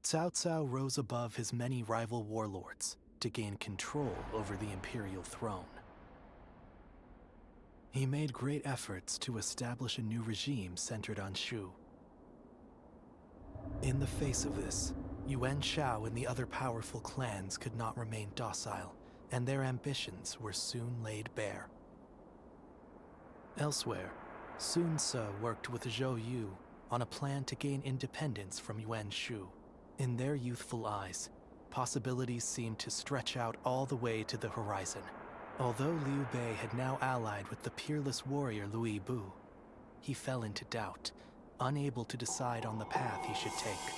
Cao Cao rose above his many rival warlords to gain control over the imperial throne. He made great efforts to establish a new regime centered on Shu. In the face of this, Yuan Shao and the other powerful clans could not remain docile, and their ambitions were soon laid bare. Elsewhere, Sun Ce worked with Zhou Yu on a plan to gain independence from Yuan Shu. In their youthful eyes, possibilities seemed to stretch out all the way to the horizon. Although Liu Bei had now allied with the peerless warrior Liu Bu, he fell into doubt, unable to decide on the path he should take.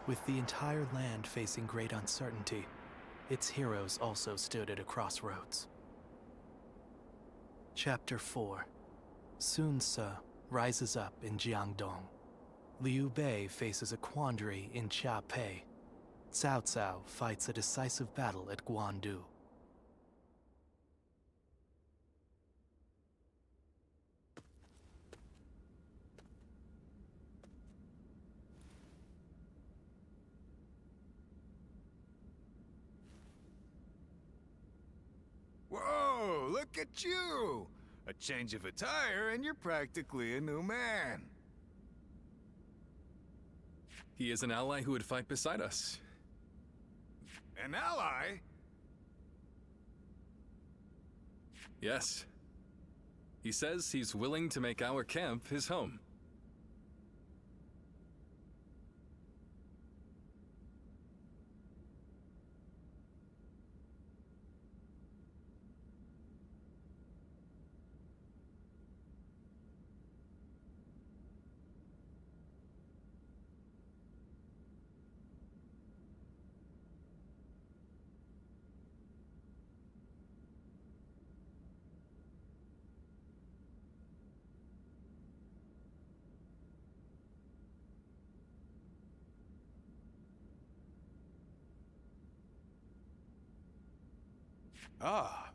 With the entire land facing great uncertainty, its heroes also stood at a crossroads. Chapter 4. Sun Ce rises up in Jiangdong. Liu Bei faces a quandary in Chiapei. Cao Cao fights a decisive battle at Guandu. Whoa, look at you! A change of attire and you're practically a new man. He is an ally who would fight beside us. An ally? Yes. He says he's willing to make our camp his home. Ah,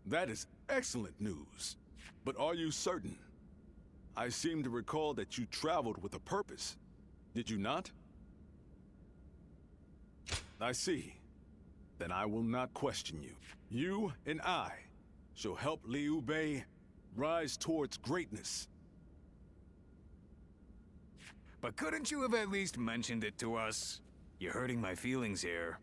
that is excellent news. But are you certain? I seem to recall that you traveled with a purpose. Did you not? I see. Then I will not question you. You and I shall help Liu Bei rise towards greatness. But couldn't you have at least mentioned it to us? You're hurting my feelings here.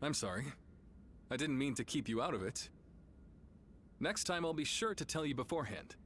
I'm sorry. I didn't mean to keep you out of it. Next time I'll be sure to tell you beforehand.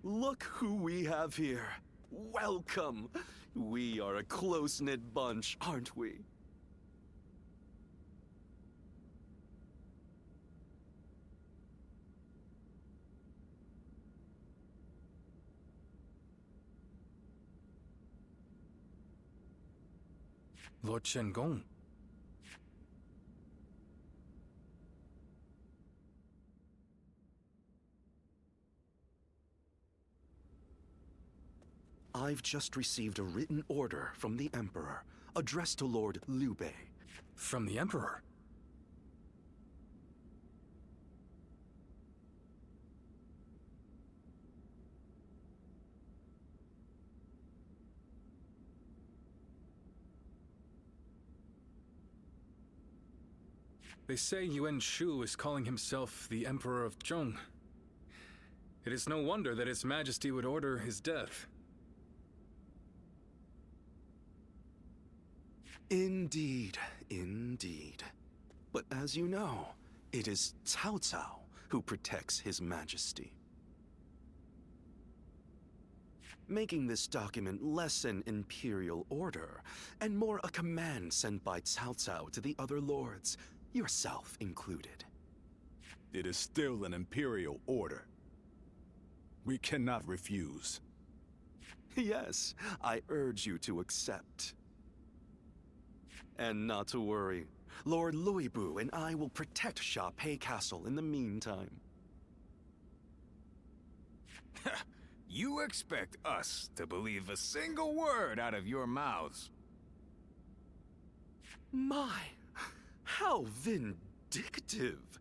Look who we have here. Welcome. We are a close-knit bunch, aren't we? Lord Shen-gong. I've just received a written order from the Emperor, addressed to Lord Liu Bei. From the Emperor? They say Yuan Shu is calling himself the Emperor of Zhong. It is no wonder that His Majesty would order his death. Indeed, indeed. But as you know, it is Cao Cao who protects His Majesty. Making this document less an imperial order, and more a command sent by Cao Cao to the other lords, yourself included. It is still an imperial order. We cannot refuse. Yes, I urge you to accept. And not to worry, Lord Luibu and I will protect Sha-Pei Castle in the meantime. You expect us to believe a single word out of your mouths? My, how vindictive!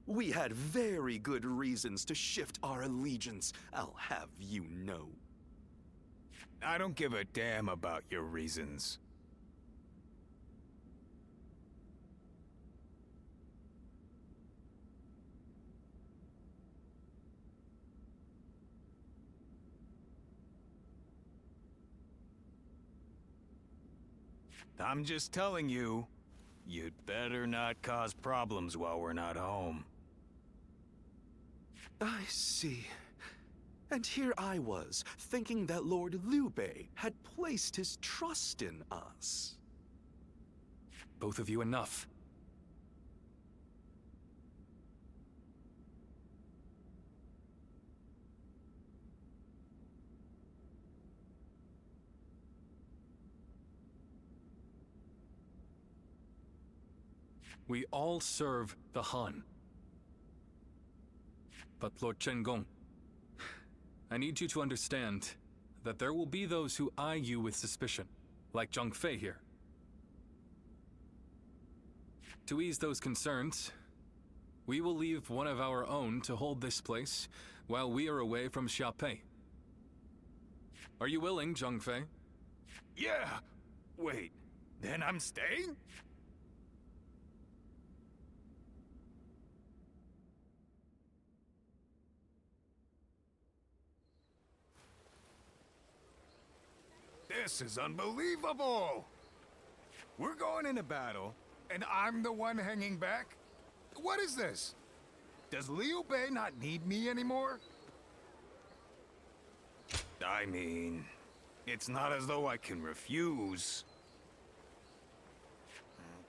We had very good reasons to shift our allegiance, I'll have you know. I don't give a damn about your reasons. I'm just telling you, you'd better not cause problems while we're not home. I see. And here I was, thinking that Lord Liu Bei had placed his trust in us. Both of you enough. We all serve the Han. But Lord Chen-gong, I need you to understand that there will be those who eye you with suspicion, like Zhang Fei here. To ease those concerns, we will leave one of our own to hold this place while we are away from Sha-Pei. Are you willing, Zhang Fei? Yeah! Wait, then I'm staying? This is unbelievable! We're going into battle, and I'm the one hanging back? What is this? Does Liu Bei not need me anymore? I mean, it's not as though I can refuse.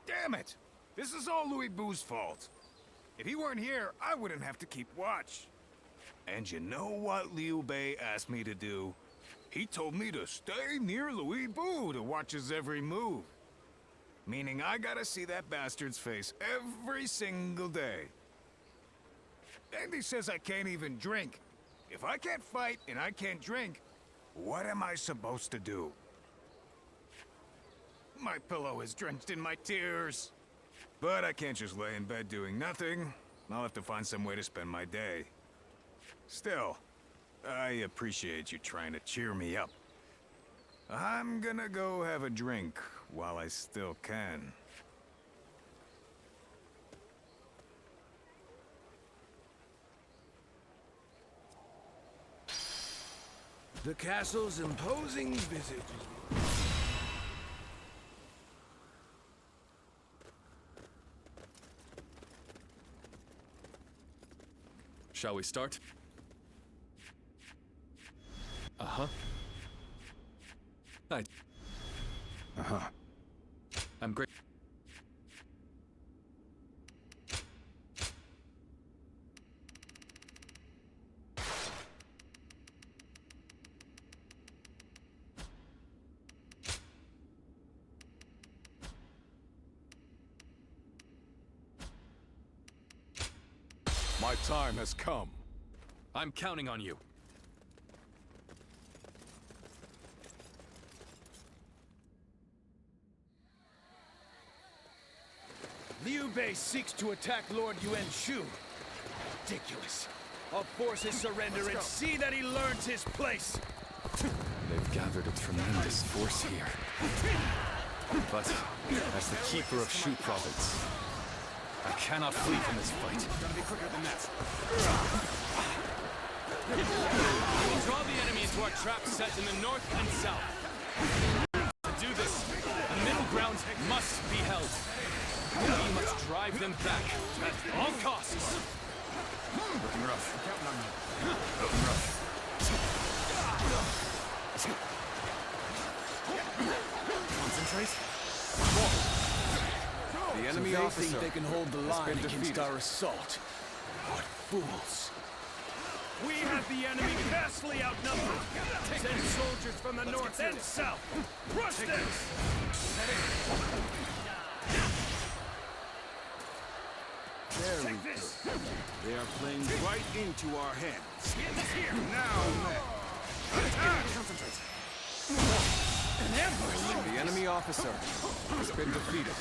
Damn it! This is all Louis Bu's fault. If he weren't here, I wouldn't have to keep watch. And you know what Liu Bei asked me to do? He told me to stay near Louis Bu to watch his every move. Meaning I gotta see that bastard's face every single day. And he says I can't even drink. If I can't fight and I can't drink, what am I supposed to do? My pillow is drenched in my tears. But I can't just lay in bed doing nothing. I'll have to find some way to spend my day. Still, I appreciate you trying to cheer me up. I'm gonna go have a drink while I still can. The castle's imposing visage. Shall we start? Uh-huh. I'm great. My time has come. I'm counting on you. Liu Bei seeks to attack Lord Yuan Shu. Ridiculous. I'll force his surrender and see that he learns his place. They've gathered a tremendous force here. But, as the keeper of Shu province, I cannot flee from this fight. Gotta be quicker than that. We will draw the enemy into our trap set in the north and south. To do this, a middle ground must be held. We must drive them back at all costs. Looking rough. Counting on you. Looking rough. Concentrate. The enemy They officer think they can hold the has line been against defeated. our assault. What fools. We have the enemy vastly outnumbered. Send soldiers from the north and south. Crush them! Very good. They are playing right into our hands. Now, attack! Concentrate. The enemy officer has been defeated.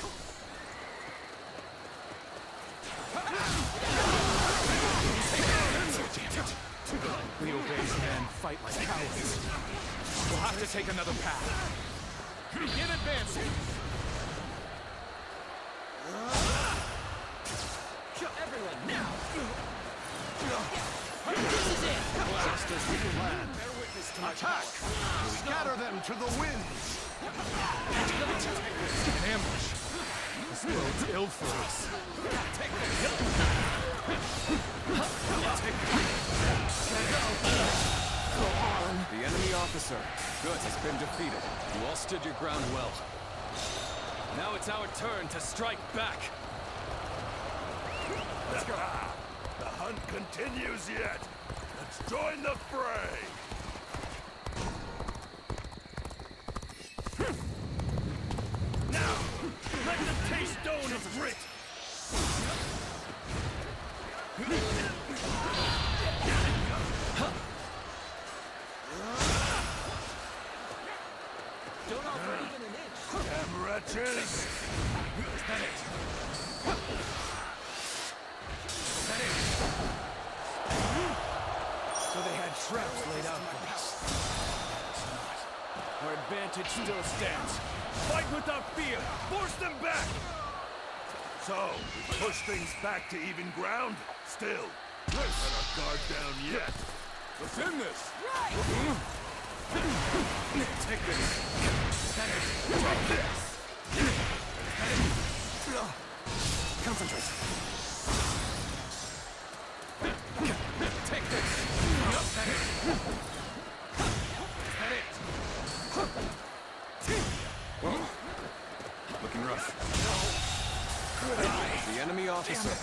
Liu Bei's men fight like cowards. We'll have to take another path. Begin advancing. Kill everyone now! Just as we planned. Attack! Scatter them to the winds! An ambush. This bodes ill for us. The enemy officer has been defeated. You all stood your ground well. Now it's our turn to strike back. Let's go. The hunt continues yet. Let's join the fray. Now, let them taste stone of grit. Don't offer even an inch! Damn wretches! Is that it? So they had traps laid out for us. It's not. Our advantage still stands. Fight without fear! Force them back! So, we push things back to even ground? Still, let's let our guard down yet. Let's end this! Take this. Take this. Concentrate. Take this. Whoa. Looking rough. The enemy officer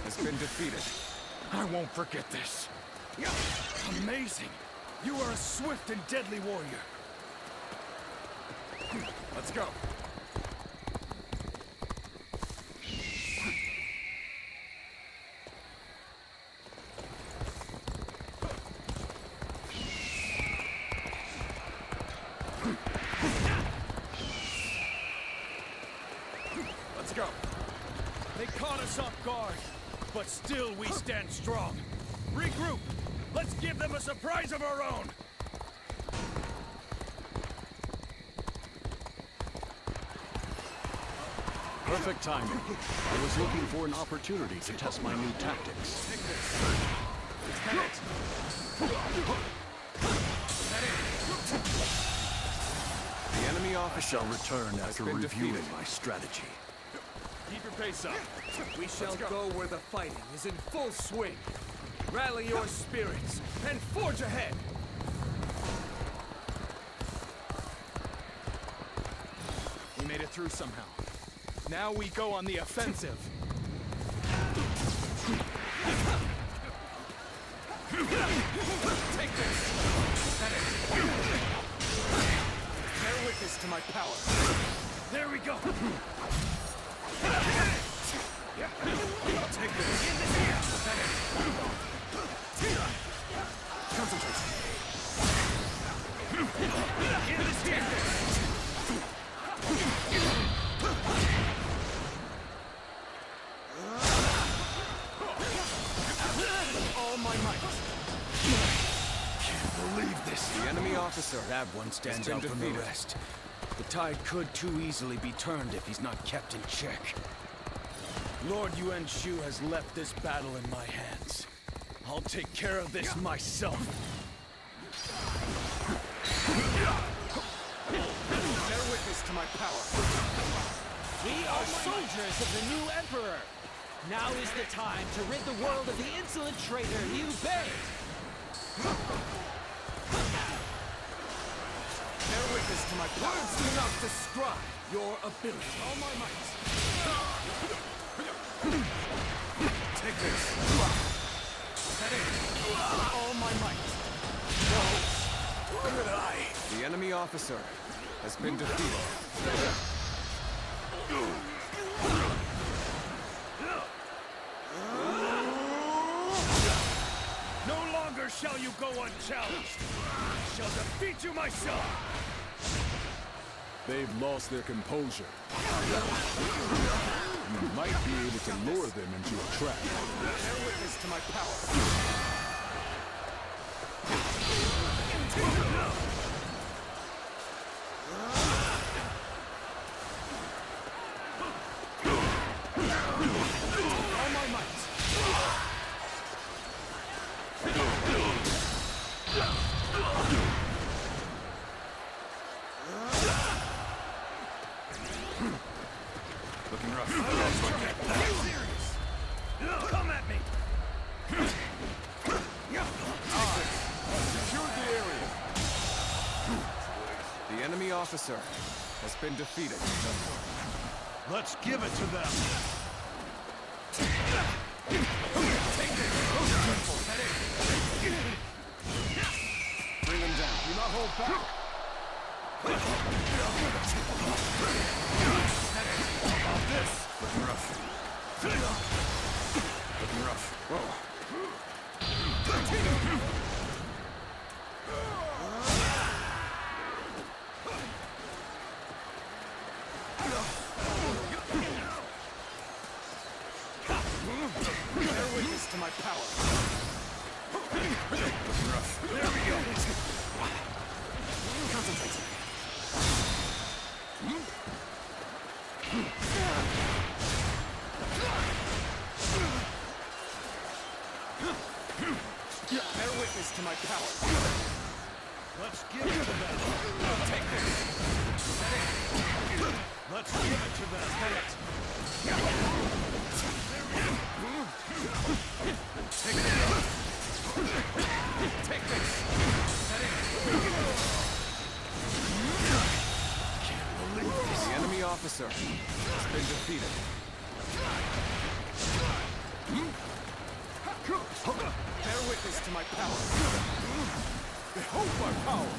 has been defeated. I won't forget this. Amazing. You are a swift and deadly warrior. Let's go. Let's go. They caught us off guard, but still we stand strong. Regroup. Let's give them a surprise of our own. Perfect timing. I was looking for an opportunity to test my new tactics. The enemy officer shall return after reviewing my strategy. Keep your pace up. We shall go where the fighting is in full swing. Rally your spirits and forge ahead. We made it through somehow. Now we go on the offensive. Take this. Bear witness to my power. There we go. Take this. Concentrate. In this here. All my might. Can't believe this. The enemy officer That one stands been out from the defeated. rest. The tide could too easily be turned if he's not kept in check. Lord Yuan Shu has left this battle in my hands. I'll take care of this myself. Bear witness to my power. We are soldiers of the new emperor. Now is the time to rid the world of the insolent traitor Liu Bei. Bear witness to my power. Words do not describe your ability. All my might. Take this. All my might. The enemy officer has been defeated. No longer shall you go unchallenged. I shall defeat you myself. They've lost their composure. You might be able to lure them into a trap. Bear witness to my power. All my might. Looking rough. Come at me. Secure the area. The enemy officer has been defeated. Let's give it to them. Bring them down. Do not hold back. Looking rough. Looking rough. Whoa. Bear witness to my power. Looking rough. There we go. Concentrate. Bear witness to my power. Let's give it to them. Take this! Let's give it to them. Take this! The enemy officer has been defeated. Bear witness to my power. Behold my power!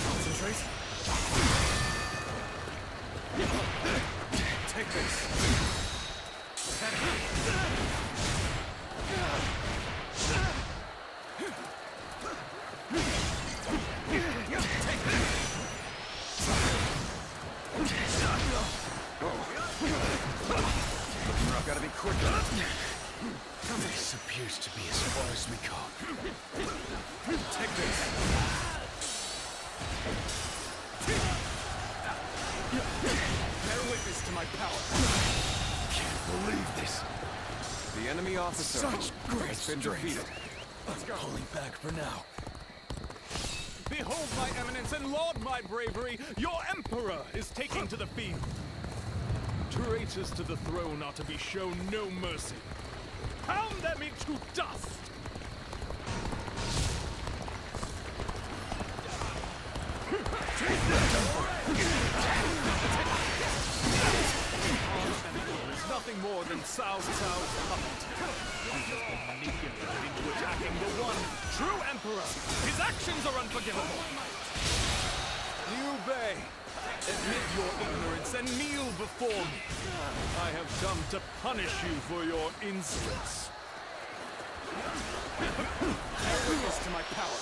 Concentrate. Take this. I've got to be quicker. This appears to be as far as we go. Take this. Bear witness to my power. Can't believe this. The enemy officer Such great has been strength. defeated. I'm pulling back for now. Behold my eminence and laud my bravery! Your emperor is taking to the field! Traitors to the throne are to be shown no mercy. Pound them into dust! Is nothing more than Cao Cao's puppet. He has been manipulated into attacking the one true emperor. His actions are unforgivable. Liu Bei, admit your ignorance and kneel before me. I have come to punish you for your insolence. Bear witness to my power.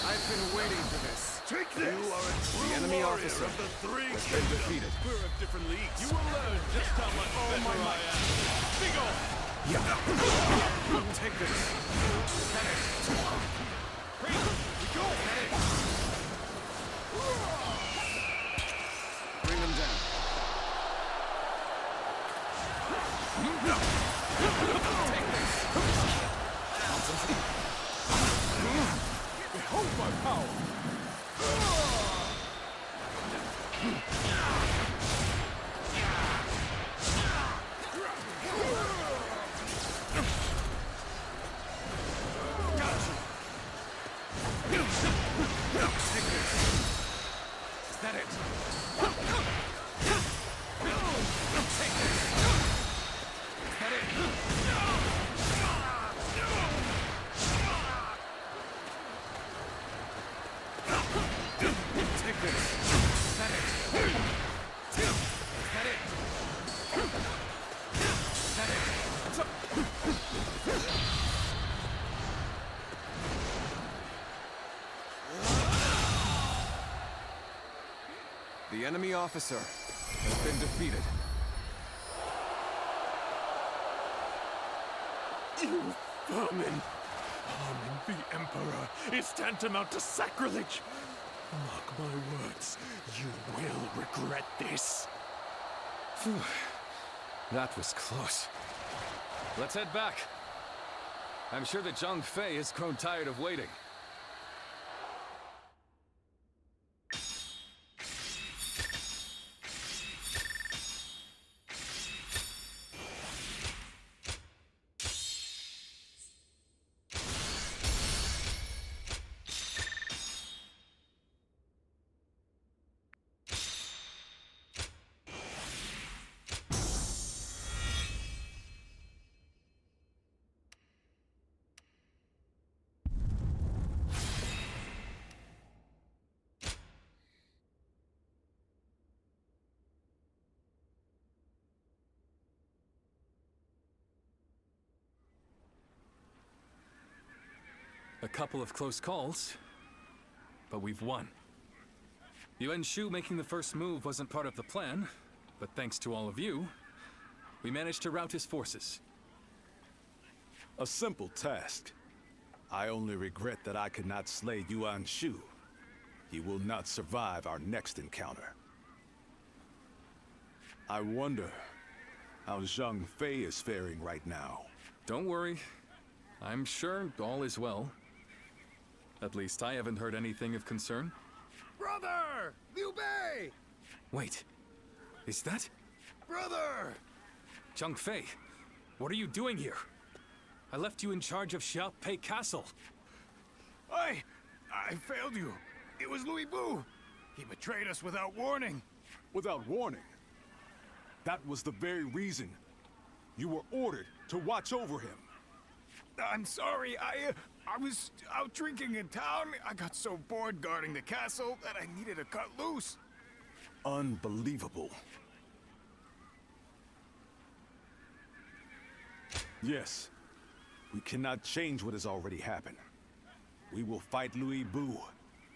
I've been waiting for this. Take this. You are a true The enemy warrior officer of the three has been defeated. We're of different leagues. You will learn just how much better I am. Big off! Take this. Bring him down. Take this. Behold my power. Is that it? Take this. Is that it? Take this. Is that it? Is that it? Is that it? The enemy officer has been defeated. You vermin! Harming the Emperor is tantamount to sacrilege! Mark my words, you will regret this. That was close. Let's head back. I'm sure that Zhang Fei has grown tired of waiting. A couple of close calls, but we've won. Yuan Shu making the first move wasn't part of the plan, but thanks to all of you, we managed to rout his forces. A simple task. I only regret that I could not slay Yuan Shu. He will not survive our next encounter. I wonder how Zhang Fei is faring right now. Don't worry. I'm sure all is well. At least I haven't heard anything of concern. Brother! Liu Bei! Wait, is that Brother! Zhang Fei? What are you doing here? I left you in charge of Xiaopei Castle. I failed you. It was Louis Bu. He betrayed us without warning. Without warning. That was the very reason you were ordered to watch over him. I'm sorry, I was out drinking in town. I got so bored guarding the castle that I needed to cut loose. Unbelievable. Yes, we cannot change what has already happened. We will fight Louis Bu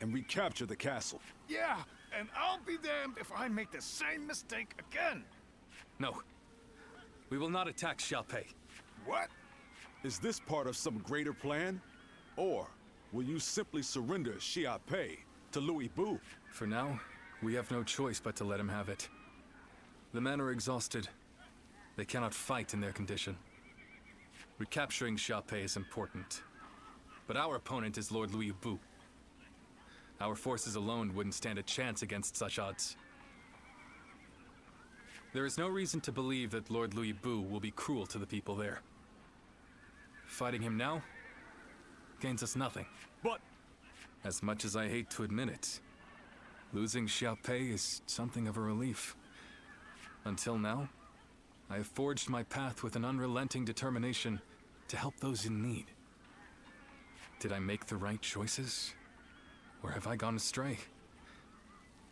and recapture the castle. Yeah, and I'll be damned if I make the same mistake again. No, we will not attack Xiaopei. What? Is this part of some greater plan? Or will you simply surrender Xiaopei to Louis Bu? For now, we have no choice but to let him have it. The men are exhausted. They cannot fight in their condition. Recapturing Xiaopei is important. But our opponent is Lord Louis Bu. Our forces alone wouldn't stand a chance against such odds. There is no reason to believe that Lord Louis Bu will be cruel to the people there. Fighting him now gains us nothing. But as much as I hate to admit it, losing Xiaopei is something of a relief. Until now, I have forged my path with an unrelenting determination to help those in need. Did I make the right choices? Or have I gone astray?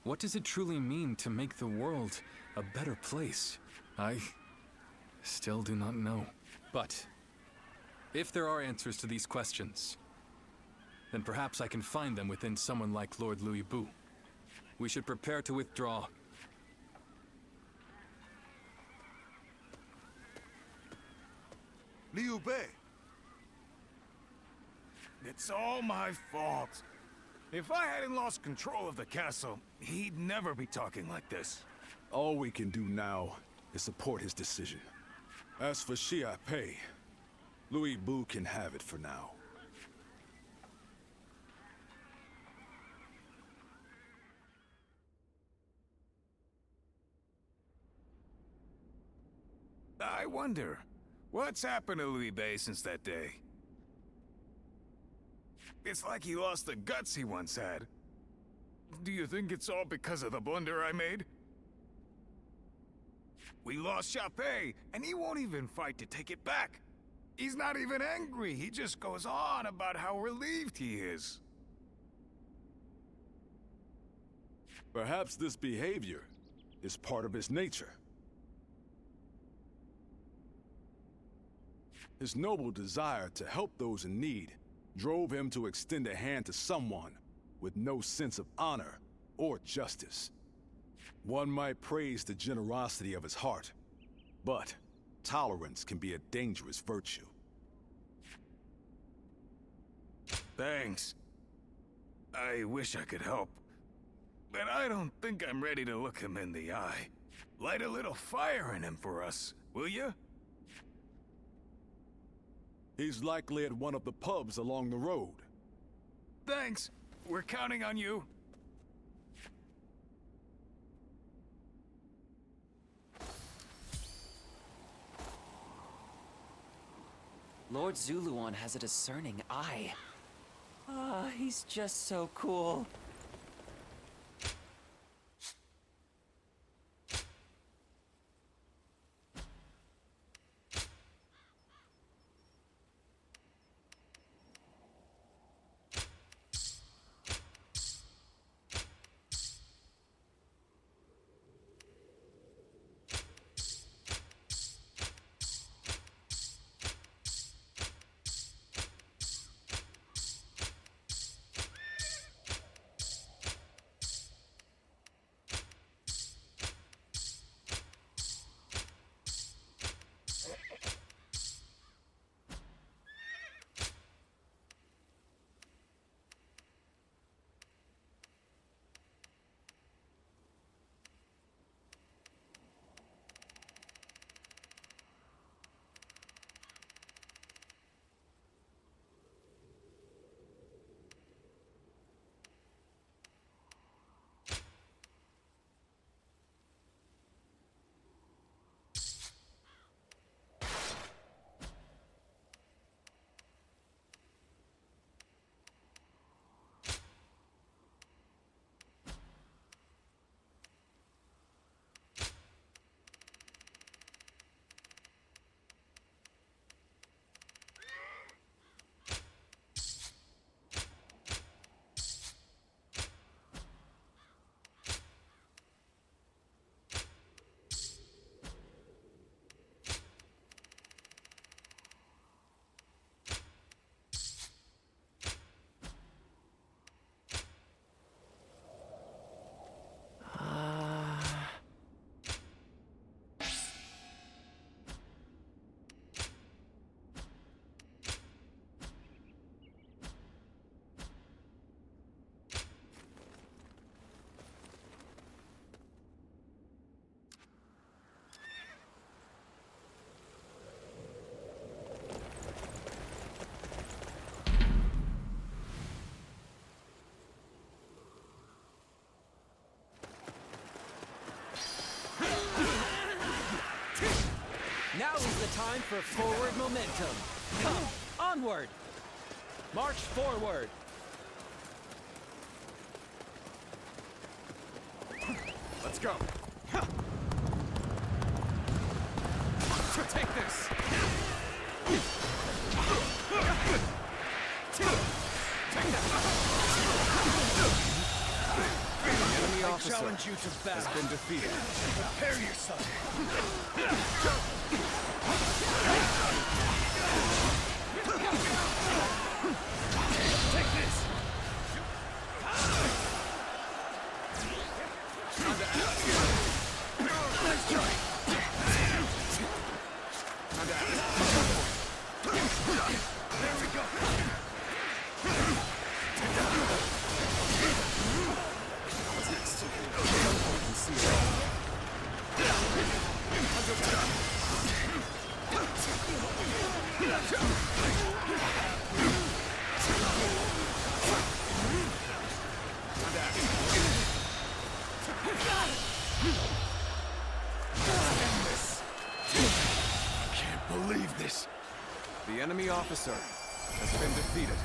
What does it truly mean to make the world a better place? I still do not know. But if there are answers to these questions, then perhaps I can find them within someone like Lord Louis Bu. We should prepare to withdraw. Liu Bei. It's all my fault. If I hadn't lost control of the castle, he'd never be talking like this. all we can do now is support his decision. As for Xiaopei, Louis Bu can have it for now. I wonder, what's happened to Liu Bei since that day? It's like he lost the guts he once had. Do you think it's all because of the blunder I made? We lost Xiaopei, and he won't even fight to take it back. He's not even angry, he just goes on about how relieved he is. Perhaps this behavior is part of his nature. His noble desire to help those in need drove him to extend a hand to someone with no sense of honor or justice. One might praise the generosity of his heart, but tolerance can be a dangerous virtue. Thanks. I wish I could help, but I don't think I'm ready to look him in the eye. Light a little fire in him for us, will you? He's likely at one of the pubs along the road. Thanks. We're counting on you. Lord Zuluan has a discerning eye. Ah, he's just so cool. time for forward momentum. Come, onward! March forward! Let's go. Take this. Take that. Enemy officer Challenge you to battle. has been defeated. Prepare yourself. Take this. Nice try. There we go. What's next? I can see it all. Can't believe this. The enemy officer has been defeated.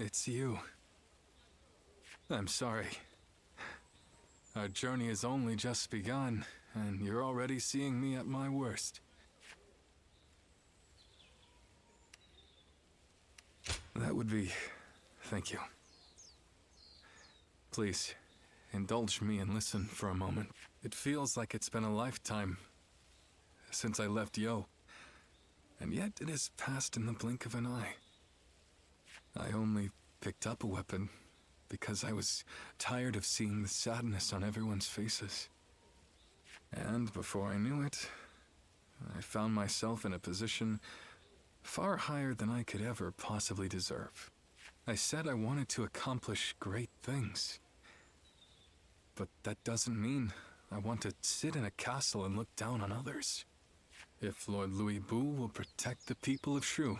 It's you. I'm sorry. Our journey has only just begun, and you're already seeing me at my worst. That would be... thank you. Please, indulge me and listen for a moment. It feels like it's been a lifetime since I left Yo, and yet it has passed in the blink of an eye. I only picked up a weapon because I was tired of seeing the sadness on everyone's faces. And before I knew it, I found myself in a position far higher than I could ever possibly deserve. I said I wanted to accomplish great things. But that doesn't mean I want to sit in a castle and look down on others. If Lord Louis Bu will protect the people of Shu,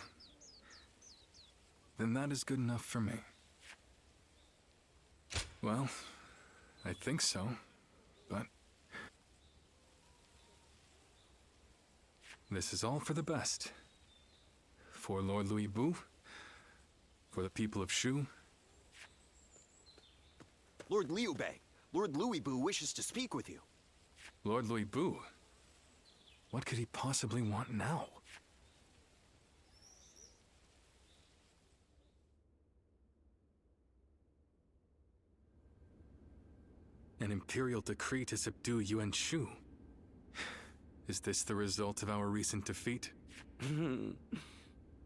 then that is good enough for me. Well, I think so, but... this is all for the best. For Lord Louis Bu, for the people of Shu. Lord Liu Bei, Lord Louis Bu wishes to speak with you. Lord Louis Bu? What could he possibly want now? An imperial decree to subdue Yuan Shu. Is this the result of our recent defeat?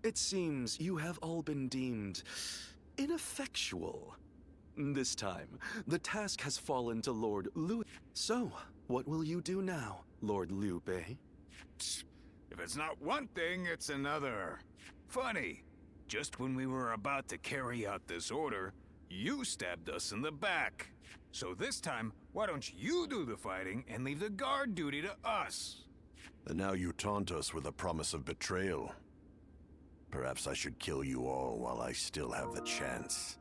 It seems you have all been deemed ineffectual. This time, the task has fallen to Lord Liu. So, what will you do now, Lord Liu Bei? If it's not one thing, it's another. Funny, just when we were about to carry out this order, you stabbed us in the back. So this time, why don't you do the fighting and leave the guard duty to us? And now you taunt us with a promise of betrayal. Perhaps I should kill you all while I still have the chance.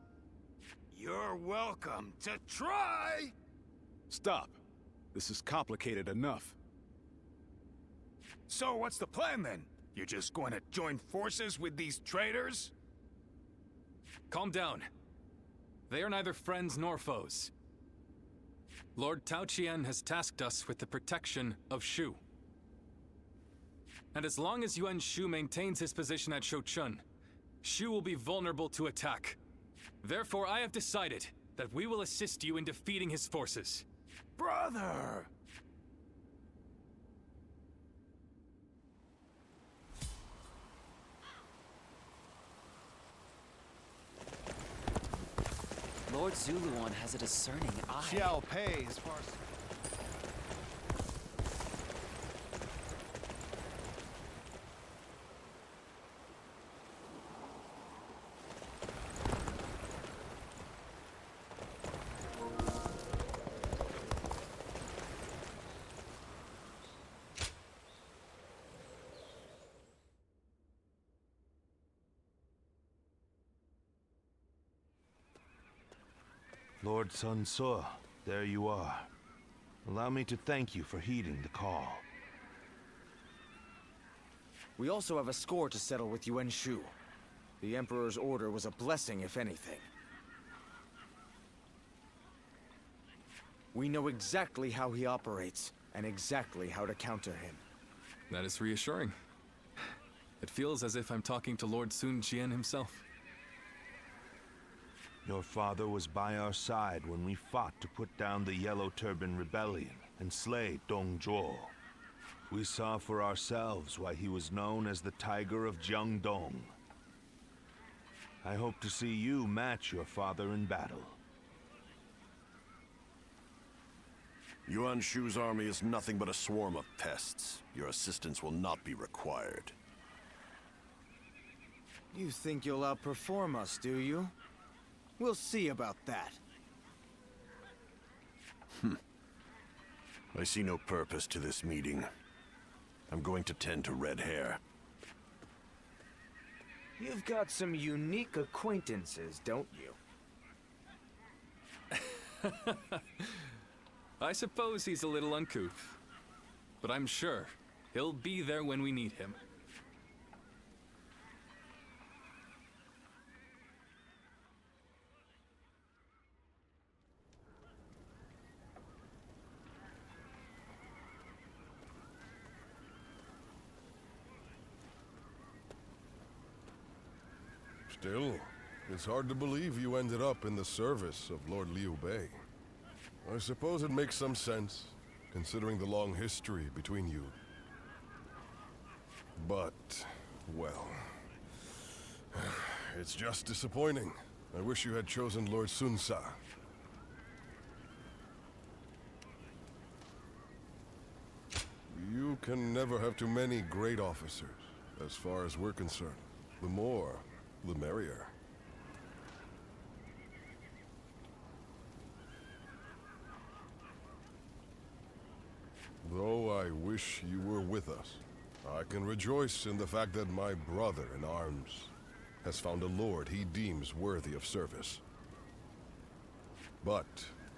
You're welcome to try! Stop. This is complicated enough. So what's the plan then? You're just going to join forces with these traitors? Calm down. They are neither friends nor foes. Lord Tao Qian has tasked us with the protection of Shu. And as long as Yuan Shu maintains his position at Shochun, Shu will be vulnerable to attack. Therefore, I have decided that we will assist you in defeating his forces. Brother! Lord Zuluan has a discerning eye. Xiao Pei, as far as... Lord Sun Ce, there you are. Allow me to thank you for heeding the call. We also have a score to settle with Yuan Shu. The Emperor's order was a blessing, if anything. We know exactly how he operates, and exactly how to counter him. That is reassuring. It feels as if I'm talking to Lord Sun Jian himself. Your father was by our side when we fought to put down the Yellow Turban Rebellion and slay Dong Zhuo. We saw for ourselves why he was known as the Tiger of Jiangdong. I hope to see you match your father in battle. Yuan Shu's army is nothing but a swarm of pests. Your assistance will not be required. You think you'll outperform us, do you? We'll see about that. I see no purpose to this meeting. I'm going to tend to red hair. You've got some unique acquaintances, don't you? I suppose he's a little uncouth. But I'm sure he'll be there when we need him. Still, it's hard to believe you ended up in the service of Lord Liu Bei. I suppose it makes some sense, considering the long history between you. But, well... it's just disappointing. I wish you had chosen Lord Sun Ce. You can never have too many great officers, as far as we're concerned. The more, the merrier. Though I wish you were with us, I can rejoice in the fact that my brother in arms has found a lord he deems worthy of service. But,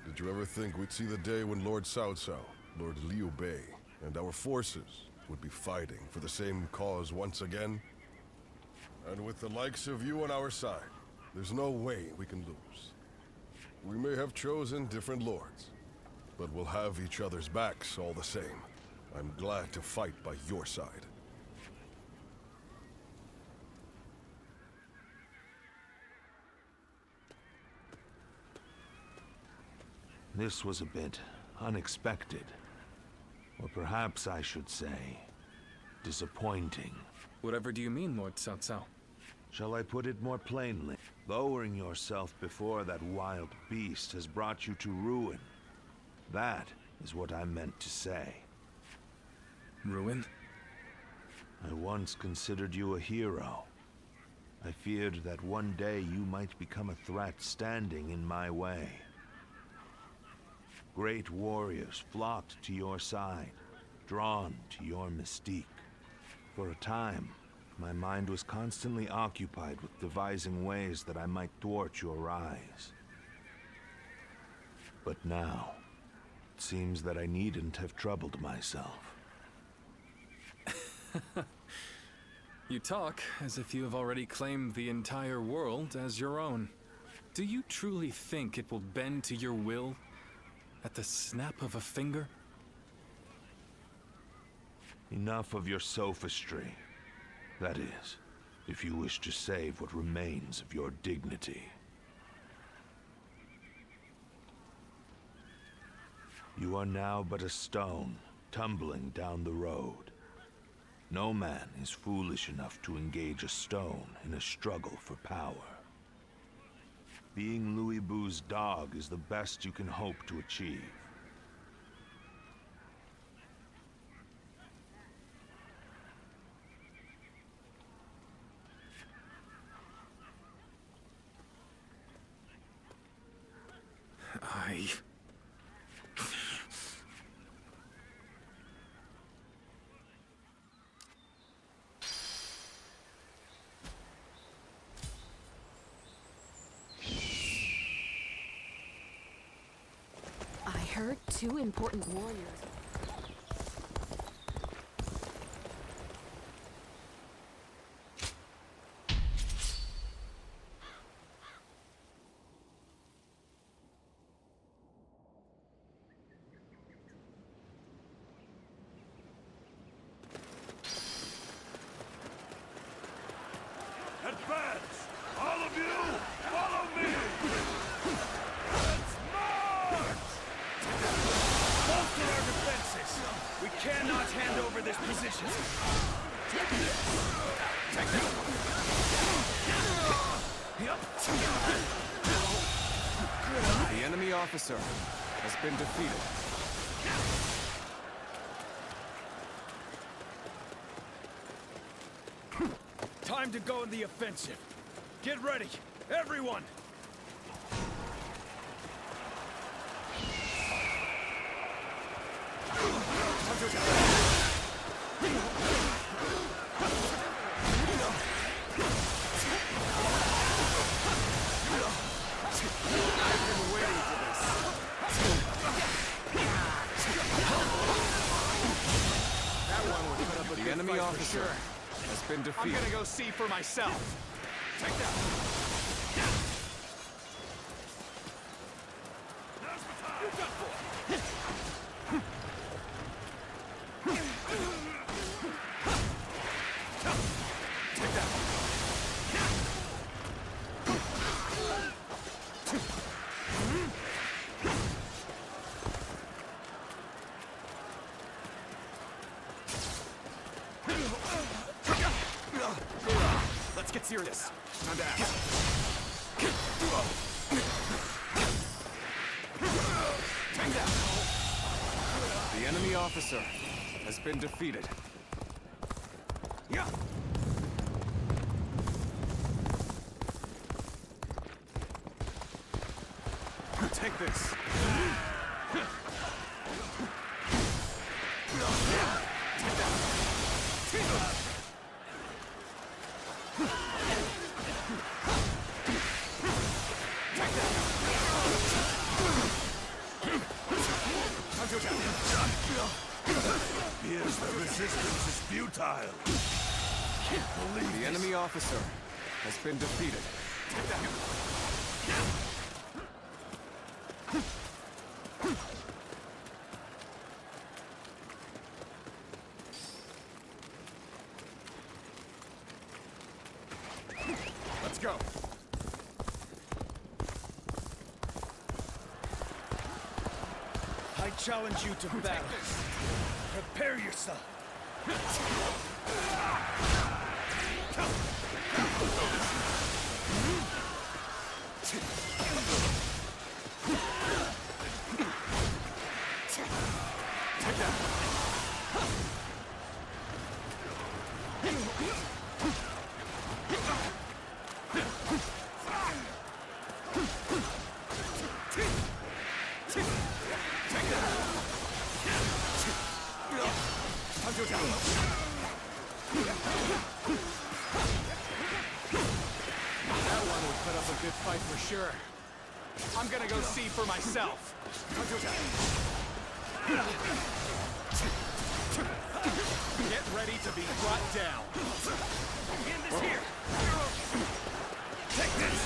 did you ever think we'd see the day when Lord Cao Cao, Lord Liu Bei, and our forces would be fighting for the same cause once again? And with the likes of you on our side, there's no way we can lose. We may have chosen different lords, but we'll have each other's backs all the same. I'm glad to fight by your side. This was a bit unexpected. Or perhaps I should say, disappointing. Whatever do you mean, Lord Cao Cao? Shall I put it more plainly? Lowering yourself before that wild beast has brought you to ruin. That is what I meant to say. Ruin? I once considered you a hero. I feared that one day you might become a threat standing in my way. Great warriors flocked to your side, drawn to your mystique. For a time, my mind was constantly occupied with devising ways that I might thwart your rise. But now, it seems that I needn't have troubled myself. You talk as if you have already claimed the entire world as your own. Do you truly think it will bend to your will at the snap of a finger? Enough of your sophistry. That is, if you wish to save what remains of your dignity. You are now but a stone, tumbling down the road. No man is foolish enough to engage a stone in a struggle for power. being Louis Bu's dog is the best you can hope to achieve. I heard 2 important warriors. Advance! All of you, follow me! Let's march! Bolster our defenses! We cannot hand over this position! The enemy officer has been defeated. Time to go in the offensive. Get ready, everyone! The enemy officer has been defeated. I'm gonna go see for myself. Take that. Now's the time! You're done for! Take that. Let's get serious. Time to act. Take that. The enemy officer has been defeated. Yeah. Take this. Appears the resistance is futile. Can't believe The enemy officer has been defeated. Let's go. I challenge you to battle. Prepare yourself. That one would put up a good fight for sure. I'm gonna go see for myself. Get ready to be brought down. End this here. Take this.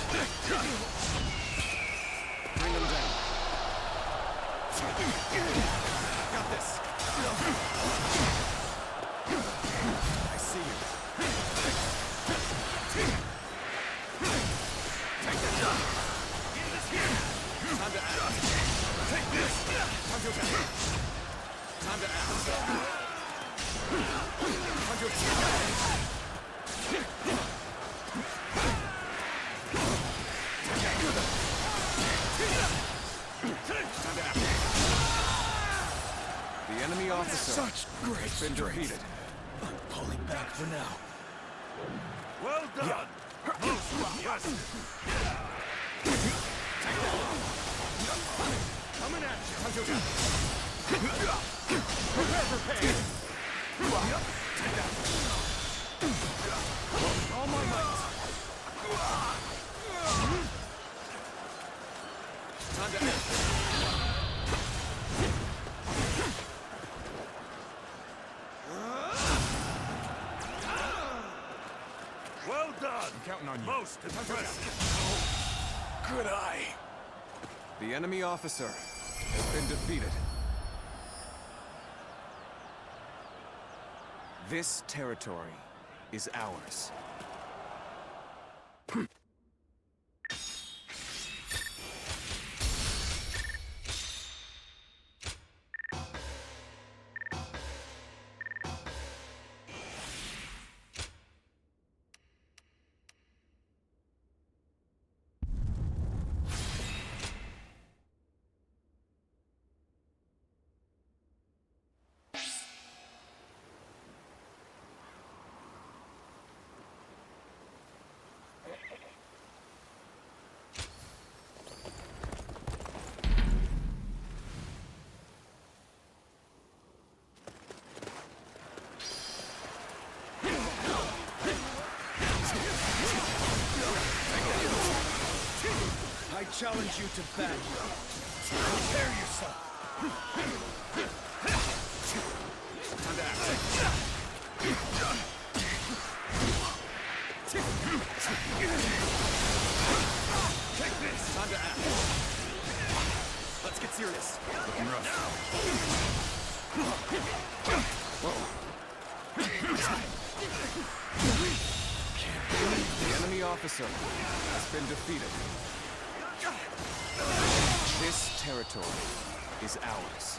Bring him down. Got this. I see you. Take that shot. End this here. Time to act. Take this. Time to attack. Time to act. Time to attack. Take that. The enemy officer Such great has been strength. defeated. I'm pulling back for now. Well done! Most impressive! Coming at you. Prepare for pain. All my might. Time to act. Well done! I'm counting on you. Most impressive! Good eye. The enemy officer has been defeated. This territory is ours. I challenge you to battle. Prepare yourself. Time to act. Take this. Time to act. Let's get serious. Looking rough. The enemy officer has been defeated. This territory is ours.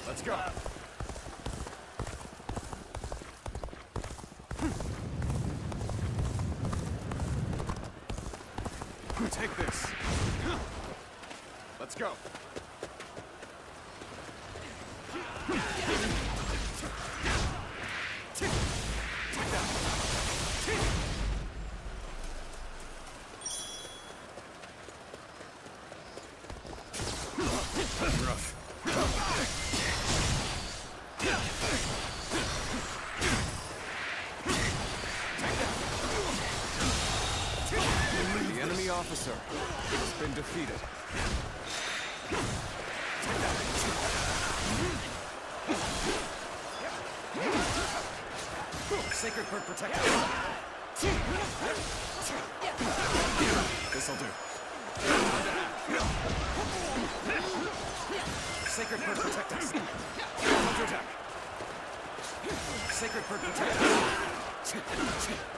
Let's go. Take this. Let's go. Rough. The enemy officer has been defeated. Sacred bird protect us. This'll do. Sacred bird protect us. Counterattack. Sacred bird protect us. Counterattack.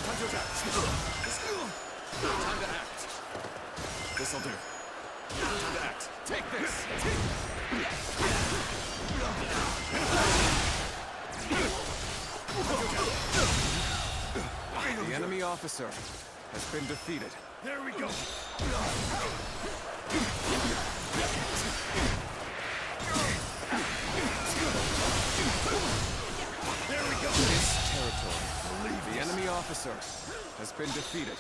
Time to act. This'll do. Time to act. Take this. The enemy officer has been defeated. There we go. There we go. This territory, the enemy officer has been defeated.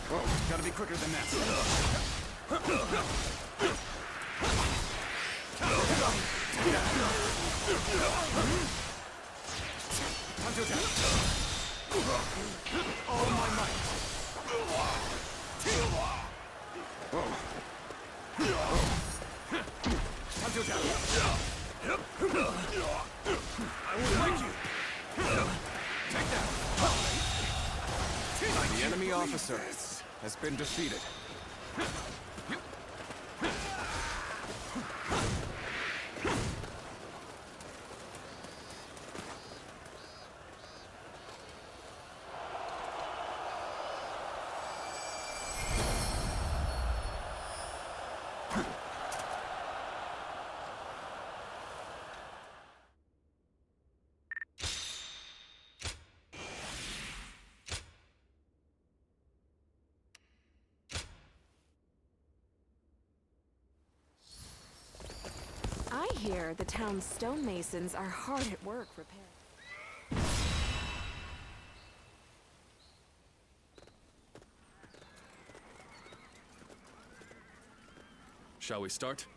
Whoa, gotta be quicker than that. Time to attack. All my might. Whoa. Time to attack. I will break you. Take that. The enemy officer has been defeated. I hear the town's stonemasons are hard at work repairing. Shall we start?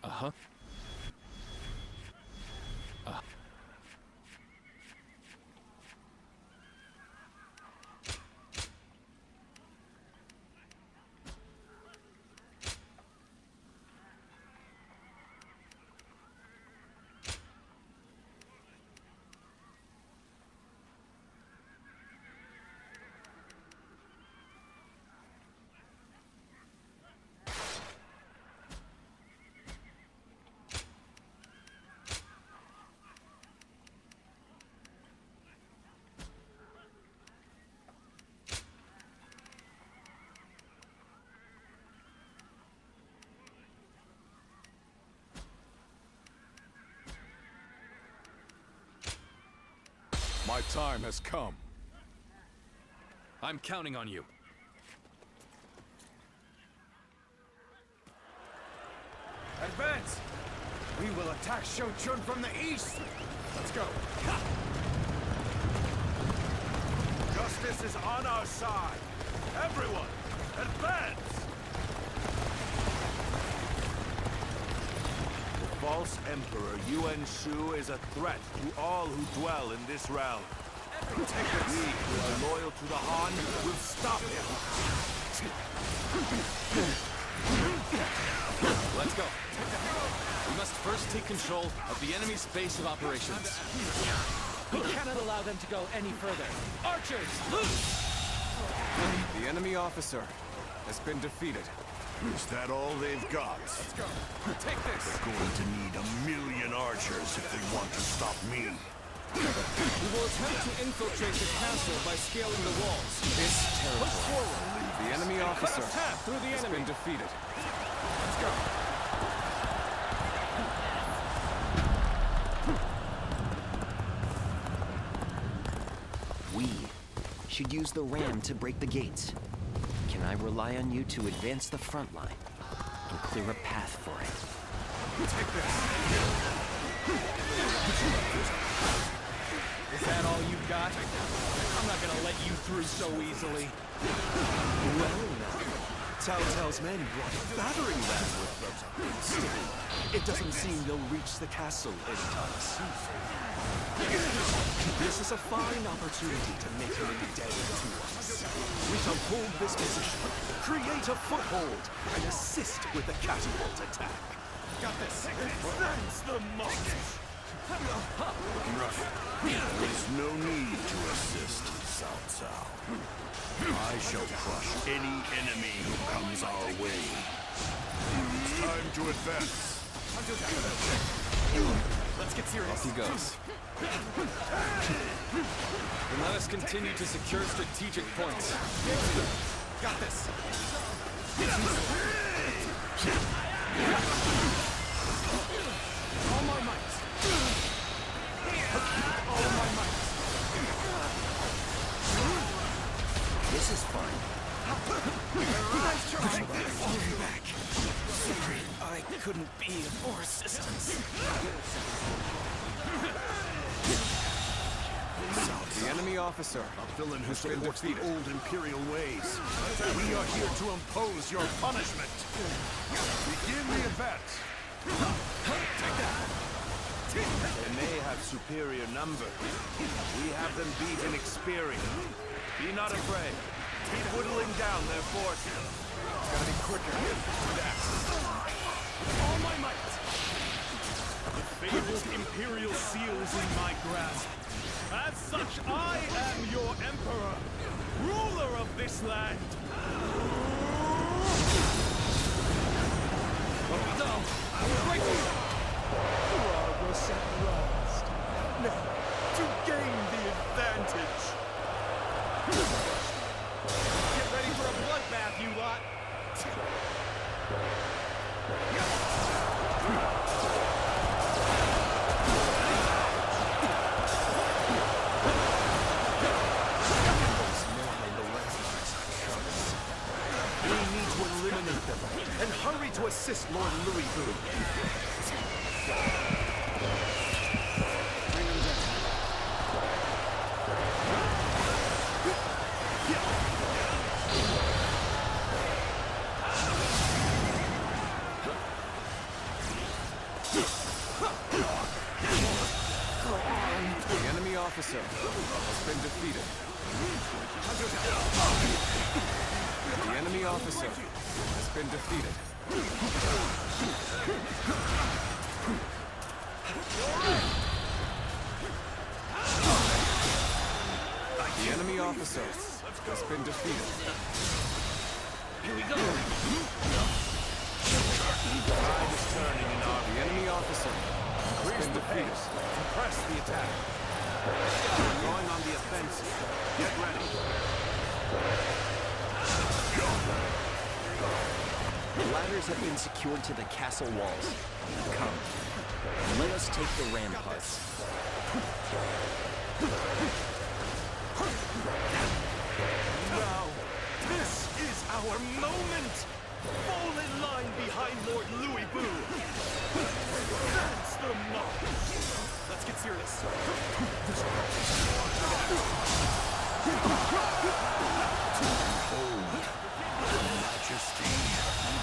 Uh-huh. My time has come. I'm counting on you. Advance! We will attack Shochun from the east! Let's go. Justice is on our side. Everyone, advance! The false Emperor Yuan Shu is a threat to all who dwell in this realm. We who are loyal to the Han will stop him. Let's go. We must first take control of the enemy's base of operations. We cannot allow them to go any further. Archers, loose! The enemy officer has been defeated. Is that all they've got? Let's go. Take this. They're going to need 1,000,000 archers if they want to stop me. We will attempt to infiltrate the castle by scaling the walls. This territory. Push forward. The enemy officer path through the has enemy. been defeated. Let's go. We should use the ram to break the gates. Can I rely on you to advance the front line and clear a path for it? Take this. Is that all you've got? I'm not gonna let you through so easily. Well now, Cao Cao's men brought a battering ram with them. Still, it doesn't seem they'll reach the castle anytime soon. This is a fine opportunity to make him indebted to us. We shall hold this position, create a foothold, and assist with the catapult attack. Got this. That's the mark. Looking rough. There is no need to assist, Cao Cao. I shall crush any enemy who comes our way. It's time to advance. Let's get serious. Off he goes. Then let us continue to secure strategic points. Got this. All my might. All my might. This is fun. Nice try. Falling back. couldn't be of more assistance. The enemy officer. A villain who supports the old Imperial ways. We are here to impose your punishment. Begin the advance. Take that. They may have superior numbers. We have them beat in experience. Be not afraid. Keep whittling down their forces. It's gotta be quicker. Do that. With all my might. The fabled Imperial seal is in my grasp. As such, I am your Emperor, ruler of this land. No! Break me! Progress at last. Now, to gain the advantage. Get ready for a bloodbath, you lot. We need to eliminate them, and hurry to assist Lord Louis Boo. Bring them down. The enemy officer has been defeated. The enemy officer has been defeated. The enemy officer has been defeated. Here we go! Tide is turning in our The enemy officer has been defeated. Press the attack. We're going on the offensive. Get ready. Ladders have been secured to the castle walls. Come, let us take the ramparts. Now, this is our moment! Fall in line behind Lord Louis Boo! That's the mark! Let's get serious. Majesty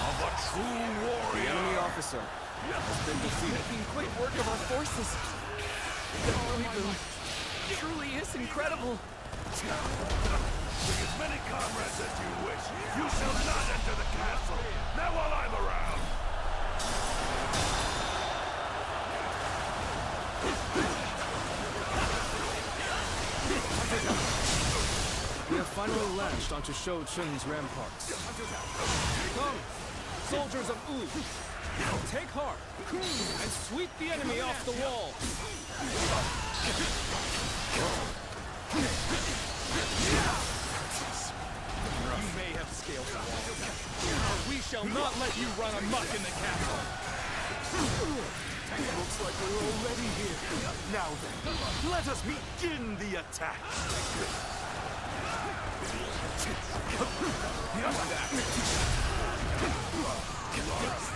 of a true warrior. The enemy officer has been defeated. Making quick work of our forces. Louis Boo truly is incredible. Bring as many comrades as you wish. You shall not enter the castle. Not while I'm around. We have finally latched onto Shou Chun's ramparts. Come, soldiers of Wu, take heart and sweep the enemy off the wall. You may have scaled the wall, but we shall not let you run amok in the castle. Looks like we're already here. Now then, let us begin the attack.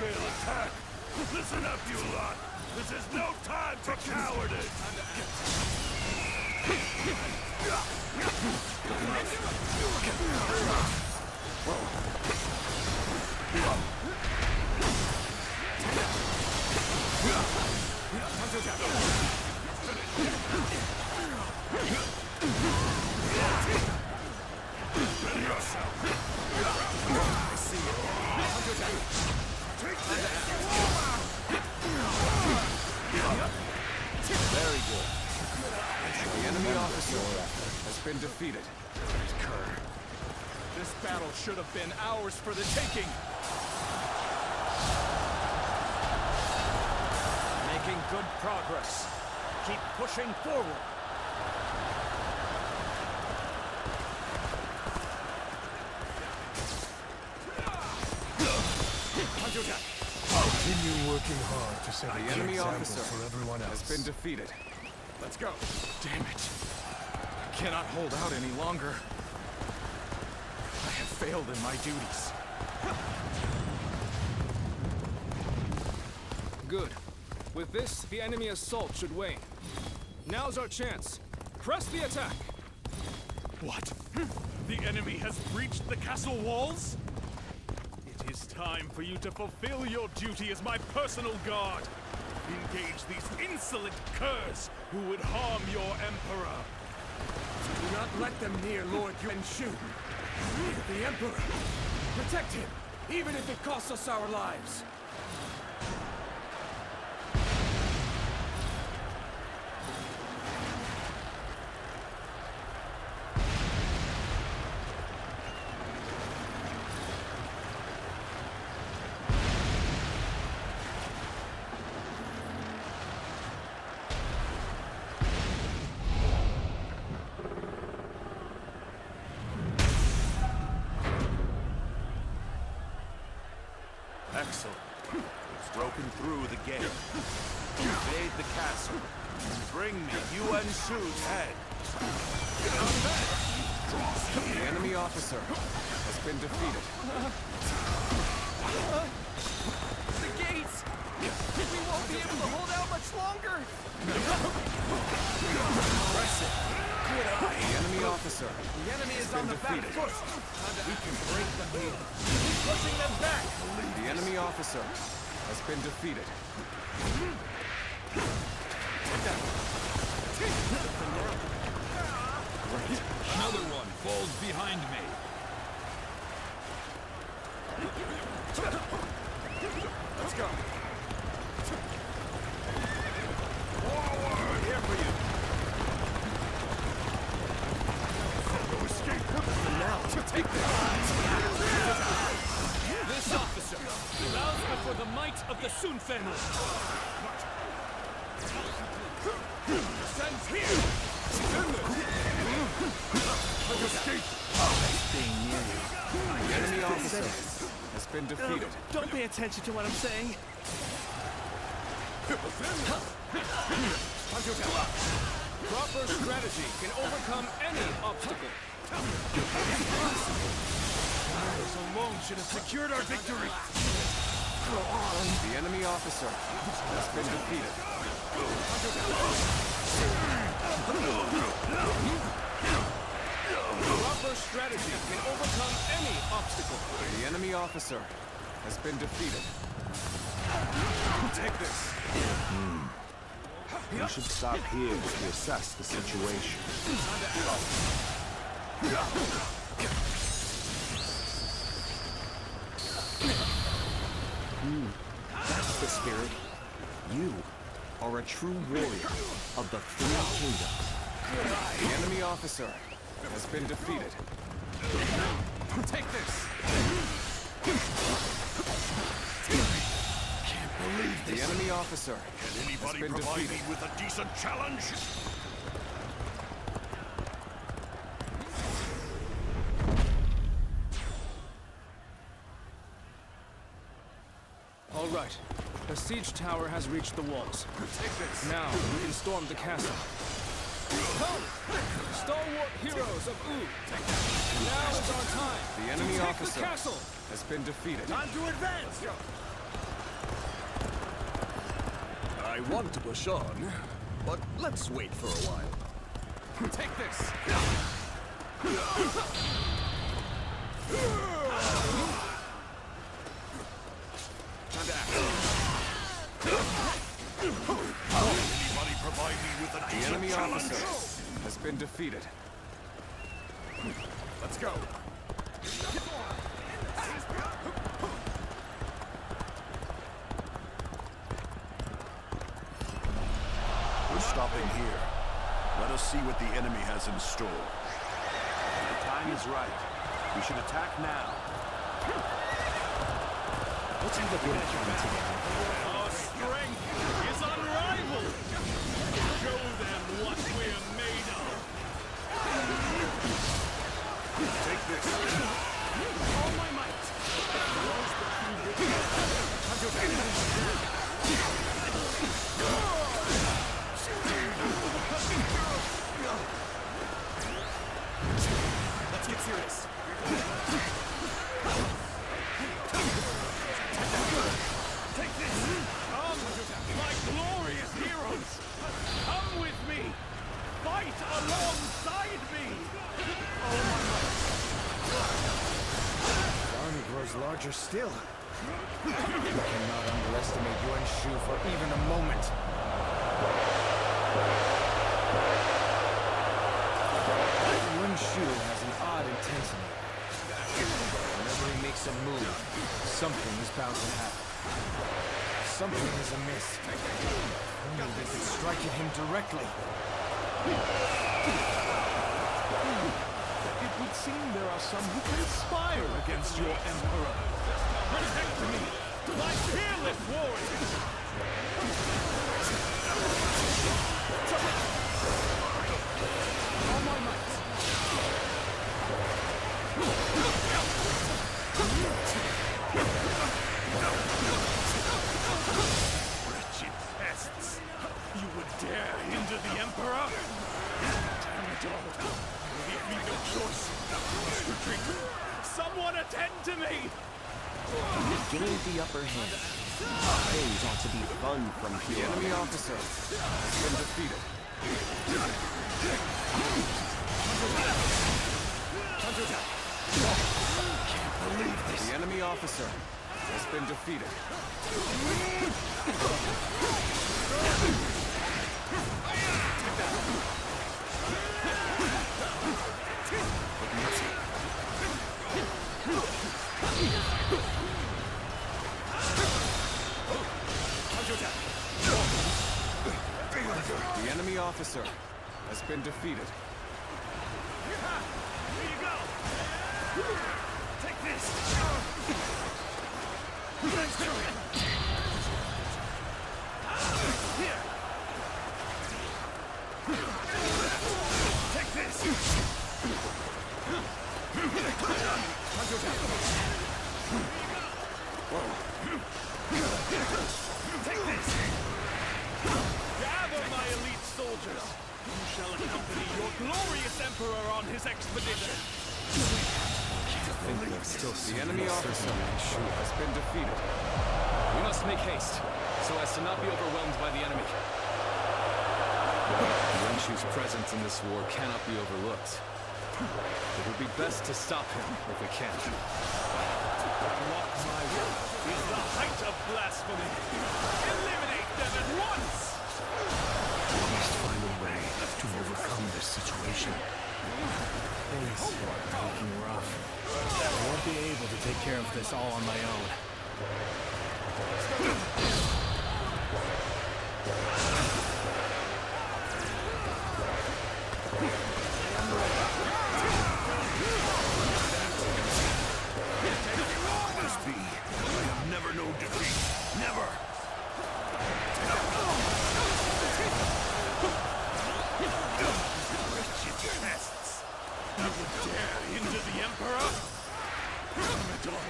Fail attack. Listen up, you lot. This is no time for cowardice. Very good. The enemy officer has been defeated. This battle should have been ours for the taking. Making good progress. Keep pushing forward. Continue working hard to set The a enemy example officer for everyone else. has been defeated. Let's go. Damn it. I cannot hold out any longer. I have failed in my duties. Good. With this, the enemy assault should wane. Now's our chance. Press the attack! What? The enemy has breached the castle walls? It is time for you to fulfill your duty as my personal guard. Engage these insolent curs who would harm your emperor. Do not let them near Lord Yuan-Shu. The Emperor! Protect him, even if it costs us our lives! Excellent. It's broken through the gate. Invade the castle. Bring me Yuan-Shu's head. The enemy officer has been defeated. The gates! We won't be able to hold out much longer! The enemy officer. The enemy is been on the back defeated. foot! We can break them here. He's pushing them back! The enemy officer has been defeated. Another one falls behind me. Let's go. Forward! Here for you! No escape. Now to take This officer bows before the might of the Sun family. Sends here! Being near you. The enemy officer has been defeated. Don't pay attention to what I'm saying. Proper strategy can overcome any obstacle. This alone should have secured our victory. The enemy officer has been defeated. Proper strategy can overcome any obstacle. The enemy officer has been defeated. Take this. We should stop here to assess the situation. That's the spirit. You are a true warrior of the Three Kingdoms. The enemy officer has been defeated. Take this. Can't believe The this. enemy officer Can has anybody been provide defeated. me with a decent challenge? All right. The siege tower has reached the walls. Take this. Now we can storm the castle. Come, stalwart heroes of Wu. Now is our time. The enemy to take officer the castle. has been defeated. Time to advance. I want to push on, but let's wait for a while. Take this. Time to act. Anybody provide me with a The decent enemy challenge? officer has been defeated. Let's go. We're stopping here. Let us see what the enemy has in store. The time is right. We should attack now. Let's have a bit of fun together. Our strength is unrivaled. Show them what we're made of. Take this. All my might. Let's get serious. Take this. larger still. You cannot underestimate Yuan Shu for even a moment. Yuan Shu has an odd intensity. Whenever he makes a move, something is bound to happen. Something is amiss. Only they could strike at him directly. It would seem there are some who conspire against your Emperor. Protect me, my fearless warriors! All my might. Wretched pests! You would dare hinder the Emperor? Damn it all! Leave me no choice. Must retreat. Someone attend to me! Gained the upper hand. Things ought to be fun from The here on enemy out. officer has been defeated. Counterattack! Can't believe this. The enemy officer has been defeated. The enemy officer has been defeated. Here you go! Take this! Nice try! Here! Take this! Take this! Gather my elite soldiers! You shall accompany your glorious Emperor on his expedition! The enemy officer has been defeated. We must make haste, so as to not be overwhelmed by the enemy. Yuan Shu's presence in this war cannot be overlooked. It would be best to stop him if we can. Block my way is the height of blasphemy! Eliminate them at once! We must find a way to overcome this situation. Things are looking rough. I won't be able to take care of this all on my own. Let us be. I have never known defeat. Never! Wretched pests! You would dare hinder the Emperor? Damn it all!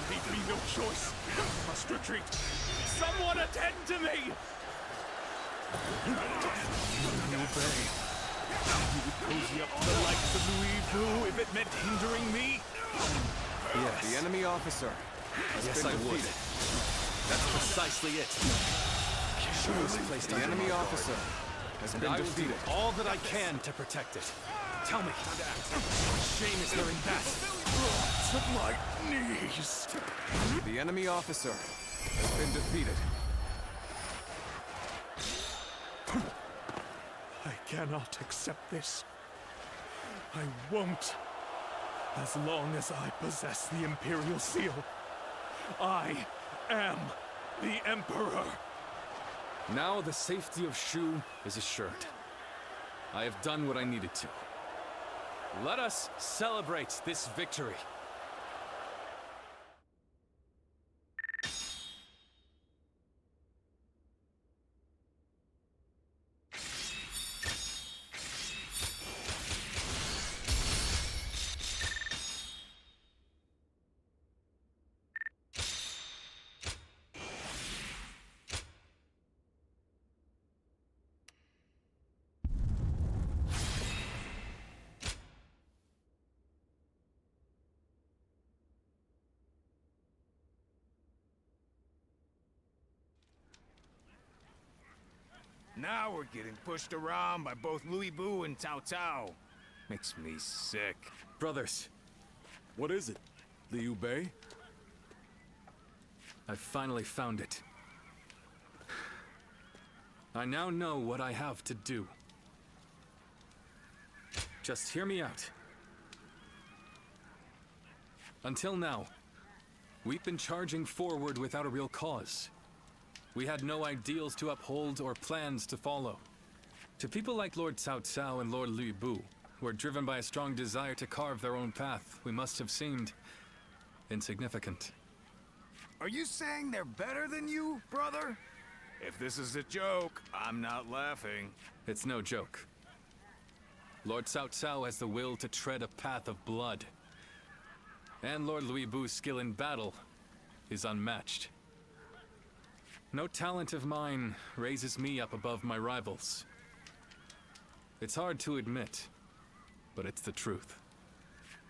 Leave me no choice. I must retreat. Someone attend to me! Liu Bei. You would cozy up to the likes of Louis Vu if it meant hindering me? Yes. The enemy officer has Yes, been I would. defeated. That's precisely it. Shu is placed The under enemy my officer has and been I will do defeated. all that I can to protect it. Tell me, what shame is there in that? To my knees! The enemy officer has been defeated. I cannot accept this. I won't. As long as I possess the Imperial Seal, I am the Emperor. Now the safety of Shu is assured. I have done what I needed to. Let us celebrate this victory. Now we're getting pushed around by both Louis Bu and Cao Cao. Makes me sick. Brothers, What is it, Liu Bei? I finally found it. I now know what I have to do. Just hear me out. Until now, we've been charging forward without a real cause. We had no ideals to uphold or plans to follow. To people like Lord Cao Cao and Lord Lu Bu, who are driven by a strong desire to carve their own path, we must have seemed insignificant. Are you saying they're better than you, brother? If this is a joke, I'm not laughing. It's no joke. Lord Cao Cao has the will to tread a path of blood. And Lord Lu Bu's skill in battle is unmatched. No talent of mine raises me up above my rivals. It's hard to admit, but it's the truth.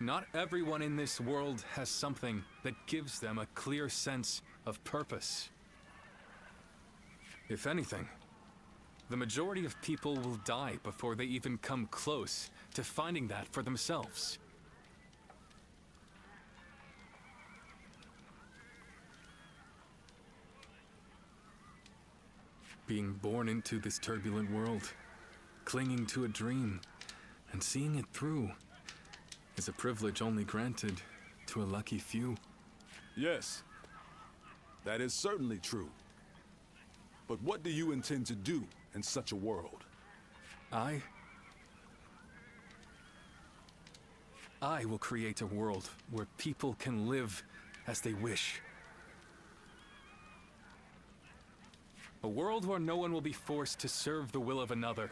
Not everyone in this world has something that gives them a clear sense of purpose. If anything, the majority of people will die before they even come close to finding that for themselves. Being born into this turbulent world, clinging to a dream, and seeing it through is a privilege only granted to a lucky few. Yes, that is certainly true. But what do you intend to do in such a world? I will create a world where people can live as they wish. A world where no one will be forced to serve the will of another.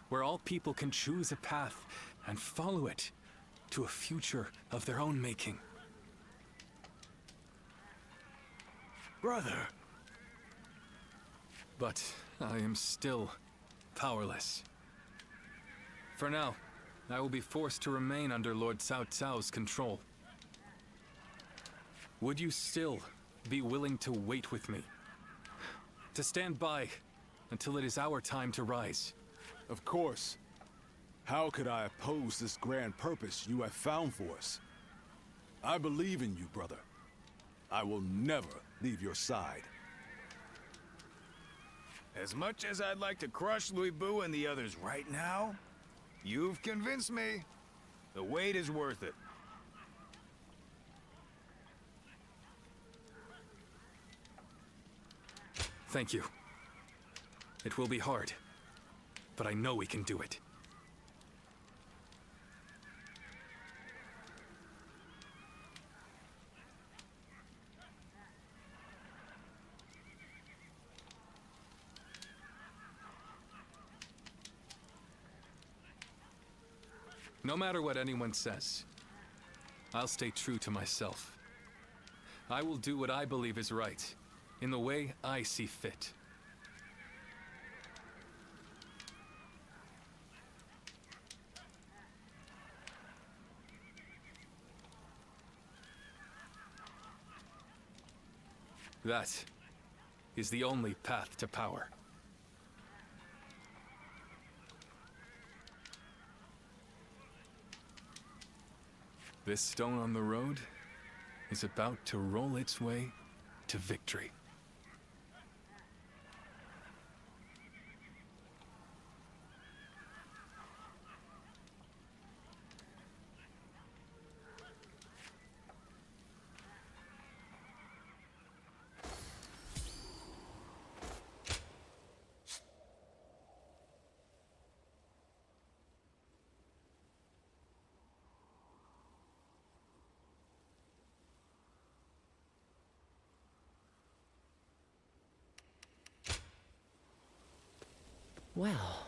Where all people can choose a path and follow it to a future of their own making. Brother. But I am still powerless. For now, I will be forced to remain under Lord Cao Cao's control. Would you still be willing to wait with me? To stand by until it is our time to rise? Of course. How could I oppose this grand purpose you have found for us? I believe in you, brother. I will never leave your side. As much as I'd like to crush Lu Bu and the others right now, you've convinced me. The wait is worth it. Thank you. It will be hard, but I know we can do it. No matter what anyone says, I'll stay true to myself. I will do what I believe is right, in the way I see fit. That is the only path to power. This stone on the road is about to roll its way to victory. Well...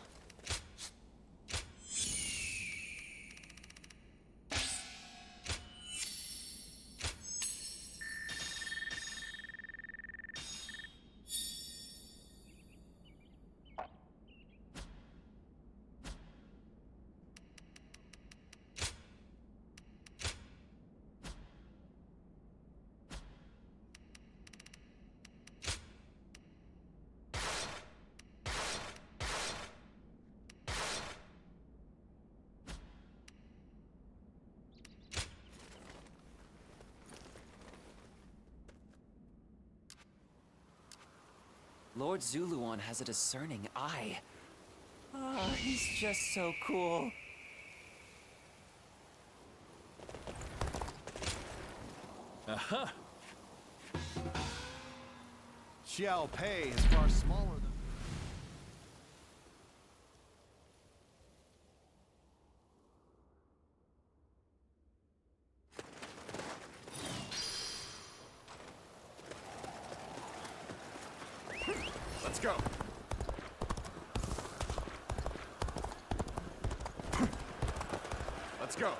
Lord Zuluon has a discerning eye. Ah, he's just so cool. Aha! Xiao Pei is far smaller than... Let's go. Let's go.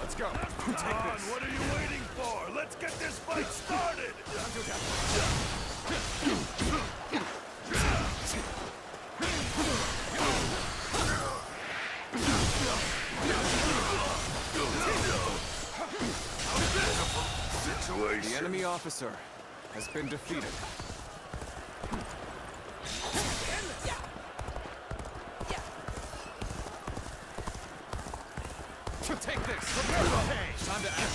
Let's go. Take this. What are you waiting for? Let's get this fight started! The enemy officer has been defeated. Take this! Prepare to pay! Time to act!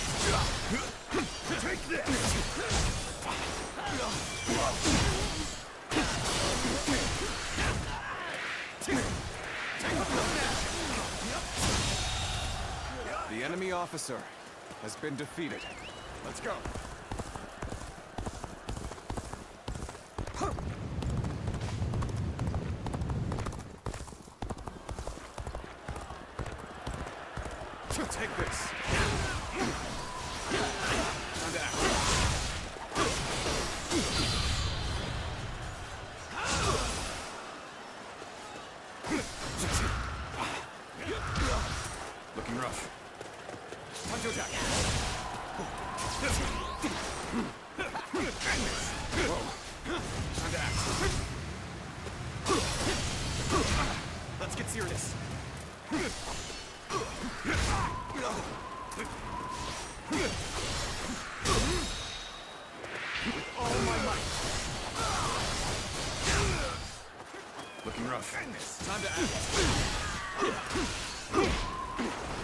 Take this! The enemy officer has been defeated. Let's go. Take this. Time to act. Looking rough. Time to attack. Whoa. Time to act. Let's get serious. With all my might. Looking rough. Time to act.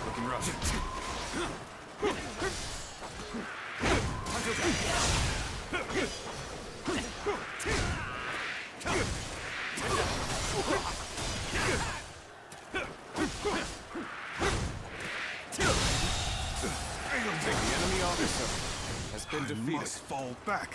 Looking rough. Time to The enemy officer has been defeated. Must fall back.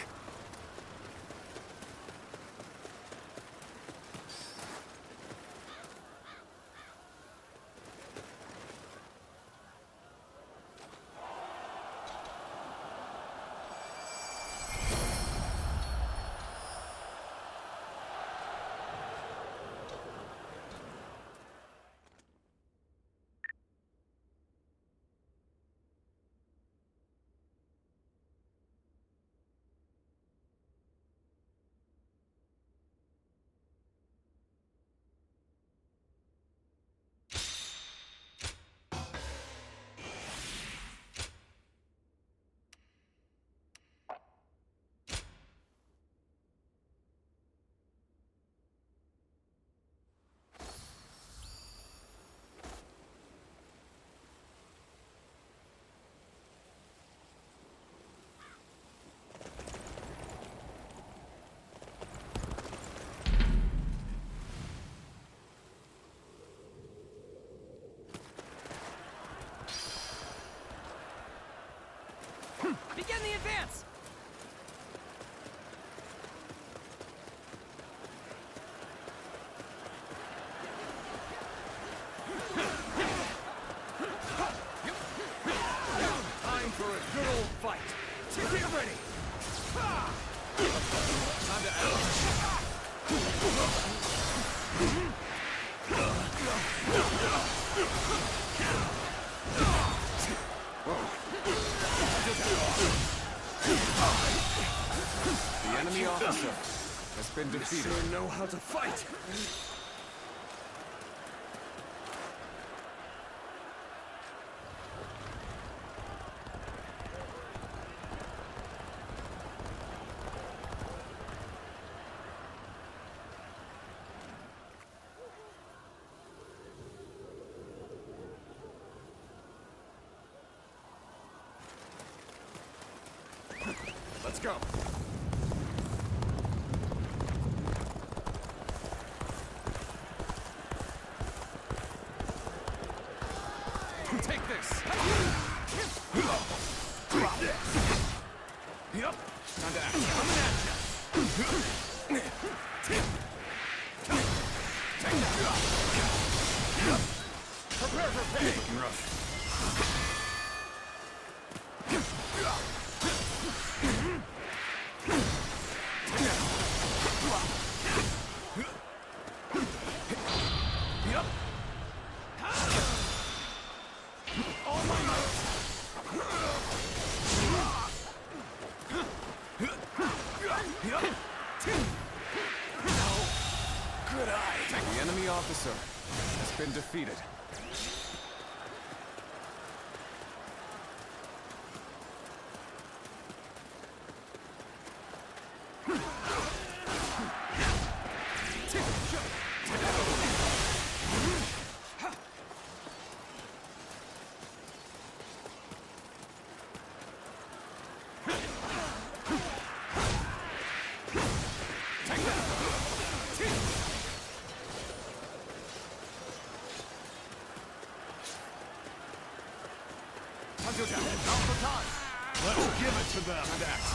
Begin the advance! Time for a good old fight. Get ready. Time to The enemy officer has been defeated. You sure know how to fight. go. Take this. Yup. Time to act. Coming at ya. Take that. Prepare for pain. Looking rough. Yup. All my might. Good eye. The enemy officer has been defeated. Let's give it to them. Time to act.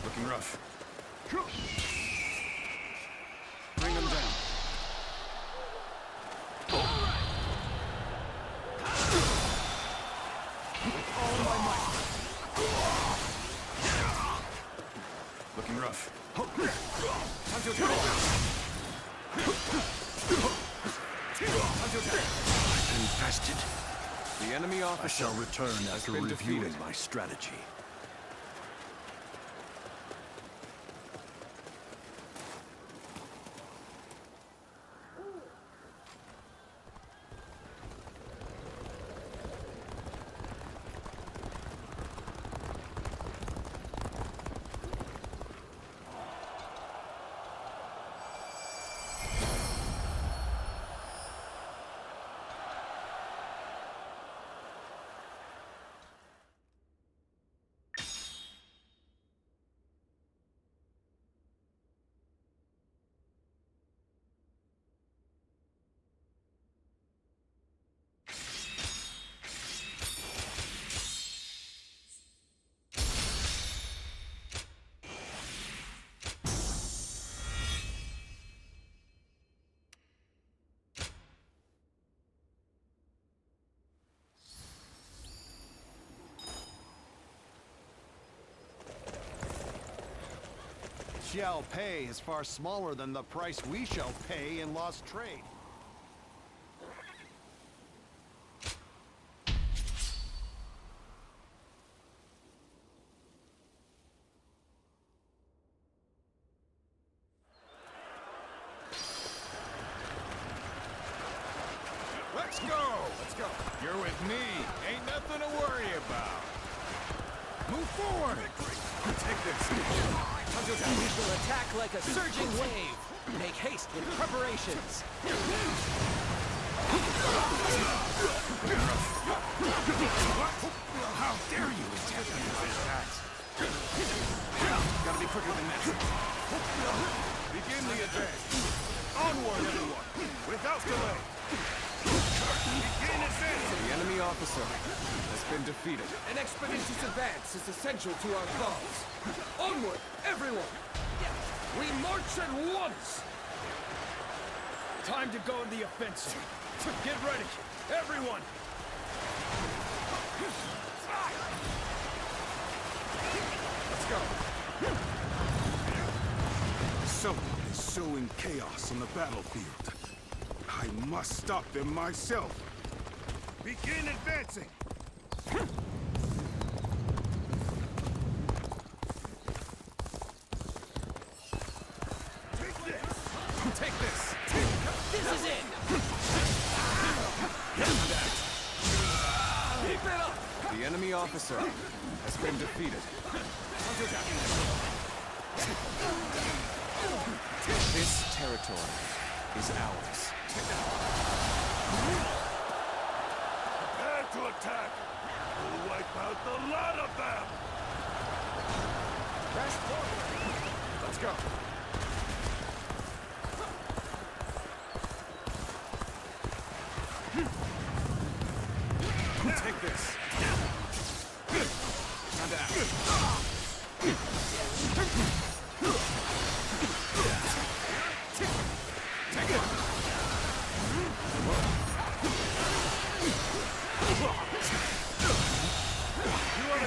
Looking rough. Bring them down. All my might. Looking rough. Time to attack. Time to attack. Infested. The enemy officer I shall return after been reviewing defeated. my strategy. Shall pay is far smaller than the price we shall pay in lost trade. Let's go! Let's go. You're with me. Ain't nothing to worry about. Move forward. Take this. We shall attack like a surging wave. Make haste with preparations. How dare you attack me with that? Gotta be quicker than that. Begin the advance. Onward, everyone. Without delay. Begin advancing. The enemy officer has been defeated. An expeditious advance is essential to our cause. Onward, everyone! We march at once! Time to go on the offensive. Get ready, everyone! Let's go. Someone is sowing chaos on the battlefield. I must stop them myself. Begin advancing. Take this. This is it. Keep it up. The enemy officer has been defeated. This territory is ours. Prepare to attack! We'll wipe out the lot of them! Press forward! Let's go! Take this! Time to act! Take it!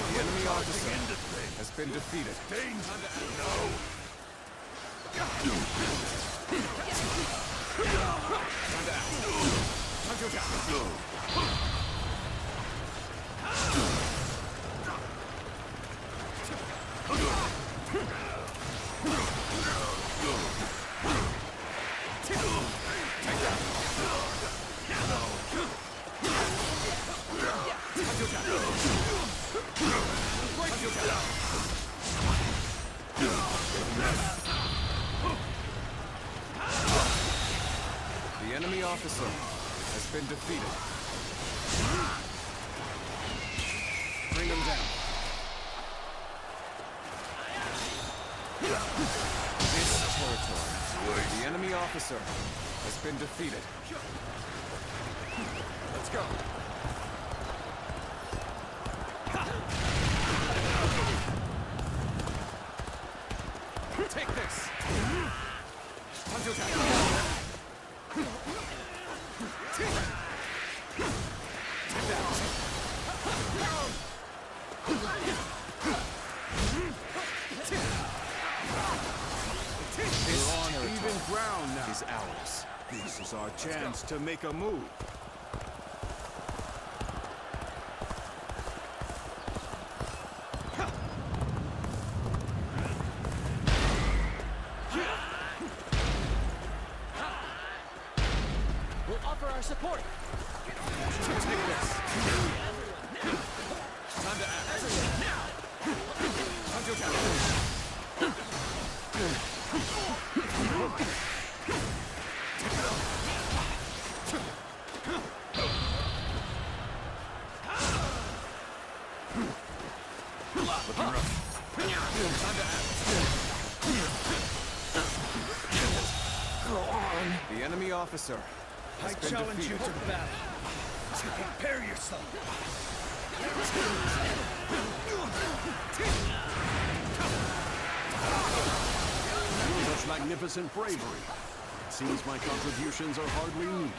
The enemy officer has been defeated. The enemy officer has been defeated. Bring him down. This territory. The enemy officer has been defeated. Let's go. Take this. Hunter attack. Take that. This even ground now is ours. This is our chance to make a move. We'll offer our support. Take this. Time to act. Time to attack. Looking rough. Time to act. Go on. The enemy officer has been challenge you defeated. to battle. Prepare yourself. Such magnificent bravery. It seems my contributions are hardly needed.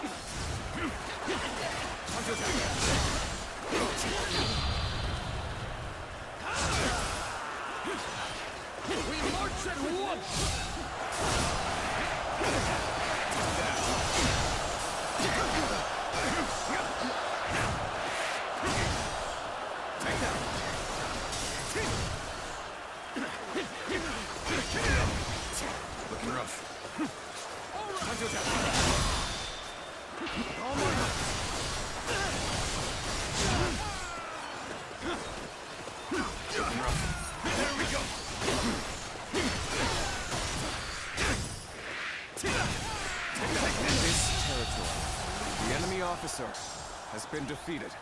We march at once! Take that. Looking rough. Time to attack. All my looking rough. There we go! This territory. The enemy officer has been defeated.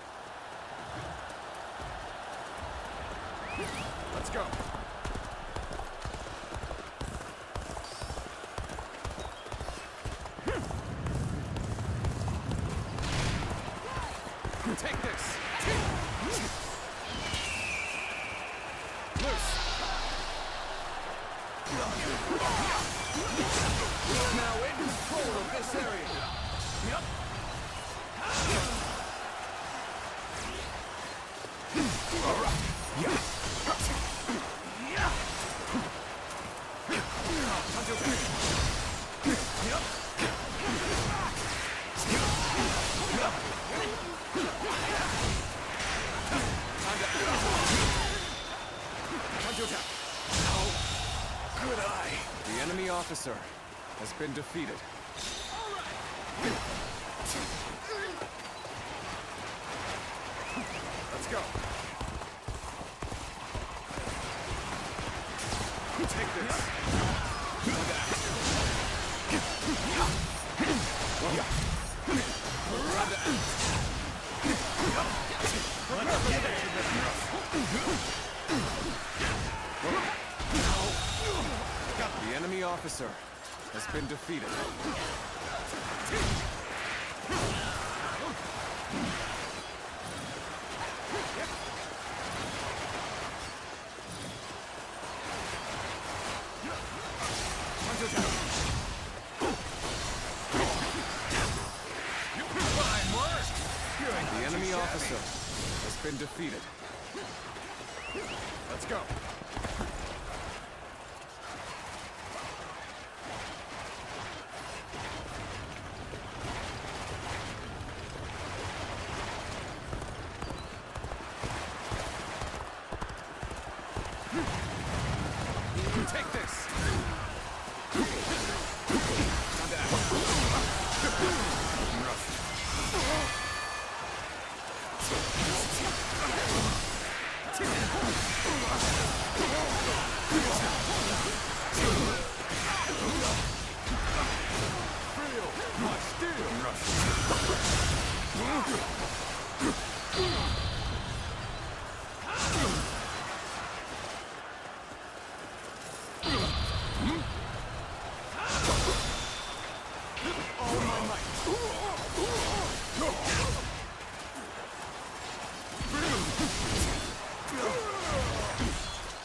Let's go. Take this. Loose. We're now in control of this area. Yep. The enemy officer has been defeated. Let's go. Take this. The enemy officer has been defeated. The enemy officer has been defeated. Let's go. Take this.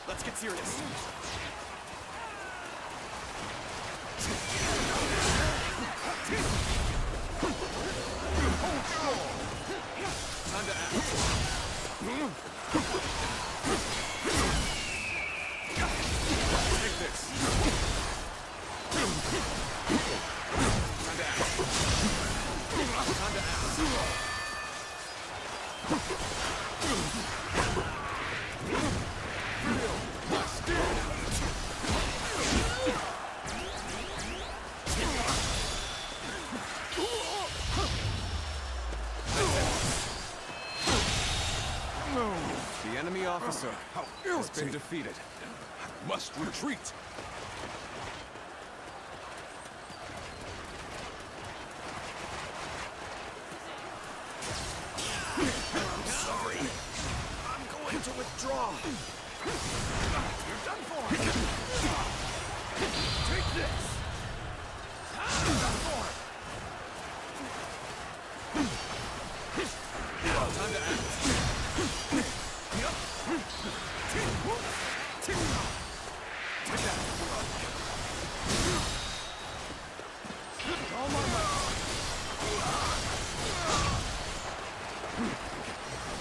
Let's get serious. Time to act. Take this. Time to act. Time to act. The enemy officer has been defeated. I must retreat. I'm sorry. I'm going to withdraw. You're done for. Take this. You're done for. Time to act.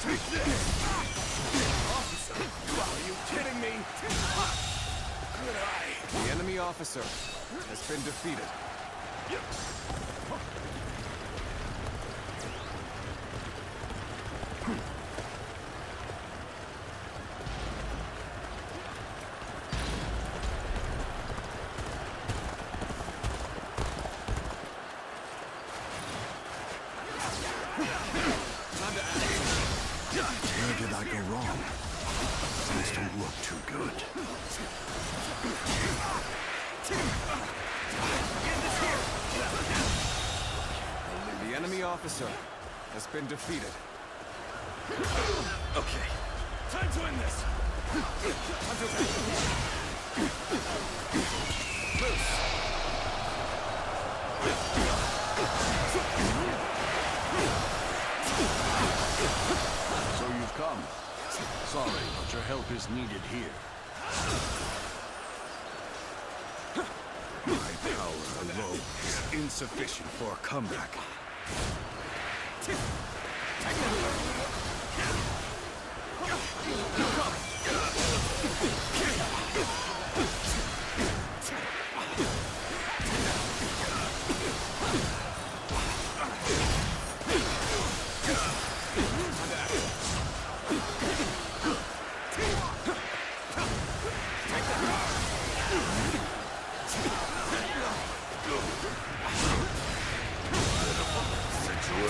Take this. Officer, are you kidding me? Good eye. The enemy officer has been defeated. Where did I go wrong? Things don't look too good. The enemy officer has been defeated. Okay. Time to end this! Time to attack! So you've come. Sorry, but your help is needed here. My power alone is insufficient for a comeback.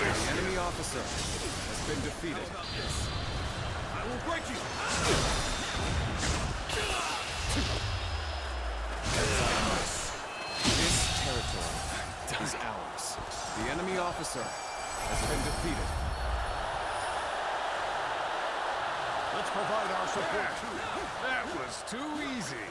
The enemy officer has been defeated. I will break you! This territory is ours. The enemy officer has been defeated. Let's provide our support too. That was too easy.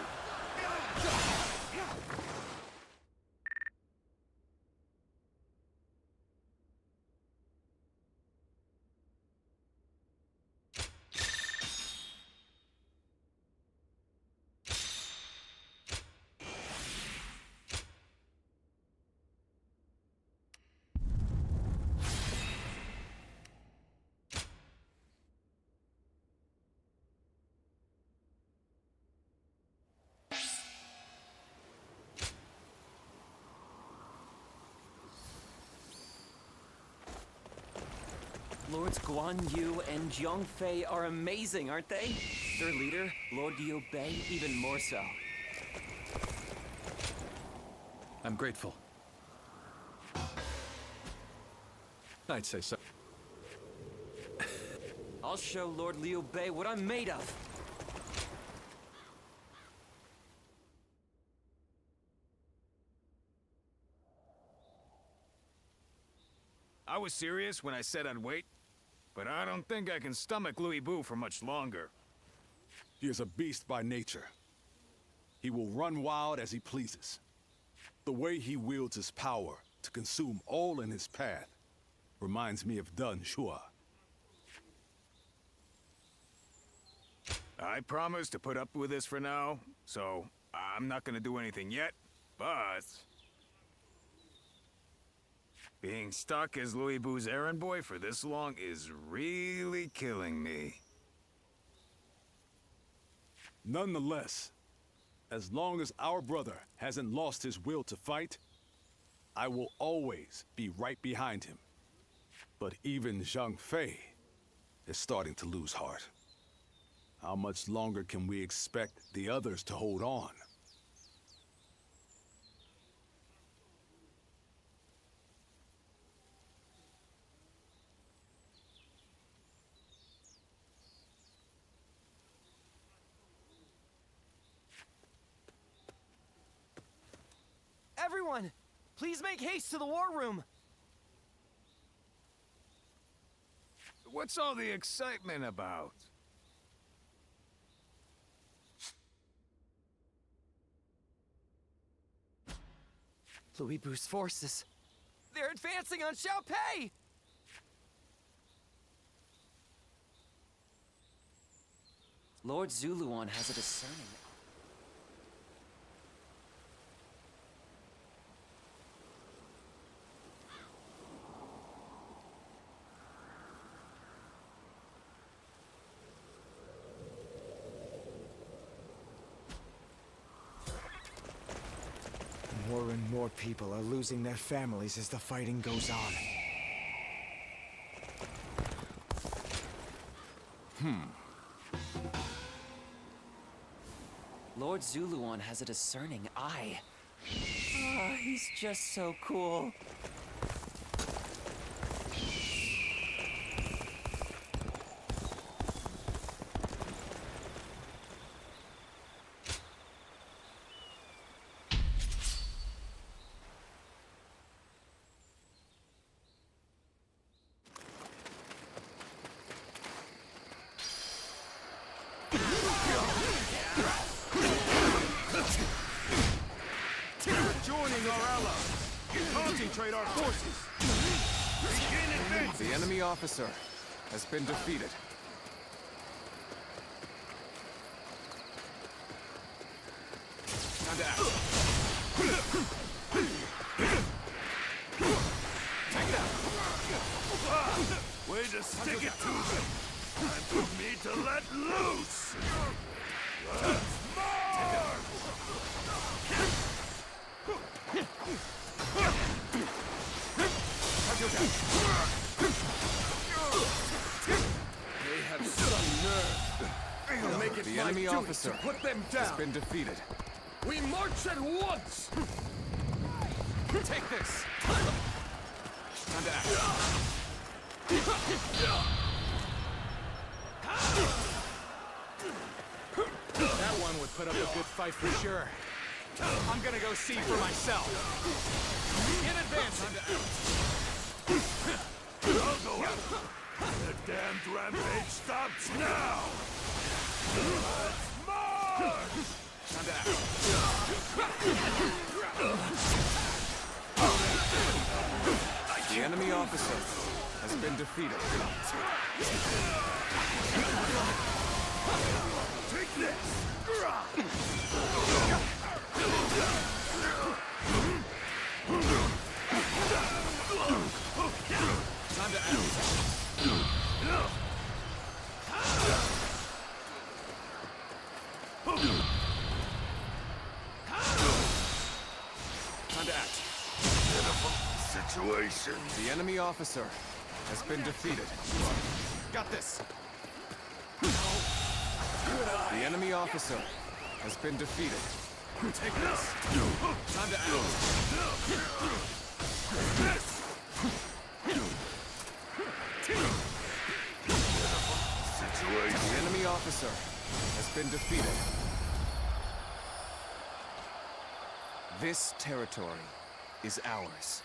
Lords Guan Yu and Zhang Fei are amazing, aren't they? Their leader, Lord Liu Bei, even more so. I'm grateful. I'd say so. I'll show Lord Liu Bei what I'm made of. I was serious when I said I'd wait, but I don't think I can stomach Louis Bu for much longer. He is a beast by nature. He will run wild as he pleases. The way he wields his power to consume all in his path reminds me of Dun Shua. I promise to put up with this for now, so I'm not gonna do anything yet, but... being stuck as Louis Bu's errand boy for this long is really killing me. Nonetheless, as long as our brother hasn't lost his will to fight, I will always be right behind him. But even Zhang Fei is starting to lose heart. How much longer can we expect the others to hold on? Everyone, please make haste to the war room. What's all the excitement about? Louis Bu's forces. They're advancing on Xiaopei! Lord Zuluan has a discerning... More and more people are losing their families as the fighting goes on. Lord Zuluan has a discerning eye. Ah, he's just so cool. Joining our allies. Concentrate our forces. The enemy officer has been defeated. Time to act. Take it out. Way to stick it to them. Time for me to let loose. They have some nerve. I'll make it The my enemy duty officer to put them has down. been defeated. We march at once. Take this. Time to act. That one would put up a good fight for sure. I'm gonna go see for myself. In advance. I'll go out. The damned rampage stops now! Let's march! Time to act. The enemy officer has been defeated. Take this! Time to act. Time to act. Pitiful situation. The enemy officer has been defeated. Got this. The enemy officer has been defeated. Take this. Time to act. Situation. The enemy officer has been defeated. This territory is ours.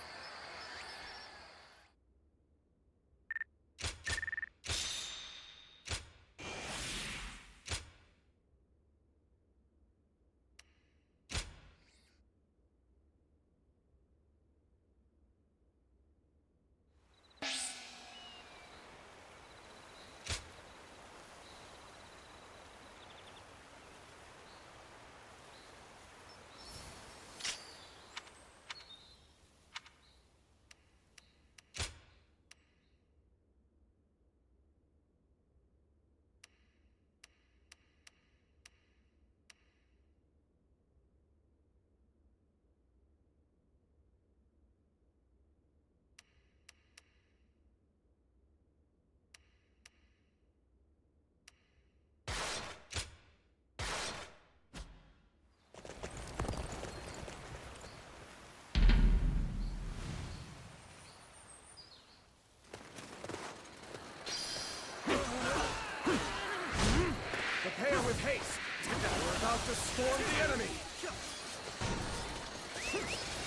Prepare with haste! We're about to storm the enemy!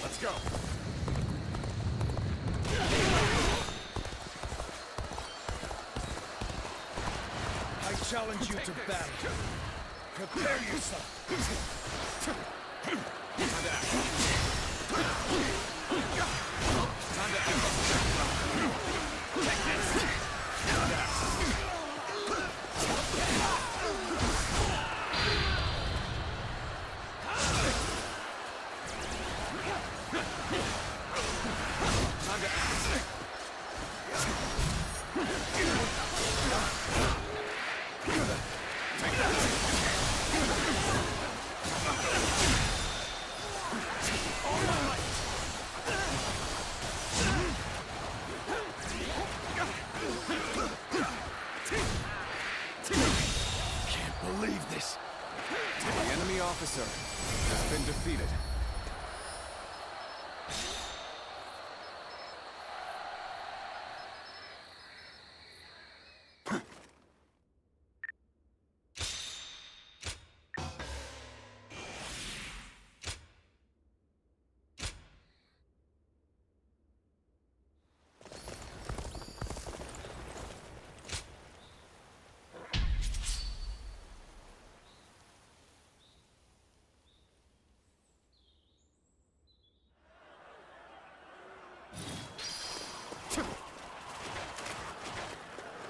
Let's go! I challenge you to battle. Prepare yourself! Time to act. Take this! Time to act. Officer has been defeated.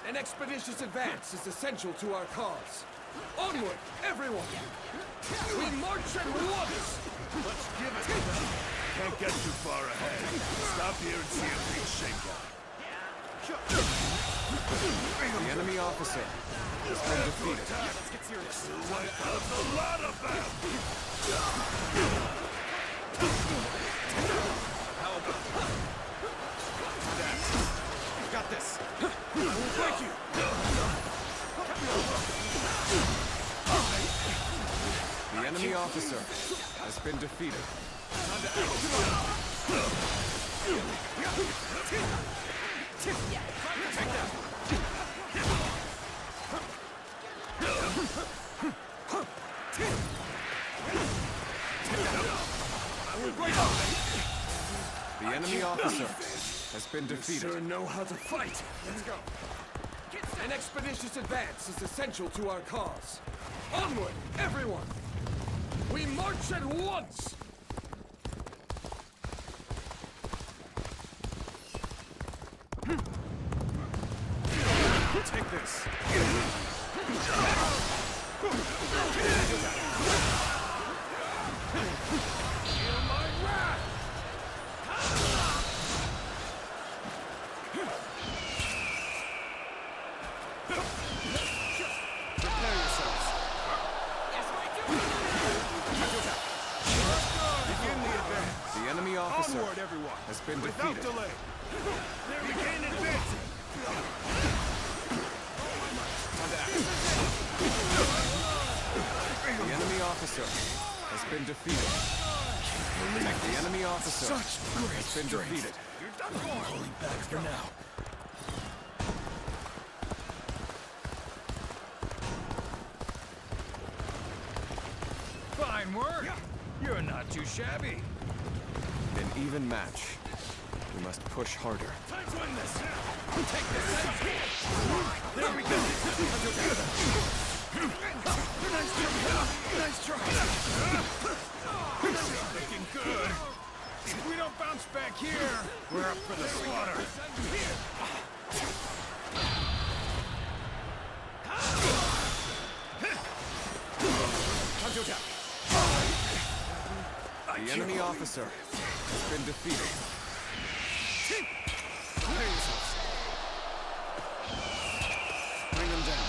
An expeditious advance is essential to our cause. Onward, everyone! We march at once! Let's give it to them. Can't get too far ahead. Stop here and see a big shakeout. The enemy officer has been defeated. Let's get serious. We'll wipe out a lot of them! How about that? Got this. Thank you! The enemy officer has been defeated. Time to act. Take that. officer has been defeated. You sure know how to fight. Let's go. An expeditious advance is essential to our cause. Onward, everyone! We march at once! Take this. Feel my wrath! Prepare yourselves. Begin the advance. The enemy officer Onward, everyone. has been Without defeated. delay. There we gain advancing. The enemy officer has been defeated. The enemy officer has been defeated. You're done for. Pulling back for now. Fine work. You're not too shabby. An even match. We must push harder. Time to win this. Take this. There we go. Nice try. Looking good. If we don't bounce back here, we're up for the slaughter. The enemy officer has been defeated. Bring them down.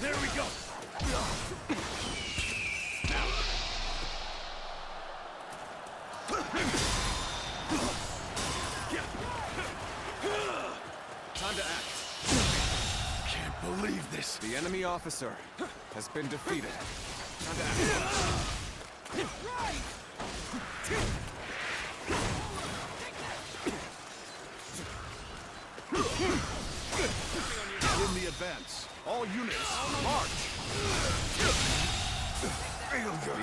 There we go. Time to act. Can't believe this. The enemy officer has been defeated. Time to In the advance. All units, march.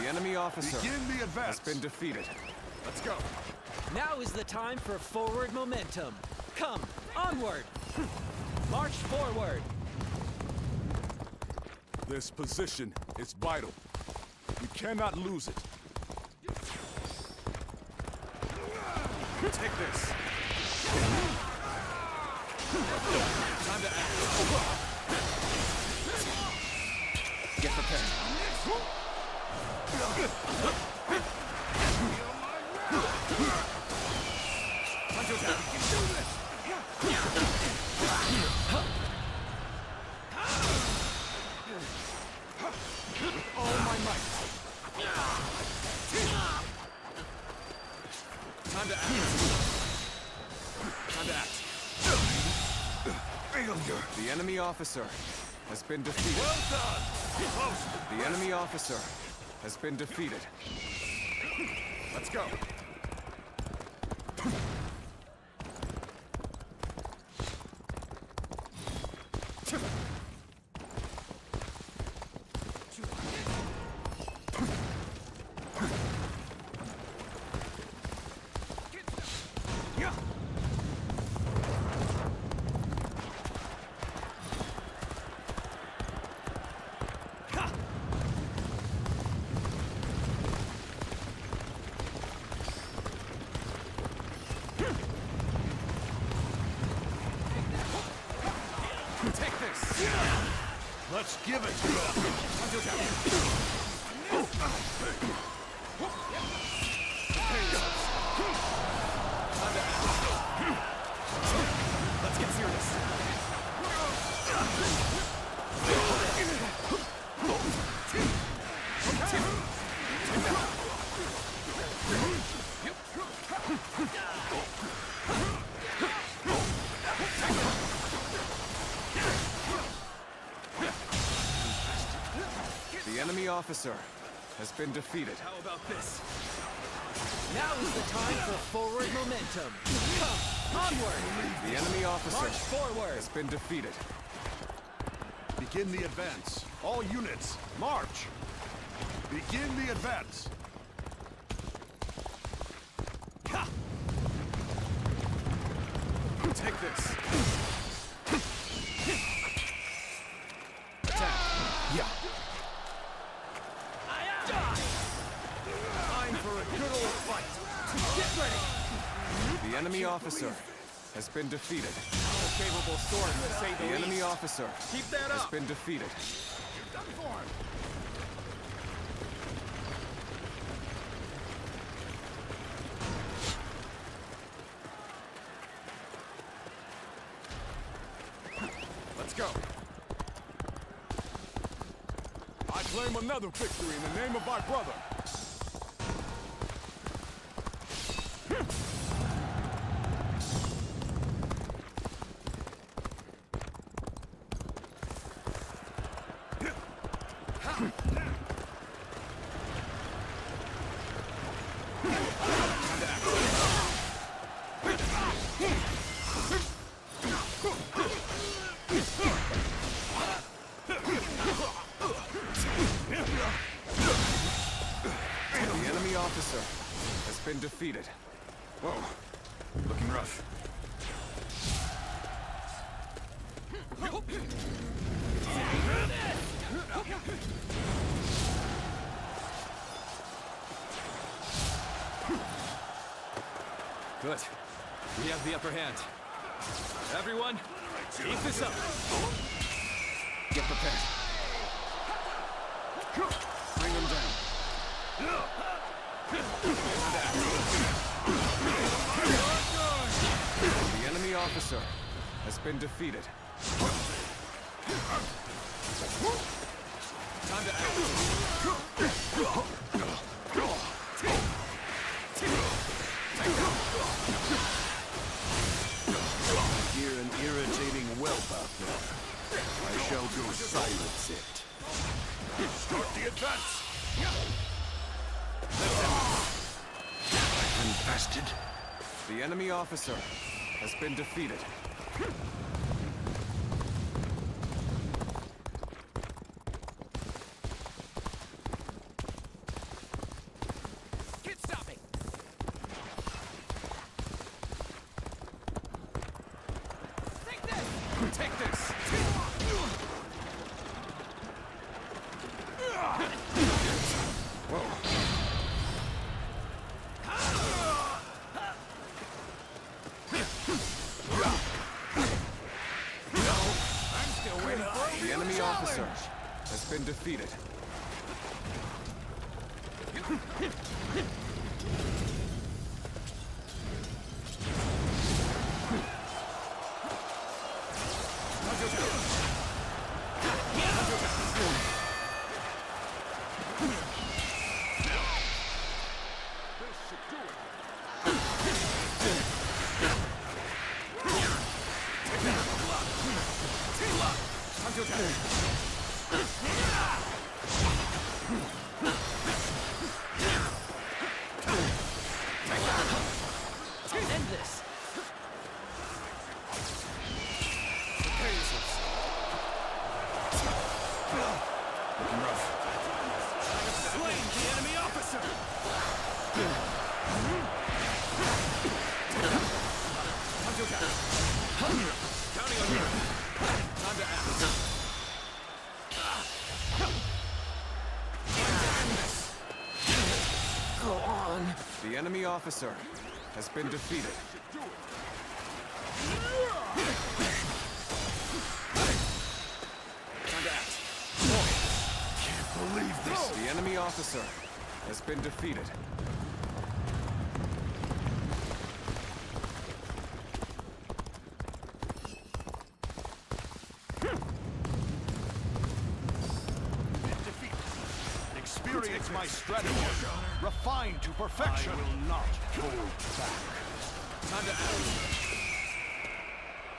The enemy officer Begin the advance. has been defeated. Let's go. Now is the time for forward momentum. Come, onward! March forward! This position is vital. We cannot lose it. Take this. Time to act. Get prepared. Time to attack. All my might. Time to act. Time to act. Failure. The enemy officer has been defeated. Well done. Close. The enemy officer has been defeated. Let's go. Take this. Let's give it to them. Let's get serious. The enemy officer has been defeated. How about this? Now is the time for forward momentum. Come, Onward! The enemy officer March forward! has been defeated. Begin the advance. All units, march! Begin the advance. Take this. Yeah. Time for a good old fight. Get ready! The enemy officer has been defeated. Not a favorable storm, to say The the enemy least. officer Keep that has up. been defeated. You're done for. Let's go. I claim another victory in the name of my brother. The enemy officer has been defeated. Whoa, looking rough. Good. We have the upper hand. Everyone, keep this up. Get prepared. Bring them down. The enemy officer has been defeated. Time to Hear an irritating whelp out there. I shall go silence it. Start the advance! Infested. The enemy officer has been defeated. Get stopping! Take this! Take this! Whoa. I'm still waiting for The enemy officer has been defeated. End this! Looking rough. Slain the enemy officer! Counting on you. Time to act. Go on! The enemy officer has been defeated. Time to act. Can't believe this. The enemy officer has been defeated. Experience my strategy, refined to perfection. I will not hold back. Time to act.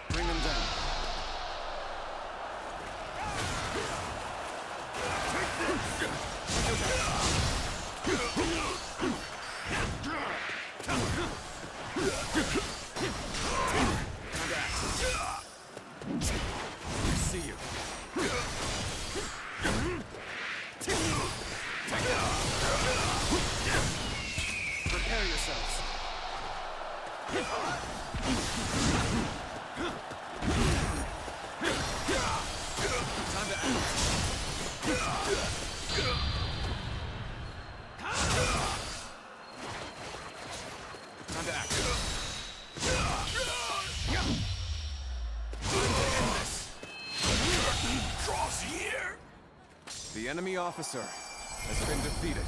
Bring them down. ourselves. Time to act. Time to act. Cross here! The enemy officer has been defeated.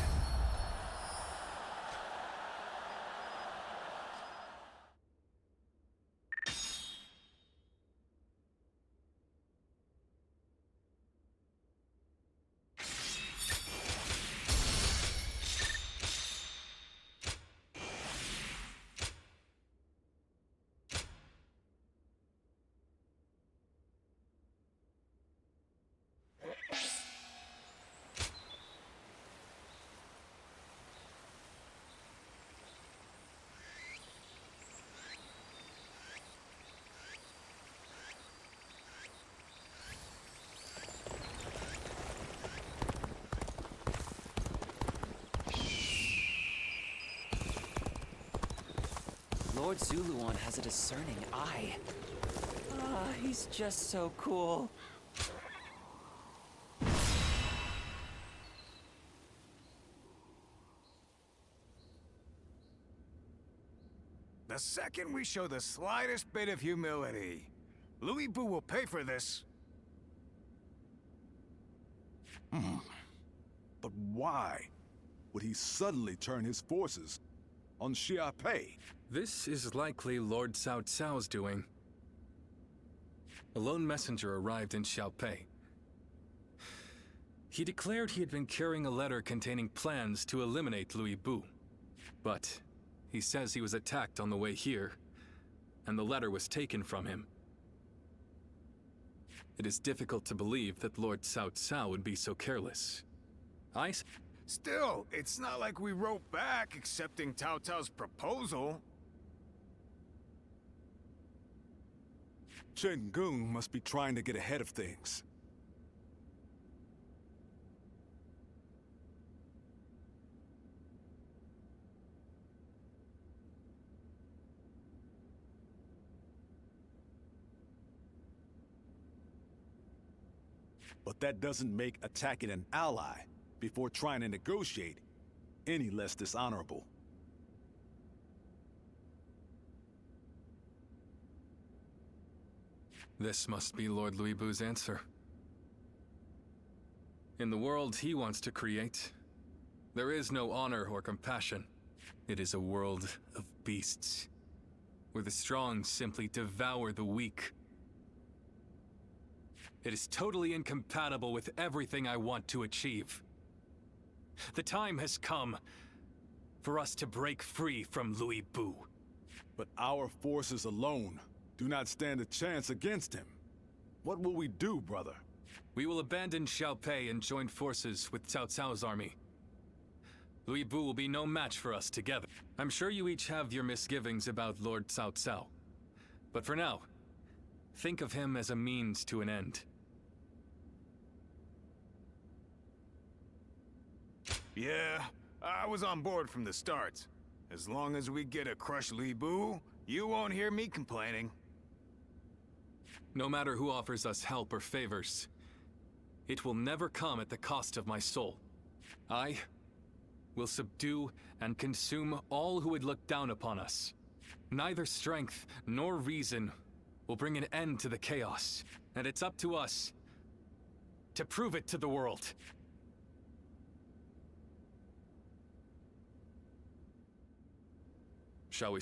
Lord Zuluan has a discerning eye. Ah, he's just so cool. The second we show the slightest bit of humility, Louis Boo will pay for this. But why would he suddenly turn his forces on Xiaopei? This is likely Lord Cao Cao's doing. A lone messenger arrived in Xiaopei. He declared he had been carrying a letter containing plans to eliminate Louis Bu. But he says he was attacked on the way here, and the letter was taken from him. It is difficult to believe that Lord Cao Cao would be so careless. Still, it's not like we wrote back accepting Cao Cao's proposal. Chen Gung must be trying to get ahead of things. But that doesn't make attacking an ally before trying to negotiate any less dishonorable. This must be Lord Louis Bu's answer. In the world he wants to create, there is no honor or compassion. It is a world of beasts, where the strong simply devour the weak. It is totally incompatible with everything I want to achieve. The time has come for us to break free from Louis Bu. But our forces alone do not stand a chance against him. What will we do, brother? We will abandon Xiaopei and join forces with Cao Cao's army. Louis Bu will be no match for us together. I'm sure you each have your misgivings about Lord Cao Cao. But for now, think of him as a means to an end. Yeah, I was on board from the start. As long as we get a crush Louis Bu, you won't hear me complaining. No matter who offers us help or favors, it will never come at the cost of my soul. I will subdue and consume all who would look down upon us. Neither strength nor reason will bring an end to the chaos, and it's up to us to prove it to the world. Shall we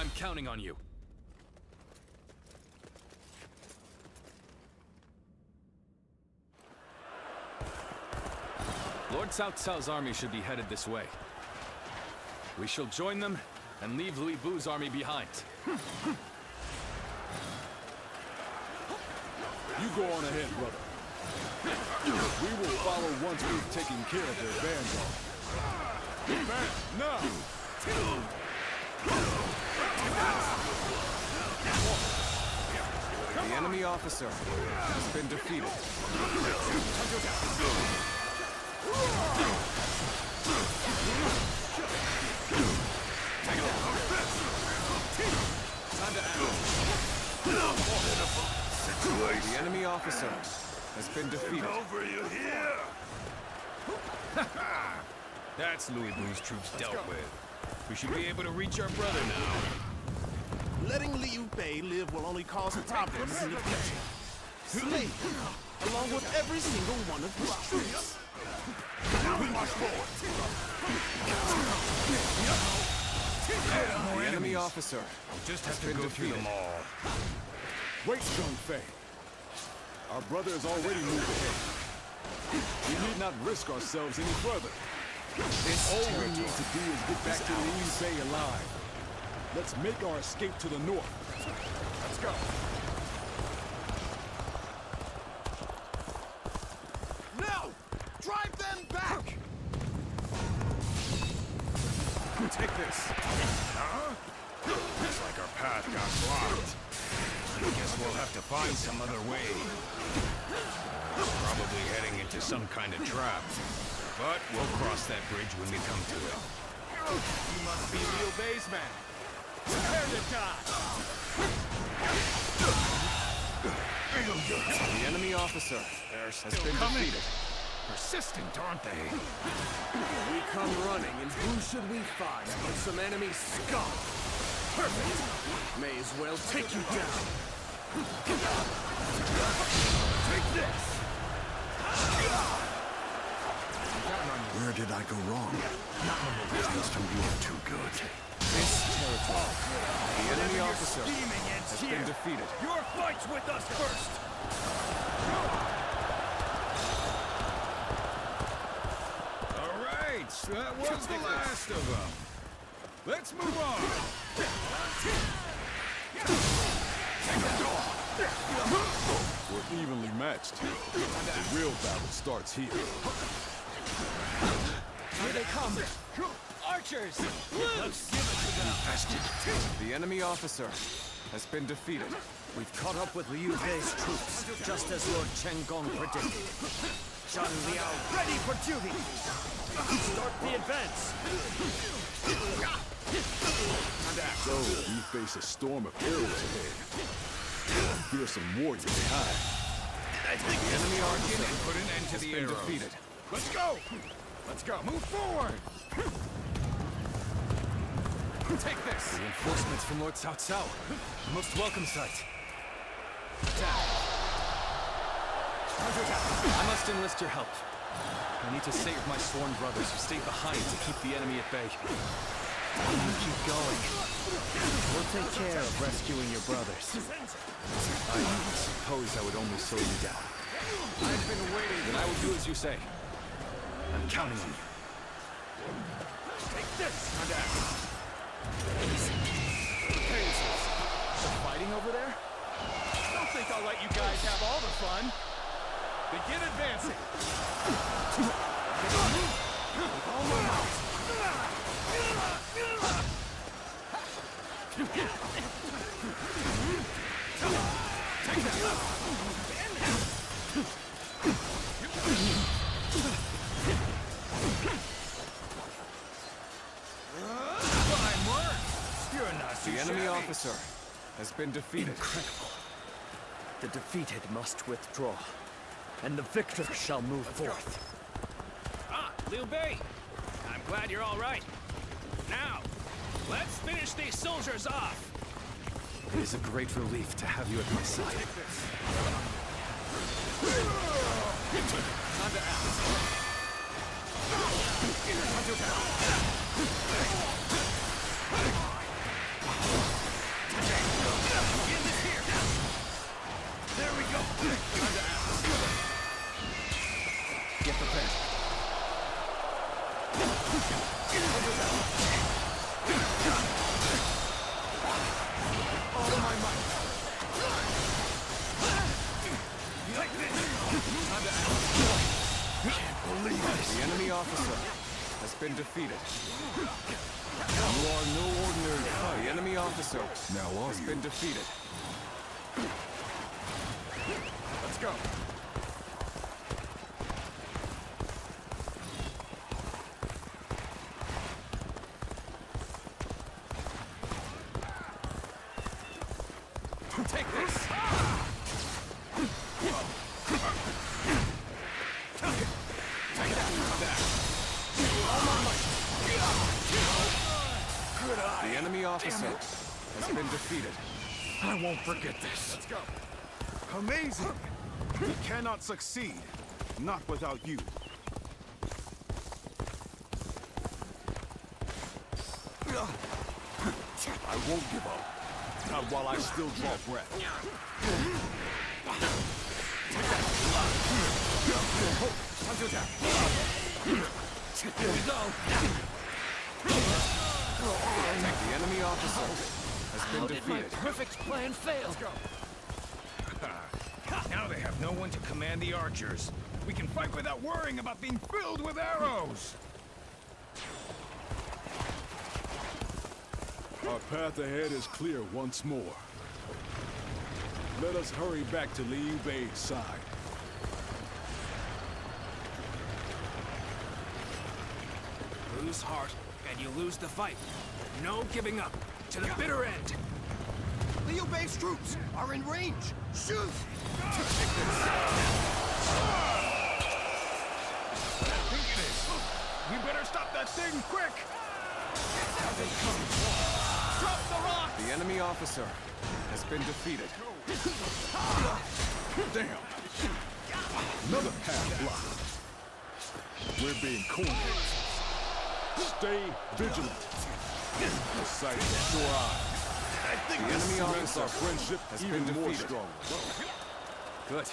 I'm counting on you. Lord Cao Cao's army should be headed this way. We shall join them and leave Louis Bu's army behind. You go on ahead, brother. We will follow once we've taken care of their vanguard. Advance now! The enemy officer has been defeated. Time to act. The enemy officer has been defeated. Over you here! That's Louis Bu's troops dealt with. We should be able to reach our brother now. Letting Liu Bei live will only cause problems in the future. Slay him, along with every single one of his troops. Now we march forward! The enemy officer Just have to go through them all. Wait, Zhang Fei. Our brother has already moved ahead. We need not risk ourselves any further. All we need to do is get back to Liu Bei alive. Let's make our escape to the north. Let's go. Now! Drive them back! Take this. Huh? Looks like our path got blocked. I guess we'll have to find some other way. Probably heading into some kind of trap. But we'll cross that bridge when we come to it. You must be Liu Bei's man. Prepare to die! The enemy officer has been defeated. Persistent, aren't they? We come running, and who should we find but some enemy scum? Perfect! May as well take you down. Take this! Where did I go wrong? This time you are too good. This territory. The enemy officer has been defeated. Your fight's with us first! All right, so that was the last of them. Let's move on. We're evenly matched. The real battle starts here. Here they come! Archers! Let's give it to them! The enemy officer has been defeated. We've caught up with Liu Bei's troops, just as Lord Chenggong predicted. Zhang Liao, ready for duty! Start the advance! So, we face a storm of arrows ahead. Fearsome warrior behind. The enemy archer and put an end to the arrows. Defeated. Let's go! Let's go! Move forward! Take this! Reinforcements from Lord Cao Cao. A most welcome sight. Attack! I must enlist your help. I need to save my sworn brothers who stayed behind to keep the enemy at bay. You keep going. We'll take care of rescuing your brothers. I suppose I would only slow you down. I've been waiting. Then I will do as you say. I'm counting on you. Take this! The fighting over there? Don't think I'll let you guys have all the fun. Begin advancing. All my might. The enemy officer has been defeated. Incredible. The defeated must withdraw, and the victor shall move forth. Ah, Liu Bei! I'm glad you're all right. Now, let's finish these soldiers off! It is a great relief to have you at my side. Time to act. believe this. The enemy officer has been defeated. You are no ordinary fighter. The enemy officer has been defeated. Let's go. Take this! Good eye. The enemy officer has been defeated. I won't forget this. Let's go. Amazing. We cannot succeed. Not without you. I won't give up. Not while I still draw breath. Here we go. The enemy officer has been defeated. Perfect plan failed. Now they have no one to command the archers. We can fight without worrying about being filled with arrows. Our path ahead is clear once more. Let us hurry back to Liu Bei's side. Lose heart, and you lose the fight. No giving up. To the bitter end. Liu Bei's troops are in range. Shoot! Think it is. We better stop that thing quick. Drop the rock! The enemy officer has been defeated. Damn! Another path blocked. We're being cornered. Stay vigilant. The sight of the sure eye. I think the enemy officer our friendship has even been more defeated. stronger. Good.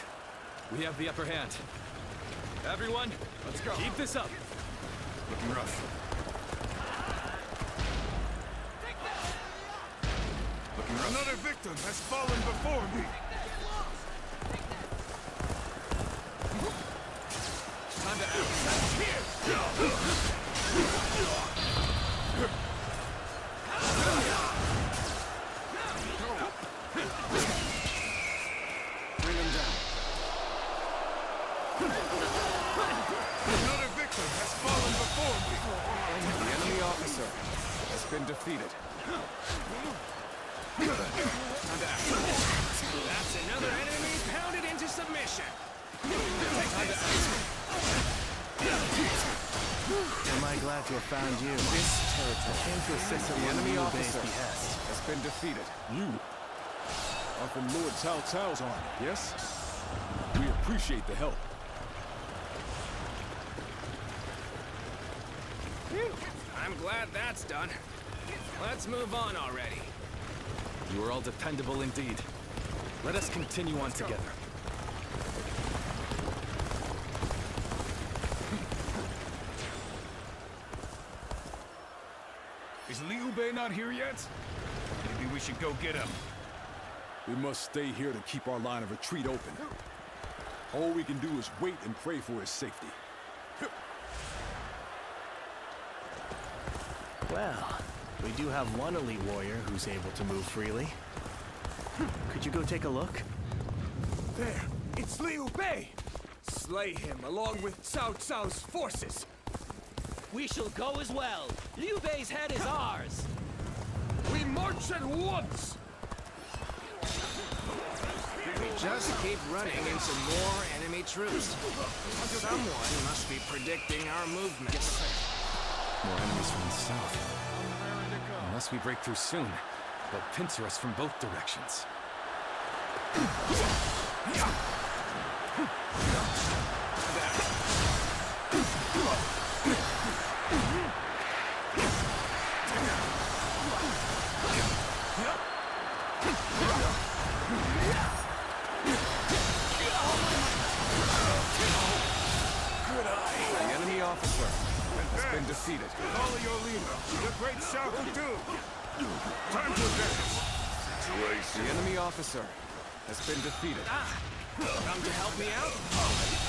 We have the upper hand. Everyone, let's go. Keep this up. Looking rough. Another victim has fallen before me. Time to act. Here! Bring him down. Another victim has fallen before me. The enemy officer has been defeated. That's another enemy pounded into submission. Am I glad to have found you? This territory came to assist The at enemy Liu Bei's officer behest. has been defeated. You are from Lord Cao Cao's army, yes? We appreciate the help. I'm glad that's done. Let's move on already. You are all dependable indeed. Let us continue on together. Is Liu Bei not here yet? Maybe we should go get him. We must stay here to keep our line of retreat open. All we can do is wait and pray for his safety. Well, we do have one elite warrior who's able to move freely. Could you go take a look? There! It's Liu Bei! Slay him along with Cao Cao's forces! We shall go as well. Liu Bei's head is ours. We march at once! We just keep running into more enemy troops. Someone must be predicting our movements. More enemies from the south. Unless we break through soon, they'll pincer us from both directions. The enemy officer has been defeated. Follow your leader, the great Shao Du. Time to advance. The enemy officer has been defeated. Come to help me out?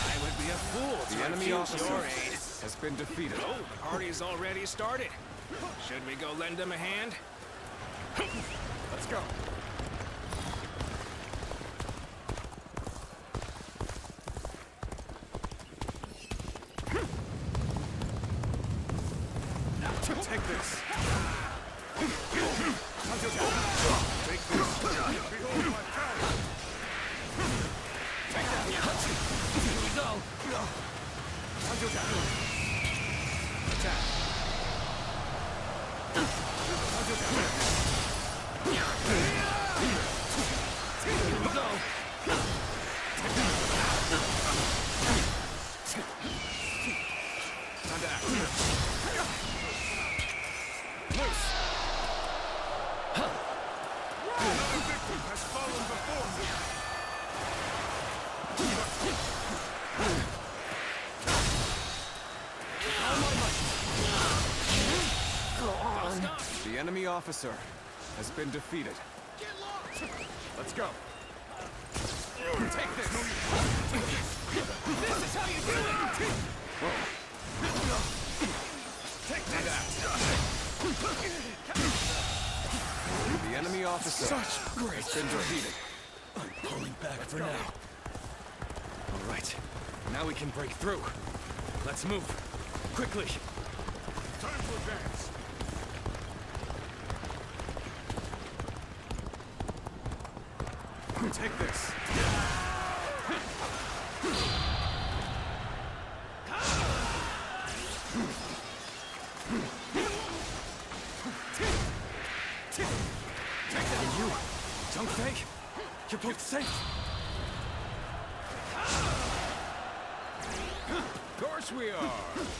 I would be a fool to The enemy refuse officer your aid. has been defeated. Oh, the party's already started. Should we go lend him a hand? Let's go. Take this. Take this. Behold my power. Take that. Here we go. Attack. Here we go. Time to act. Loose. Another victim has fallen before me. The enemy officer has been defeated. Let's go. Take this. This is how you do it! Take that. The enemy officer has been defeated. I'm pulling back for now. All right. Now we can break through. Let's move. Quickly. Time to advance. Take this. And you, Zhongfei, you're both safe. Of course we are.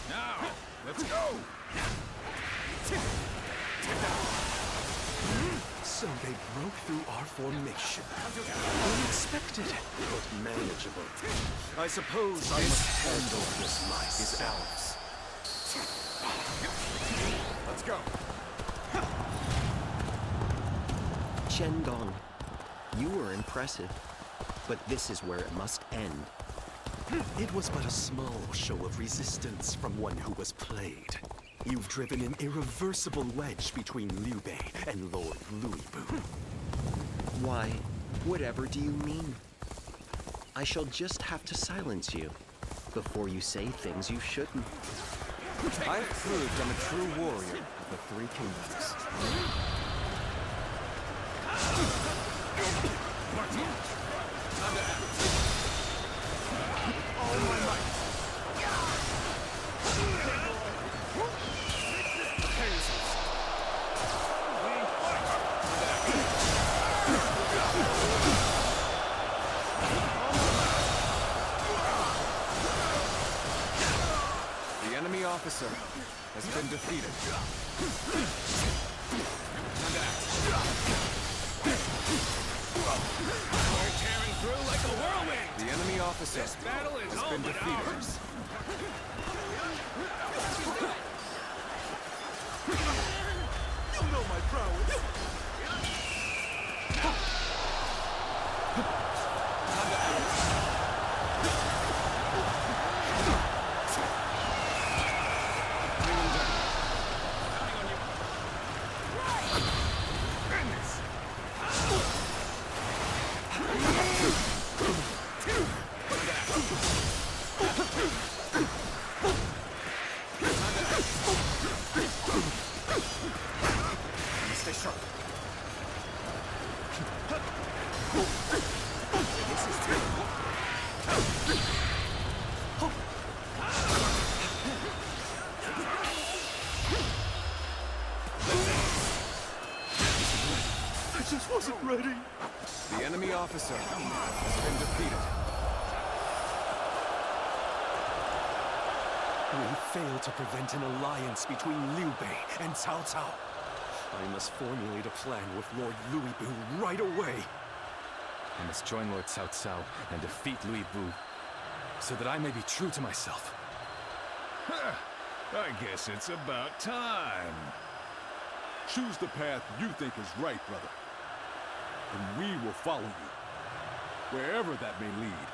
Now, let's go. So they broke through our formation. Unexpected, but manageable. I suppose I must handle this myself. Let's go. Chen Gong, you were impressive, but this is where it must end. It was but a small show of resistance from one who was played. You've driven an irreversible wedge between Liu Bei and Lord Louis Bu. Why, whatever do you mean? I shall just have to silence you before you say things you shouldn't. I've proved I'm a true warrior of the Three Kingdoms. Time to act. All my might. The enemy officer has been defeated. Time to act. We're tearing through like a whirlwind. The enemy officer This battle is has all been but defeated. ours. You know my prowess. Bring him down. Stay sharp. I just wasn't ready. The enemy officer has been defeated. We failed to prevent an alliance between Liu Bei and Cao Cao. I must formulate a plan with Lord Louis Bu right away. I must join Lord Cao Cao and defeat Louis Bu, so that I may be true to myself. I guess it's about time. Choose the path you think is right, brother. And we will follow you. wherever that may lead.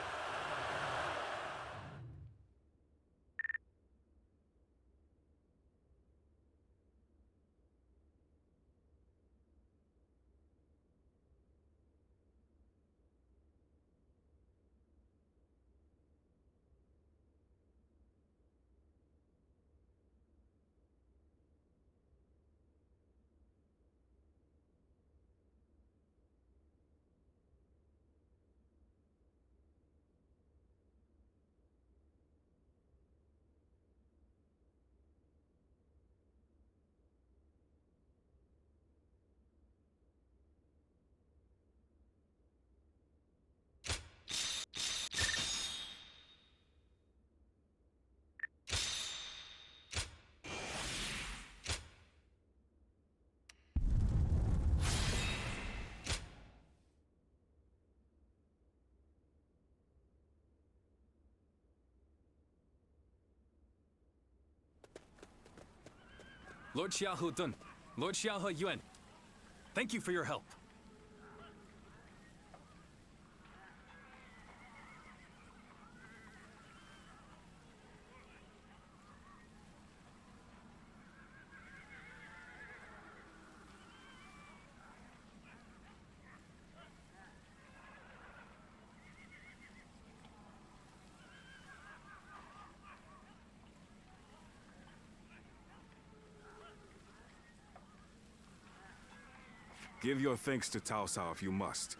Lord Xiaohe Dun, Lord Xiaohe Yuan, thank you for your help. Give your thanks to Cao Cao if you must.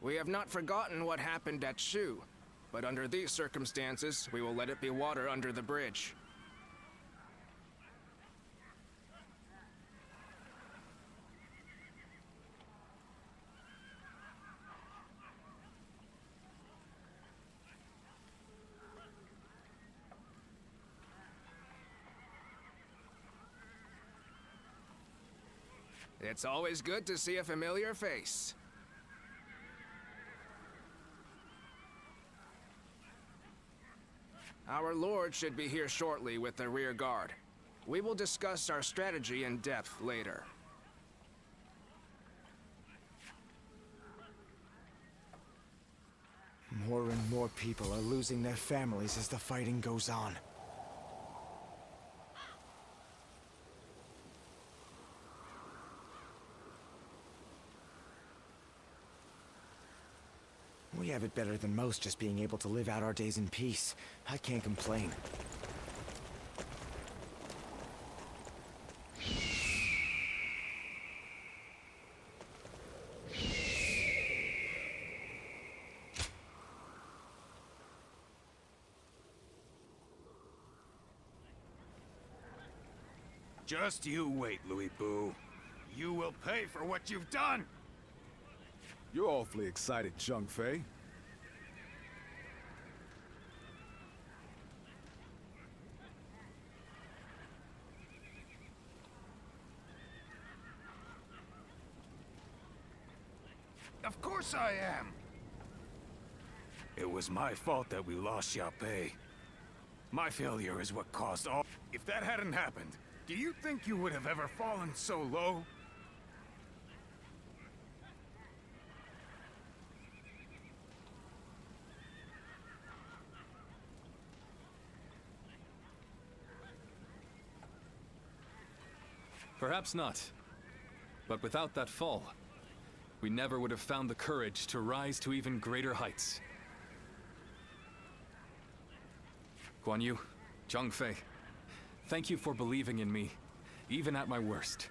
We have not forgotten what happened at Shu, but under these circumstances, we will let it be water under the bridge. It's always good to see a familiar face. Our Lord should be here shortly with the rear guard. We will discuss our strategy in depth later. More and more people are losing their families as the fighting goes on. We have it better than most, just being able to live out our days in peace. I can't complain. Just you wait, Louis Boo. You will pay for what you've done! You're awfully excited, Zhang Fei. Of course I am! It was my fault that we lost Xiaopei. My failure is what caused all... If that hadn't happened, do you think you would have ever fallen so low? Perhaps not. But without that fall, we never would have found the courage to rise to even greater heights. Guan Yu, Zhang Fei, thank you for believing in me, even at my worst.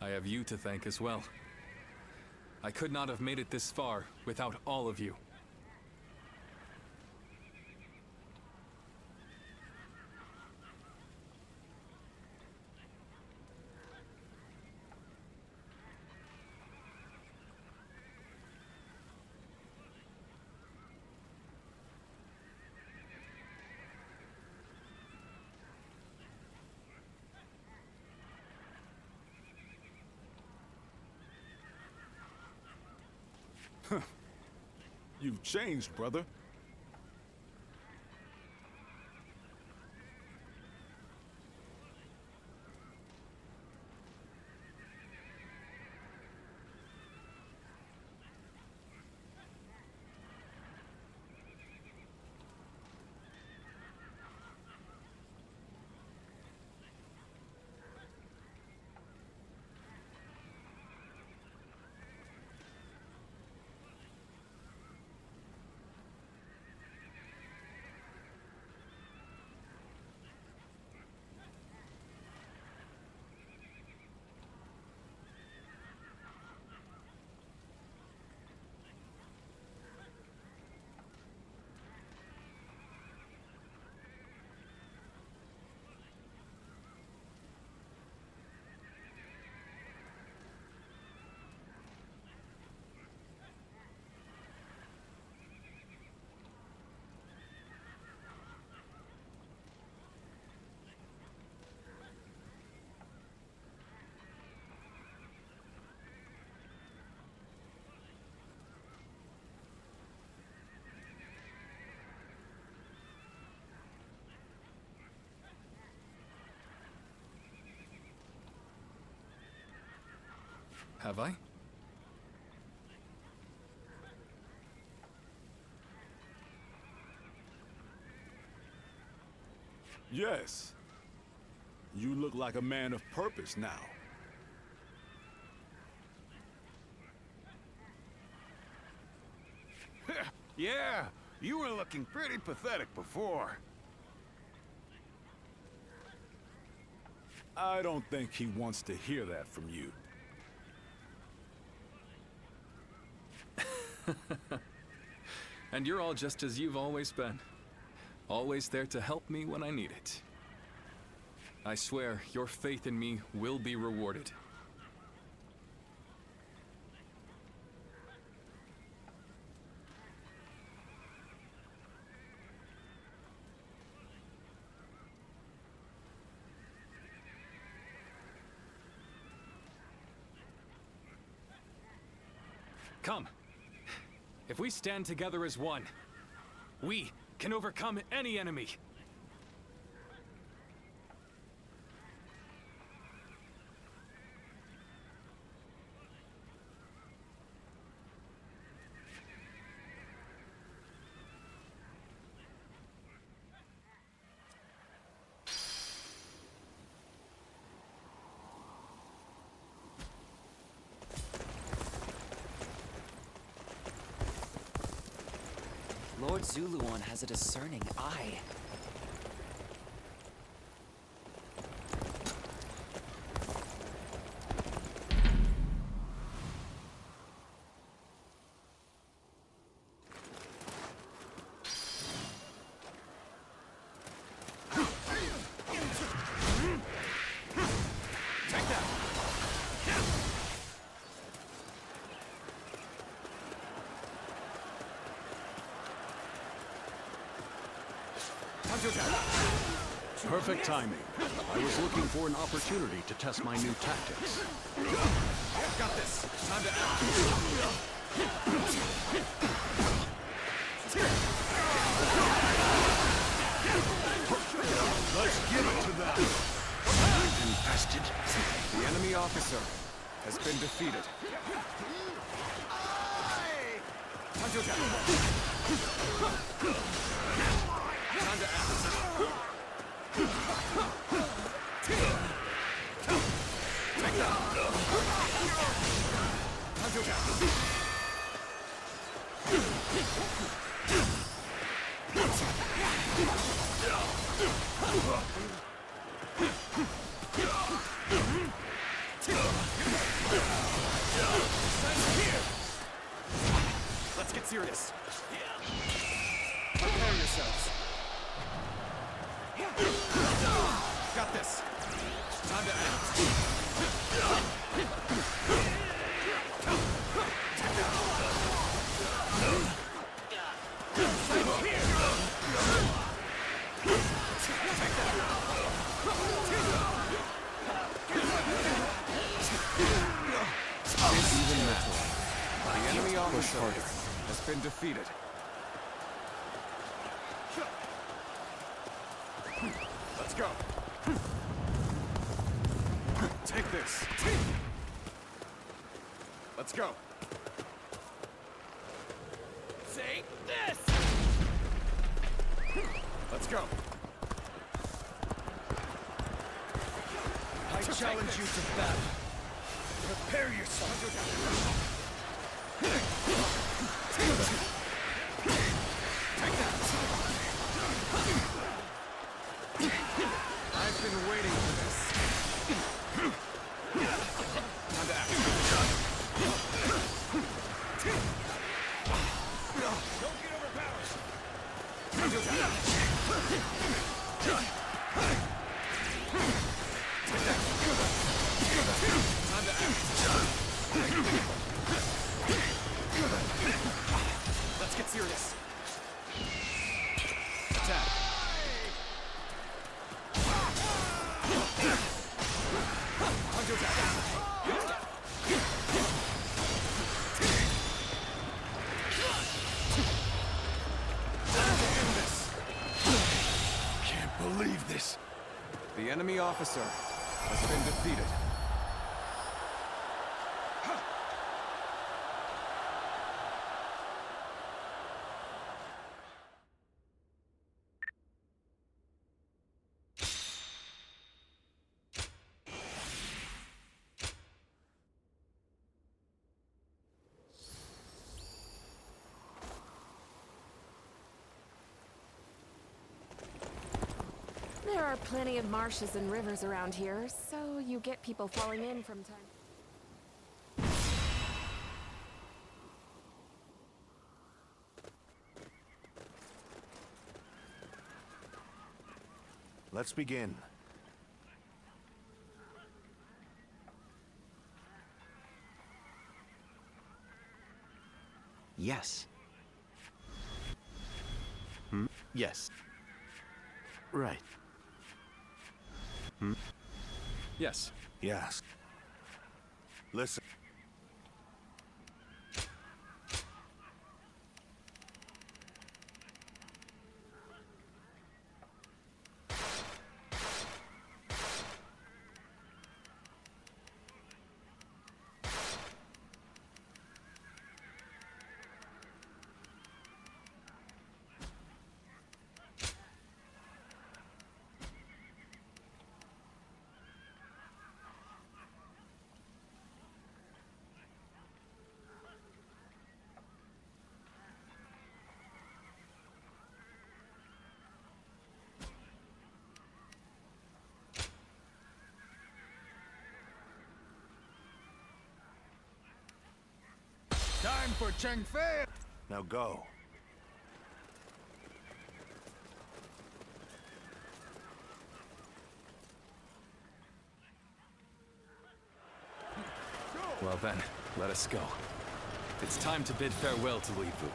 I have you to thank as well. I could not have made it this far without all of you. You've changed, brother. Have I? Yes. You look like a man of purpose now. Yeah, you were looking pretty pathetic before. I don't think he wants to hear that from you. And you're all just as you've always been. Always there to help me when I need it. I swear, your faith in me will be rewarded. Come. If we stand together as one, we can overcome any enemy. Lord Zuluon has a discerning eye. Perfect timing. I was looking for an opportunity to test my new tactics. Got this. Time to act. Let's give it to them. Infested. The enemy officer has been defeated. Time to act. Take Let's get serious. Prepare yourselves. Got this. Time to act. The enemy officer has been defeated. Let's go. Take this. Let's go. Take this! Let's go. I challenge you to battle. Prepare yourself. I've been waiting for this. Time to act. Don't get overpowered. Time to act. Let's get serious. Attack. Can't believe this. The enemy officer has been defeated. There are plenty of marshes and rivers around here, so you get people falling in from time. Let's begin. Yes. Yes. Right. Yes. Yes. Listen. Time for Cheng Fei! Now go. Well then, let us go. It's time to bid farewell to Louis Vu.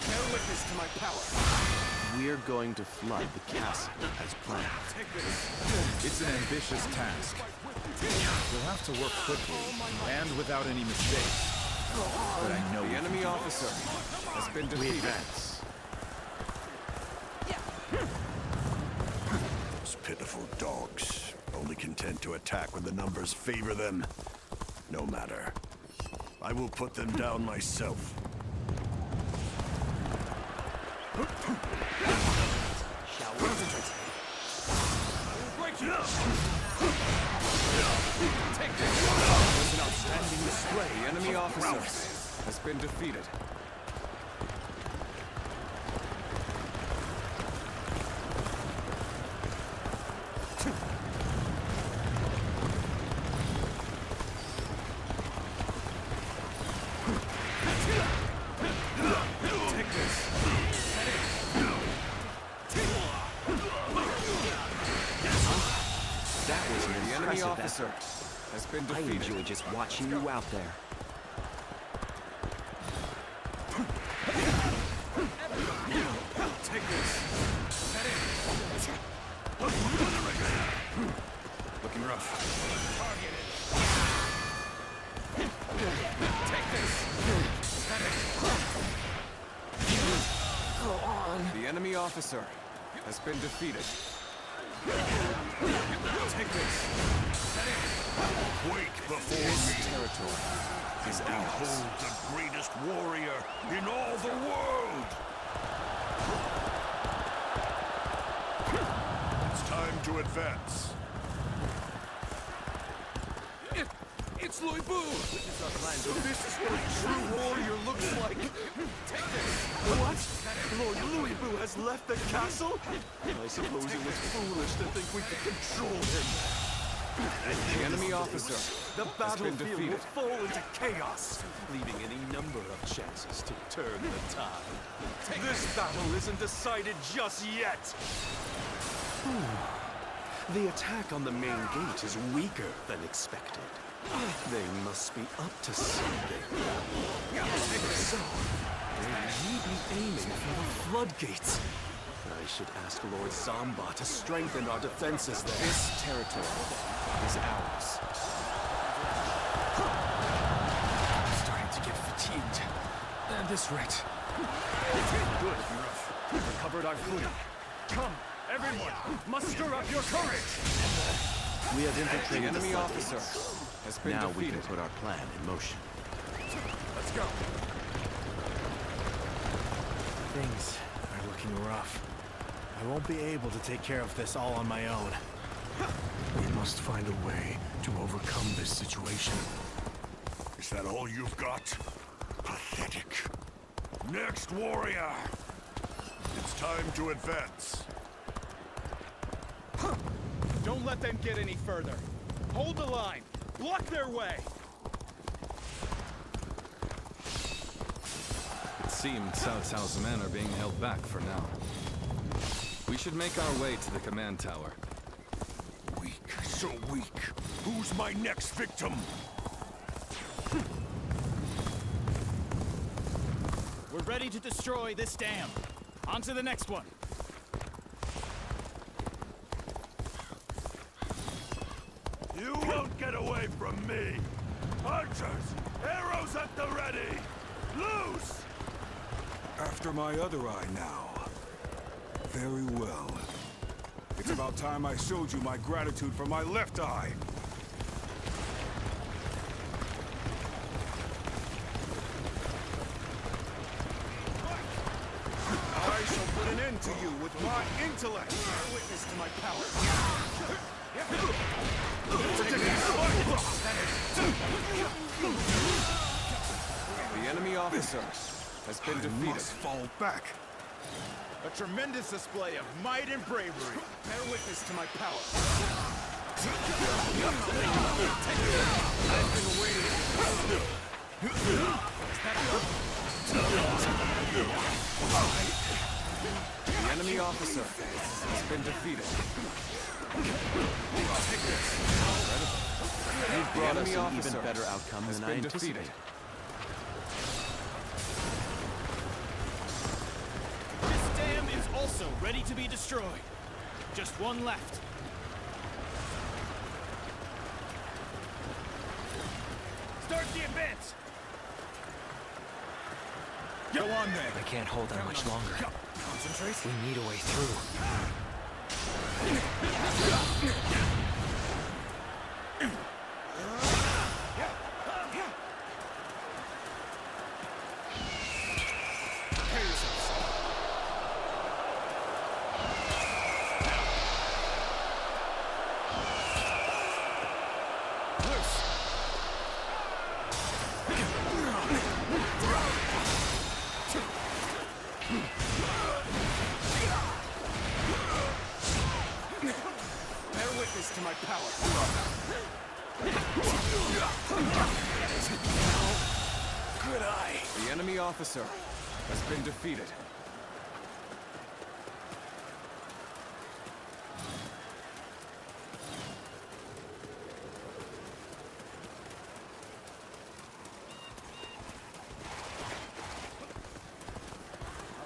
Bear witness to my power. We're going to flood the castle as planned. Take this. It's an ambitious task. We'll have to work quickly and without any mistakes. But I know The enemy officer has been we defeated. advance. Those pitiful dogs, only content to attack when the numbers favor them. No matter. I will put them down myself. Shall we? I will break you! Take this! It was an outstanding display. The enemy officer has been defeated. Take this! That was an The enemy impressive officer effort. has been I defeated. enjoy just watching you out there. Take this. Head in. Looking rough. on. The enemy officer has been defeated. Take this. Quake before This me. territory is ours. Behold the greatest warrior in all the world! It's time to advance. It's Loi Bu! So this is what a true warrior looks like! Take this! What? Lord Louis Bu has left the castle? I suppose it was foolish to think we could control him. The enemy officer The has been battlefield defeated. will fall into chaos, leaving any number of chances to turn the tide. This battle isn't decided just yet! The attack on the main gate is weaker than expected. They must be up to something. So, they may be aiming for the floodgates. I should ask Lord Zamba to strengthen our defenses there. This territory is ours. I'm starting to get fatigued. At this rate. Good, You've recovered our footing. Come, everyone, muster up your courage! We have The infiltrated the enemy floodgates. officer has been Now we defeated. can put our plan in motion. Let's go. Things are looking rough. I won't be able to take care of this all on my own. We must find a way to overcome this situation. Is that all you've got? Pathetic. Next warrior! It's time to advance. Don't let them get any further. Hold the line. Block their way. It seemed Cao Cao's men are being held back for now. We should make our way to the command tower. Weak, so weak. Who's my next victim? We're ready to destroy this dam. On to the next one. You won't get away from me! Archers! Arrows at the ready! Loose! After my other eye now. Very well. It's about time I showed you my gratitude for my left eye. I shall put an end to you with my intellect. Bear witness to my power. The enemy officer has been defeated. Must fall back. A tremendous display of might and bravery. Bear witness to my power. I've been waiting. The enemy officer has been defeated. Take this. You've The brought us enemy an officer even better outcome has than I been anticipated. defeated. This dam is also ready to be destroyed. Just one left. Start the advance! Go on then. I can't hold out much longer. Concentrate. We need a way through. Prepare yourselves. Loose. Bear witness to my power. Good eye. The enemy officer has been defeated.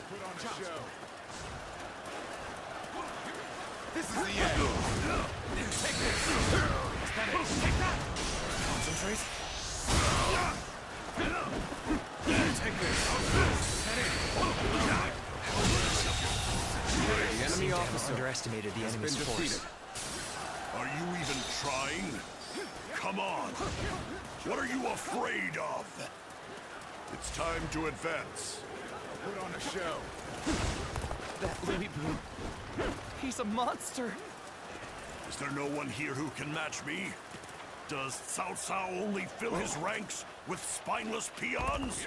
Put on show. This is the end. Take this. Is that it? Take that. Concentrate. Take this. Is that it? officer underestimated the has enemy's been force. defeated. Are you even trying? Come on! What are you afraid of? It's time to advance. Put on a show. That Louis Boo. He's a monster. Is there no one here who can match me? Does Cao Cao only fill his ranks with spineless peons?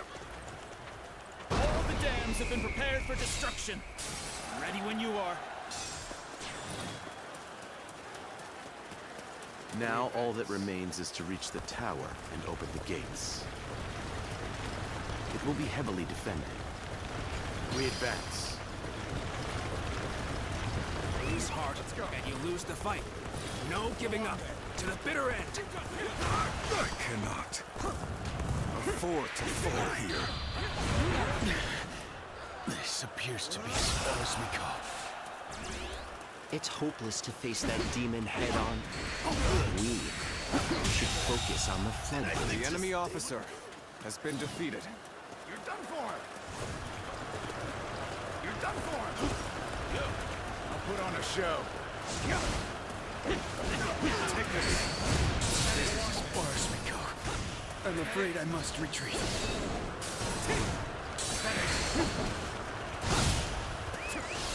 All the dams have been prepared for destruction. Ready when you are. Now all that remains is to reach the tower and open the gates. It will be heavily defended. We advance. He's hard, and you lose the fight. No giving up. To the bitter end. I cannot afford to fall here. This appears to be as far as we go. It's hopeless to face that demon head-on. We should focus on the floodgates. The enemy officer has been defeated. You're done for! You're done for! I'll put on a show. Take this. This is as far as we go. I'm afraid I must retreat.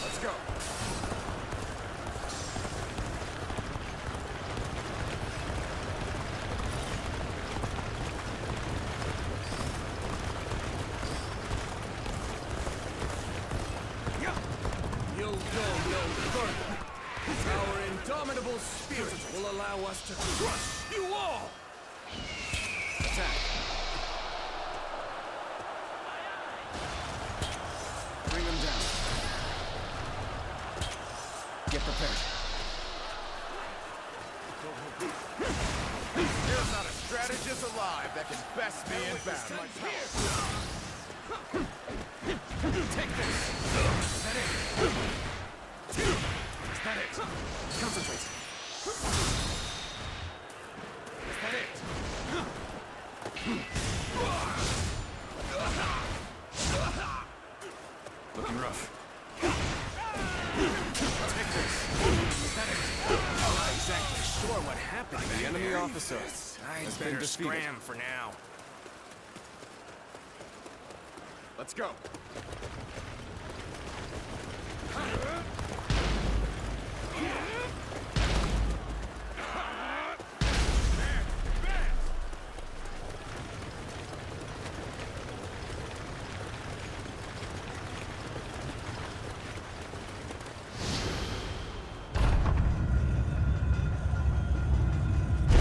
Let's go. You'll go no further. Our indomitable spirit will allow us to crush you all! Attack. Bring them down. Get prepared. There's not a strategist alive that can best me in battle. Take this! Is that it? Is that it? Concentrate. Is that it? Looking rough. Take this. Is that it? I'm not exactly sure what happened. The enemy officer I'd has been better defeated. scram for now. Let's go.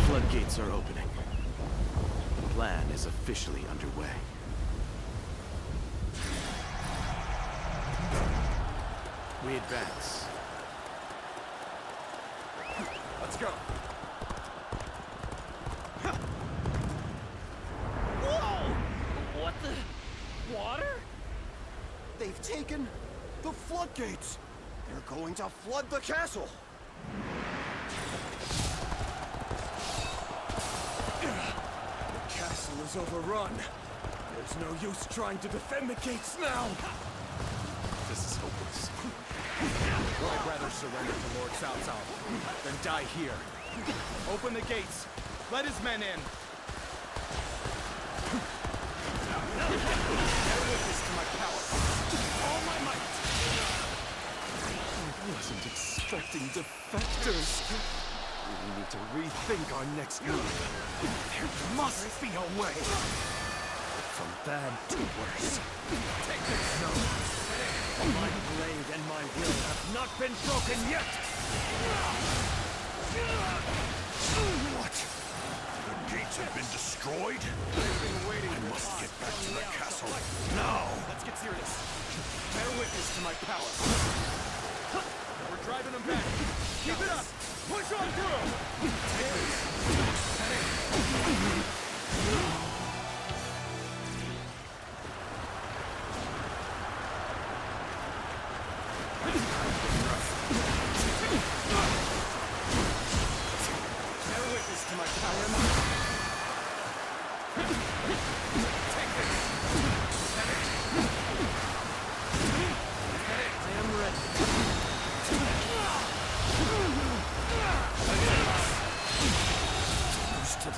Floodgates are opening. The plan is officially underway. We advance. Let's go. Whoa! What the? Water? They've taken the floodgates. They're going to flood the castle. The castle is overrun. There's no use trying to defend the gates now. This is hopeless. I'd rather surrender to Lord Cao Cao than die here. Open the gates. Let his men in. Bear witness to my power. All my might. I wasn't expecting defectors. We need to rethink our next move. There must be a way. From bad to worse. Take this. No. My blade and my will have not been broken yet. What? The gates have been destroyed? I must get back to the castle. Now! Let's get serious. Bear witness to my power. We're driving them back. Keep it up. Push on through. Take this.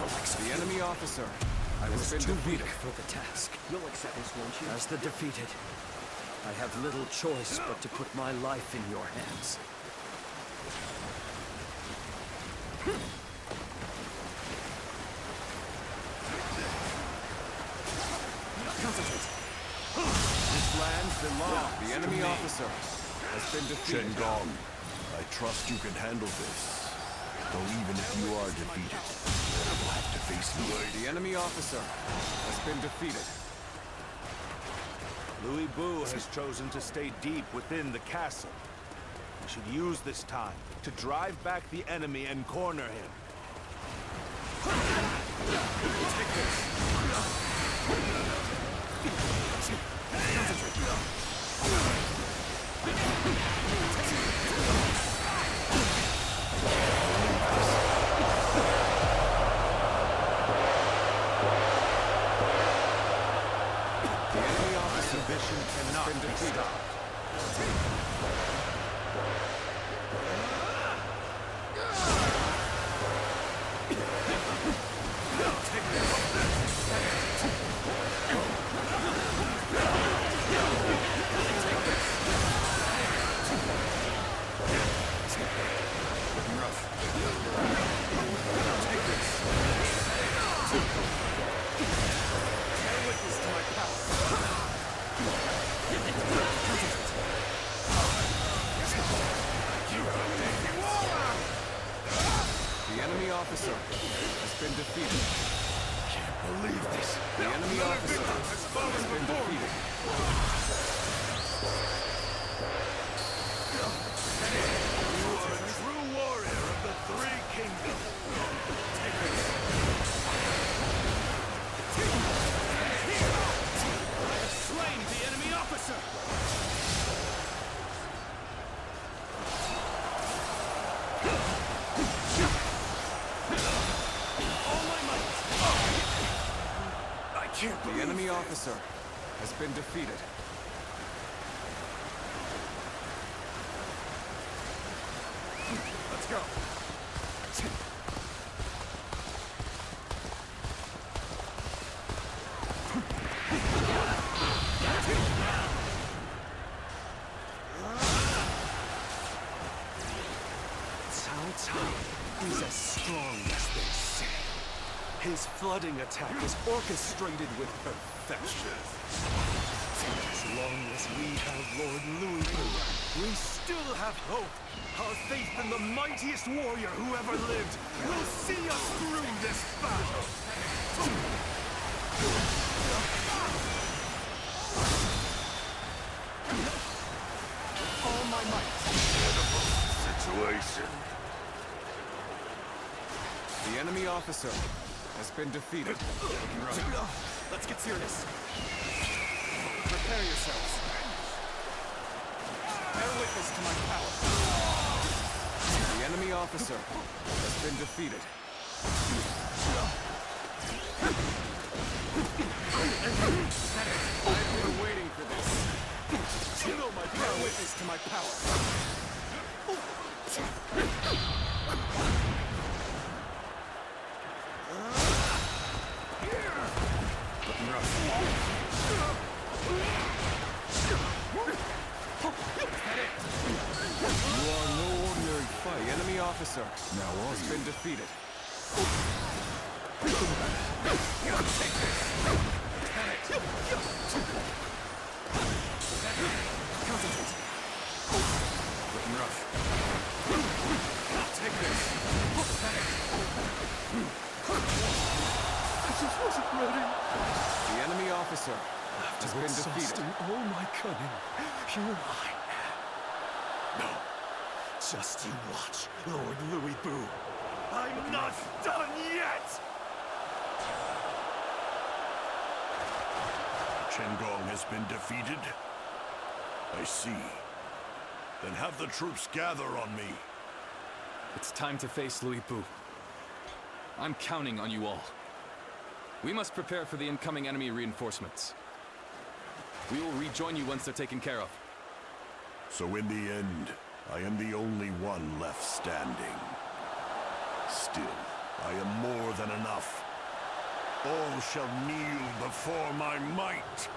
The enemy officer I was has been too defeated. weak for the task. You'll accept this, won't you? As the defeated, I have little choice but to put my life in your hands. This land belongs. The enemy officer has been defeated. Chengong, I trust you can handle this. Though even if you are defeated, you'll have to face me. The enemy officer has been defeated. Louis Bu has chosen to stay deep within the castle. We should use this time to drive back the enemy and corner him. Take this. The enemy officer Ambition cannot been be defeated. stopped. The enemy officer has been defeated. Can't believe this. The enemy officer has been defeated. You are a true warrior of the Three Kingdoms. Take this. I have slain the enemy officer! The enemy officer has been defeated. Let's go. Cao Cao is as strong as they say. His flooding attack is orchestrated with perfection. As long as we have Lord Louis Bu, we still have hope. Our faith in the mightiest warrior who ever lived will see us through this battle. All my might. Situation. The enemy officer has been defeated. Let's get serious. Prepare yourselves. Bear witness to my power. The enemy officer has been defeated. I've been waiting for this. You know my power. Bear witness to my power. Looking rough. You are no ordinary fight. The enemy officer has been defeated. Take this. Concentrate. Looking rough. Take this. I just wasn't ready. The enemy officer has been defeated. Exhausting all my cunning, here I am. No, just you watch, Lord Louis Bu. I'm not done yet! Chengong has been defeated? I see. Then have the troops gather on me. It's time to face Louis Bu. I'm counting on you all. We must prepare for the incoming enemy reinforcements. We will rejoin you once they're taken care of. So in the end, I am the only one left standing. Still, I am more than enough. All shall kneel before my might.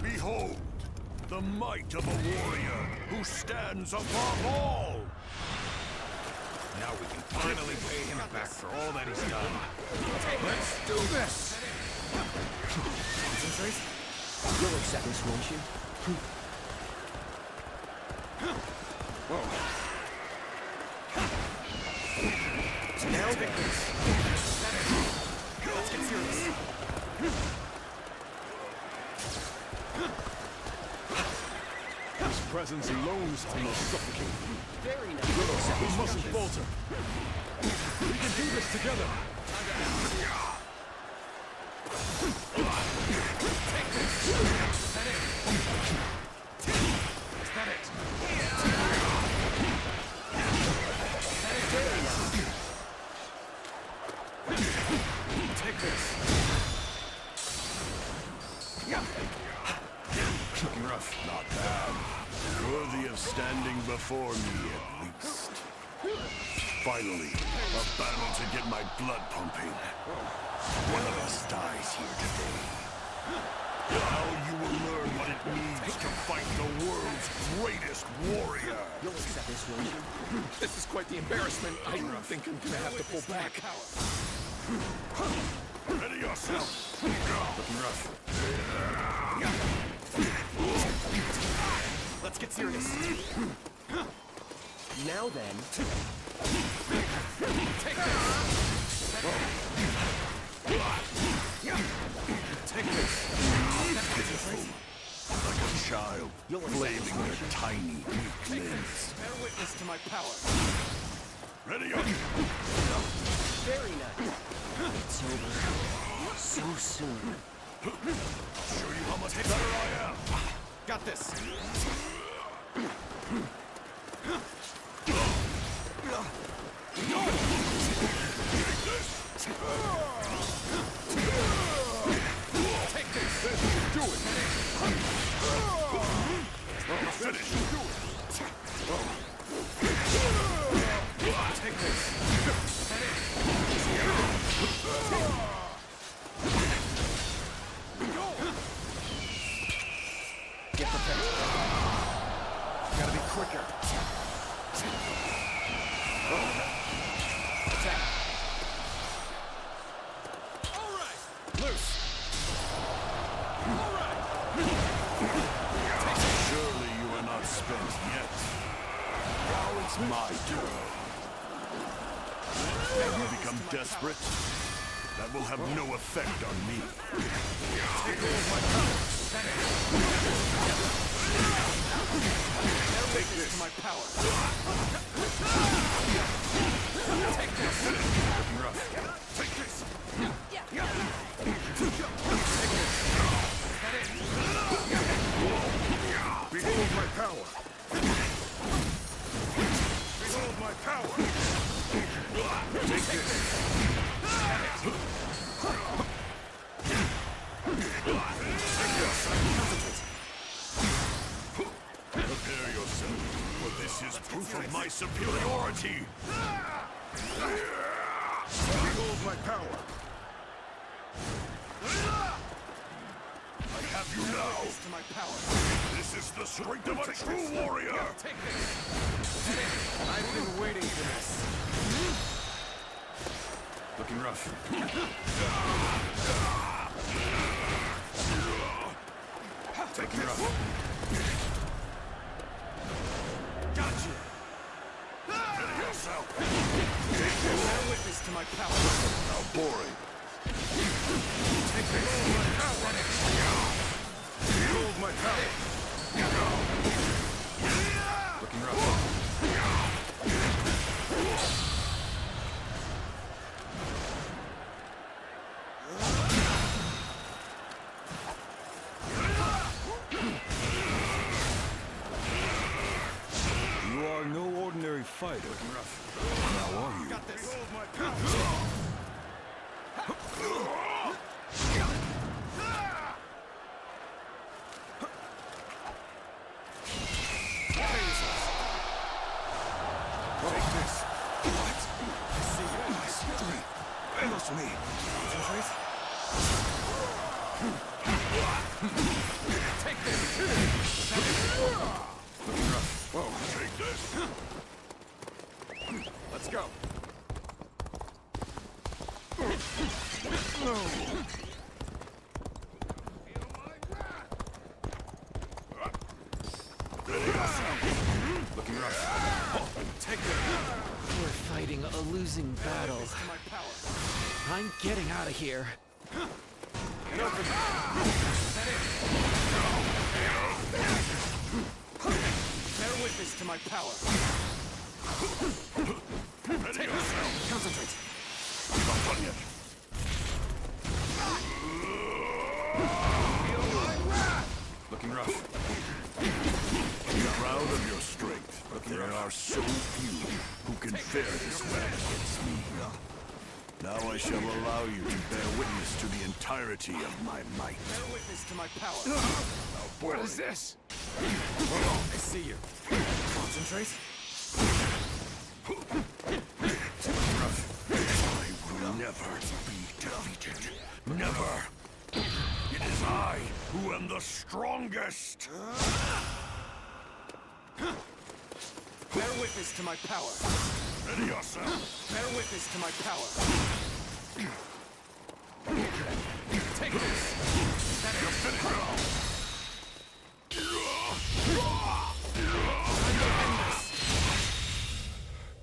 Behold, the might of a warrior who stands above all! Now we can finally pay him back for all that he's done. Let's do this! Concentrate. You'll accept this, won't you? Now then. Let's get serious. His presence alone is almost suffocating. Very nice. We mustn't falter. We can do this together. Take this! Is that it? Is that it? Take this! Looking rough. Not bad. Worthy of standing before me, at least. Finally, a battle to get my blood pumping. One of us dies here today. Now you will learn what it means to fight the world's greatest warrior. You'll accept this, won't you? This is quite the embarrassment. I think I'm gonna have to pull back. Ready yourself. Looking rough. Let's get serious. Now then. Take this! Take this! Pitiful. Like a child, flaming their tiny, weak limbs. Bear witness to my power. Ready up! Very nice. It's over. So soon. Show you how much better I am. Got this. Take this. Do it. Finish. Do it. Take this. Get prepared. Gotta be quicker. Attack. All right. Loose. All right. Surely you are not spent yet. Now it's my turn. Have you become desperate? That will have no effect on me. Take hold of my power. Take this to my power. Take this. Looking rough. Take this. Behold my power. Behold my power. Take this. Prepare yourself, for this is proof of my superiority. Behold my power. I have you now. To my power. This is the strength of a true warrior. Take this. I've been waiting for this. Looking rough. Taking rough. Gotcha. yourself! Bear witness to my power. How boring. Take this. Behold my power! Looking rough. You are no ordinary fighter. Now are you? Got this. Take this. What? I see your strength. Fails me. Concentrate. Take this. Looking rough. Whoa. Take this. Let's go. Looking rough. Take this. We're fighting a losing battle. To my power. I'm getting out of here. Bear witness to my power. Take this. Concentrate. Not done yet. Looking rough. You're proud of your strength, but there are so few who can fare this well against me. Now I shall allow you to bear witness to the entirety of my might. Bear witness to my power. What is this? I see you. Concentrate. I will never be defeated. Never. It is I who am the strongest. Bear witness to my power. Ready yourself. Bear witness to my power. Take this. That is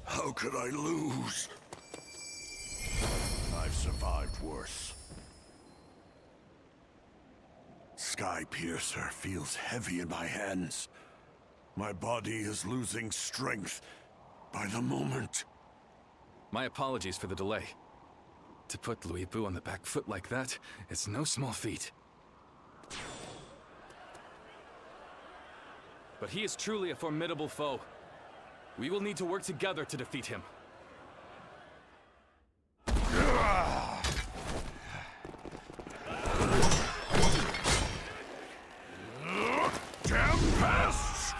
How could I lose? I've survived worse. Sky Piercer feels heavy in my hands. My body is losing strength by the moment. My apologies for the delay. To put Louis Bu on the back foot like that, it's no small feat. But he is truly a formidable foe. We will need to work together to defeat him. Damn pests!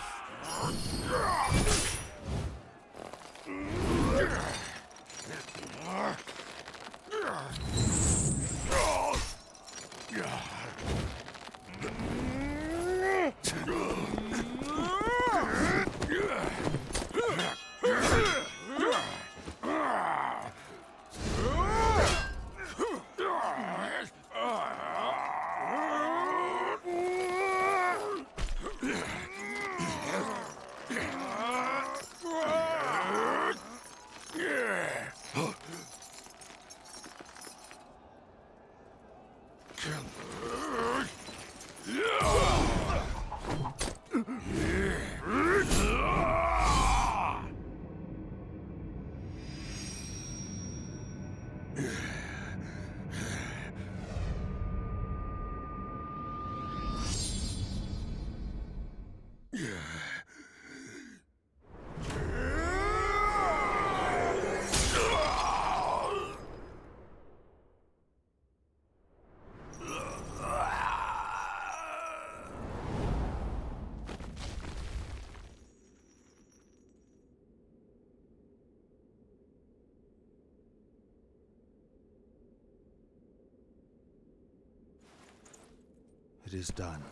It is done.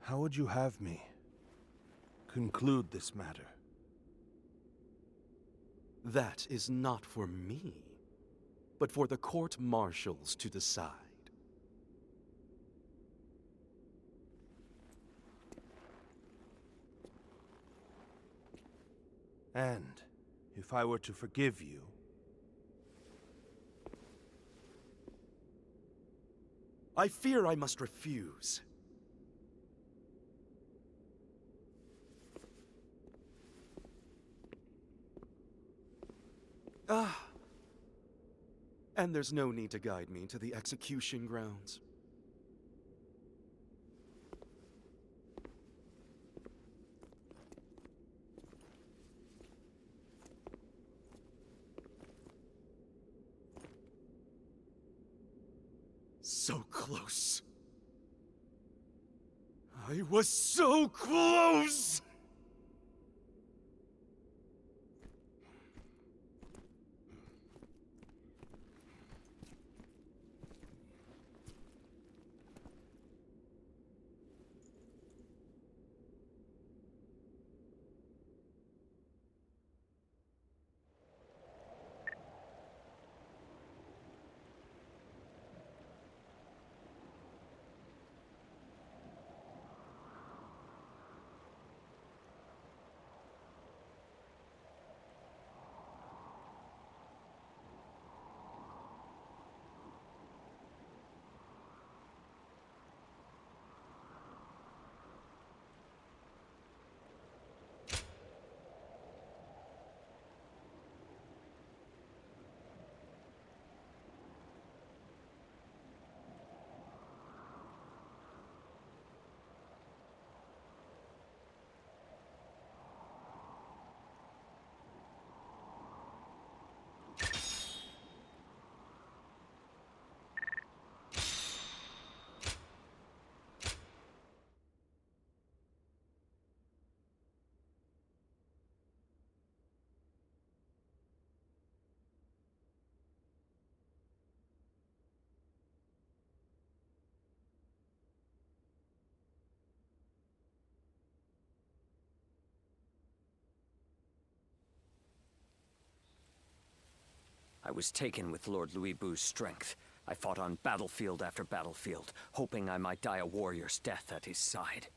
How would you have me conclude this matter? That is not for me, but for the court-martials to decide. And if I were to forgive you, I fear I must refuse. Ah. And there's no need to guide me to the execution grounds. So close. I was so close! I was taken with Lord Louis Bu's strength. I fought on battlefield after battlefield, hoping I might die a warrior's death at his side.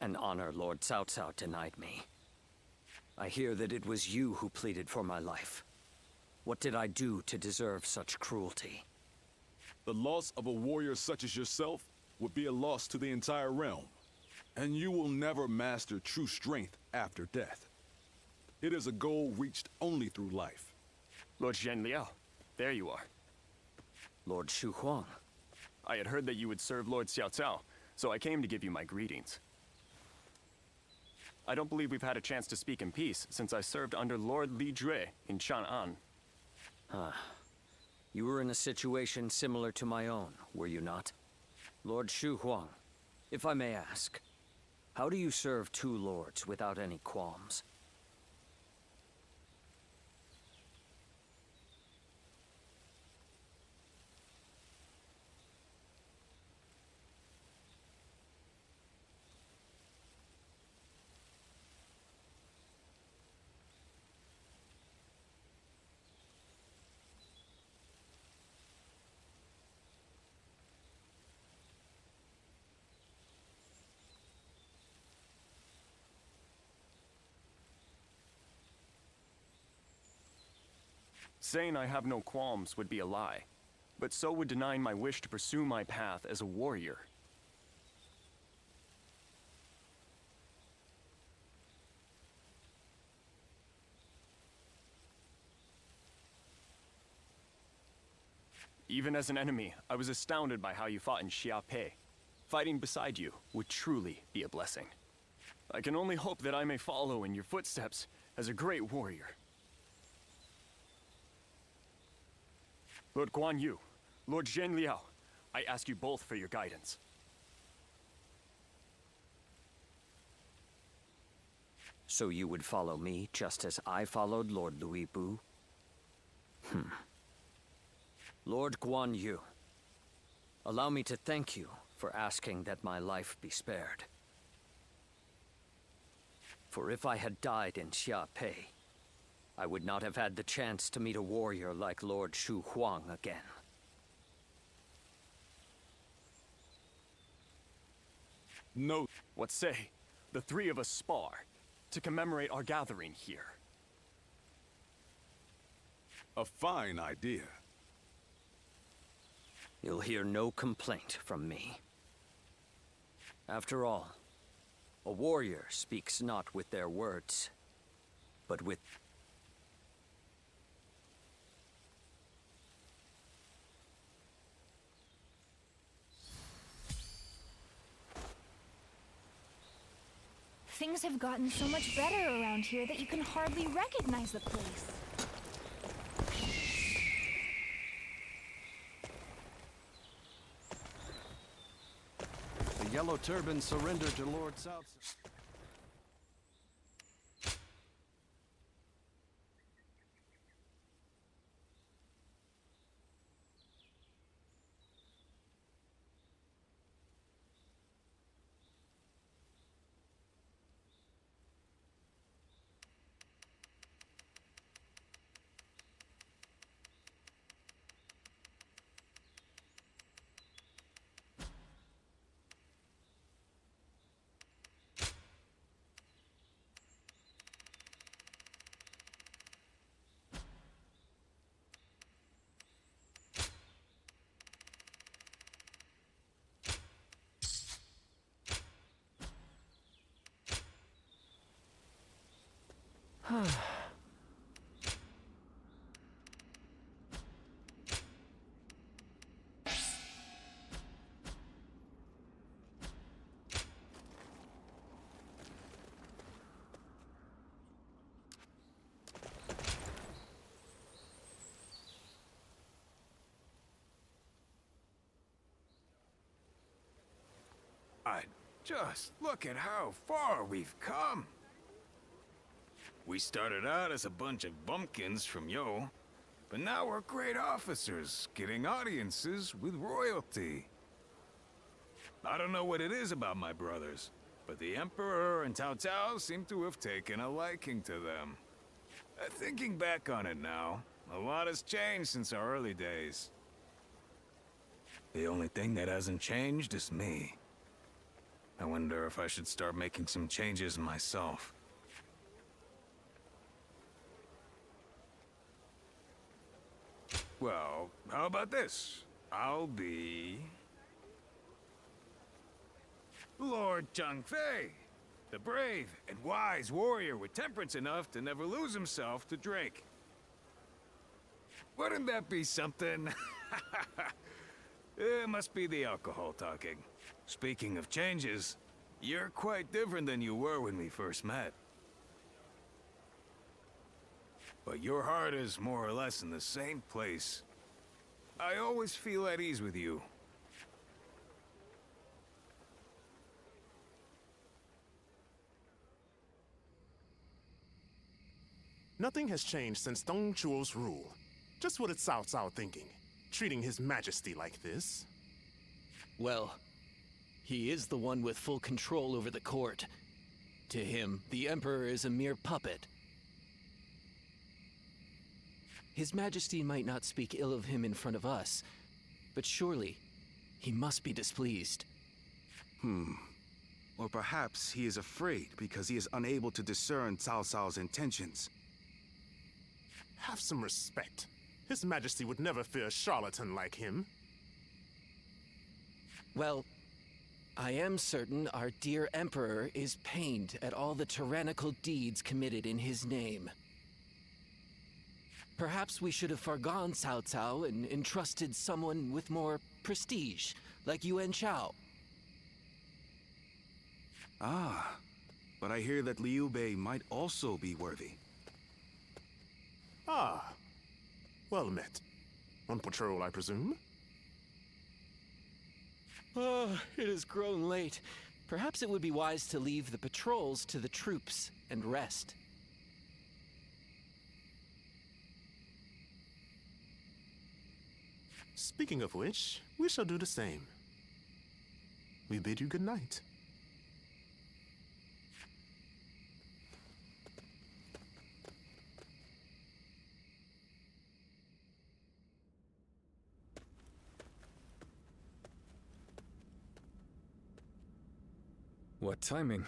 An honor Lord Cao Cao denied me. I hear that it was you who pleaded for my life. What did I do to deserve such cruelty? The loss of a warrior such as yourself would be a loss to the entire realm. And you will never master true strength after death. It is a goal reached only through life. Lord Zhenliao, there you are. Lord Shu Huang. I had heard that you would serve Lord Xiao Cao, so I came to give you my greetings. I don't believe we've had a chance to speak in peace since I served under Lord Li Jue in Chang'an. You were in a situation similar to my own, were you not? Lord Shu Huang, if I may ask, how do you serve two lords without any qualms? Saying I have no qualms would be a lie, but so would denying my wish to pursue my path as a warrior. Even as an enemy, I was astounded by how you fought in Xiape. Fighting beside you would truly be a blessing. I can only hope that I may follow in your footsteps as a great warrior. Lord Guan Yu, Lord Zhenliao, I ask you both for your guidance. So you would follow me just as I followed Lord Louis Bu? Lord Guan Yu, allow me to thank you for asking that my life be spared. For if I had died in Xiape, I would not have had the chance to meet a warrior like Lord Shu Huang again. No. What say? the three of us spar to commemorate our gathering here. A fine idea. You'll hear no complaint from me. After all, a warrior speaks not with their words, but with... Things have gotten so much better around here that you can hardly recognize the place. The Yellow Turban surrendered to Lord South. Just look at how far we've come. We started out as a bunch of bumpkins from Yo, but now we're great officers, getting audiences with royalty. I don't know what it is about my brothers, but the Emperor and Cao Cao seem to have taken a liking to them. Thinking back on it now, a lot has changed since our early days. The only thing that hasn't changed is me. I wonder if I should start making some changes myself. Well, how about this? I'll be... Lord Zhangfei, the brave and wise warrior with temperance enough to never lose himself to drink. Wouldn't that be something? It must be the alcohol talking. Speaking of changes, you're quite different than you were when we first met. But your heart is more or less in the same place. I always feel at ease with you. Nothing has changed since Dong Zhuo's rule. Just what is Cao Cao thinking? Treating His Majesty like this? Well, he is the one with full control over the court. To him, the Emperor is a mere puppet. His Majesty might not speak ill of him in front of us, but surely he must be displeased. Or perhaps he is afraid because he is unable to discern Cao Cao's intentions. Have some respect. His Majesty would never fear a charlatan like him. Well, I am certain our dear Emperor is pained at all the tyrannical deeds committed in his name. Perhaps we should have forgone Cao Cao and entrusted someone with more prestige, like Yuan Shao. Ah, but I hear that Liu Bei might also be worthy. Ah, well met. On patrol, I presume? It has grown late. Perhaps it would be wise to leave the patrols to the troops and rest. Speaking of which, we shall do the same. We bid you good night. What timing?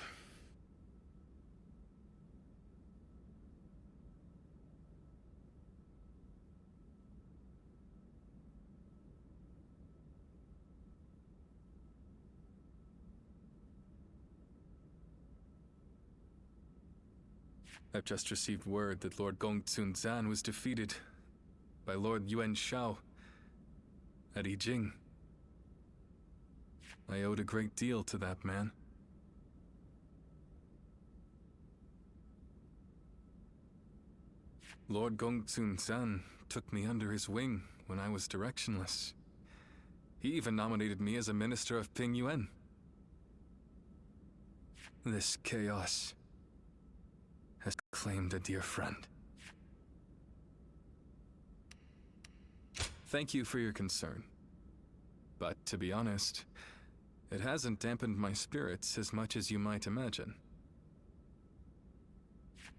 I've just received word that Lord Gongsun Zan was defeated by Lord Yuan Shao at Yijing. I owed a great deal to that man. Lord Gongsun Zan took me under his wing when I was directionless. He even nominated me as a minister of Ping Yuan. This chaos has claimed a dear friend. Thank you for your concern. But to be honest, it hasn't dampened my spirits as much as you might imagine.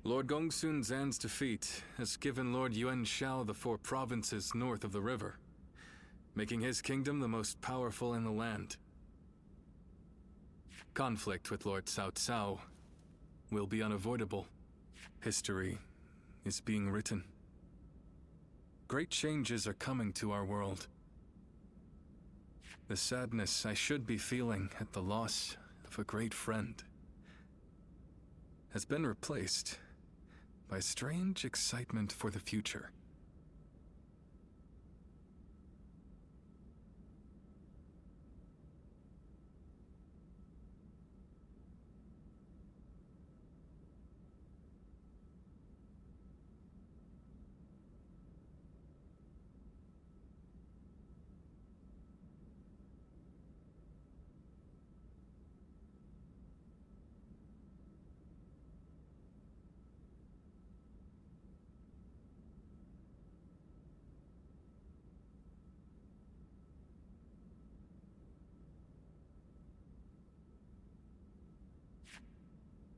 Lord Gongsun Zan's defeat has given Lord Yuan Shao the 4 provinces north of the river, making his kingdom the most powerful in the land. Conflict with Lord Cao Cao will be unavoidable. History is being written. Great changes are coming to our world. The sadness I should be feeling at the loss of a great friend has been replaced by strange excitement for the future.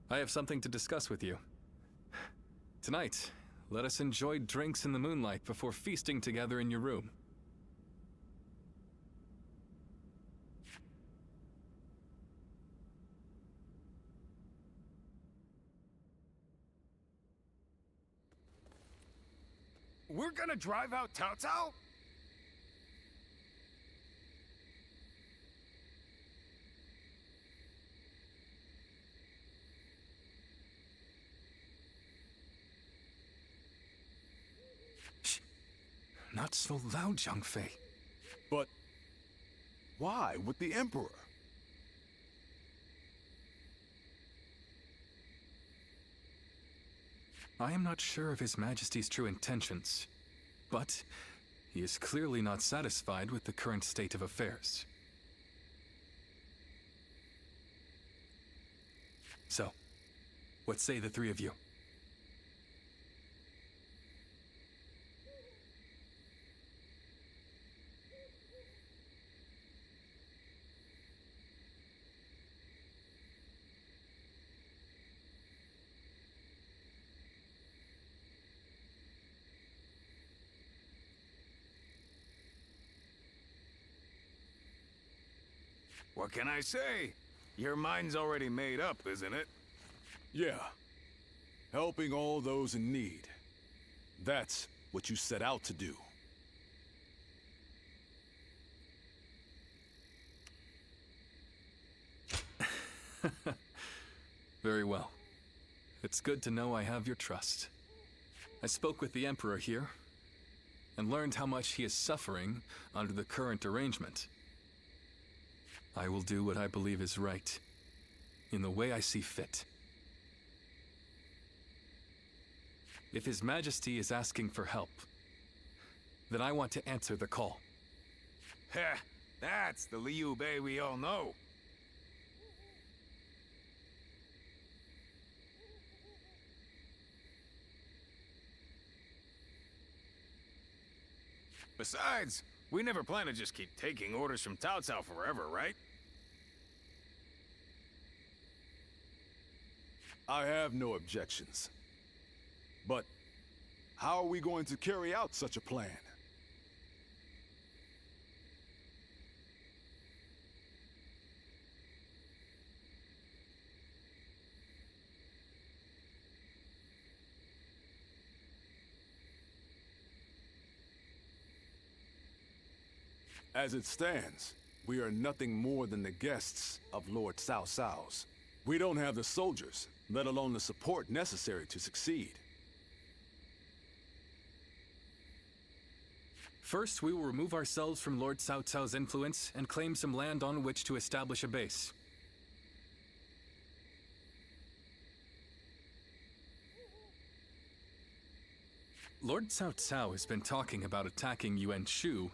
I have something to discuss with you. Tonight, let us enjoy drinks in the moonlight before feasting together in your room. We're gonna drive out Cao Cao? Not so loud, Zhang Fei. But why with the Emperor? I am not sure of His Majesty's true intentions, but he is clearly not satisfied with the current state of affairs. So, what say the 3 of you? What can I say? Your mind's already made up, isn't it? Yeah. Helping all those in need. That's what you set out to do. Very well. It's good to know I have your trust. I spoke with the Emperor here, and learned how much he is suffering under the current arrangement. I will do what I believe is right, in the way I see fit. If His Majesty is asking for help, then I want to answer the call. Heh, that's the Liu Bei we all know. Besides, we never plan to just keep taking orders from Cao Cao forever, right? I have no objections. But how are we going to carry out such a plan? As it stands, we are nothing more than the guests of Lord Cao Cao's. We don't have the soldiers, let alone the support necessary to succeed. First, we will remove ourselves from Lord Cao Cao's influence and claim some land on which to establish a base. Lord Cao Cao has been talking about attacking Yuan Shu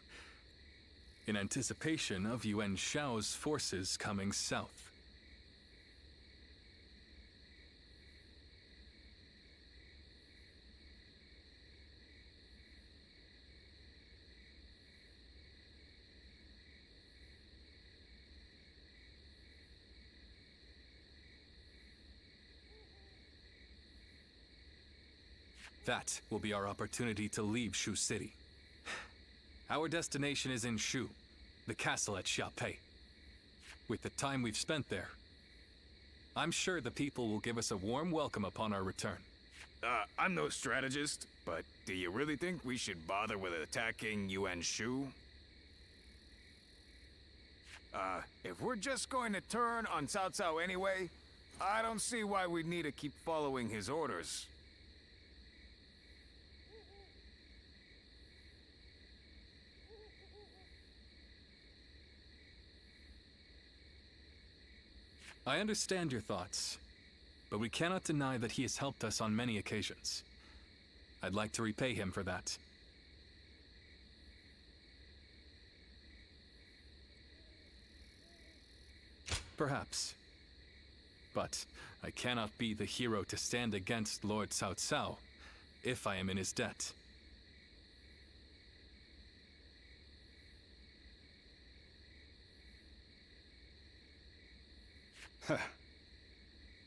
in anticipation of Yuan Shao's forces coming south. That will be our opportunity to leave Shu City. Our destination is in Shu, the castle at Xiaopei. With the time we've spent there, I'm sure the people will give us a warm welcome upon our return. I'm no strategist, but do you really think we should bother with attacking Yuan Shu? If we're just going to turn on Cao Cao anyway, I don't see why we'd need to keep following his orders. I understand your thoughts, but we cannot deny that he has helped us on many occasions. I'd like to repay him for that. Perhaps. But I cannot be the hero to stand against Lord Cao Cao if I am in his debt.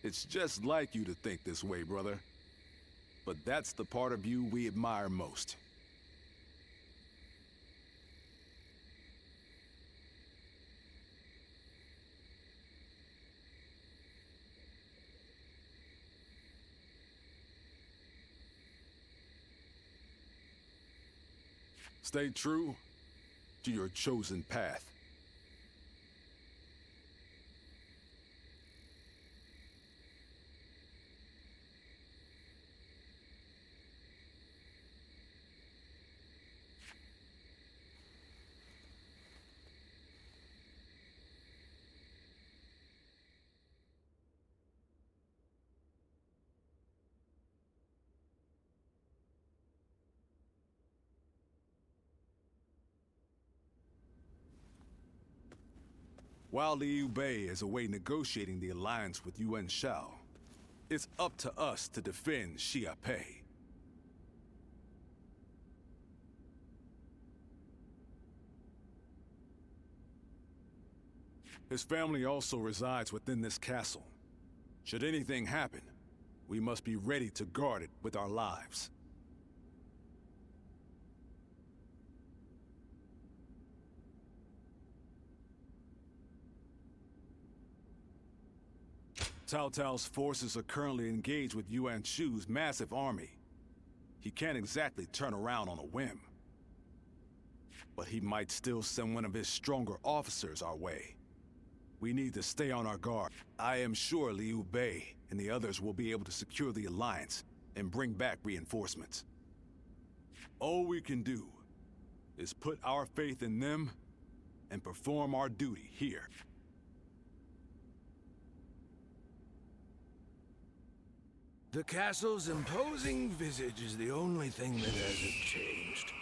It's just like you to think this way, brother. But that's the part of you we admire most. Stay true to your chosen path. While Liu Bei is away negotiating the alliance with Yuan Shao, it's up to us to defend Xiaopei. His family also resides within this castle. Should anything happen, we must be ready to guard it with our lives. Cao Cao's forces are currently engaged with Yuan Shu's massive army. He can't exactly turn around on a whim. But he might still send one of his stronger officers our way. We need to stay on our guard. I am sure Liu Bei and the others will be able to secure the alliance and bring back reinforcements. All we can do is put our faith in them and perform our duty here. The castle's imposing visage is the only thing that hasn't changed.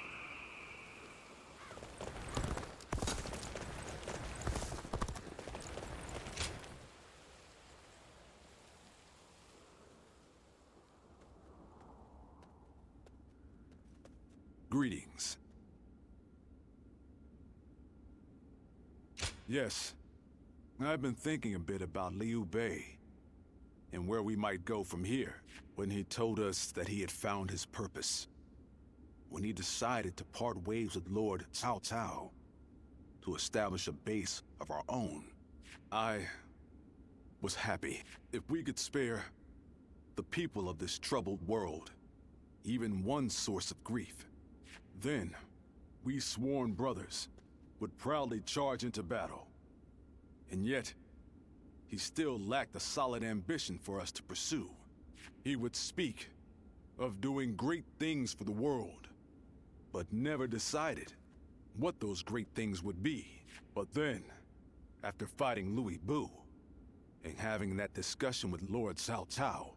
Greetings. Yes, I've been thinking a bit about Liu Bei and where we might go from here. When he told us that he had found his purpose, when he decided to part ways with Lord Cao Cao to establish a base of our own, I was happy. If we could spare the people of this troubled world even one source of grief, then we sworn brothers would proudly charge into battle. And yet, he still lacked a solid ambition for us to pursue. He would speak of doing great things for the world, but never decided what those great things would be. But then, after fighting Louis Bu and having that discussion with Lord Cao Cao,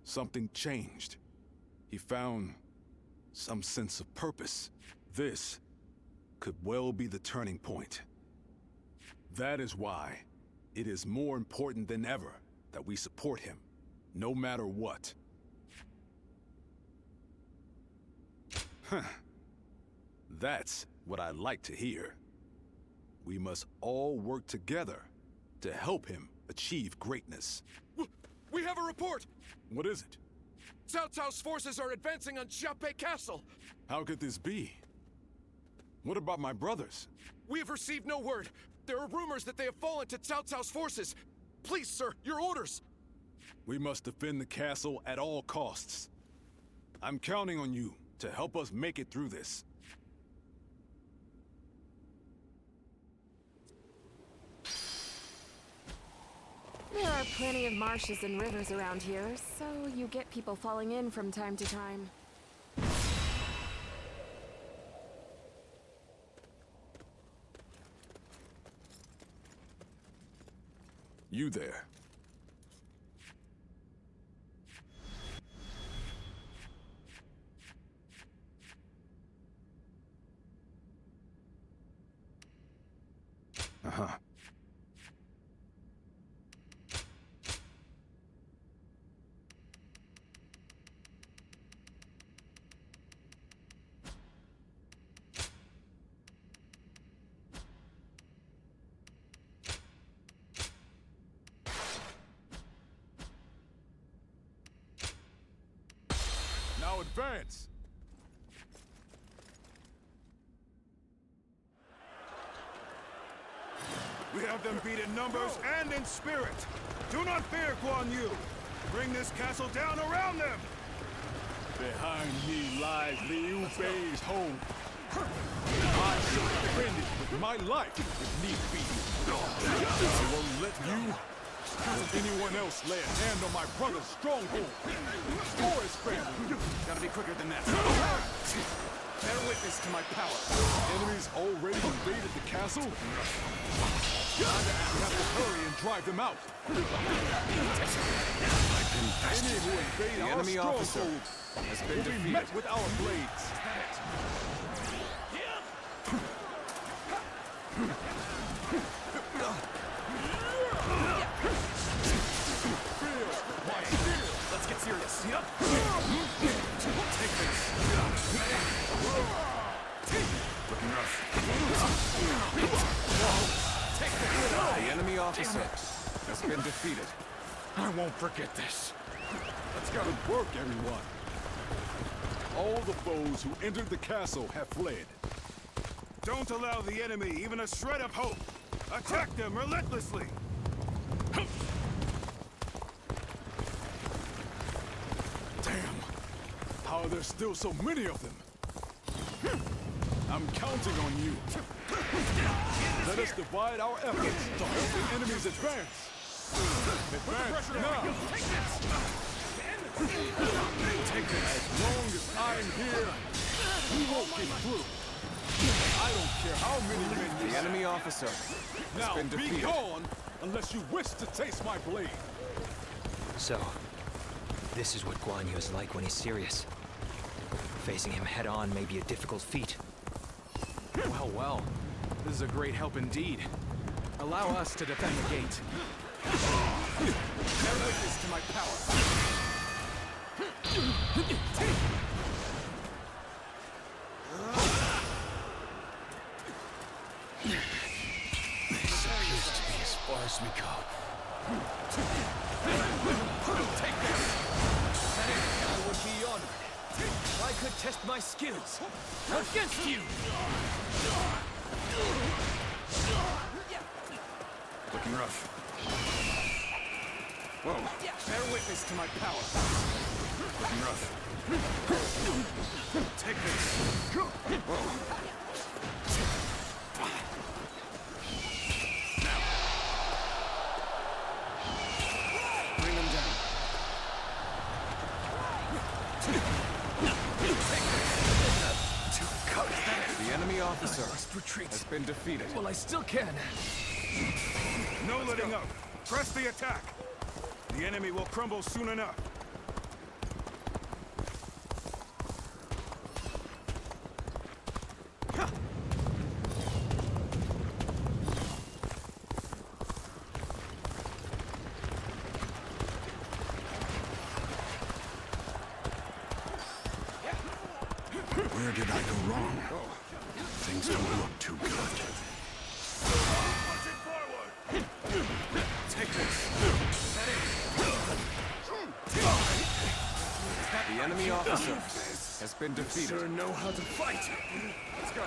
something changed. He found some sense of purpose. This could well be the turning point. That is why it is more important than ever that we support him, no matter what. Huh. That's what I like to hear. We must all work together to help him achieve greatness. We have a report! What is it? Cao Cao's forces are advancing on Xiaopei Castle! How could this be? What about my brothers? We have received no word. There are rumors that they have fallen to Cao Cao's forces. Please, sir, your orders! We must defend the castle at all costs. I'm counting on you to help us make it through this. There are plenty of marshes and rivers around here, so you get people falling in from time to time. You there. Uh-huh. Now advance! We have them beat in numbers and in spirit. Do not fear, Guan Yu. Bring this castle down around them. Behind me lies Liu Bei's home. I shall defend it with my life if need be. I won't let you or anyone else lay a hand on my brother's stronghold or his family. Gotta be quicker than that. Bear witness to my power. Enemies already invaded the castle? We have to hurry and drive them out. Any who invade our enemy officer strongholds has been will be defeated. met with our blades. Let's get serious. Take this. Looking rough. Take this. The enemy officer has been defeated. I won't forget this. Let's go. Good work, everyone. All the foes who entered the castle have fled. Don't allow the enemy even a shred of hope. Attack them relentlessly. Damn! How are there still so many of them? I'm counting on you. Let us divide our efforts to help the enemies advance. Advance now! Take this. As long as I'm here, we won't get through. I don't care how many men you The enemy officer has now been be defeated. gone unless you wish to taste my blade. So, this is what Guan Yu is like when he's serious. Facing him head-on may be a difficult feat. Well, well. This is a great help indeed. Allow us to defend the gate. Bear witness to my power. This appears to be as far as we go. Take this. I would be honored if I could test my skills against you. Looking rough. Whoa. Bear witness to my power. Looking rough. Take this. Whoa. officer has been defeated. Well, I still can. No letting up. Press the attack. The enemy will crumble soon enough. Where did I go wrong? Things don't look too good. Take this. The enemy officer has been defeated. Sure know how to fight. Let's go.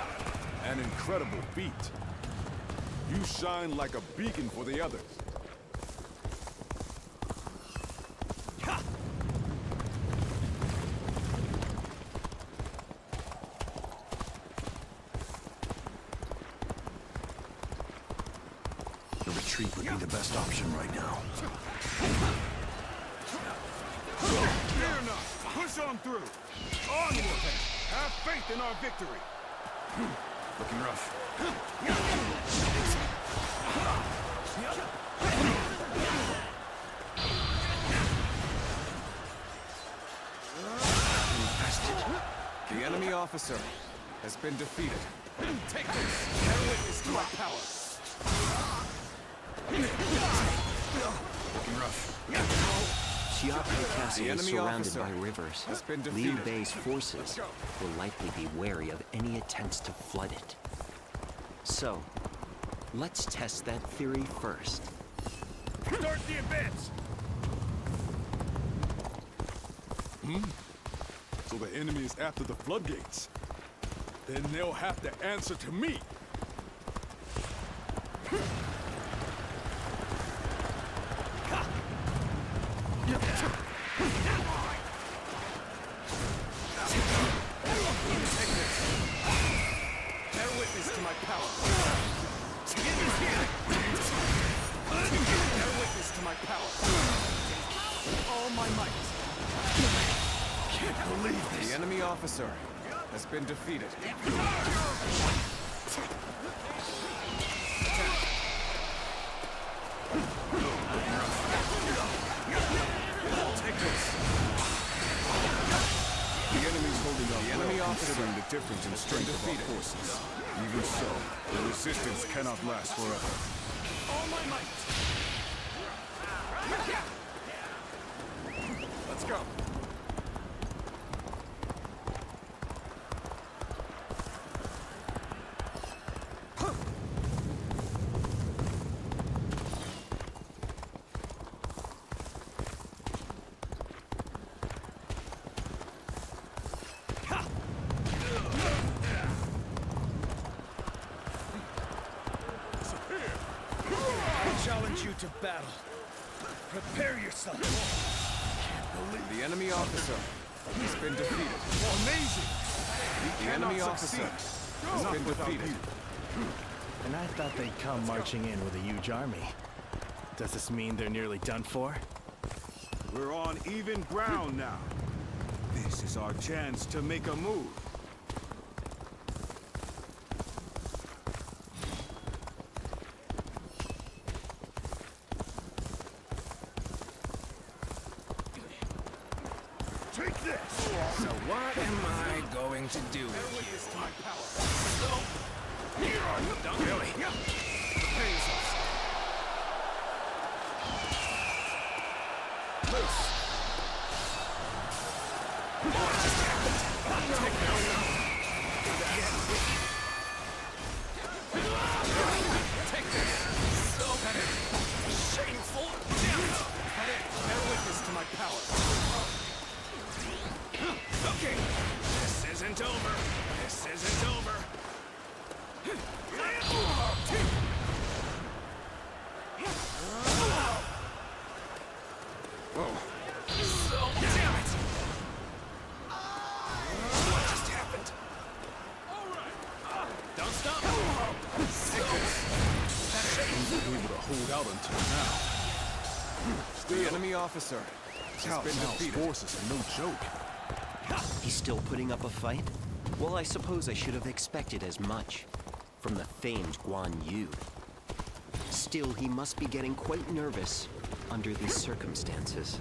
An incredible feat. You shine like a beacon for the others. The retreat would be the best option right now. Fear not. Push on through. Onward. Have faith in our victory. Looking rough. The enemy officer has been defeated. Take this. Bear witness to my power. Looking rough. Xiakai Castle The is enemy surrounded officer by rivers. has been Liu defeated. Bei's forces will likely be wary of any attempts to flood it. So, let's test that theory first. Start the advance. So the enemy is after the floodgates. Then they'll have to answer to me. Bear witness to my power. Bear witness to my power. All my might. Can't believe this. The enemy officer has been defeated. Take this. The enemy's holding up The enemy well, officer considering the difference in strength of our defeated. forces. Even so, the resistance cannot last forever. All my might. Let's go. I challenge you to battle. Prepare yourself. Can't believe The enemy officer has been defeated. Amazing. The enemy officer has been defeated. And I thought they'd come marching in with a huge army. Does this mean they're nearly done for? We're on even ground now. This is our chance to make a move. Take this! So what am I going to do with you? Don't really. Prepare yourselves. Loose. What just happened? Take no. Take this. So that it. Shameful. That it. Bear witness to my power. Okay. This isn't over. This isn't over. Whoa. So, damn it! What just happened? Don't stop! Able to hold out until now. The enemy officer has Cao been Cao's defeated. forces are no joke. He's still putting up a fight? Well, I suppose I should have expected as much from the famed Guan Yu. Still, he must be getting quite nervous under these circumstances.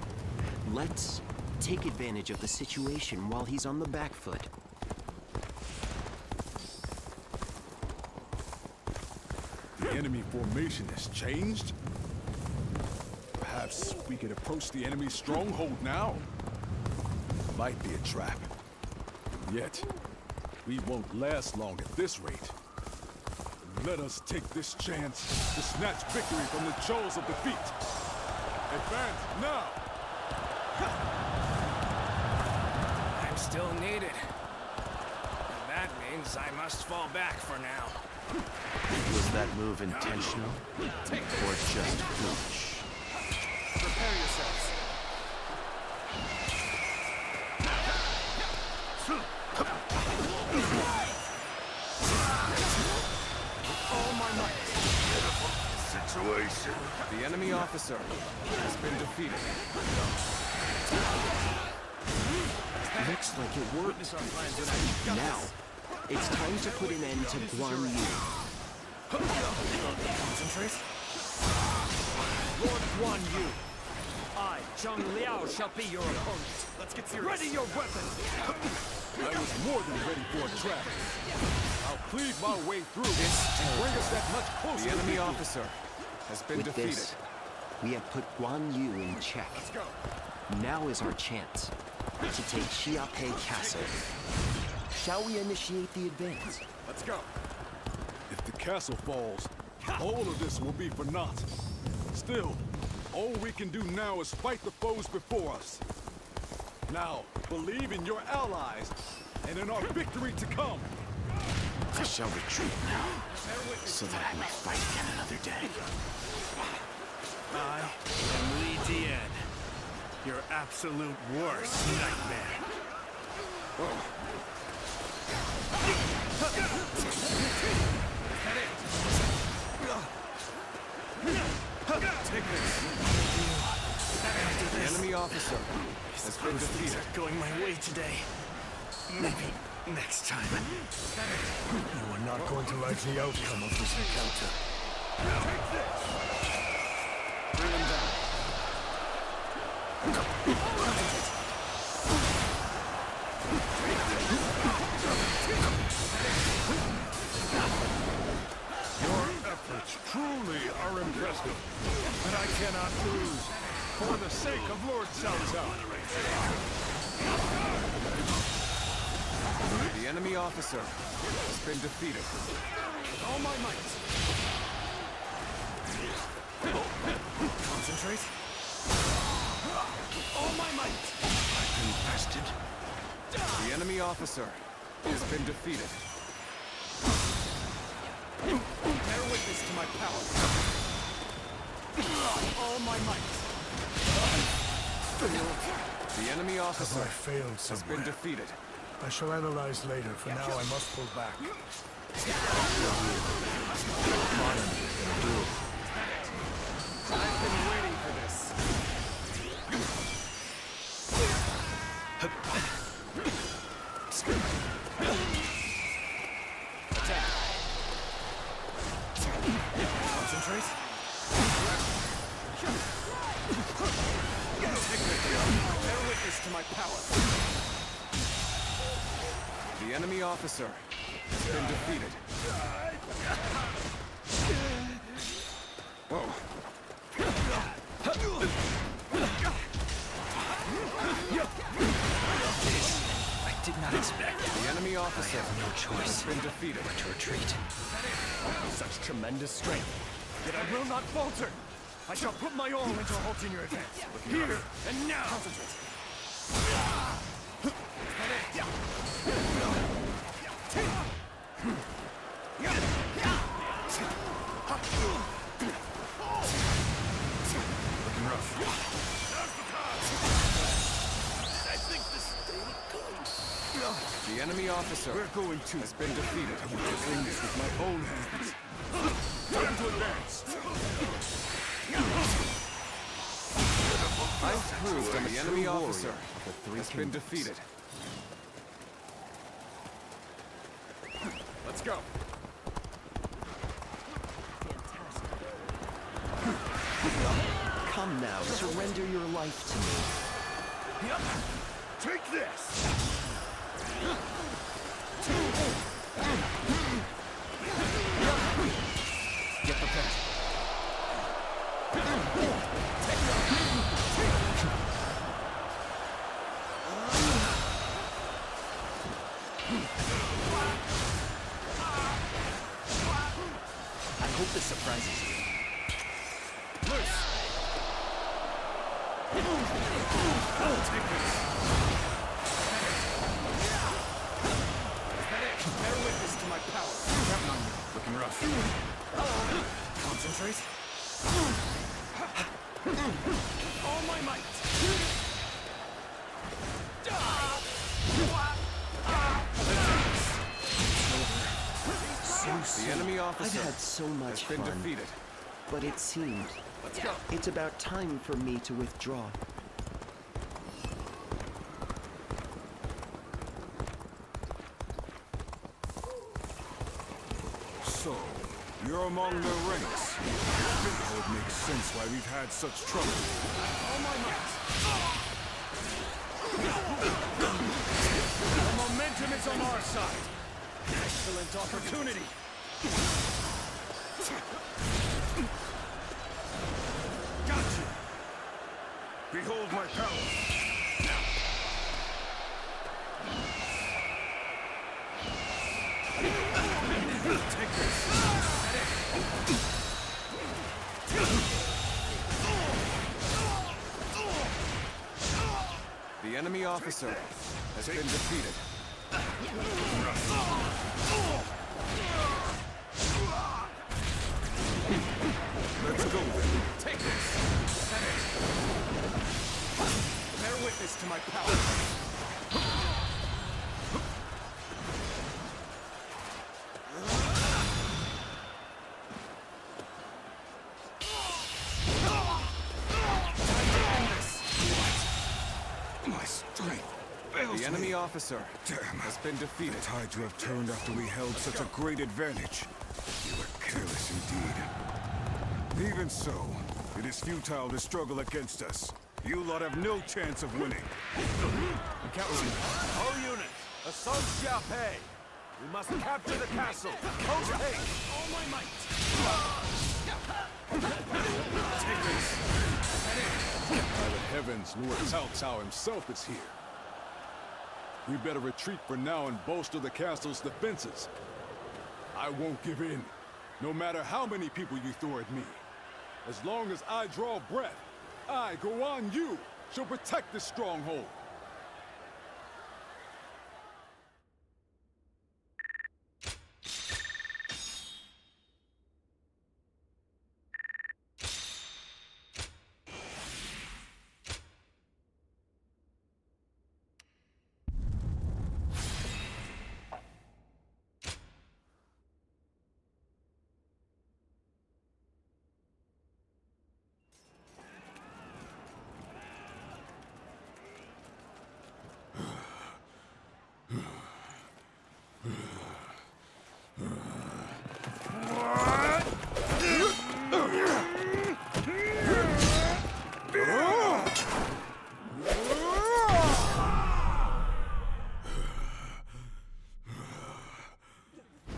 Let's take advantage of the situation while he's on the back foot. The enemy formation has changed? Perhaps we could approach the enemy's stronghold now? Might be a trap. Yet, we won't last long at this rate. Let us take this chance to snatch victory from the jaws of defeat. Advance now! I'm still needed. That means I must fall back for now. Was that move intentional? Or just foolish? Prepare yourselves. All my might. Situation. The enemy officer has been defeated. Looks like it worked. Now, it's time to put an end to Guan Yu. Concentrate. Lord Guan Yu, I, Zhang Liao, shall be your opponent. Let's get serious. Ready your weapons! I was more than ready for a trap. I'll cleave my way through this and bring us that much closer. The enemy officer has been With defeated. this, we have put Guan Yu in check. Let's go. Now is our chance to take Xiaopei Castle. Shall we initiate the advance? Let's go. If the castle falls, all of this will be for naught. Still, all we can do now is fight the foes before us. Now, believe in your allies and in our victory to come. I shall retreat now, so that I may fight again another day. I am Li Dian, your absolute worst nightmare. Take this. The enemy officer has been defeated. Going my way today. Maybe next time. You are not going to like the outcome of this encounter. Bring him down. Your efforts truly are impressive, and I cannot lose for the sake of Lord Cao Cao. The enemy officer has been defeated. With all my might. Concentrate. With all my might. Infested. The enemy officer has been defeated. Bear witness to my power. All my might. The enemy officer I failed has somewhere? been defeated. I shall analyze later. For now, I must pull back. I've been waiting for this. Attack. Concentrate. Bear witness to my power. The enemy officer has been defeated. Whoa. I did not expect. The enemy officer I have no choice has been defeated. but to retreat. Such tremendous strength, yet I will not falter. I shall put my all into halting your advance. Here and now. Looking rough. I think this The enemy officer has been defeated. I will defend this with my own hands. Time to advance. I've proved the enemy officer has been defeated. Let's go. Come now, surrender your life to me. Take this! Get prepared. I hope this surprises you. I'll take this. Bear witness to my power. Counting on you. Looking rough. Concentrate. All my might. The enemy officer I've had so much has been fun, defeated. but it seemed Let's go. it's about time for me to withdraw. So, you're among the ranks. Now it makes sense why we've had such trouble. All my might. The momentum is on our side. Excellent opportunity. Gotcha! Behold my power. Take this. The enemy officer has been defeated. Let's go then. Take this. Bear witness to my power. My strength fails The enemy me. officer has been defeated. The tide you have turned after we held such a great advantage. You were careless indeed. Even so, it is futile to struggle against us. You lot have no chance of winning. I'm counting on you. All units, assault Xiaopei. We must capture the castle. Post haste. All my might. Take this. By the heavens, Lord Cao Cao himself is here. We better retreat for now and bolster the castle's defenses. I won't give in, no matter how many people you throw at me. As long as I draw breath, I, Guan Yu, shall protect this stronghold.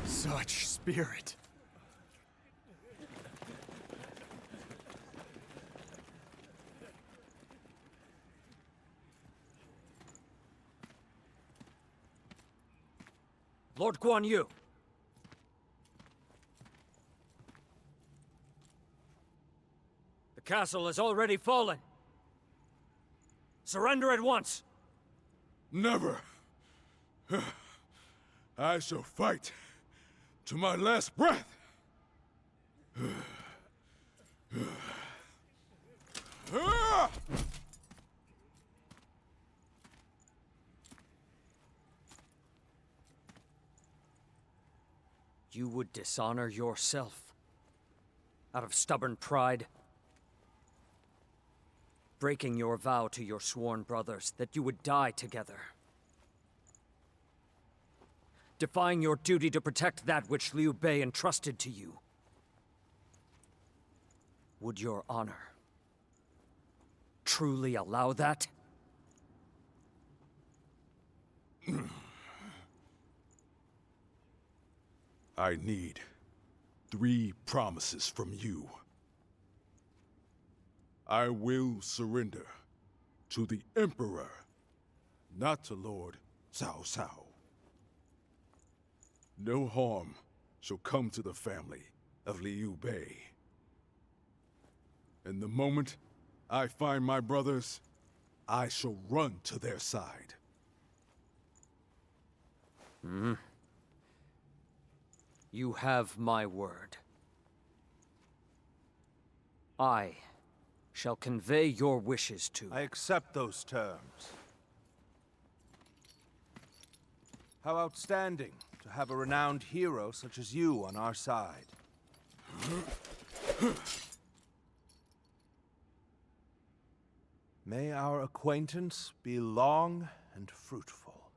Such spirit. Lord Guan Yu. The castle has already fallen. Surrender at once. Never. I shall fight to my last breath. You would dishonor yourself out of stubborn pride, breaking your vow to your sworn brothers that you would die together. defying your duty to protect that which Liu Bei entrusted to you. Would your honor truly allow that? I need 3 promises from you. I will surrender to the Emperor, not to Lord Cao Cao. No harm shall come to the family of Liu Bei. And the moment I find my brothers, I shall run to their side. You have my word. I shall convey your wishes to... I accept those terms. How outstanding to have a renowned hero such as you on our side. May our acquaintance be long and fruitful.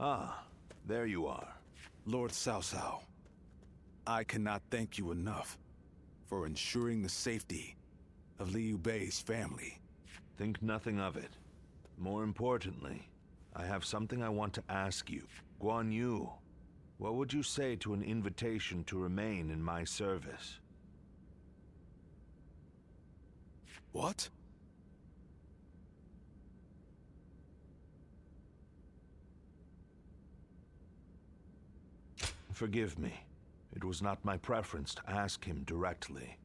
Ah, there you are. Lord Cao Cao, I cannot thank you enough for ensuring the safety of Liu Bei's family. Think nothing of it. More importantly, I have something I want to ask you. Guan Yu, what would you say to an invitation to remain in my service? What? Forgive me. It was not my preference to ask him directly.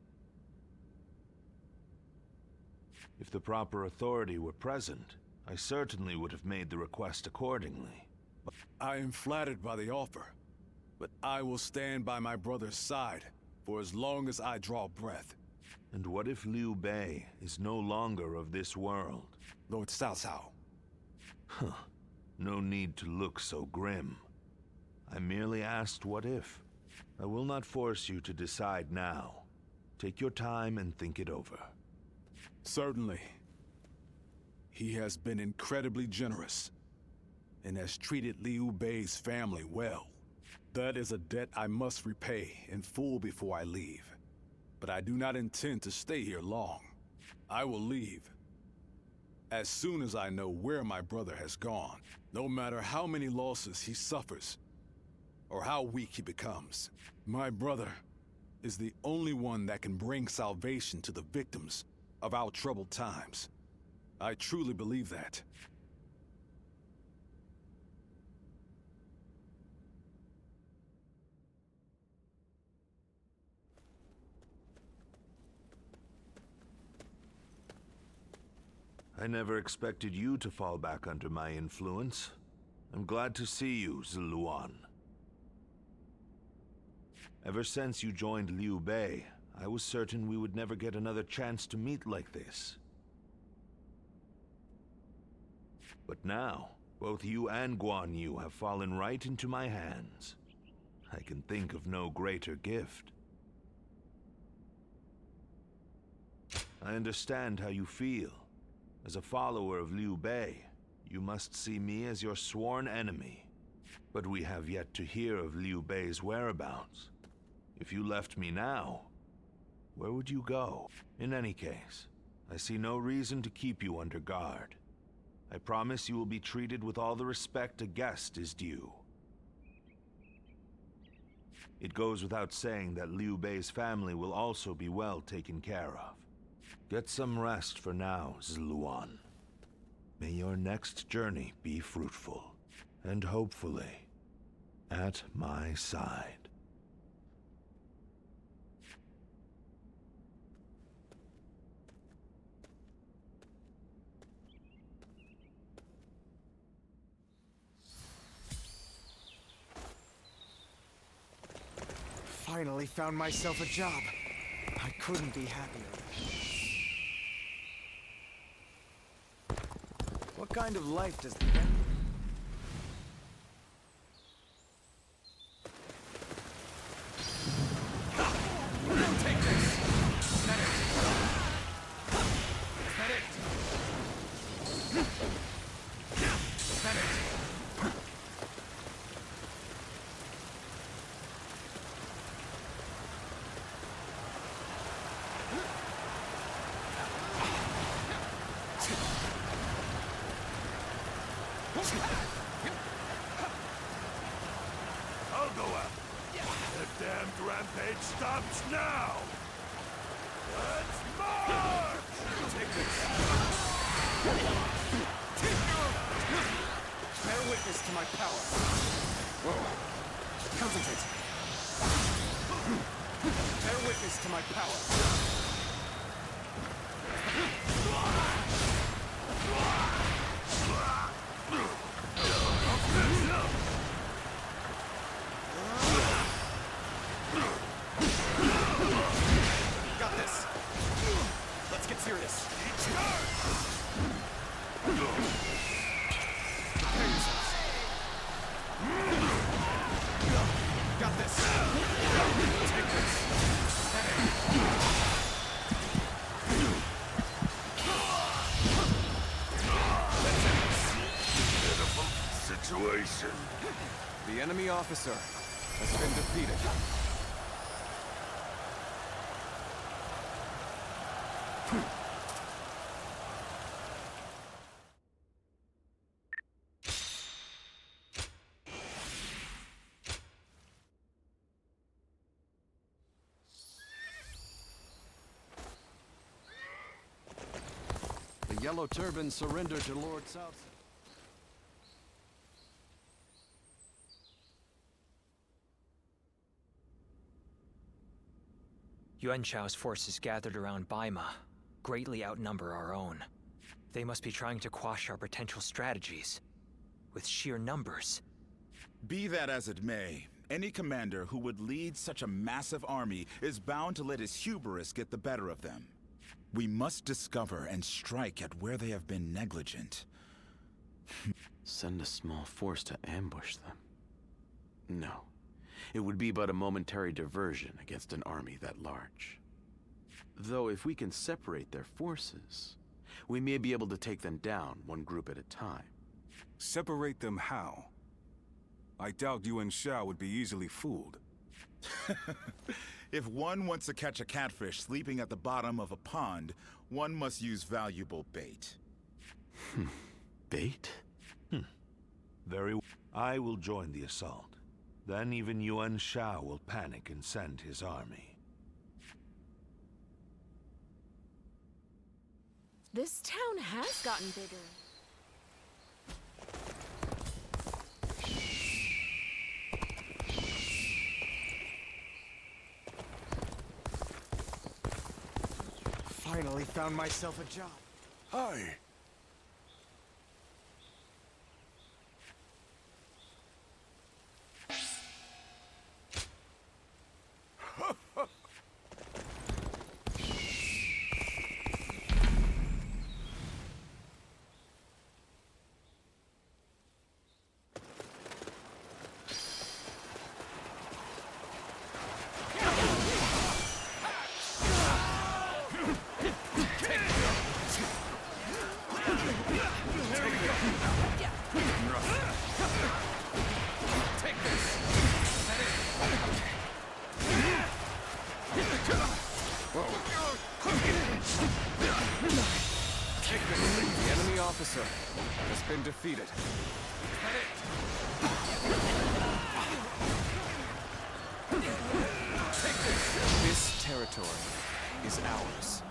If the proper authority were present, I certainly would have made the request accordingly. I am flattered by the offer, but I will stand by my brother's side for as long as I draw breath. And what if Liu Bei is no longer of this world? Lord Cao Cao. Huh. No need to look so grim. I merely asked what if. I will not force you to decide now. Take your time and think it over. Certainly. He has been incredibly generous and has treated Liu Bei's family well. That is a debt I must repay in full before I leave. But I do not intend to stay here long. I will leave as soon as I know where my brother has gone, no matter how many losses he suffers or how weak he becomes. My brother is the only one that can bring salvation to the victims of our troubled times. I truly believe that. I never expected you to fall back under my influence. I'm glad to see you, Ziluan. Ever since you joined Liu Bei, I was certain we would never get another chance to meet like this. But now, both you and Guan Yu have fallen right into my hands. I can think of no greater gift. I understand how you feel. As a follower of Liu Bei, you must see me as your sworn enemy. But we have yet to hear of Liu Bei's whereabouts. If you left me now, where would you go? In any case, I see no reason to keep you under guard. I promise you will be treated with all the respect a guest is due. It goes without saying that Liu Bei's family will also be well taken care of. Get some rest for now, Ziluan. May your next journey be fruitful, and hopefully, at my side. Finally found myself a job. I couldn't be happier. What kind of life does the... I'll go out. The damned rampage stops now! Let's march! Take this. Bear witness to my power. Whoa. Concentrate. Bear witness to my power. Got this. Let's get serious. Prepare yourselves. Got this. Take this. Pitiful situation. The enemy officer has been defeated. The Yellow Turban surrendered to Lord South. Yuan Shao's forces gathered around Baima greatly outnumber our own. They must be trying to quash our potential strategies with sheer numbers. Be that as it may, any commander who would lead such a massive army is bound to let his hubris get the better of them. We must discover and strike at where they have been negligent. Send a small force to ambush them? No. It would be but a momentary diversion against an army that large. Though if we can separate their forces, we may be able to take them down one group at a time. Separate them how? I doubt Yuan Shao would be easily fooled. If one wants to catch a catfish sleeping at the bottom of a pond, one must use valuable bait. Bait? Very well. I will join the assault. Then even Yuan Shao will panic and send his army. This town has gotten bigger. Finally found myself a job. Hi. The enemy officer has been defeated. This territory is ours.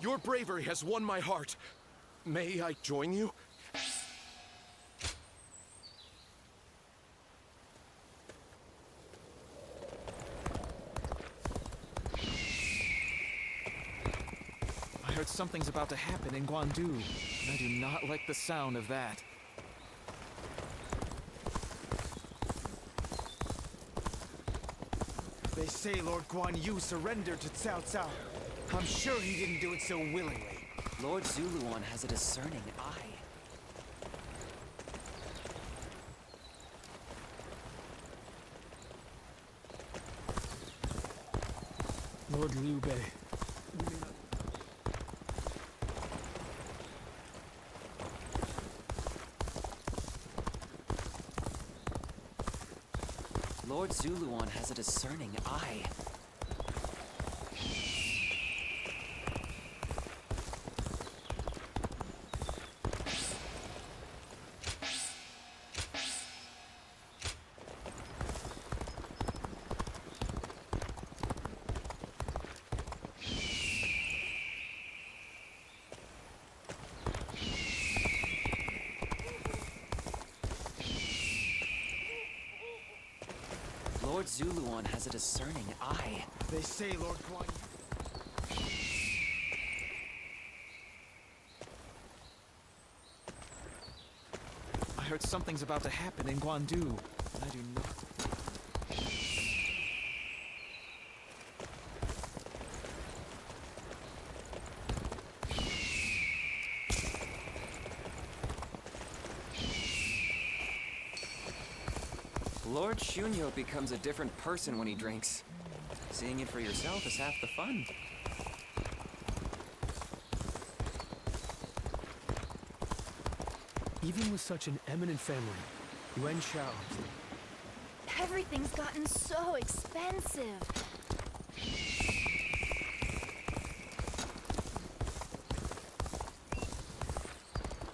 Your bravery has won my heart. May I join you? I heard something's about to happen in Guandu, and I do not like the sound of that. They say Lord Guan Yu surrendered to Cao Cao. I'm sure he didn't do it so willingly. Lord Zuluan has a discerning eye. Lord Liu Bei. Lord Zuluan has a discerning eye. Lord Zuluan has a discerning eye. They say Lord Guan... I heard something's about to happen in Guandu. I do not... Lord Shunyo becomes a different person when he drinks. Seeing it for yourself is half the fun. Even with such an eminent family, Yuan Shao... Everything's gotten so expensive.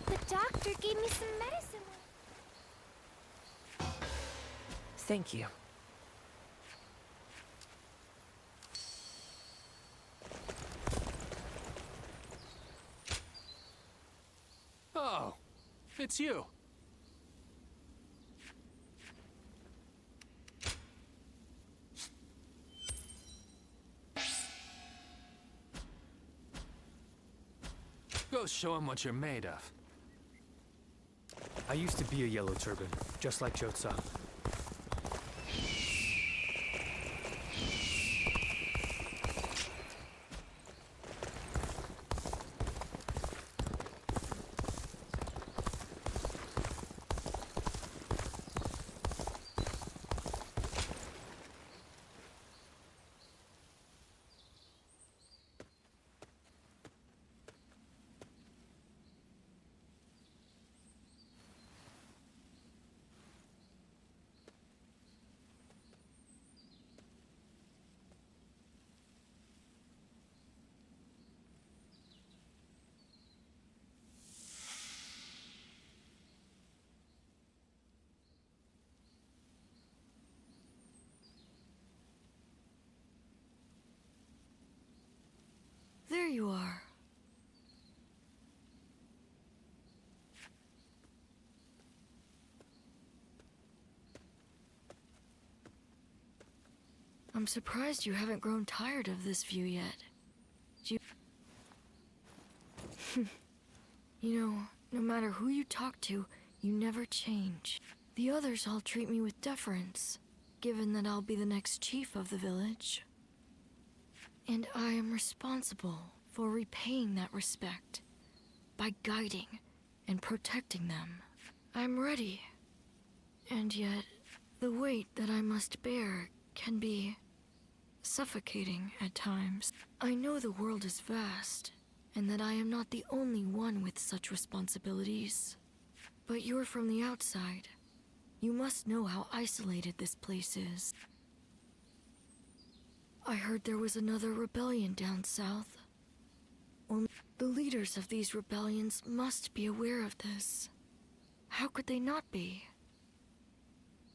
The doctor gave me some medicine. Thank you. Oh, it's you. Go show him what you're made of. I used to be a Yellow Turban, just like Jotsa. There you are. I'm surprised you haven't grown tired of this view yet. You... You know, no matter who you talk to, you never change. The others all treat me with deference, given that I'll be the next chief of the village. And I am responsible for repaying that respect by guiding and protecting them. I'm ready. And yet, the weight that I must bear can be suffocating at times. I know the world is vast, and that I am not the only one with such responsibilities. But you're from the outside. You must know how isolated this place is. I heard there was another rebellion down south. Only the leaders of these rebellions must be aware of this. How could they not be?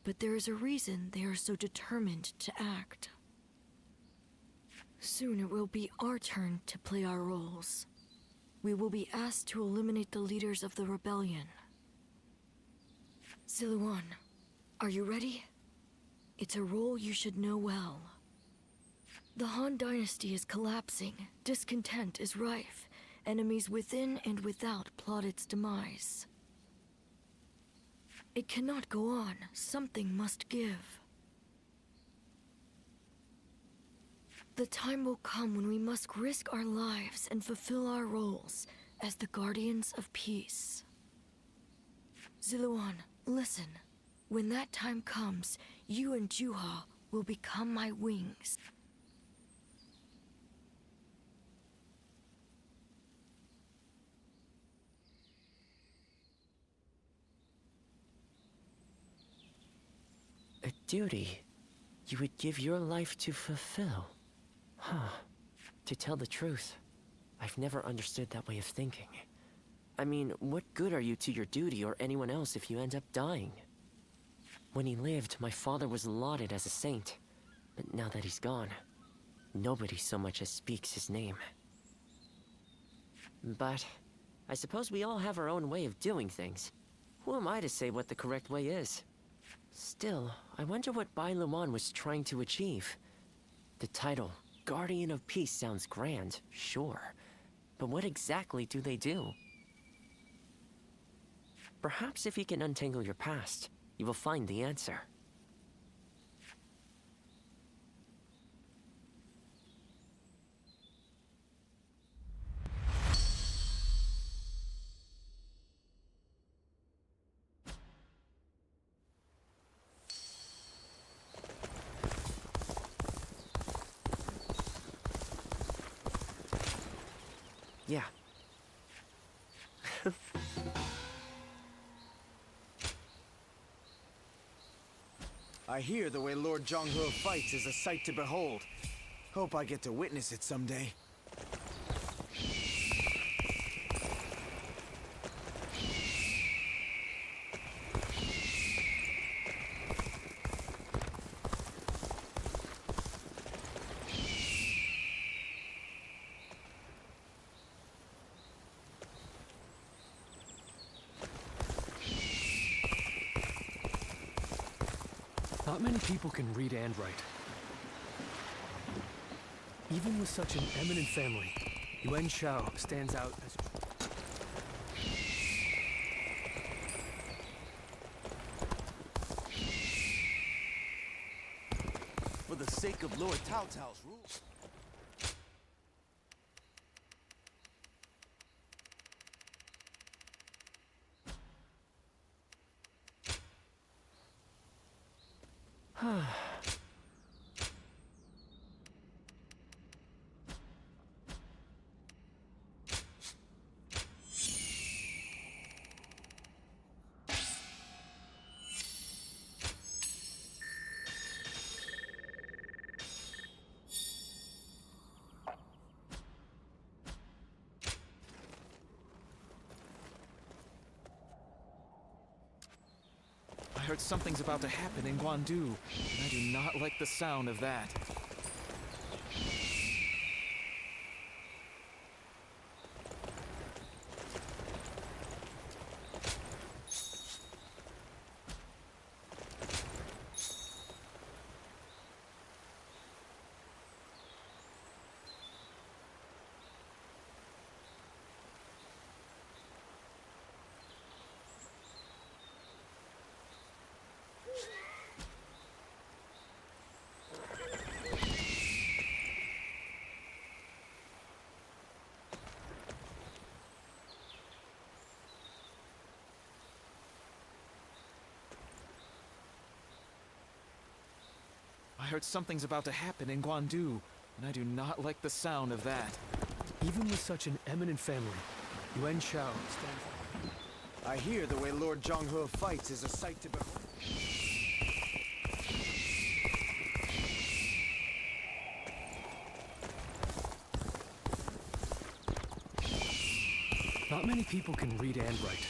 But there is a reason they are so determined to act. Soon it will be our turn to play our roles. We will be asked to eliminate the leaders of the rebellion. Siluan, are you ready? It's a role you should know well. The Han Dynasty is collapsing, discontent is rife, enemies within and without plot its demise. It cannot go on, something must give. The time will come when we must risk our lives and fulfill our roles as the guardians of peace. Ziluan, listen. When that time comes, you and Juha will become my wings. duty you would give your life to fulfill. Huh. To tell the truth, I've never understood that way of thinking. I mean, what good are you to your duty or anyone else if you end up dying? When he lived, my father was lauded as a saint. But now that he's gone, nobody so much as speaks his name. But I suppose we all have our own way of doing things. Who am I to say what the correct way is? Still, I wonder what Bai Luan was trying to achieve. The title, Guardian of Peace, sounds grand, sure. But what exactly do they do? Perhaps if you can untangle your past, you will find the answer. Yeah. I hear the way Lord Zhonghe fights is a sight to behold. Hope I get to witness it someday. Not many people can read and write. Even with such an eminent family, Yuan Shao stands out as... For the sake of Lord Cao Cao's rules. I heard something's about to happen in Guandu, and I do not like the sound of that. I heard something's about to happen in Guandu, and I do not like the sound of that. Even with such an eminent family, Yuan Shao stands... I hear the way Lord Zhonghe fights is a sight to behold. Not many people can read and write.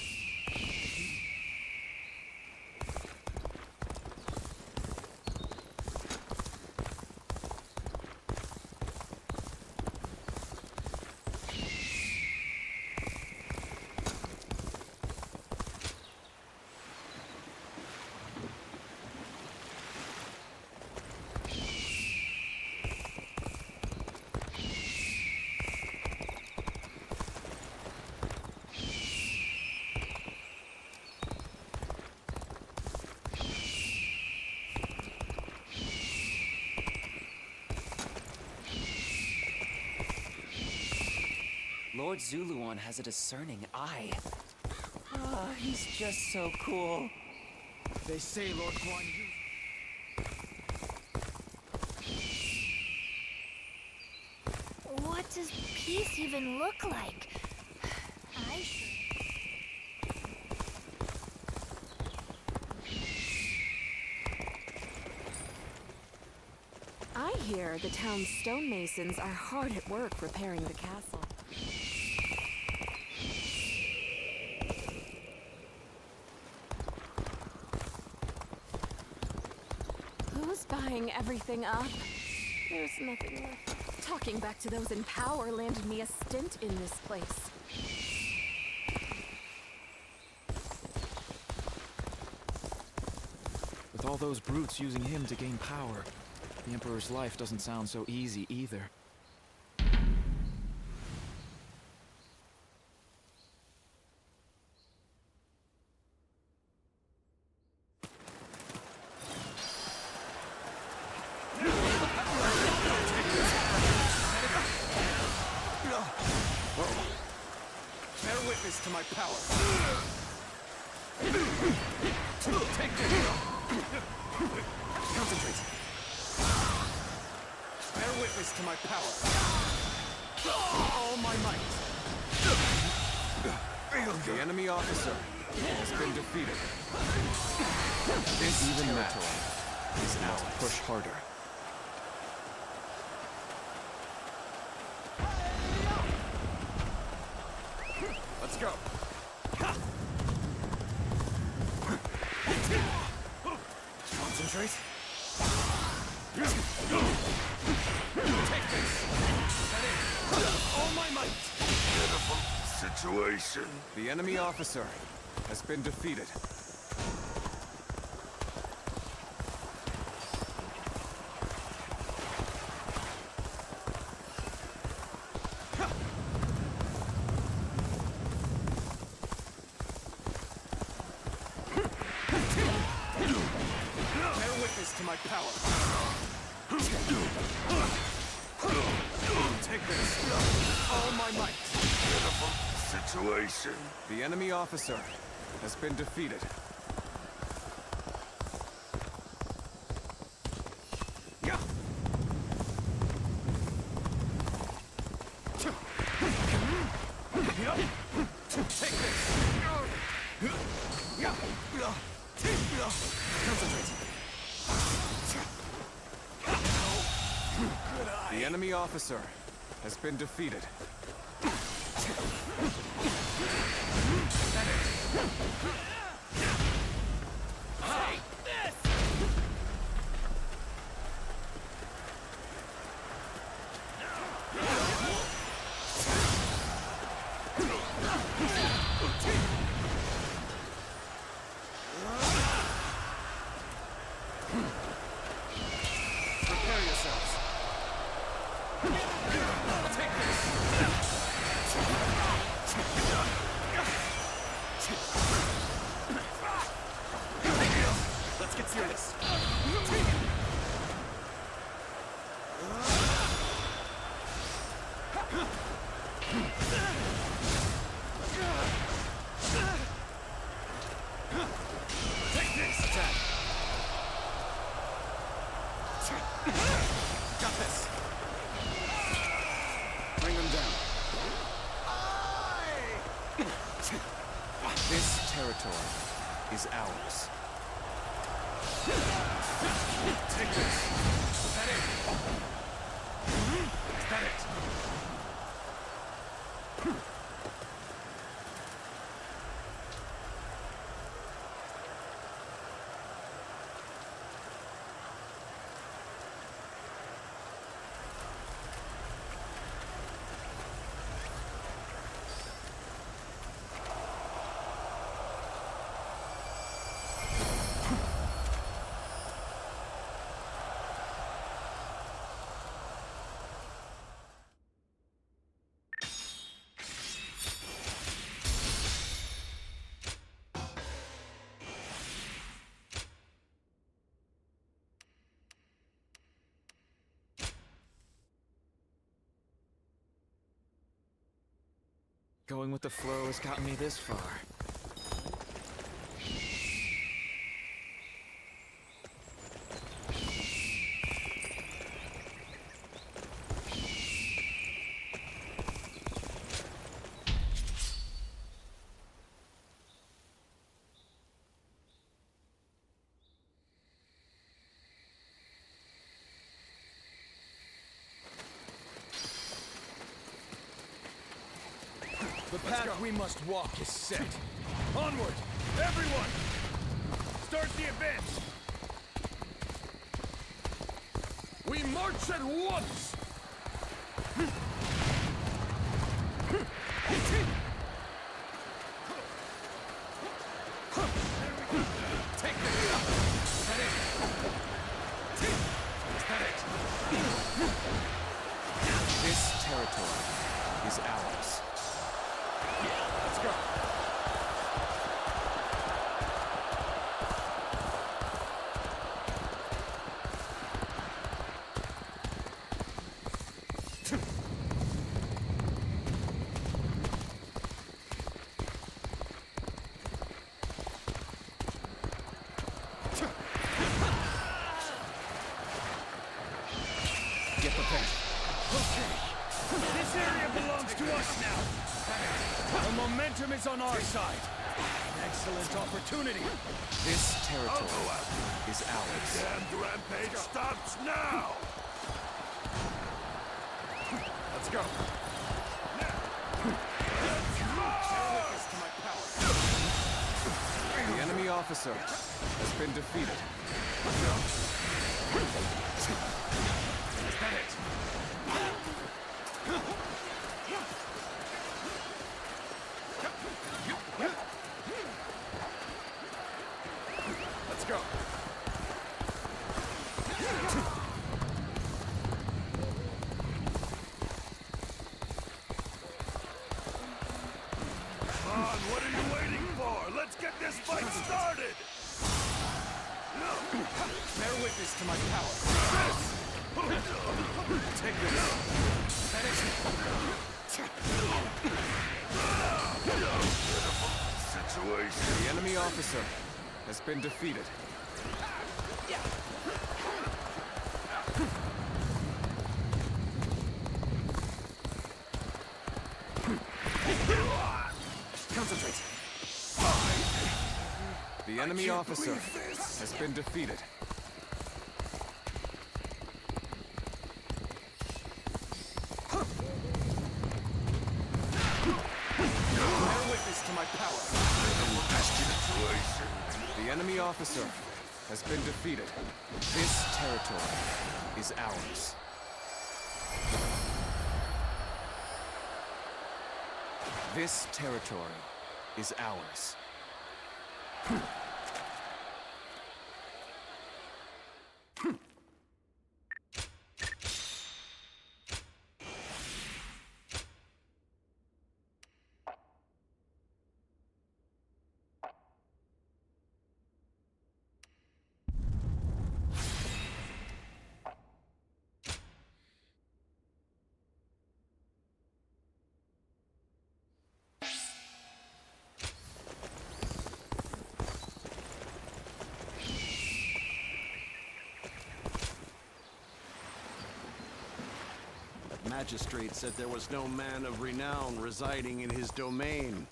Lord Zuluan has a discerning eye. Ah, he's just so cool. They say Lord Guan Yu... What does peace even look like? I sure... I hear the town's stonemasons are hard at work repairing the castle. Who's buying everything up? There's nothing left. Talking back to those in power landed me a stint in this place. With all those brutes using him to gain power, the Emperor's life doesn't sound so easy either. Bear witness to my power. Take this. Concentrate. Bear witness to my power. All my might. The enemy officer has been defeated. This Even territory is now ours. push harder. Let's go. Concentrate. Take this. All my might. Pitiful situation. The enemy officer has been defeated. Bear witness to my power. Take this. All my might. Pitiful situation. The enemy officer has been defeated. Take this. Concentrate. The enemy officer has been defeated. Take this! Prepare yourselves. Take this. Let's get serious. Take this. Attack. Got this. Bring them down. This territory is ours. Take this. Is that it? Is that it? Going with the flow has gotten me this far. path we must walk is set. Onward, everyone! Start the advance! We march at once! Take this! Is that it? Is that it? This territory is ours. Let's go! Get the pace. Okay. This area belongs to us now. The momentum is on our side. An excellent opportunity. This territory is ours. Damned rampage stops now! Let's go. The enemy officer has been defeated. Is that it? Let's go. Come on, what are you waiting for? Let's get this fight started! Bear witness to my power. Take this. That is situation. The enemy officer has been defeated. Concentrate. The enemy officer has been defeated. Bear witness to my power. The enemy officer has been defeated. This territory is ours. This territory is ours. Magistrate said there was no man of renown residing in his domain.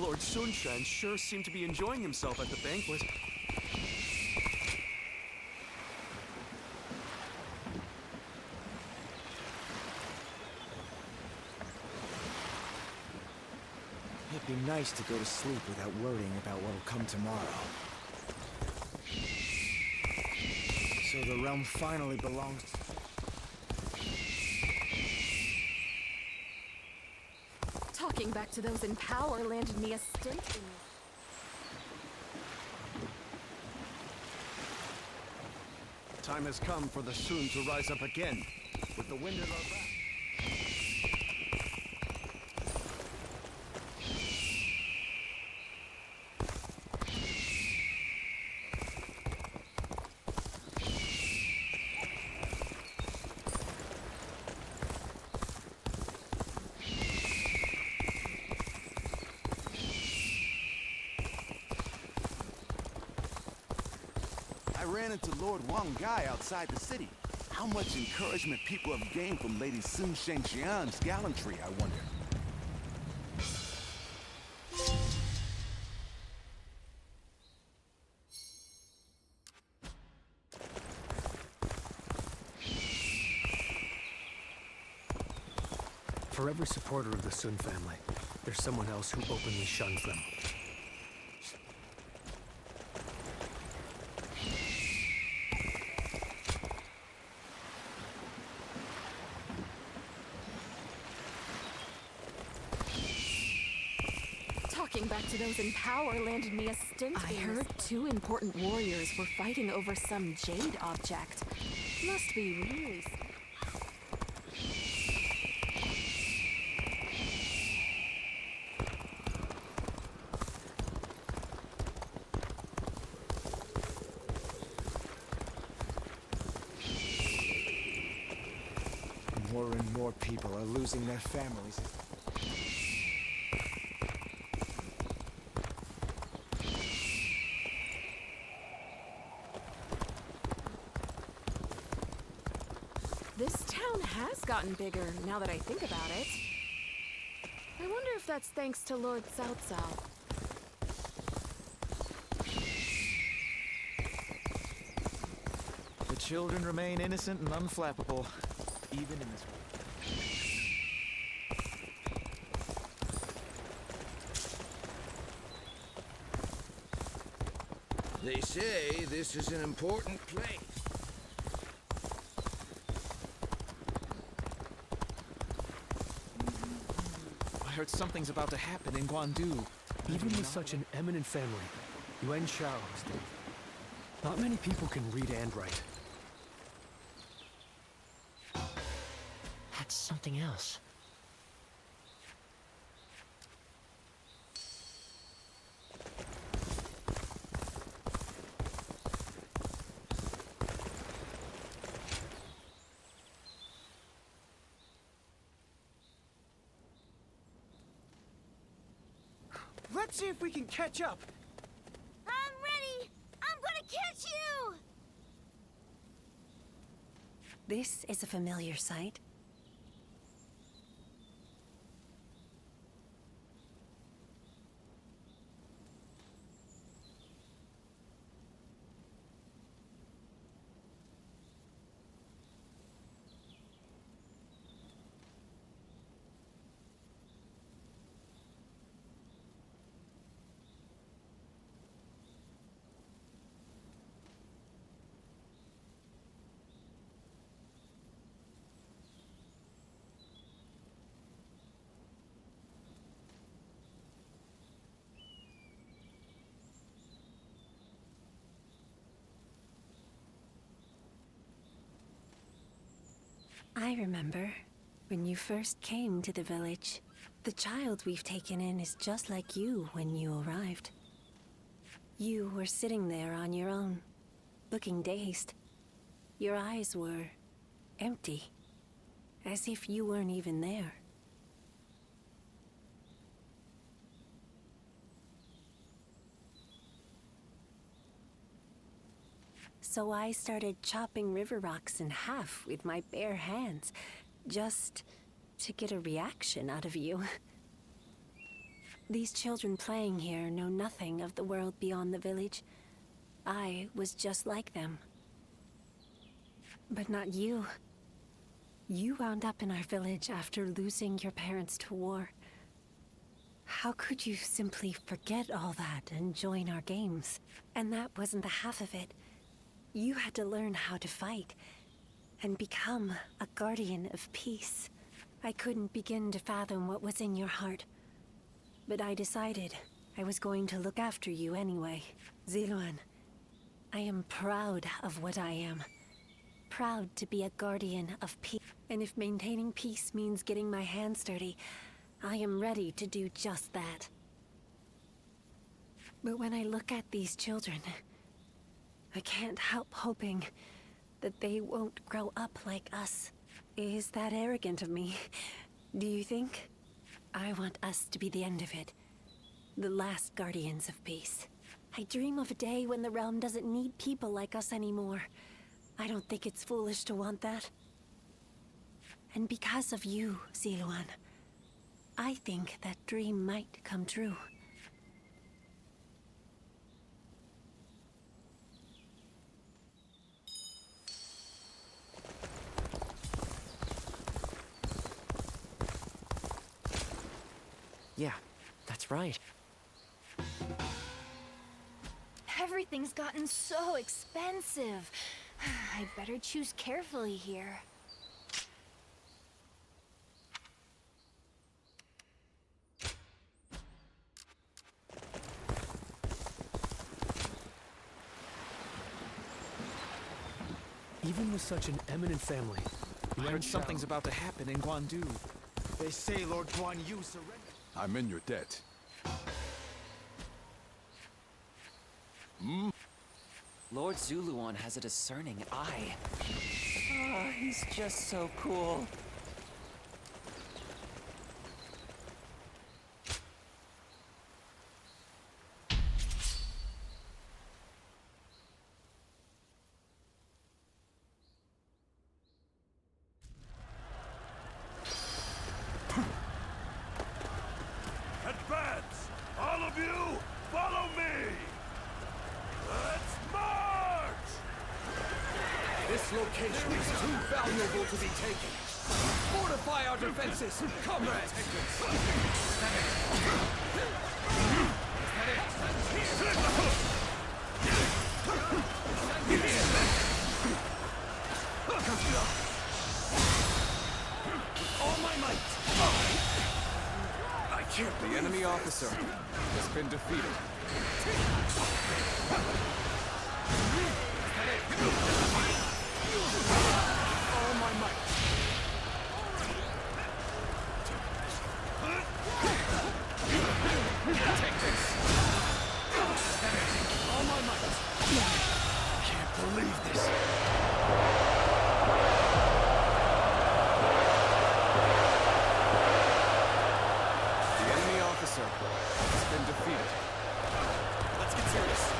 Lord Sunshan sure seemed to be enjoying himself at the banquet. It'd be nice to go to sleep without worrying about what'll come tomorrow. So the realm finally belongs... Talking back to those in power landed me a stint in... Time has come for the Sun to rise up again, with the wind at our back. I ran into Lord Wang Gai outside the city. How much encouragement people have gained from Lady Sun Shengxian's gallantry, I wonder. For every supporter of the Sun family, there's someone else who openly shuns them. Talking back to those in power landed me a stint. I heard 2 important warriors were fighting over some jade object. Must be really. More and more people are losing their families. This town has gotten bigger now that I think about it. I wonder if that's thanks to Lord Cao Cao. The children remain innocent and unflappable, even in this world. They say this is an important place. I heard something's about to happen in Guandu. Even with such an eminent family, Yuan Shao, not many people can read and write. That's something else. Let's see if we can catch up. I'm ready! I'm gonna catch you! This is a familiar sight. I remember when you first came to the village. The child we've taken in is just like you when you arrived. You were sitting there on your own, looking dazed. Your eyes were empty, as if you weren't even there. So I started chopping river rocks in half with my bare hands, just to get a reaction out of you. These children playing here know nothing of the world beyond the village. I was just like them. But not you. You wound up in our village after losing your parents to war. How could you simply forget all that and join our games? And that wasn't the half of it. You had to learn how to fight and become a guardian of peace. I couldn't begin to fathom what was in your heart, but I decided I was going to look after you anyway. Ziluan, I am proud of what I am. Proud to be a guardian of peace. And if maintaining peace means getting my hands dirty, I am ready to do just that. But when I look at these children, I can't help hoping that they won't grow up like us. Is that arrogant of me? Do you think? I want us to be the end of it. The last guardians of peace. I dream of a day when the realm doesn't need people like us anymore. I don't think it's foolish to want that. And because of you, Ziluan, I think that dream might come true. Yeah, that's right. Everything's gotten so expensive. I better choose carefully here. Even with such an eminent family, I heard something's about to happen in Guandu. They say Lord Guan Yu surrendered. I'm in your debt. Lord Zuluan has a discerning eye. Ah, he's just so cool. Advance! All of you, follow me! Let's march! This location is too valuable to be taken. Fortify our defenses, comrades! With all my might! I can't. The enemy officer has been defeated. All my might. Take this. All my might. Can't believe this. The enemy officer has been defeated. Let's get serious.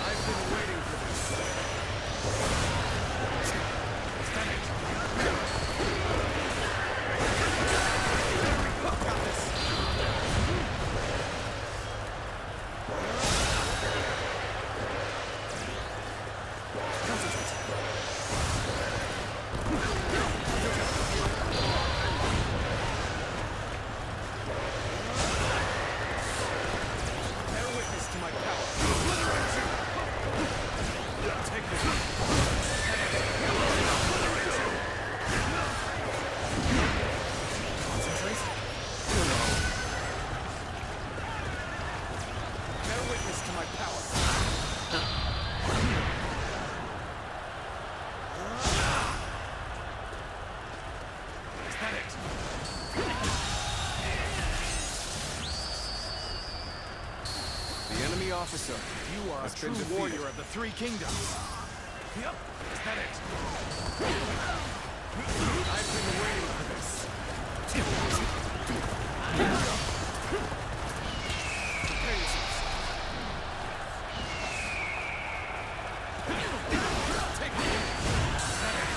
I've been waiting for this. Bear witness to my power. Take this. Concentrate. Bear witness to my power. Is that it? The enemy officer You are a has true been defeated. warrior of the Three Kingdoms. Yep, is that it? I've been waiting for this. Prepare yourselves. Take it. Is that it?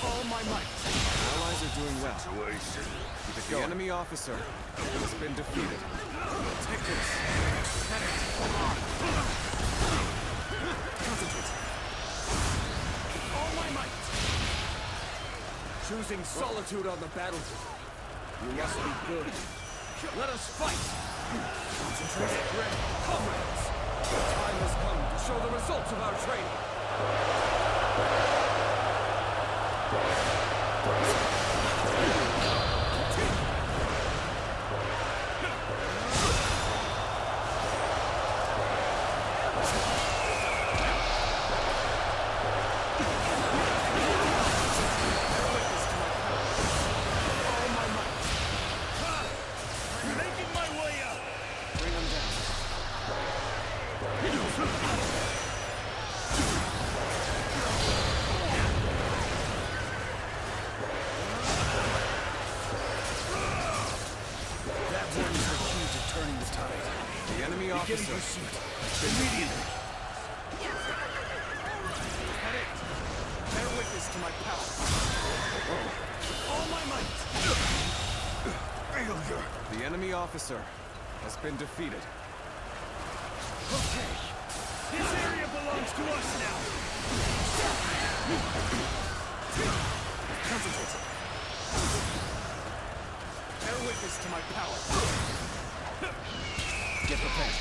All my might. Allies are doing well. Keep it going. The enemy officer has been defeated. Take this. Is that it? Concentrate. All my might. Choosing solitude on the battlefield. You must be good. Let us fight. Concentrate. Ready, comrades. The time has come to show the results of our training. Bear witness to my officer immediately. That it. Bear witness to my power. With all my might. Failure. The enemy officer has been defeated. Okay. This area belongs to us now. Concentrate. Bear witness to my power. Get prepared.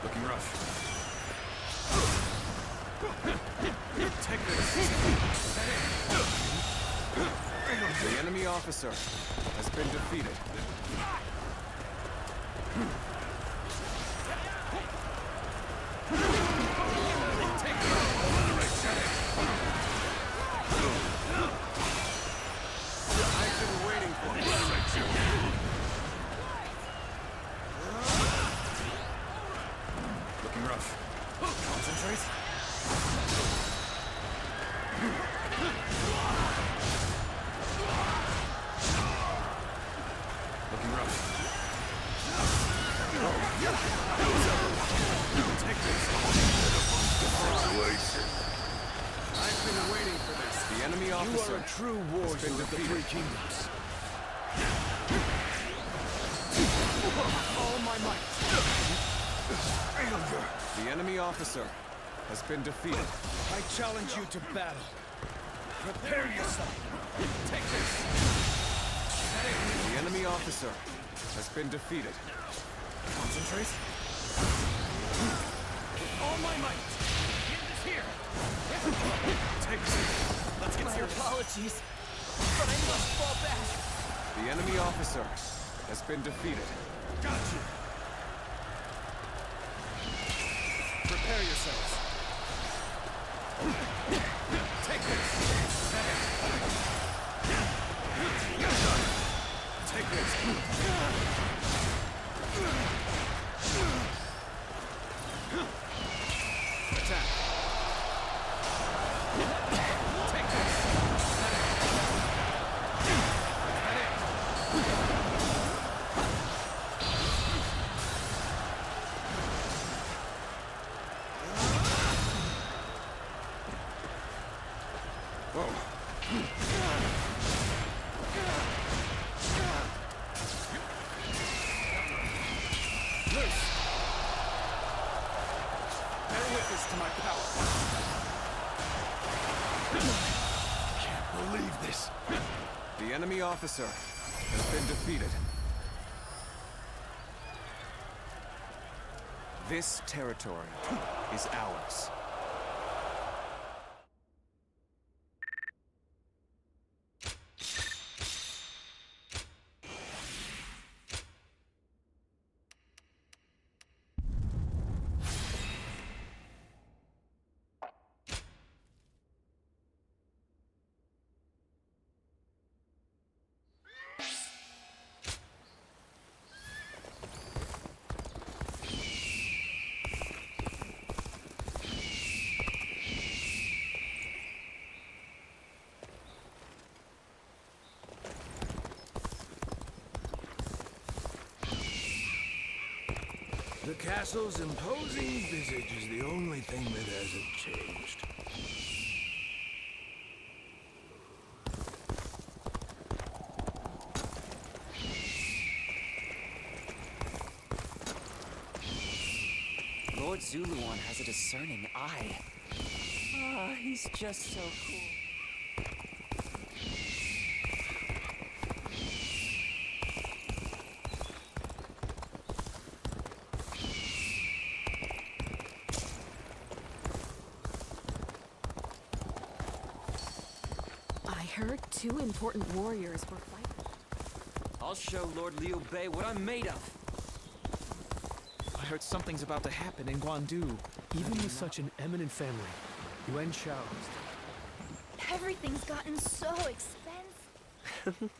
Looking rough. Take this. The enemy officer has been defeated. I've been waiting for this. Looking rough. Concentrate. Looking rough. Take this. I've been waiting for this. The enemy You officer are a true warrior has been of the defeated. Three Kingdoms. All my might. Failure. The enemy officer has been defeated. I challenge you to battle. Prepare yourself. Take this. The enemy officer has been defeated. Concentrate. With all my might. Get this here. Take this. Let's get serious. My apologies, but I must fall back. The enemy officer has been defeated. Got you. Prepare yourselves. Take this. Take this. Attack. Take this. Loose. Bear witness to my power. Can't believe this. The enemy officer has been defeated. This territory is ours. The castle's imposing visage is the only thing that hasn't changed. Lord Zuluan has a discerning eye. Ah, he's just so cool. I heard 2 important warriors were fighting. I'll show Lord Liu Bei what I'm made of. I heard something's about to happen in Guandu. Even with such an eminent family, Yuan Shao. Everything's gotten so expensive.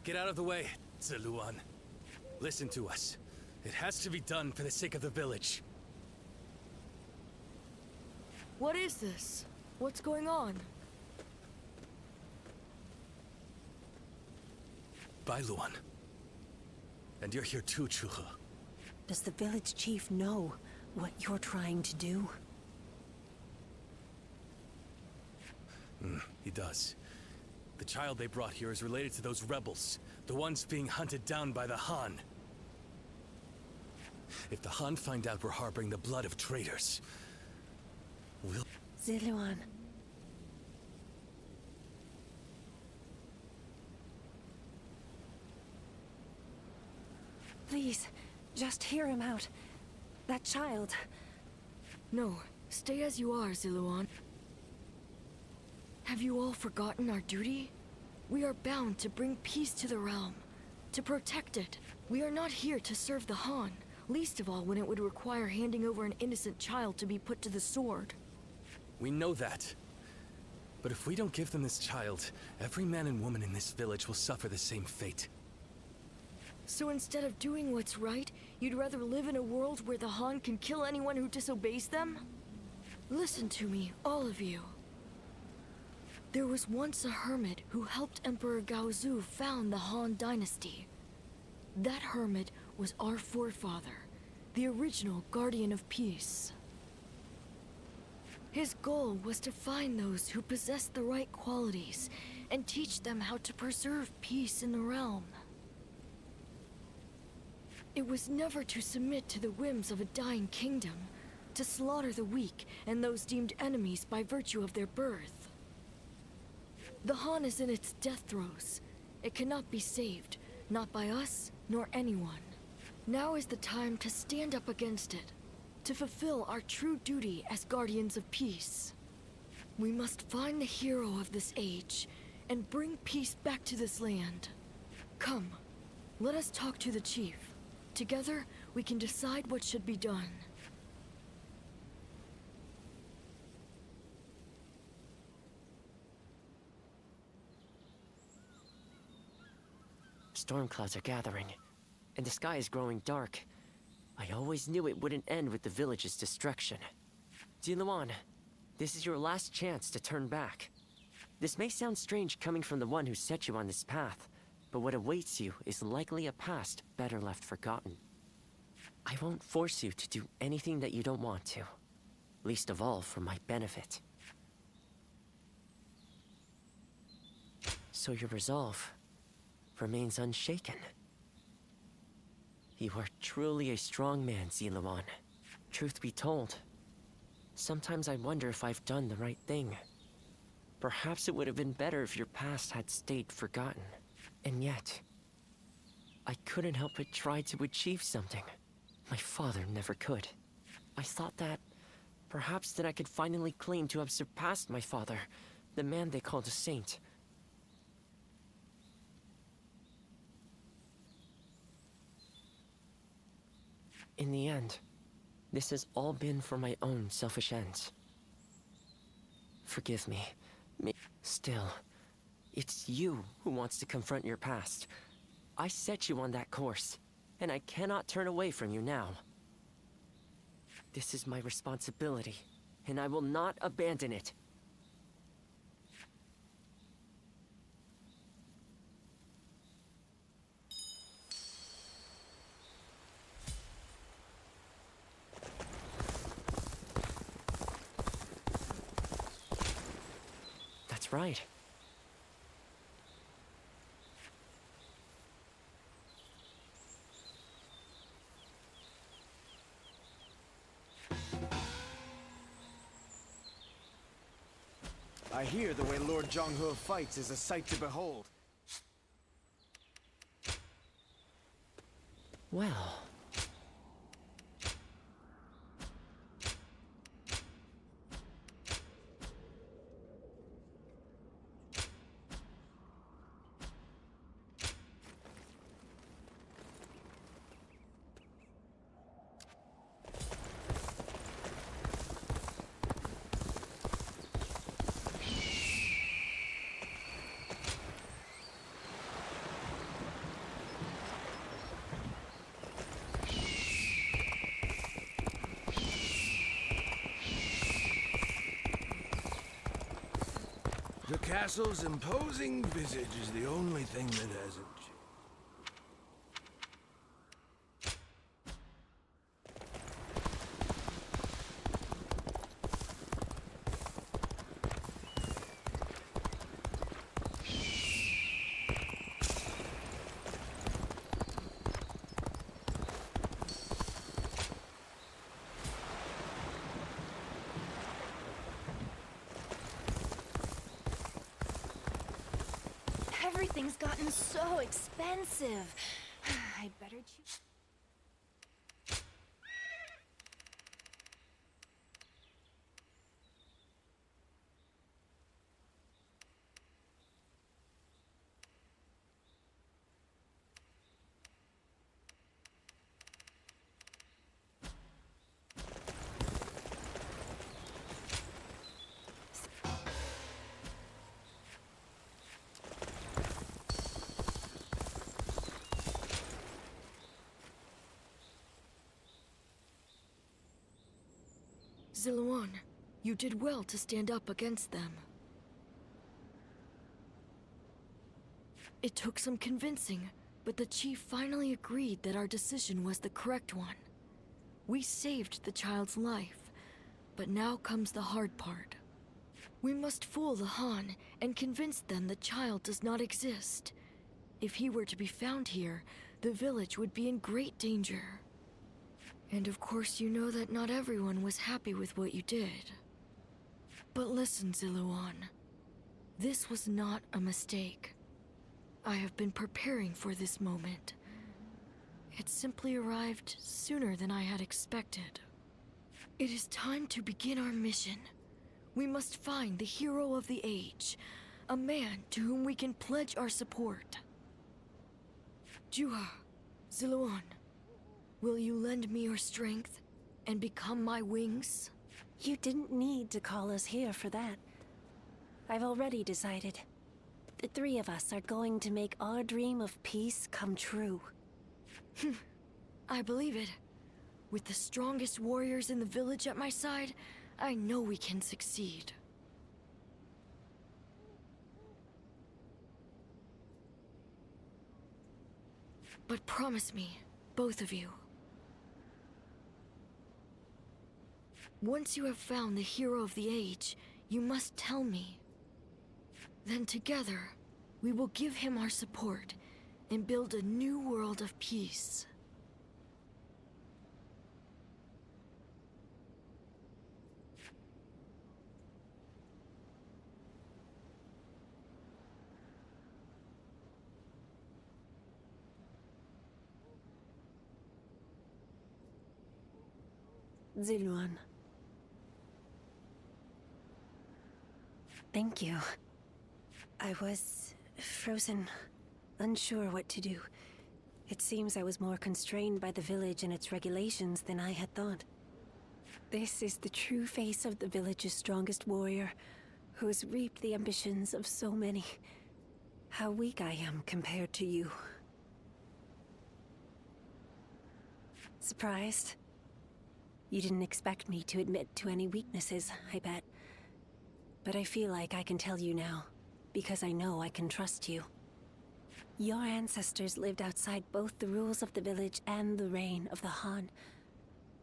Get out of the way, Ziluan. Listen to us. It has to be done for the sake of the village. What is this? What's going on? Bailuan. And you're here too, Chuhe. Does the village chief know what you're trying to do? He does. The child they brought here is related to those rebels, the ones being hunted down by the Han. If the Han find out we're harboring the blood of traitors, we'll... Ziluan. Please, just hear him out. That child. No, stay as you are, Ziluan. Have you all forgotten our duty? We are bound to bring peace to the realm, to protect it. We are not here to serve the Han, least of all when it would require handing over an innocent child to be put to the sword. We know that. But if we don't give them this child, every man and woman in this village will suffer the same fate. So instead of doing what's right, you'd rather live in a world where the Han can kill anyone who disobeys them? Listen to me, all of you. There was once a hermit who helped Emperor Gaozu found the Han dynasty. That hermit was our forefather, the original guardian of peace. His goal was to find those who possessed the right qualities and teach them how to preserve peace in the realm. It was never to submit to the whims of a dying kingdom, to slaughter the weak and those deemed enemies by virtue of their birth. The Han is in its death throes. It cannot be saved, not by us, nor anyone. Now is the time to stand up against it, to fulfill our true duty as guardians of peace. We must find the hero of this age, and bring peace back to this land. Come, let us talk to the chief. Together, we can decide what should be done. Storm clouds are gathering, and the sky is growing dark. I always knew it wouldn't end with the village's destruction. Ziluan, this is your last chance to turn back. This may sound strange coming from the one who set you on this path, but what awaits you is likely a past better left forgotten. I won't force you to do anything that you don't want to, least of all for my benefit. So your resolve remains unshaken. You are truly a strong man, Ziluan. Truth be told, sometimes I wonder if I've done the right thing. Perhaps it would have been better if your past had stayed forgotten. And yet, I couldn't help but try to achieve something my father never could. I thought that perhaps that I could finally claim to have surpassed my father, the man they called a saint. In the end, this has all been for my own selfish ends. Forgive me. Still, it's you who wants to confront your past. I set you on that course, and I cannot turn away from you now. This is my responsibility, and I will not abandon it. That's right. I hear the way Lord Zhonghe fights is a sight to behold. Well... The castle's imposing visage is the only thing that hasn't changed. Everything's gotten so expensive. I better choose. Ziluan, you did well to stand up against them. It took some convincing, but the chief finally agreed that our decision was the correct one. We saved the child's life, but now comes the hard part. We must fool the Han and convince them the child does not exist. If he were to be found here, the village would be in great danger. And of course you know that not everyone was happy with what you did. But listen, Ziluan. This was not a mistake. I have been preparing for this moment. It simply arrived sooner than I had expected. It is time to begin our mission. We must find the hero of the age, a man to whom we can pledge our support. Juha, Ziluan, will you lend me your strength and become my wings? You didn't need to call us here for that. I've already decided. The three of us are going to make our dream of peace come true. I believe it. With the strongest warriors in the village at my side, I know we can succeed. But promise me, both of you. Once you have found the hero of the age, you must tell me. Then together, we will give him our support and build a new world of peace. Ziluan. Thank you. I was frozen, unsure what to do. It seems I was more constrained by the village and its regulations than I had thought. This is the true face of the village's strongest warrior, who has reaped the ambitions of so many. How weak I am compared to you. Surprised? You didn't expect me to admit to any weaknesses, I bet. But I feel like I can tell you now, because I know I can trust you. Your ancestors lived outside both the rules of the village and the reign of the Han.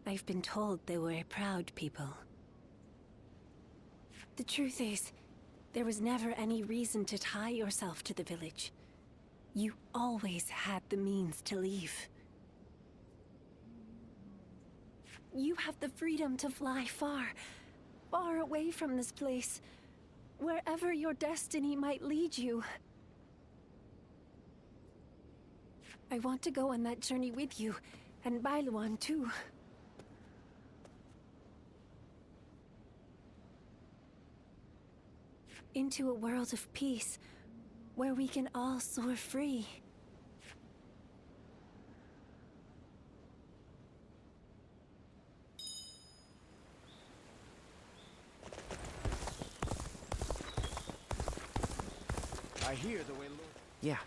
I've been told they were a proud people. The truth is, there was never any reason to tie yourself to the village. You always had the means to leave. You have the freedom to fly far, far away from this place, wherever your destiny might lead you. I want to go on that journey with you, and Bailuan too. Into a world of peace, where we can all soar free. I hear the way Lord... Yeah.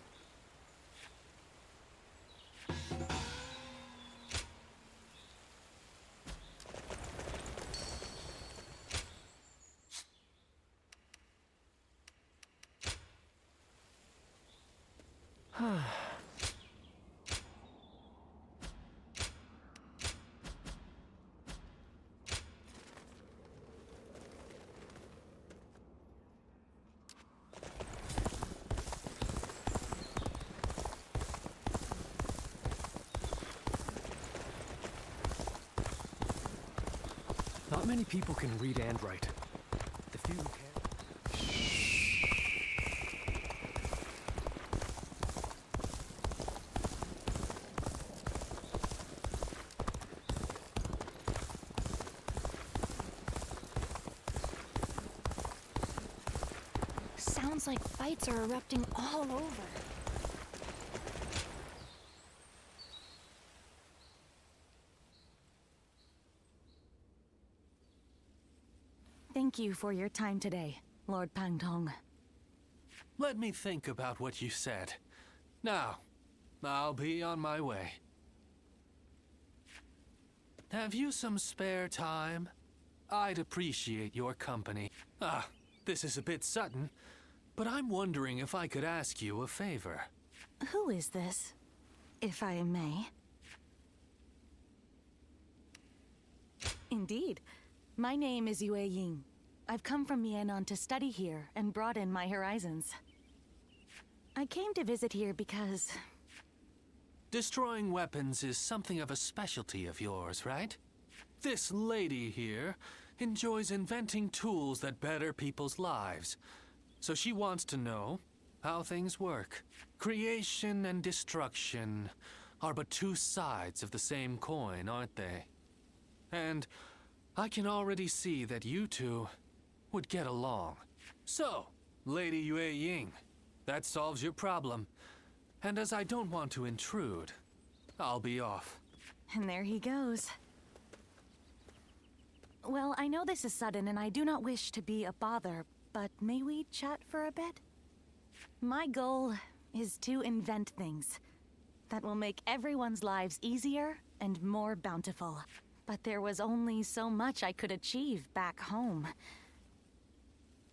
Not many people can read and write. The few who can... Sounds like fights are erupting all over. Thank you for your time today, Lord Pangtong. Let me think about what you said. Now, I'll be on my way. Have you some spare time? I'd appreciate your company. This is a bit sudden, but I'm wondering if I could ask you a favor. Who is this, if I may? Indeed. My name is Yue Ying. I've come from Mienon to study here and broaden my horizons. I came to visit here because... Destroying weapons is something of a specialty of yours, right? This lady here enjoys inventing tools that better people's lives. So she wants to know how things work. Creation and destruction are but two sides of the same coin, aren't they? And I can already see that you two would get along. So, Lady Yue Ying, that solves your problem. And as I don't want to intrude, I'll be off. And there he goes. Well, I know this is sudden and I do not wish to be a bother, but may we chat for a bit? My goal is to invent things that will make everyone's lives easier and more bountiful. But there was only so much I could achieve back home.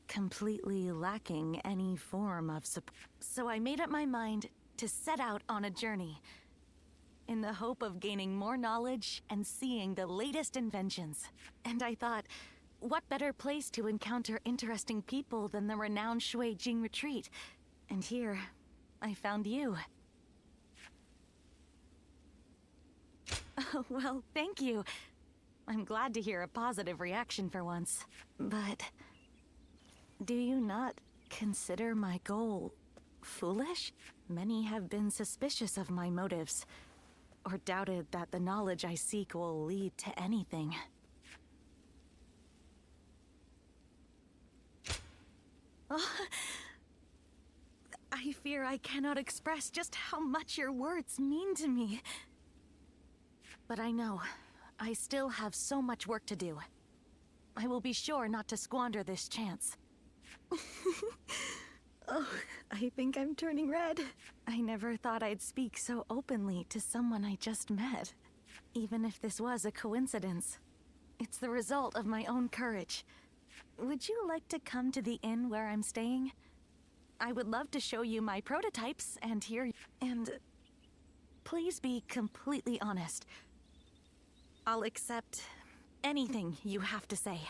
Completely lacking any form of support. So I made up my mind to set out on a journey in the hope of gaining more knowledge and seeing the latest inventions. And I thought, what better place to encounter interesting people than the renowned Shui Jing retreat? And here, I found you. Oh, well, thank you. I'm glad to hear a positive reaction for once. But do you not consider my goal foolish? Many have been suspicious of my motives, or doubted that the knowledge I seek will lead to anything. Oh, I fear I cannot express just how much your words mean to me. But I know, I still have so much work to do. I will be sure not to squander this chance. Oh, I think I'm turning red. I never thought I'd speak so openly to someone I just met. Even if this was a coincidence, it's the result of my own courage. Would you like to come to the inn where I'm staying? I would love to show you my prototypes and hear... And please be completely honest. I'll accept anything you have to say.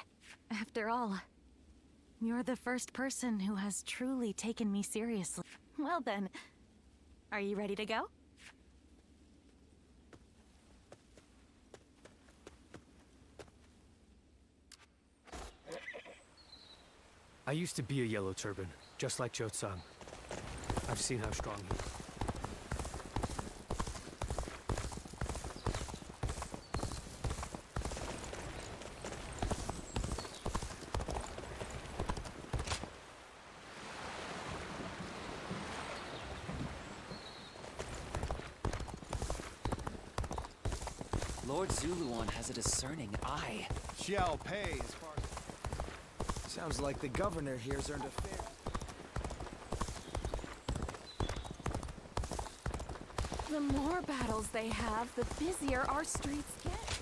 After all, you're the first person who has truly taken me seriously. Well then, are you ready to go? I used to be a Yellow Turban, just like Cho-Tsang. I've seen how strong he is. Lord Zuluan has a discerning eye. Xiao Pei is far... Sounds like the governor here's earned a fair... The more battles they have, the busier our streets get.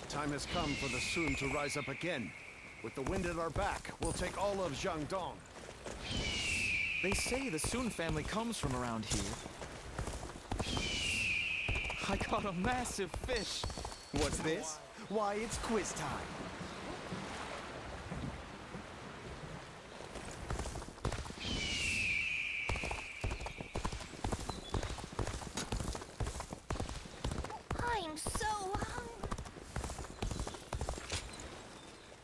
Time has come for the Sun to rise up again, With the wind at our back, we'll take all of Jiangdong. They say the Sun family comes from around here. I caught a massive fish. What's this? Why, it's quiz time. I'm so hungry.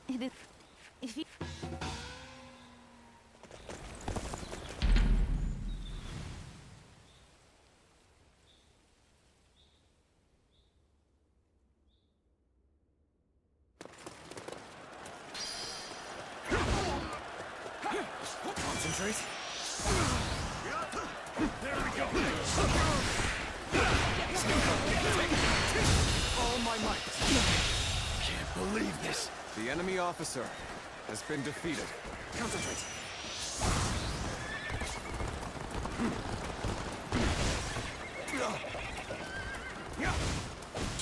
It is. If you. Concentrate. There we go. All my might. Can't believe this. The enemy officer has been defeated. Concentrate.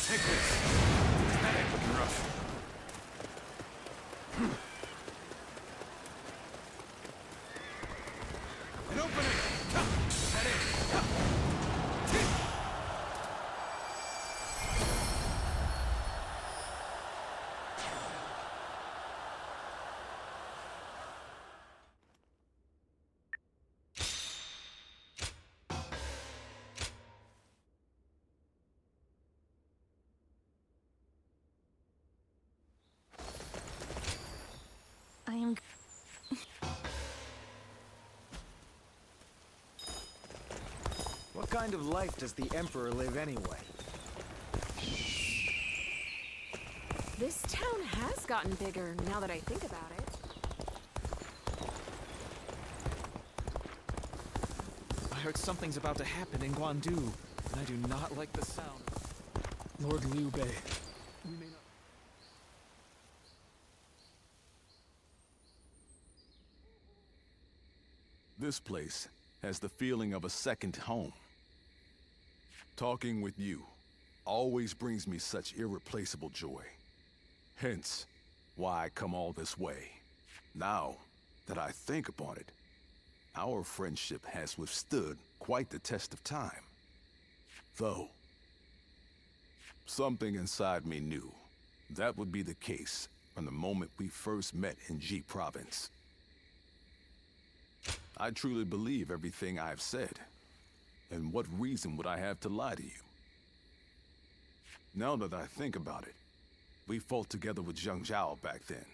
Take this. That ain't looking rough. An opening. Head in. I am. What kind of life does the Emperor live anyway? This town has gotten bigger now that I think about it. I heard something's about to happen in Guandu, and I do not like the sound. Lord Liu Bei. We may not. This place has the feeling of a second home. Talking with you always brings me such irreplaceable joy. Hence, why I come all this way. Now that I think upon it, our friendship has withstood quite the test of time. Though, something inside me knew that would be the case from the moment we first met in Ji Province. I truly believe everything I've said. And what reason would I have to lie to you? Now that I think about it, we fought together with Zhang Zhao back then.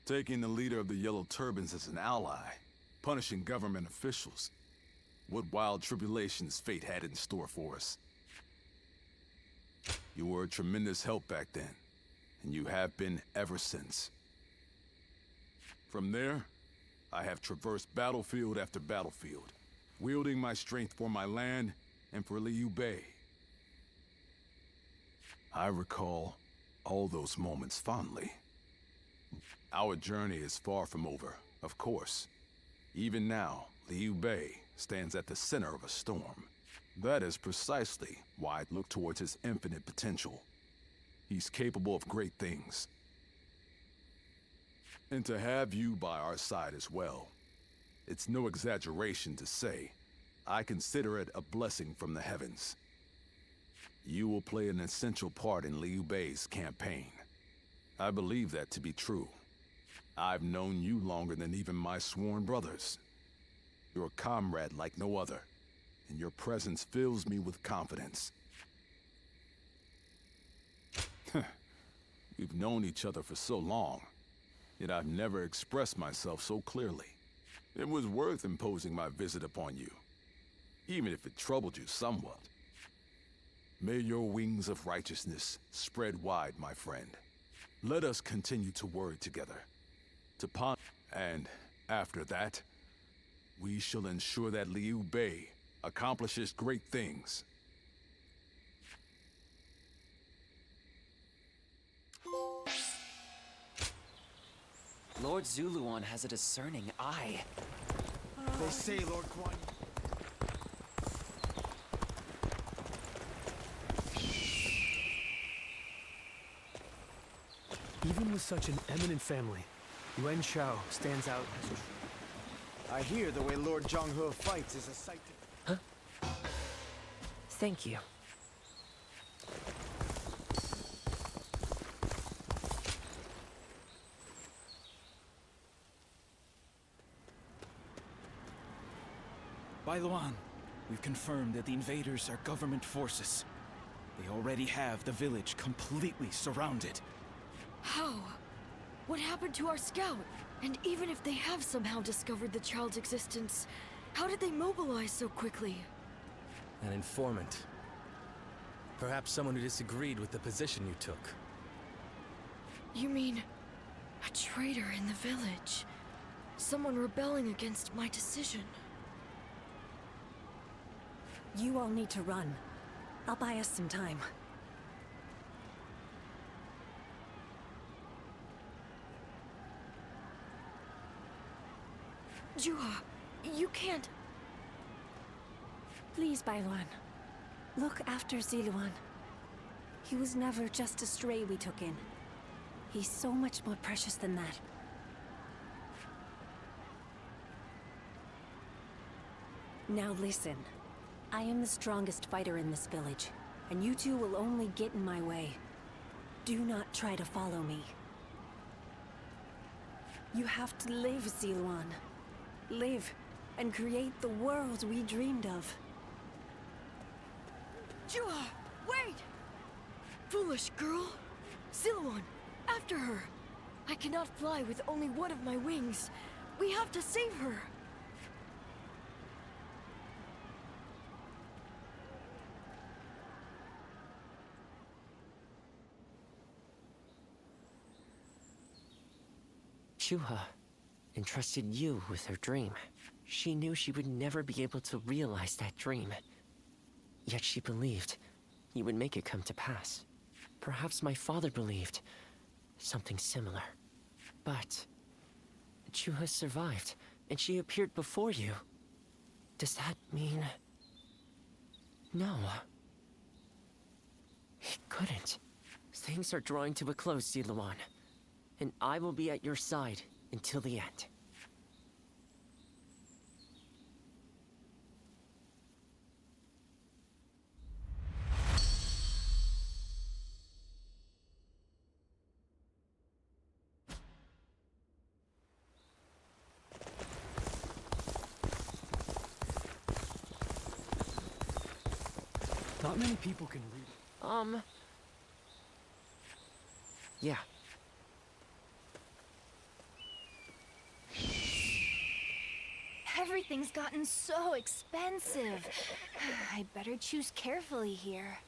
Taking the leader of the Yellow Turbans as an ally, punishing government officials. What wild tribulations fate had in store for us. You were a tremendous help back then, and you have been ever since. From there, I have traversed battlefield after battlefield, wielding my strength for my land and for Liu Bei. I recall all those moments fondly. Our journey is far from over, of course. Even now, Liu Bei stands at the center of a storm. That is precisely why I look towards his infinite potential. He's capable of great things. And to have you by our side as well, it's no exaggeration to say, I consider it a blessing from the heavens. You will play an essential part in Liu Bei's campaign. I believe that to be true. I've known you longer than even my sworn brothers. You're a comrade like no other, and your presence fills me with confidence. We've known each other for so long, yet I've never expressed myself so clearly. It was worth imposing my visit upon you, even if it troubled you somewhat. May your wings of righteousness spread wide, my friend. Let us continue to worry together, to ponder, and after that, we shall ensure that Liu Bei accomplishes great things. Lord Zuluan has a discerning eye. They say Lord Guan... Even with such an eminent family, Yuan Shao stands out as true. I hear the way Lord Zhonghe fights is a sight to... Huh? Thank you. Bai Luan, we've confirmed that the invaders are government forces. They already have the village completely surrounded. How? What happened to our scout? And even if they have somehow discovered the child's existence, how did they mobilize so quickly? An informant. Perhaps someone who disagreed with the position you took. You mean a traitor in the village? Someone rebelling against my decision? You all need to run. I'll buy us some time. Juha, you can't... Please, Bailuan. Look after Ziluan. He was never just a stray we took in. He's so much more precious than that. Now listen. I am the strongest fighter in this village, and you two will only get in my way. Do not try to follow me. You have to live, Ziluan. Live, and create the world we dreamed of. Juha, wait! Foolish girl! Ziluan, after her! I cannot fly with only one of my wings. We have to save her! Juha entrusted you with her dream. She knew she would never be able to realize that dream. Yet she believed you would make it come to pass. Perhaps my father believed something similar. But Juha survived, and she appeared before you. Does that mean... No. It couldn't. Things are drawing to a close, Ziluan. And I will be at your side until the end. Not many people can read. Yeah. Everything's gotten so expensive. I better choose carefully here.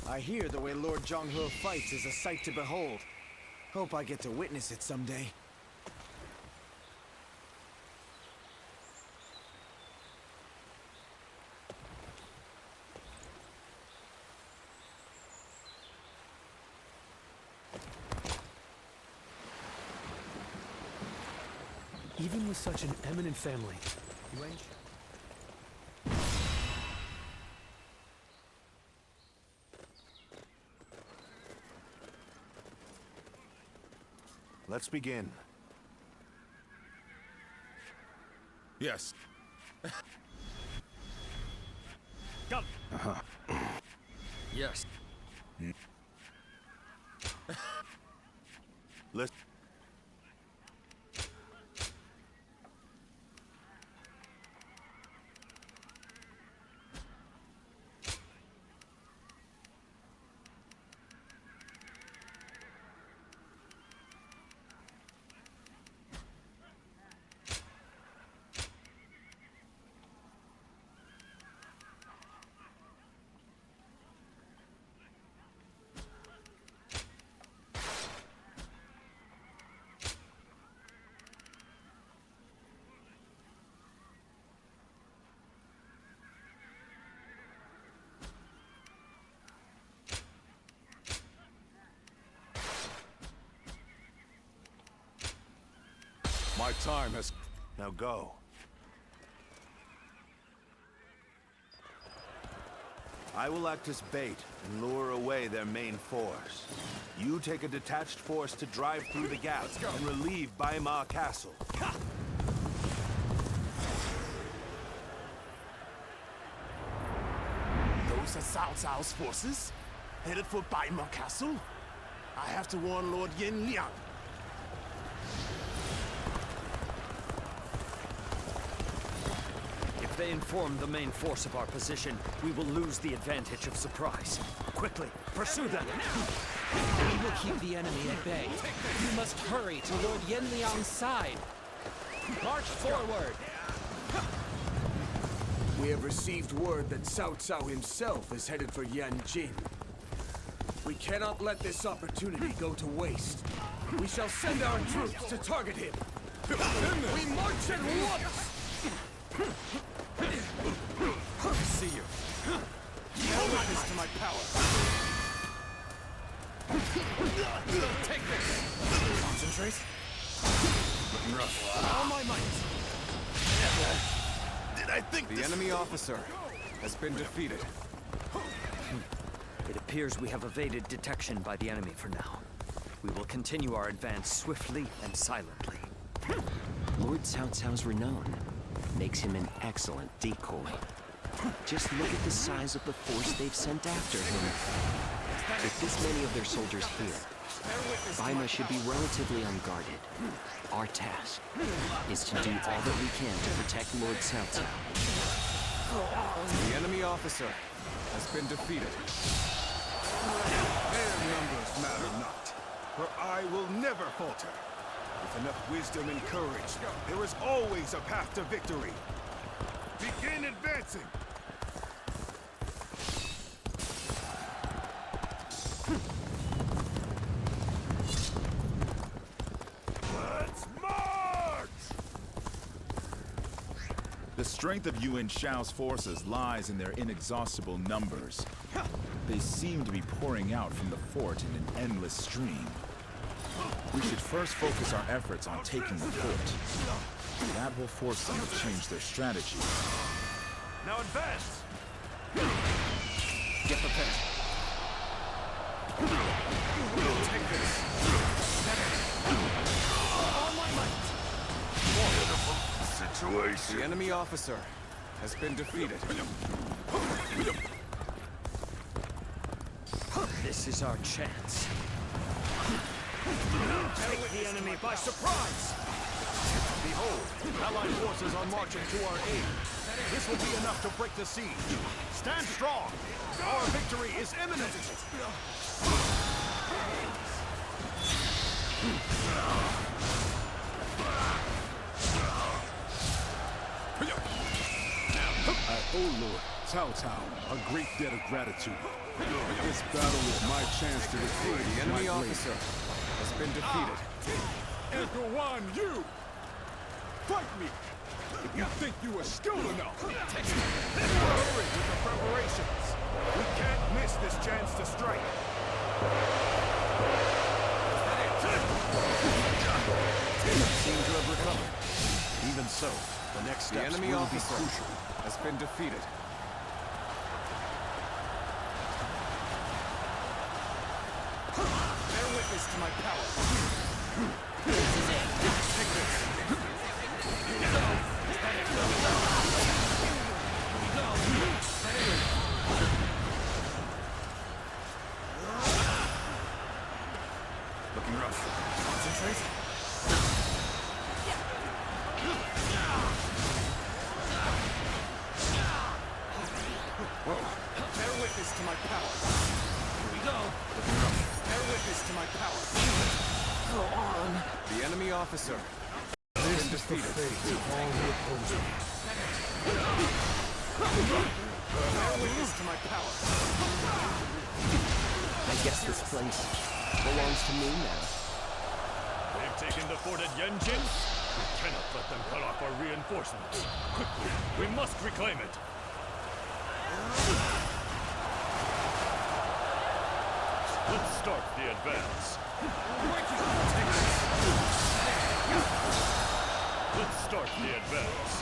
I hear the way Lord Zhonghe fights is a sight to behold. Hope I get to witness it someday. Even with such an eminent family, Yuan Shao... Let's begin. Yes. Come. Yes. Let's... My time has... Now go. I will act as bait and lure away their main force. You take a detached force to drive through the gap and relieve Baima Castle. Those are Cao Cao's forces, headed for Baima Castle. I have to warn Lord Yin Liang. If they inform the main force of our position, we will lose the advantage of surprise. Quickly, pursue them! We will keep the enemy at bay. You must hurry to Lord Yenliang's side. March forward! We have received word that Cao Cao himself is headed for Yanjin. We cannot let this opportunity go to waste. We shall send our troops to target him. We march at once! I see you. Bear witness to my power. Take this! Concentrate. Looking rough. All my might. Did I think the enemy officer has been defeated? It appears we have evaded detection by the enemy for now. We will continue our advance swiftly and silently. Lord Cao Cao's renown makes him an excellent decoy. Just look at the size of the force they've sent after him. With this many of their soldiers here, Baima should be relatively unguarded. Our task is to do all that we can to protect Lord Cao Cao. The enemy officer has been defeated. Their numbers matter not, for I will never falter. With enough wisdom and courage, there is always a path to victory. Begin advancing! Let's march! The strength of Yuan Shao's forces lies in their inexhaustible numbers. They seem to be pouring out from the fort in an endless stream. We should first focus our efforts on taking the fort. That will force them to change their strategy. Now advance! Get prepared. Take this. All my might. Situation. The enemy officer has been defeated. This is our chance. Take the enemy by surprise! Behold, Allied forces are marching to our aid. This will be enough to break the siege. Stand strong! Our victory is imminent! I owe Lord Cao Cao a great debt of gratitude. This battle is my chance to repay The enemy officer has been defeated. Edgar Wan, you! Fight me! If you think you are skilled enough! Hurry with the preparations! We can't miss this chance to strike! Seem to have recovered. Even so, the next steps enemy will officer be crucial. has been defeated. Bear witness to my power. This is it. Take this. Looking rough. Concentrate. Bear witness to my power. Here we go. Looking rough. Bear witness to my power. Go on. The enemy officer has This been is the defeated. fate of all who oppose me. Bear witness to my power. I guess this place belongs to me now. They've taken the fort at Yanjin. We cannot let them cut off our reinforcements. Quickly, we must reclaim it. Let's start the advance. Let's start the advance.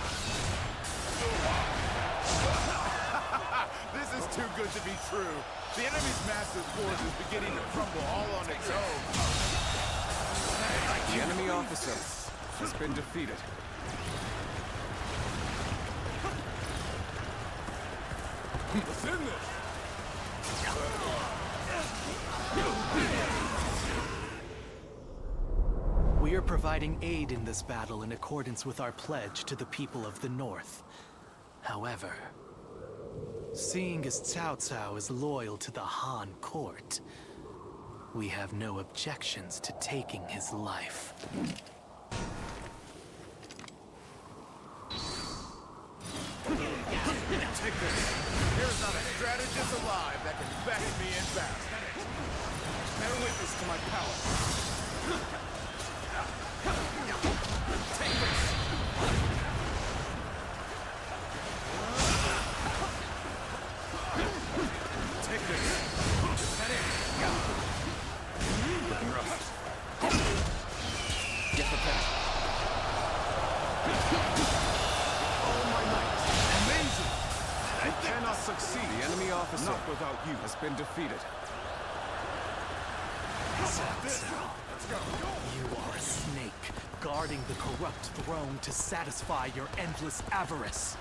This is too good to be true. The enemy's massive force is beginning to crumble all on its own. The enemy officer has been defeated. What's in this? We are providing aid in this battle in accordance with our pledge to the people of the North. However, seeing as Cao Cao is loyal to the Han court, we have no objections to taking his life. Take this. There's not a strategist alive that can back me in fast. Bear witness to my power. Take this. Take this. Looking rough. Get prepared. All my might. Amazing! I cannot succeed. The enemy officer Not without you. has been defeated. You are a snake, guarding the corrupt throne to satisfy your endless avarice.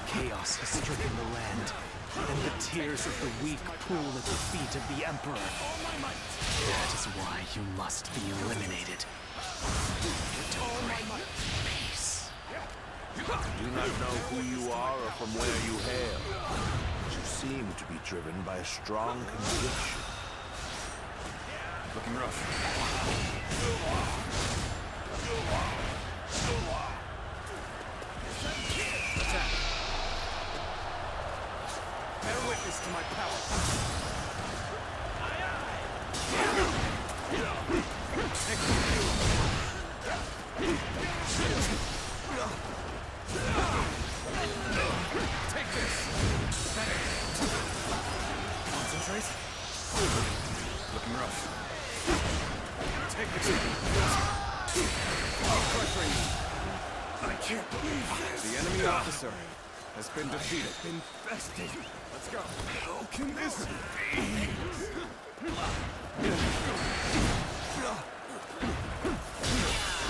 Chaos has stricken the land, and the tears of the weak pool at the feet of the Emperor. That is why you must be eliminated. Peace. Do not know who you are or from where you hail. But you seem to be driven by a strong conviction. Looking rough. Attack. Bear witness to my power. Take this. Concentrate. Looking rough. Take this. Pressuring you. I can't believe this. The enemy officer has been defeated. Infested. Let's go. How can this be?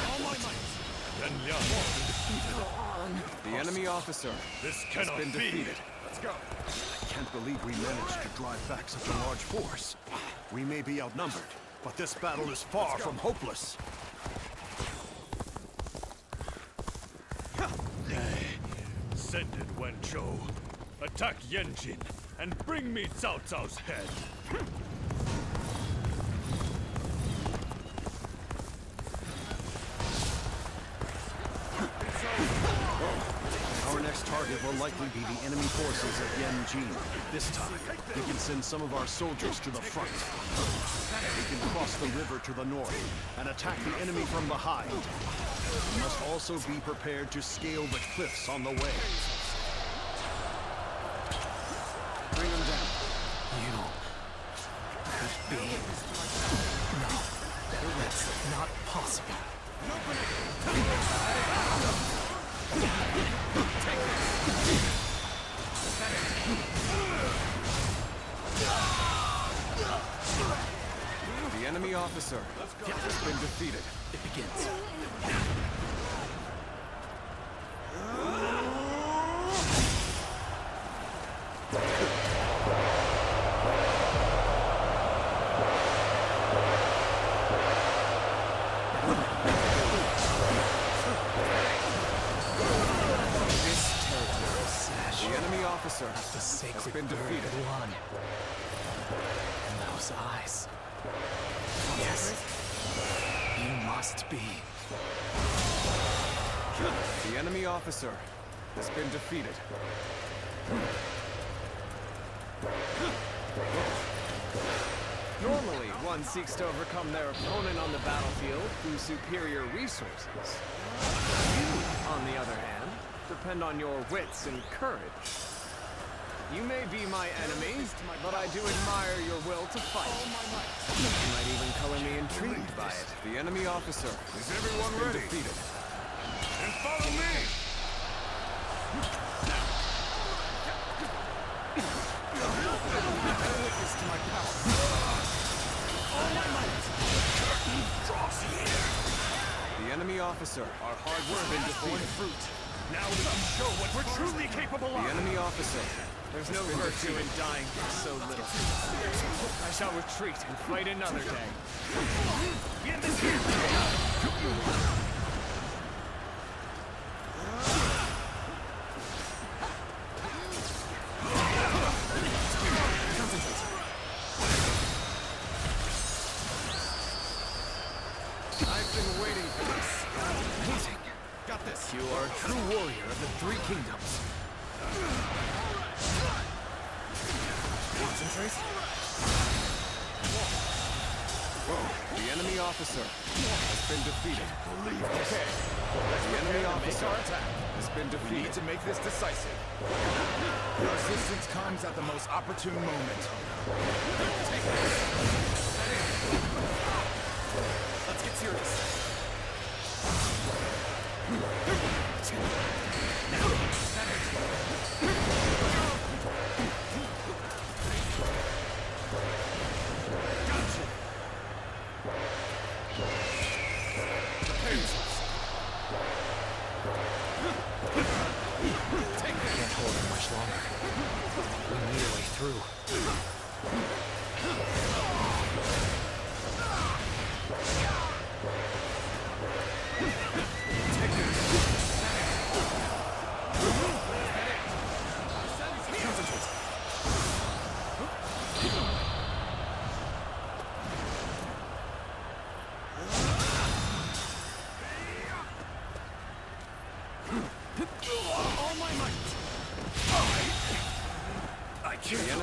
All my might. Yan Liang has been defeated. The enemy officer This has cannot been be. defeated. Let's go. I can't believe we managed to drive back such a large force. We may be outnumbered, but this battle is far from hopeless. Send it, Wenchou. Attack Yanjin and bring me Cao Cao's head. Our next target will likely be the enemy forces of Yanjin. This time, we can send some of our soldiers to the front. We can cross the river to the north and attack the enemy from behind. We must also be prepared to scale the cliffs on the way. Bring them down. You could be... No, that's not possible. The enemy officer has been defeated. It begins. The enemy officer The sacred has been bird defeated. one. And those eyes. Yes. You must be. The enemy officer has been defeated. Normally, one seeks to overcome their opponent on the battlefield through superior resources. You, on the other hand, depend on your wits and courage. You may be my enemy, but I do admire your will to fight. You might even color me intrigued by it. The enemy officer Is everyone has been ready? defeated. officer. Our hard work has borne fruit. Now we can show what we're truly capable of. The enemy officer. There's no virtue in dying for so little. I shall retreat and fight another day. I've been waiting for this. Amazing. Got this. You are a true warrior of the Three Kingdoms. Concentrate. Whoa. The enemy officer has been defeated. Okay. The enemy officer has been defeated. We need to make this decisive. Your assistance comes at the most opportune moment. Take this. Let's get serious. Can't hold him much longer. We need a way through.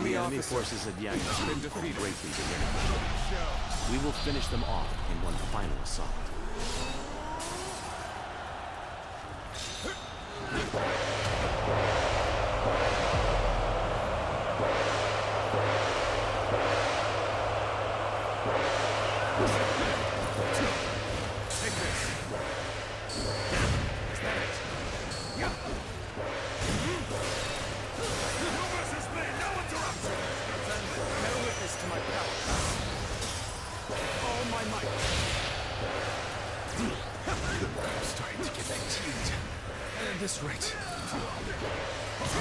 The enemy forces of Yang have been defeated greatly today. We will finish them off in one final assault. Take this. Is that it? Yeah. No witness to my power. All my might. I'm starting to get fatigued. At this rate. I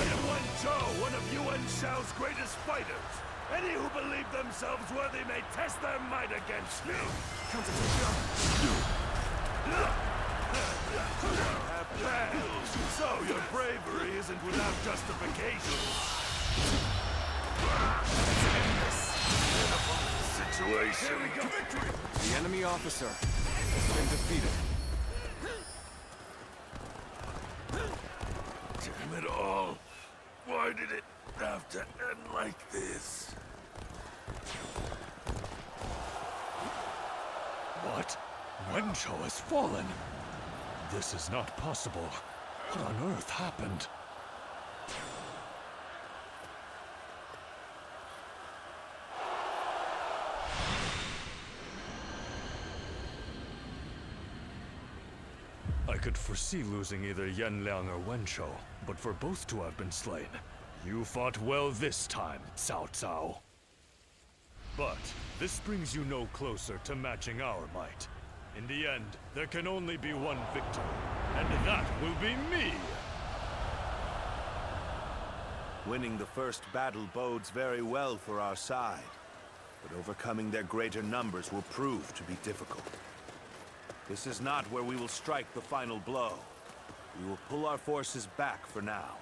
am Wen Zhou, one of Yuan Shao's greatest fighters. Any who believe themselves worthy may test their might against me. Have plans. So your bravery isn't without justification. Situation. Here we go. Victory! The enemy officer has been defeated. Damn it all. Why did it have to end like this? What? Wen Zhou has fallen. This is not possible. What on earth happened? I could foresee losing either Yan Liang or Wen Zhou, but for both to have been slain, you fought well this time, Cao Cao. But this brings you no closer to matching our might. In the end, there can only be one victor, and that will be me! Winning the first battle bodes very well for our side, but overcoming their greater numbers will prove to be difficult. This is not where we will strike the final blow. We will pull our forces back for now.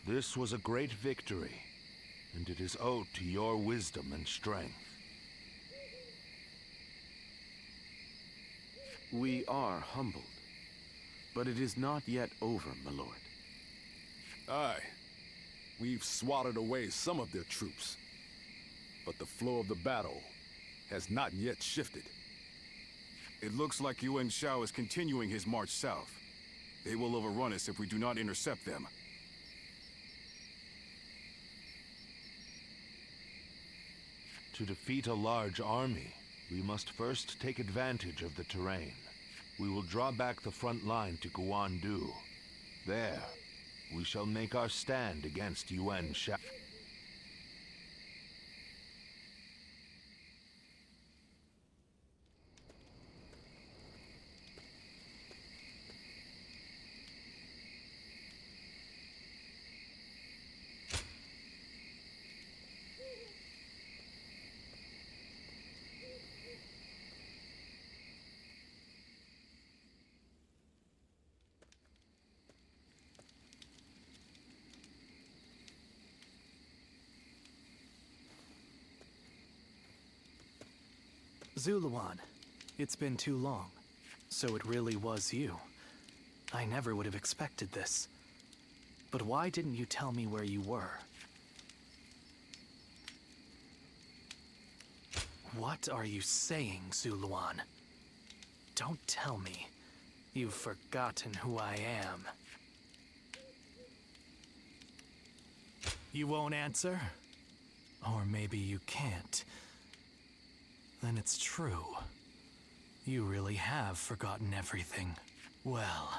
This was a great victory, and it is owed to your wisdom and strength. We are humbled, but it is not yet over, my lord. Aye. We've swatted away some of their troops, but the flow of the battle has not yet shifted. It looks like Yuan Shao is continuing his march south. They will overrun us if we do not intercept them. To defeat a large army, we must first take advantage of the terrain. We will draw back the front line to Guandu. There, we shall make our stand against Yuan Shao. Zuluan, it's been too long. So it really was you. I never would have expected this. But why didn't you tell me where you were? What are you saying, Zuluan? Don't tell me you've forgotten who I am. You won't answer? Or maybe you can't. Then it's true. You really have forgotten everything. Well,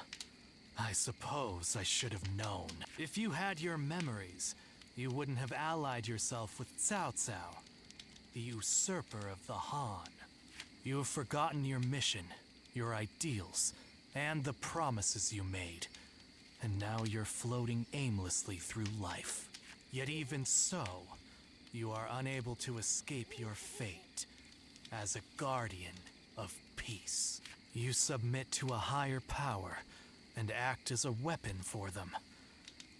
I suppose I should have known. If you had your memories, you wouldn't have allied yourself with Cao Cao, the usurper of the Han. You have forgotten your mission, your ideals, and the promises you made. And now you're floating aimlessly through life. Yet even so, you are unable to escape your fate. As a guardian of peace, you submit to a higher power and act as a weapon for them,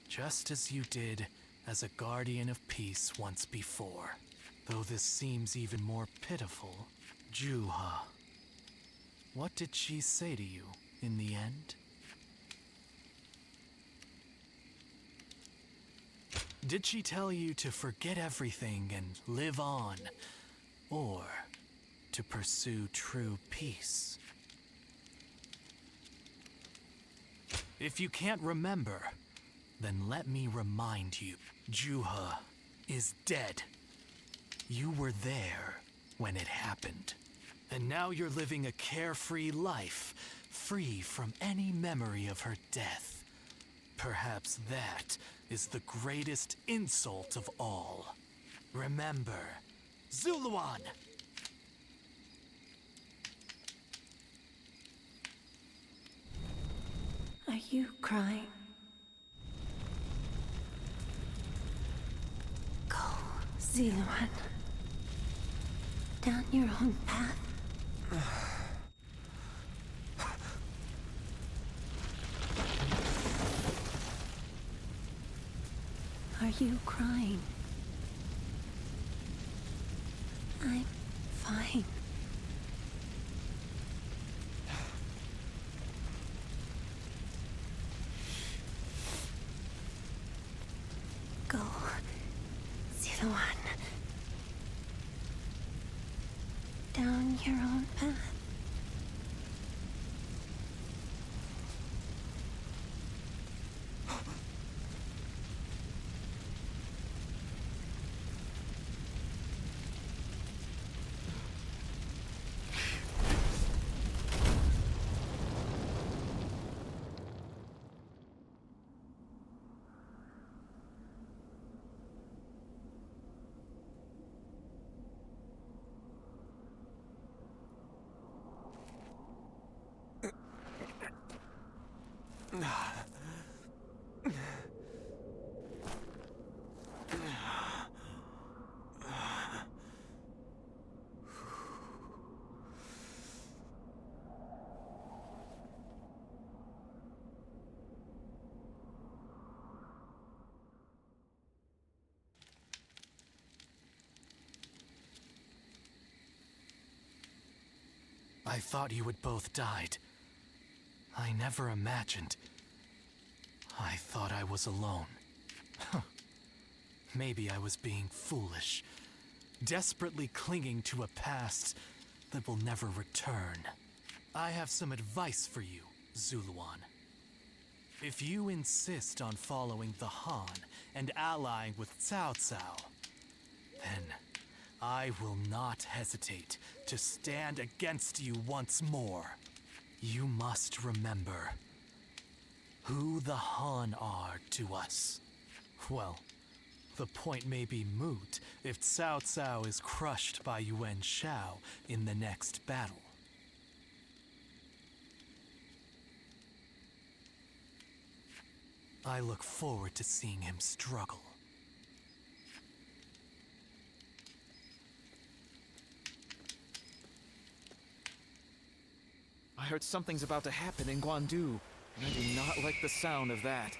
just as you did as a guardian of peace once before. Though this seems even more pitiful, Juha. What did she say to you in the end? Did she tell you to forget everything and live on, or to pursue true peace? If you can't remember, then let me remind you. Juha is dead. You were there when it happened. And now you're living a carefree life, free from any memory of her death. Perhaps that is the greatest insult of all. Remember, Zuluan! Are you crying? Go, Ziluan. Down your own path. Are you crying? I'm fine. Go, Ziluan. Down your own path. I thought you had both died. I never imagined. I thought I was alone. Maybe I was being foolish, desperately clinging to a past that will never return. I have some advice for you, Zuluan. If you insist on following the Han and allying with Cao Cao, then I will not hesitate to stand against you once more. You must remember who the Han are to us. Well, the point may be moot if Cao Cao is crushed by Yuan Shao in the next battle. I look forward to seeing him struggle. I heard something's about to happen in Guandu, and I do not like the sound of that.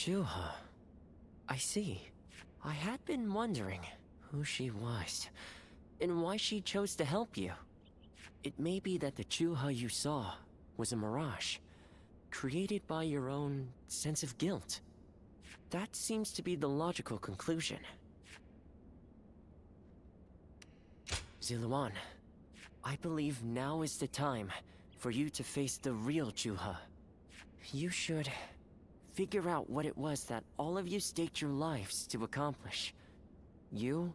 Juha. I see. I had been wondering who she was, and why she chose to help you. It may be that the Juha you saw was a mirage, created by your own sense of guilt. That seems to be the logical conclusion. Ziluan, I believe now is the time for you to face the real Juha. You should figure out what it was that all of you staked your lives to accomplish. You,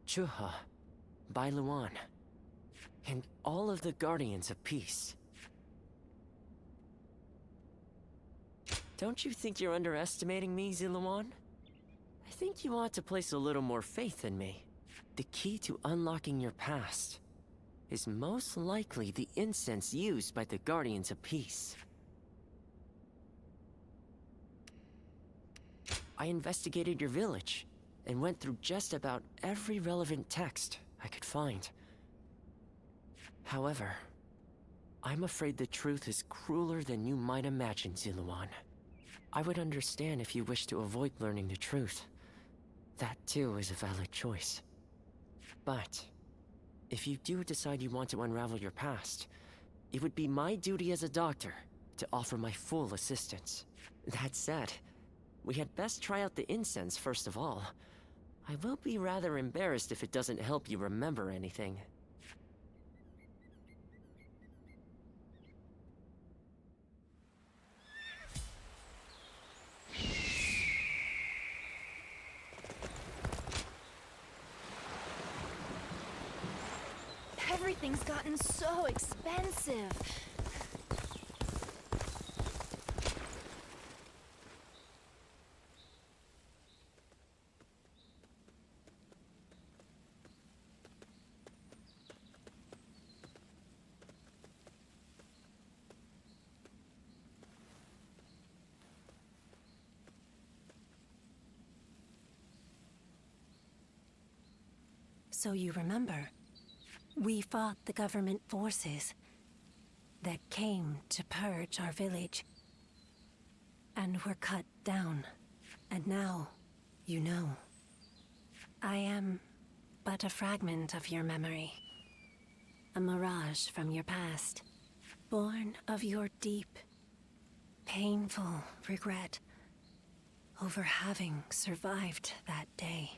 Juha, Bailuan, and all of the Guardians of Peace. Don't you think you're underestimating me, Ziluan? I think you ought to place a little more faith in me. The key to unlocking your past is most likely the incense used by the Guardians of Peace. I investigated your village and went through just about every relevant text I could find. However, I'm afraid the truth is crueler than you might imagine, Ziluan. I would understand if you wish to avoid learning the truth. That too is a valid choice. But if you do decide you want to unravel your past, it would be my duty as a doctor to offer my full assistance. That said, we had best try out the incense first of all. I will be rather embarrassed if it doesn't help you remember anything. Everything's gotten so expensive. So you remember, we fought the government forces that came to purge our village, and were cut down. And now, you know. I am but a fragment of your memory, a mirage from your past, born of your deep, painful regret over having survived that day.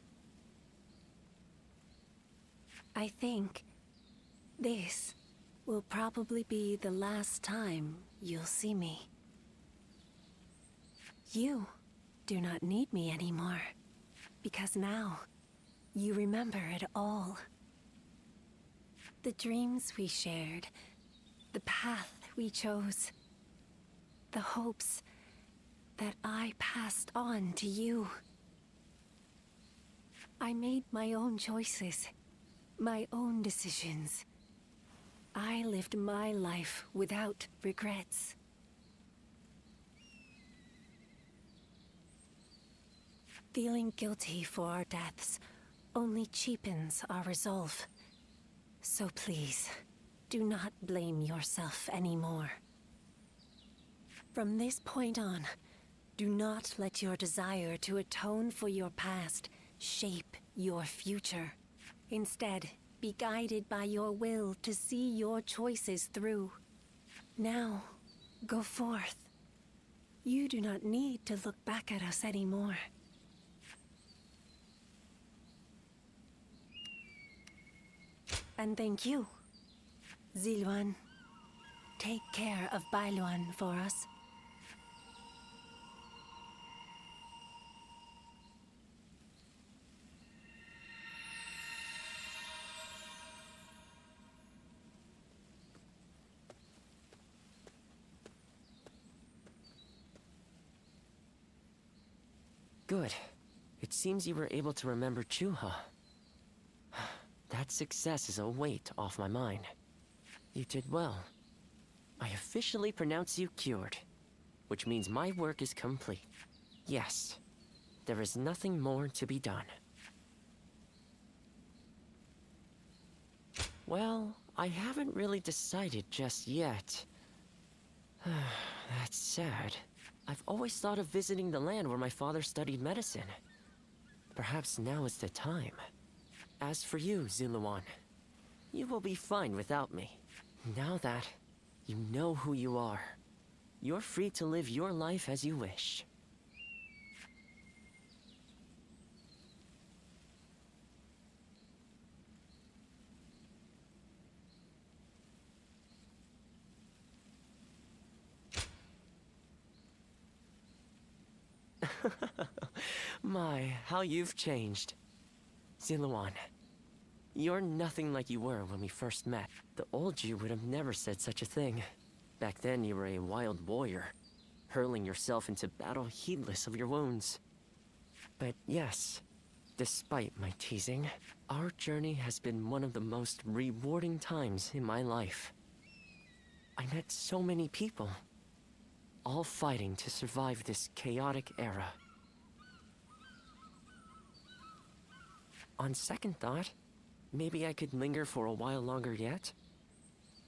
I think this will probably be the last time you'll see me. You do not need me anymore, because now you remember it all. The dreams we shared, the path we chose, the hopes that I passed on to you. I made my own choices, my own decisions. I lived my life without regrets. Feeling guilty for our deaths only cheapens our resolve. So please, do not blame yourself anymore. From this point on, do not let your desire to atone for your past shape your future. Instead, be guided by your will to see your choices through. Now, go forth. You do not need to look back at us anymore. And thank you, Ziluan. Take care of Bailuan for us. Good. It seems you were able to remember Chuha. That success is a weight off my mind. You did well. I officially pronounce you cured, which means my work is complete. Yes, there is nothing more to be done. Well, I haven't really decided just yet. That's sad. I've always thought of visiting the land where my father studied medicine. Perhaps now is the time. As for you, Ziluan, you will be fine without me. Now that you know who you are, you're free to live your life as you wish. My, how you've changed. Ziluan, you're nothing like you were when we first met. The old you would have never said such a thing. Back then you were a wild warrior, hurling yourself into battle heedless of your wounds. But yes, despite my teasing, our journey has been one of the most rewarding times in my life. I met so many people, all fighting to survive this chaotic era. On second thought, maybe I could linger for a while longer yet.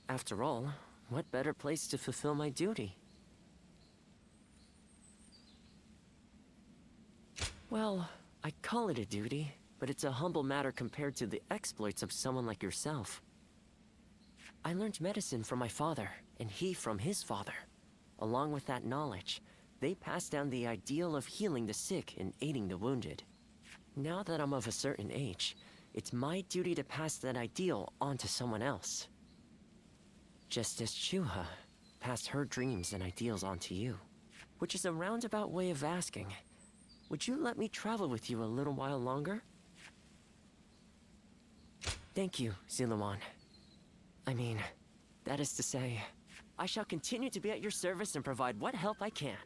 After all, what better place to fulfill my duty? Well, I call it a duty, but it's a humble matter compared to the exploits of someone like yourself. I learned medicine from my father, and he from his father. Along with that knowledge, they passed down the ideal of healing the sick and aiding the wounded. Now that I'm of a certain age, it's my duty to pass that ideal on to someone else. Just as Chuha passed her dreams and ideals on to you. Which is a roundabout way of asking, would you let me travel with you a little while longer? Thank you, Ziluan. I mean, that is to say, I shall continue to be at your service and provide what help I can.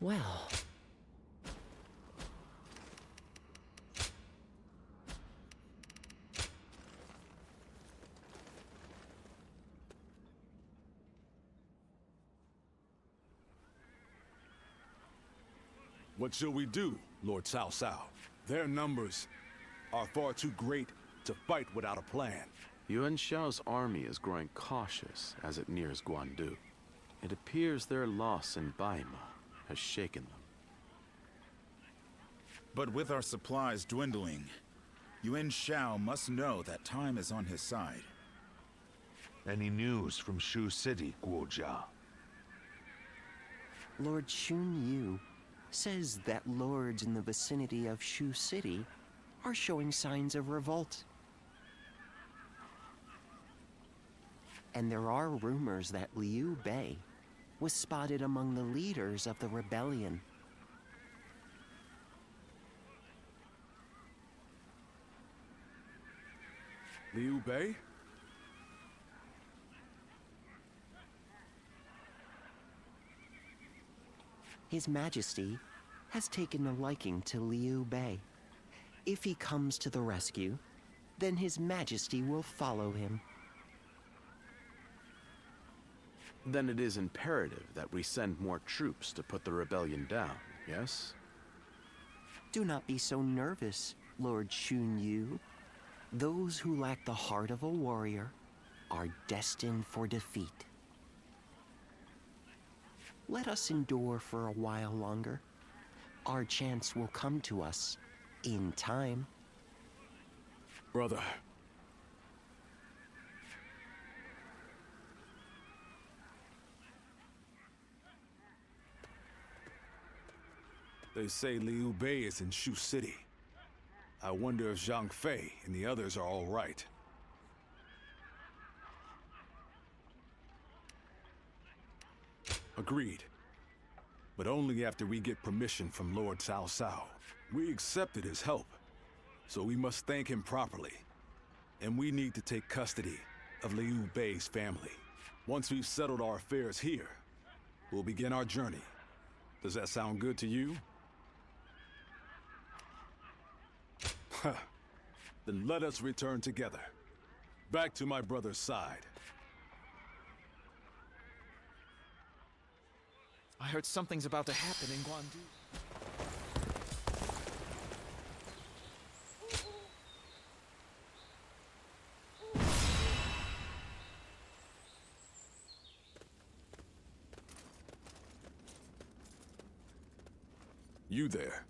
Well... What shall we do, Lord Cao Cao? Their numbers are far too great to fight without a plan. Yuan Shao's army is growing cautious as it nears Guandu. It appears their loss in Baima has shaken them. But with our supplies dwindling, Yuan Shao must know that time is on his side. Any news from Shu City, Guojia? Lord Shun Yu says that lords in the vicinity of Shu City are showing signs of revolt. And there are rumors that Liu Bei was spotted among the leaders of the rebellion. Liu Bei? His Majesty has taken a liking to Liu Bei. If he comes to the rescue, then His Majesty will follow him. Then it is imperative that we send more troops to put the rebellion down, yes? Do not be so nervous, Lord Shun Yu. Those who lack the heart of a warrior are destined for defeat. Let us endure for a while longer. Our chance will come to us in time. Brother. They say Liu Bei is in Shu City. I wonder if Zhang Fei and the others are all right. Agreed. But only after we get permission from Lord Cao Cao. We accepted his help, so we must thank him properly. And we need to take custody of Liu Bei's family. Once we've settled our affairs here, we'll begin our journey. Does that sound good to you? Then let us return together. Back to my brother's side. I heard something's about to happen in Guandu. You there?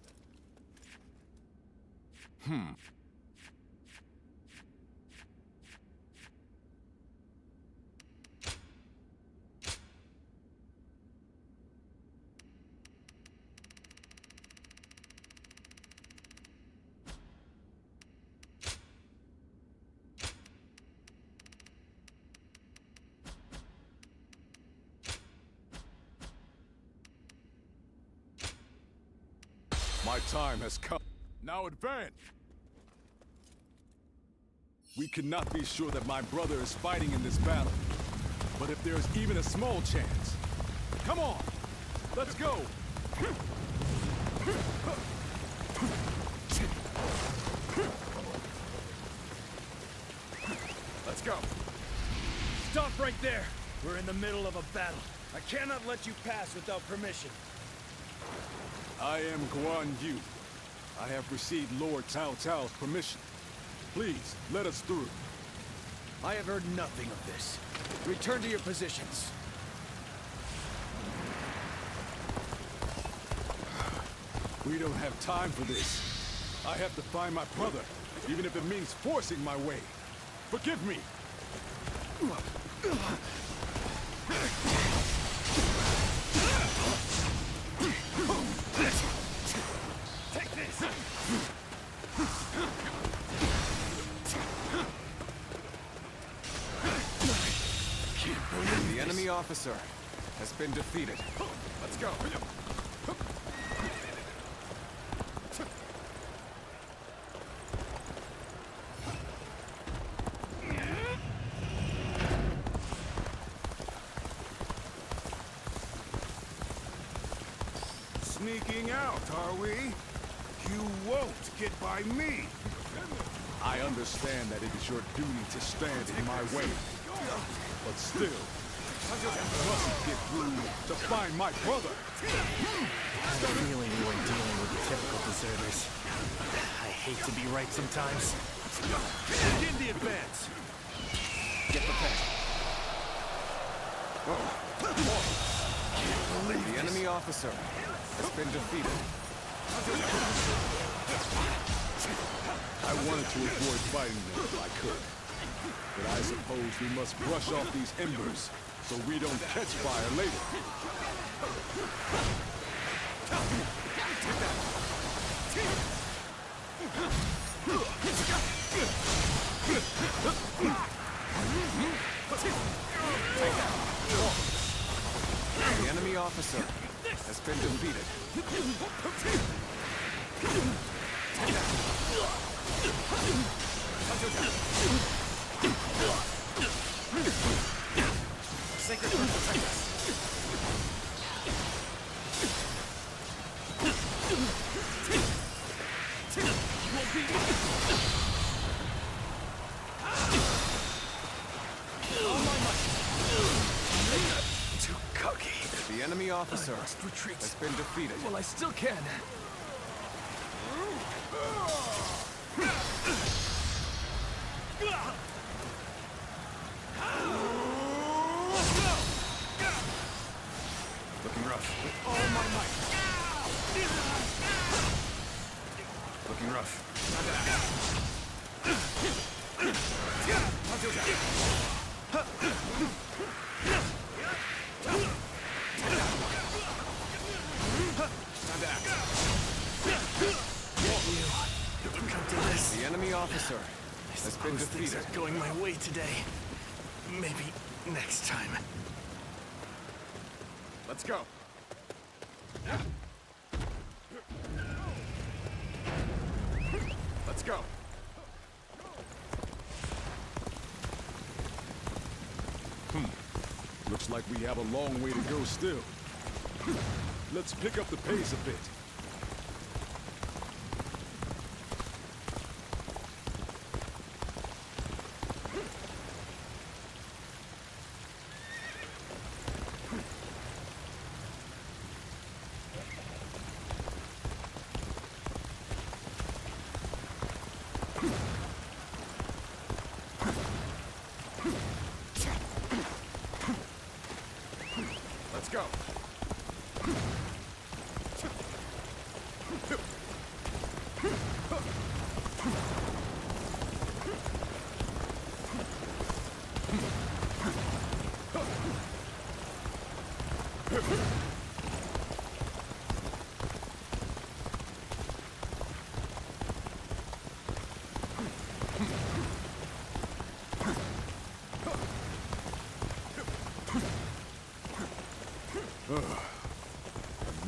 My time has come. Now advance! We cannot be sure that my brother is fighting in this battle. But if there is even a small chance... Come on! Let's go! Let's go. Stop right there. We're in the middle of a battle. I cannot let you pass without permission. I am Guan Yu. I have received Lord Cao Cao's permission. Please, let us through. I have heard nothing of this. Return to your positions. We don't have time for this. I have to find my brother, even if it means forcing my way. Forgive me! Take this! The enemy officer has been defeated. Let's go. Sneaking out, are we? You won't get by me! I understand that it is your duty to stand in my way. But still, I must get through to find my brother. I had a feeling you were dealing with typical deserters. I hate to be right sometimes. Begin the advance! Get prepared. The enemy officer has been defeated. I wanted to avoid fighting them if I could. But I suppose we must brush off these embers so we don't catch fire later. The enemy officer has been defeated. Sacred Earth protect us. You won't beat me. All my might. Too cocky. The enemy officer retreat. has been defeated. Well, I still can. Looking rough. With all my might. Looking rough. The enemy officer has been defeated. Things are going my way today. Maybe next time. Let's go. Let's go. Looks like we have a long way to go still. Let's pick up the pace a bit. Let's go.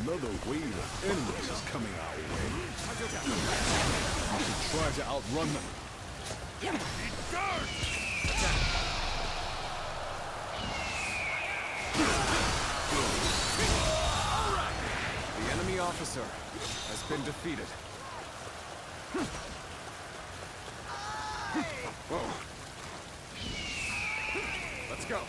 Another wave of enemies is coming our way. We should try to outrun them. The enemy officer has been defeated. Whoa. Let's go.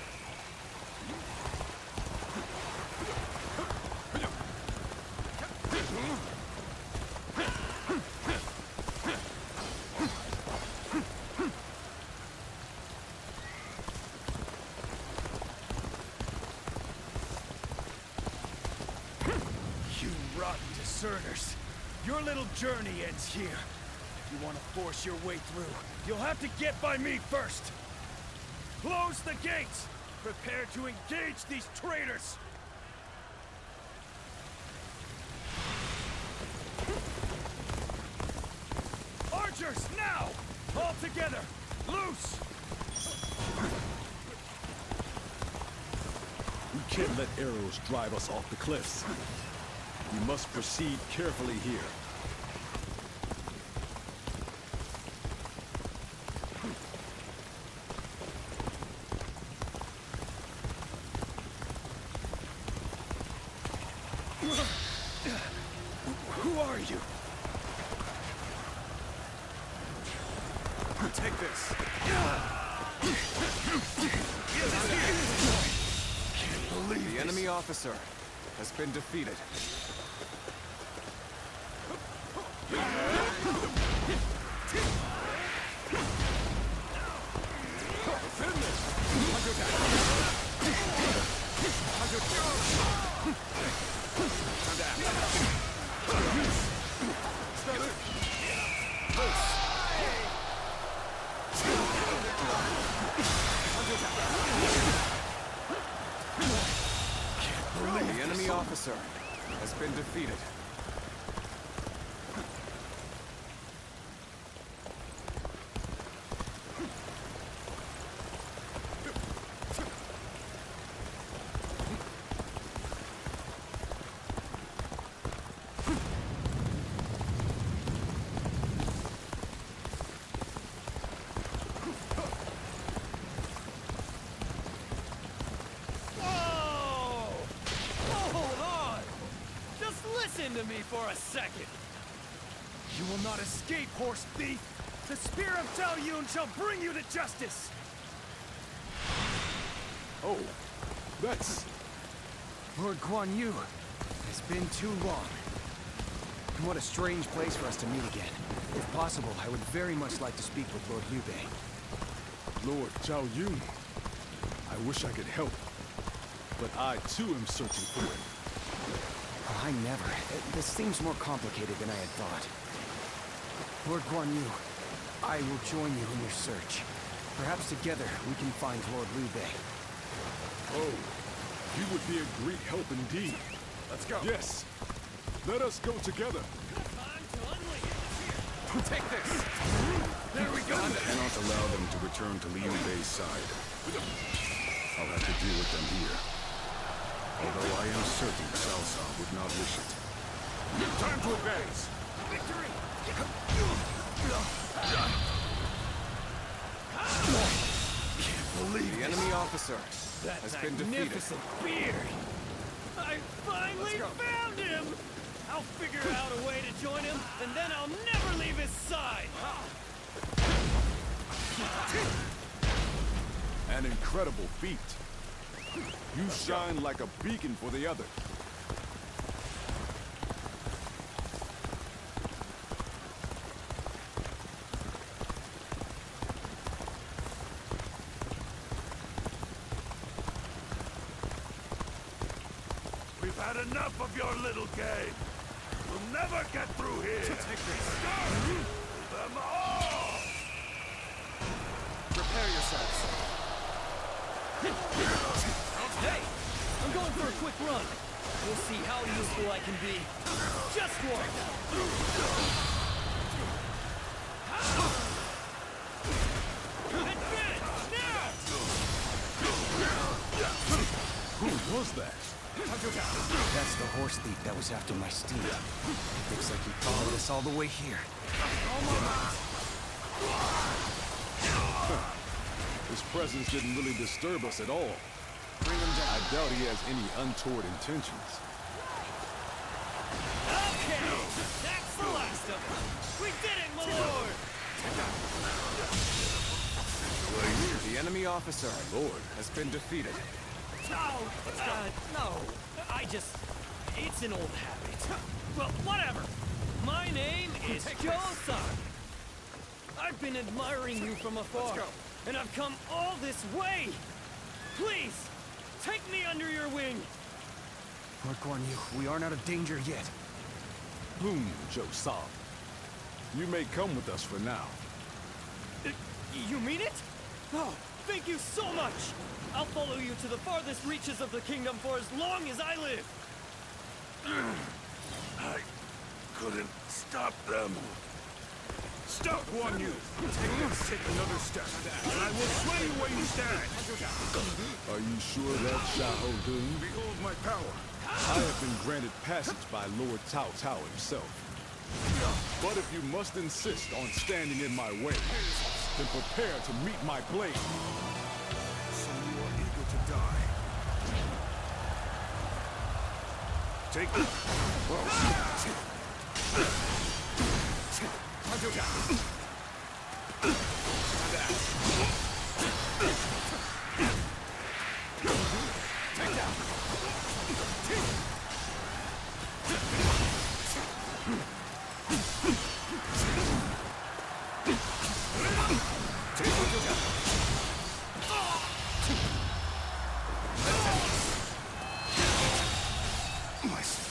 You rotten deserters. Your little journey ends here. If you want to force your way through, you'll have to get by me first. Close the gates! Prepare to engage these traitors! Archers, now! All together! Loose! We can't let arrows drive us off the cliffs. We must proceed carefully here. Who are you? Take this. Can't believe The enemy officer has been defeated. officer has been defeated. Listen to me for a second. You will not escape, horse thief. The spear of Zhao Yun shall bring you to justice. Oh, that's... Lord Guan Yu, it's been too long. And what a strange place for us to meet again. If possible, I would very much like to speak with Lord Liu Bei. Lord Zhao Yun. I wish I could help, but I too am searching for him. I never. This seems more complicated than I had thought. Lord Guan Yu, I will join you in your search. Perhaps together we can find Lord Liu Bei. Oh, you would be a great help indeed. Let's go. Yes. Let us go together. Take this. There we go. I cannot allow them to return to Liu Bei's side. I'll have to deal with them here. Although I am certain Cao Cao would not wish it. Time to advance. Victory. Can't believe the enemy officer has been defeated. Magnificent beard. I finally found him. I'll figure out a way to join him, and then I'll never leave his side. An incredible feat. You shine like a beacon for the other. We've had enough of your little game. We'll never get through here. Take this. Them all! Prepare yourselves. Hey! I'm going for a quick run. We'll see how useful I can be. Just one! Advance! Now! Who was that? That's the horse thief that was after my steed. Looks like he followed us all the way here. His presence didn't really disturb us at all. Bring him down. I doubt he has any untoward intentions. Okay! That's the last of it! We did it, my lord! The enemy officer, Lord, has been defeated. No, it's an old habit. Well, whatever. My name is Joe-san. I've been admiring you from afar, and I've come all this way. Please, take me under your wing. Lord Guan Yu, we aren't out of danger yet. Joe-san. You may come with us for now. You mean it? Oh, thank you so much. I'll follow you to the farthest reaches of the kingdom for as long as I live. I couldn't stop them. Stop, Guan Yu! Take another step, and I will slay you where you stand. Are you sure that's Xiahou Dun? Behold my power. I have been granted passage by Lord Cao Cao himself. But if you must insist on standing in my way, then prepare to meet my blade. So you are eager to die. Take this.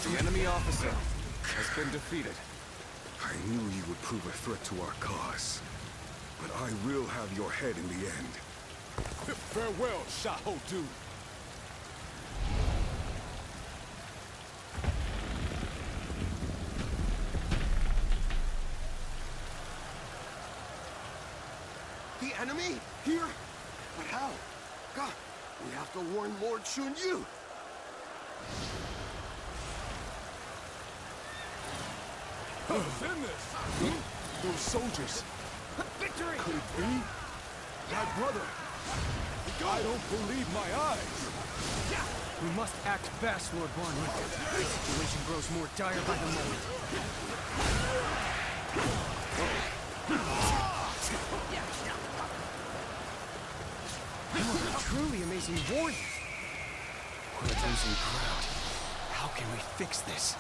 The enemy officer has been defeated. I knew you would prove a threat to our cause. But I will have your head in the end. Farewell, Xiahou Dun. The enemy? Here? But how? God, we have to warn Lord Shun Yu. Who's in this? Those soldiers. Victory! Could it be? My brother. I don't believe my eyes. We must act fast, Lord Guan Yu. The situation grows more dire by the moment. You are a truly amazing warrior. We're losing ground. How can we fix this?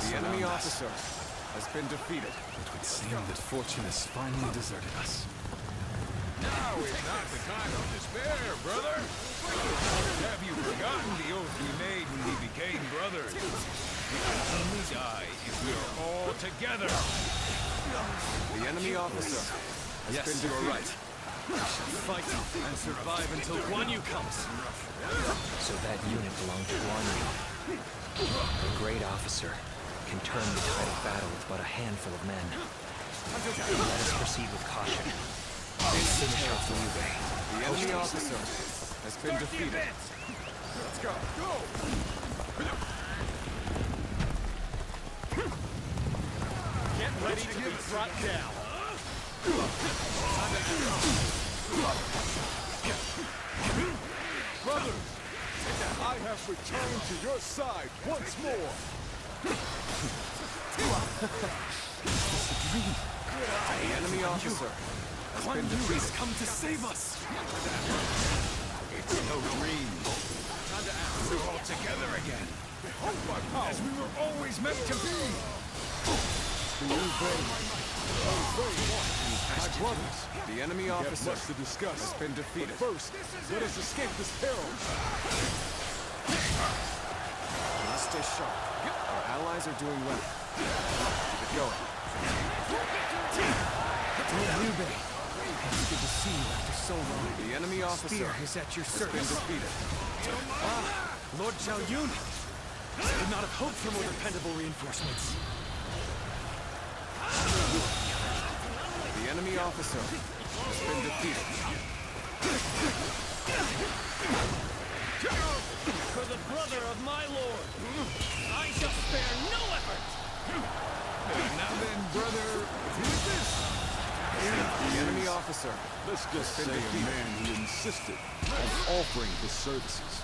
The enemy officer has been defeated. It would seem that fortune has finally deserted us. Now is not the time of despair, brother. Have you forgotten the oath we made when we became brothers? We can only die if we are all together. The enemy officer has been defeated. You are right. We shall fight and survive until Guan Yu comes. So that unit belonged to Guan Yu. The great officer can turn the tide of battle with but a handful of men. Let us proceed with caution. Finish off Liu Bei. The enemy officer has been defeated. Let's go. Get ready to be brought down. Brothers, I have returned to your side once more. The enemy officer has been defeated. Come to save us! It's no dream. We're all together again. As we were always meant to be. Liu Bei, my brothers. The enemy officer Much to discuss. has been defeated. But first, let us escape this peril. Let's stay sharp. Our allies are doing well. Keep it going. Liu Bei, it's good to see you after so long. The enemy officer Spear is at your has been service. defeated. Lord Zhao Yun! I could not have hoped for more dependable reinforcements. The enemy officer has been defeated. For the brother of my lord, I shall spare no effort! Now then, brother, who is this? The enemy officer. Let's just say a man who insisted on offering his services.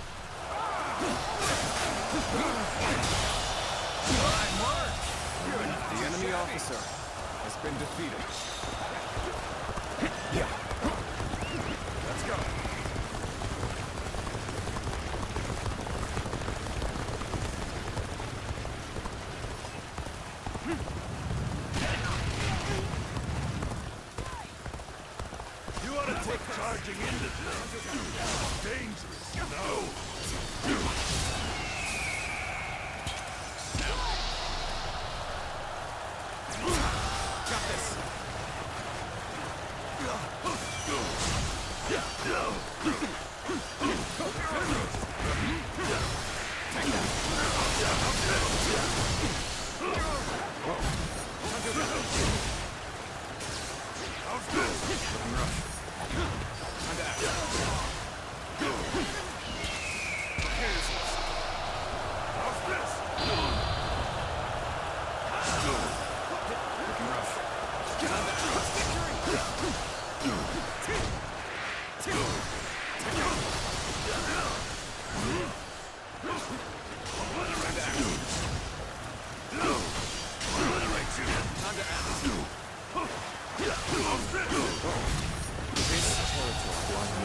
The enemy officer has been defeated. Let's go. You ought to take charging into this. Dangerous, you know. Got this.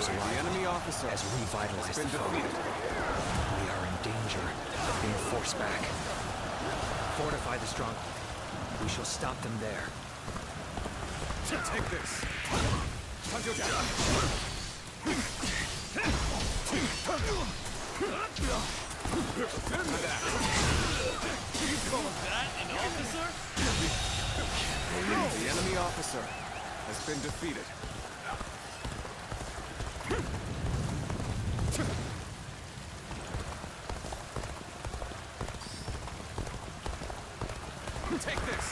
The enemy officer has revitalized the foe. We are in danger of being forced back. Fortify the stronghold. We shall stop them there. Take this. You call that an officer? The enemy officer has been defeated. Take this!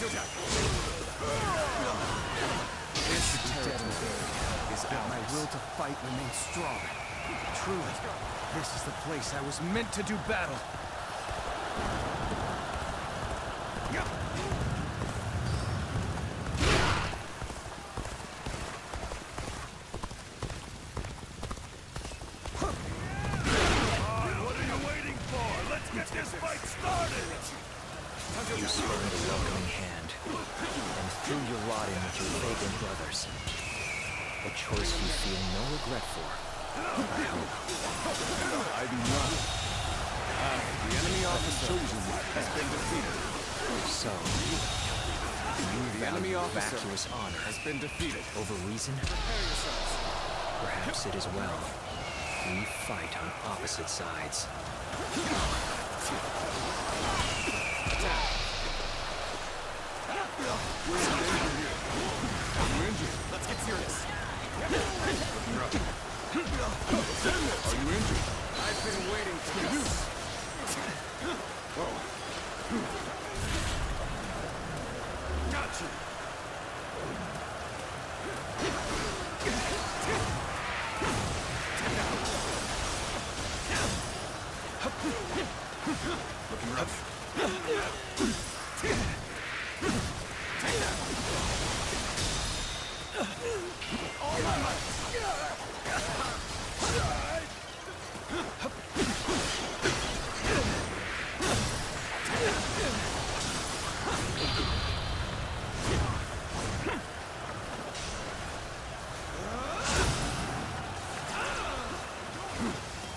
This territory is ours. My will to fight remains strong. Truly, this is the place I was meant to do battle. You spurned a welcoming hand, and threw your lot in with your pagan brothers. A choice you feel no regret for, I hope. I do not. The enemy officer has been defeated. So, you value vacuous honor has been defeated. over reason? Prepare yourselves. Perhaps it is well. We fight on opposite sides. Let's get serious. Are you injured? I've been waiting for this. Got you. Looking rough.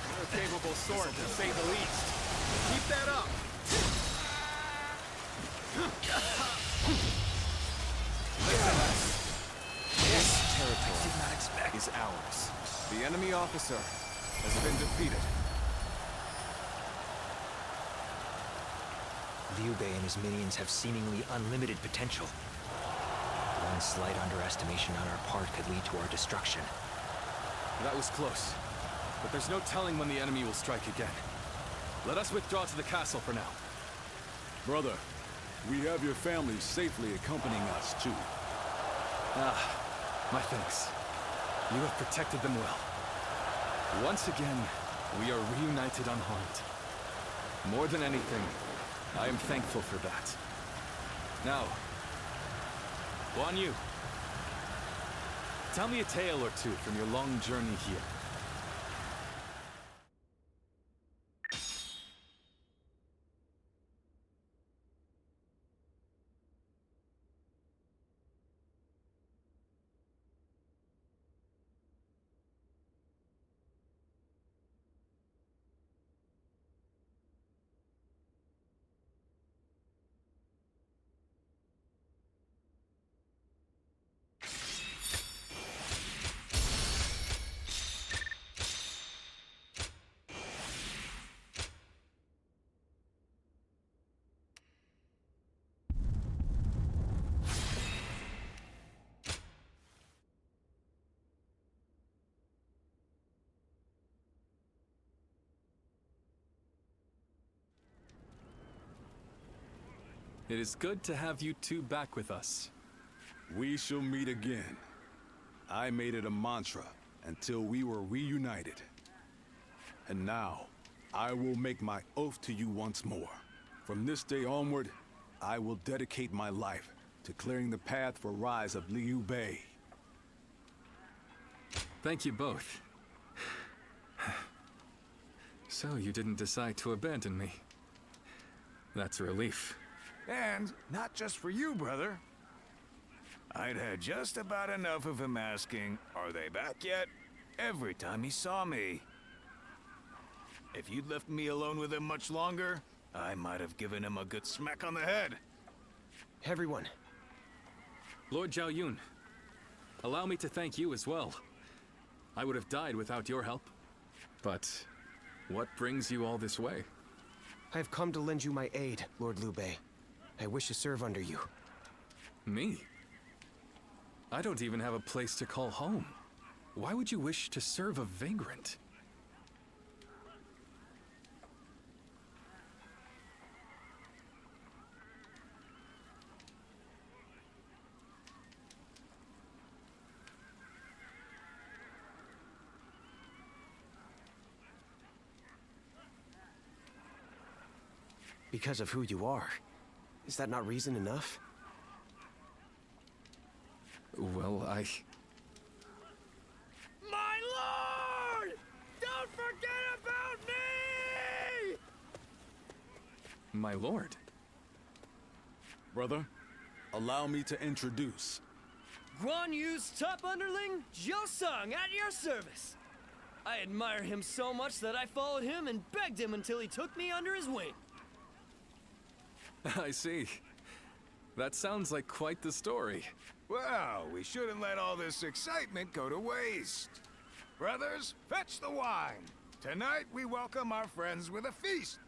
You're a capable sword, to say the least. Keep that up. This territory is ours. The enemy officer has been defeated. Liu Bei and his minions have seemingly unlimited potential. One slight underestimation on our part could lead to our destruction. That was close. But there's no telling when the enemy will strike again. Let us withdraw to the castle for now. Brother, we have your family safely accompanying us, too. My thanks. You have protected them well. Once again, we are reunited unharmed. More than anything, I am thankful for that. Now, Guan Yu, tell me a tale or two from your long journey here. It is good to have you two back with us. We shall meet again. I made it a mantra until we were reunited. And now, I will make my oath to you once more. From this day onward, I will dedicate my life to clearing the path for rise of Liu Bei. Thank you both. So you didn't decide to abandon me. That's a relief. And not just for you, brother. I'd had just about enough of him asking, "Are they back yet?" every time he saw me. If you'd left me alone with him much longer, I might have given him a good smack on the head. Everyone. Lord Zhao Yun, allow me to thank you as well. I would have died without your help. But what brings you all this way? I have come to lend you my aid, Lord Liu Bei. I wish to serve under you. Me? I don't even have a place to call home. Why would you wish to serve a vagrant? Because of who you are. Is that not reason enough? Well, My lord! Don't forget about me! My lord. Brother, allow me to introduce. Guan Yu's top underling, Jiu Sung, at your service. I admire him so much that I followed him and begged him until he took me under his wing. I see. That sounds like quite the story. Well, we shouldn't let all this excitement go to waste. Brothers, fetch the wine. Tonight we welcome our friends with a feast.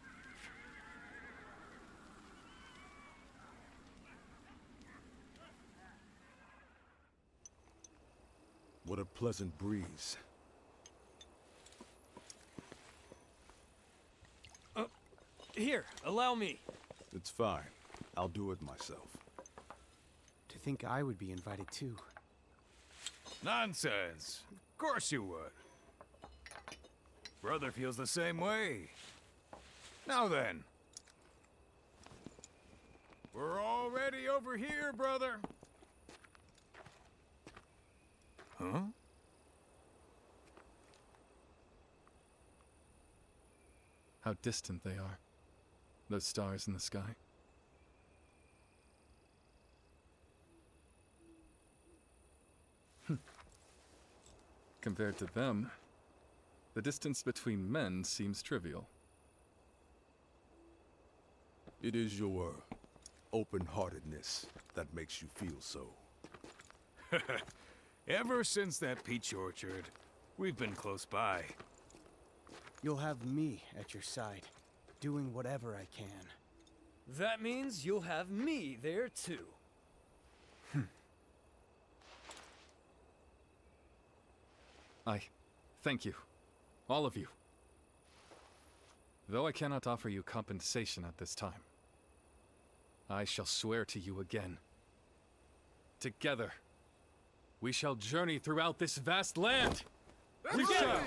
What a pleasant breeze. Here, allow me. It's fine. I'll do it myself. To think I would be invited too. Nonsense. Of course you would. Brother feels the same way. Now then. We're already over here, brother. Huh? How distant they are. Those stars in the sky. Compared to them, the distance between men seems trivial. It is your open-heartedness that makes you feel so. Ever since that peach orchard, we've been close by. You'll have me at your side, doing whatever I can. That means you'll have me there too. I thank you, all of you. Though I cannot offer you compensation at this time, I shall swear to you again. Together, we shall journey throughout this vast land. Together!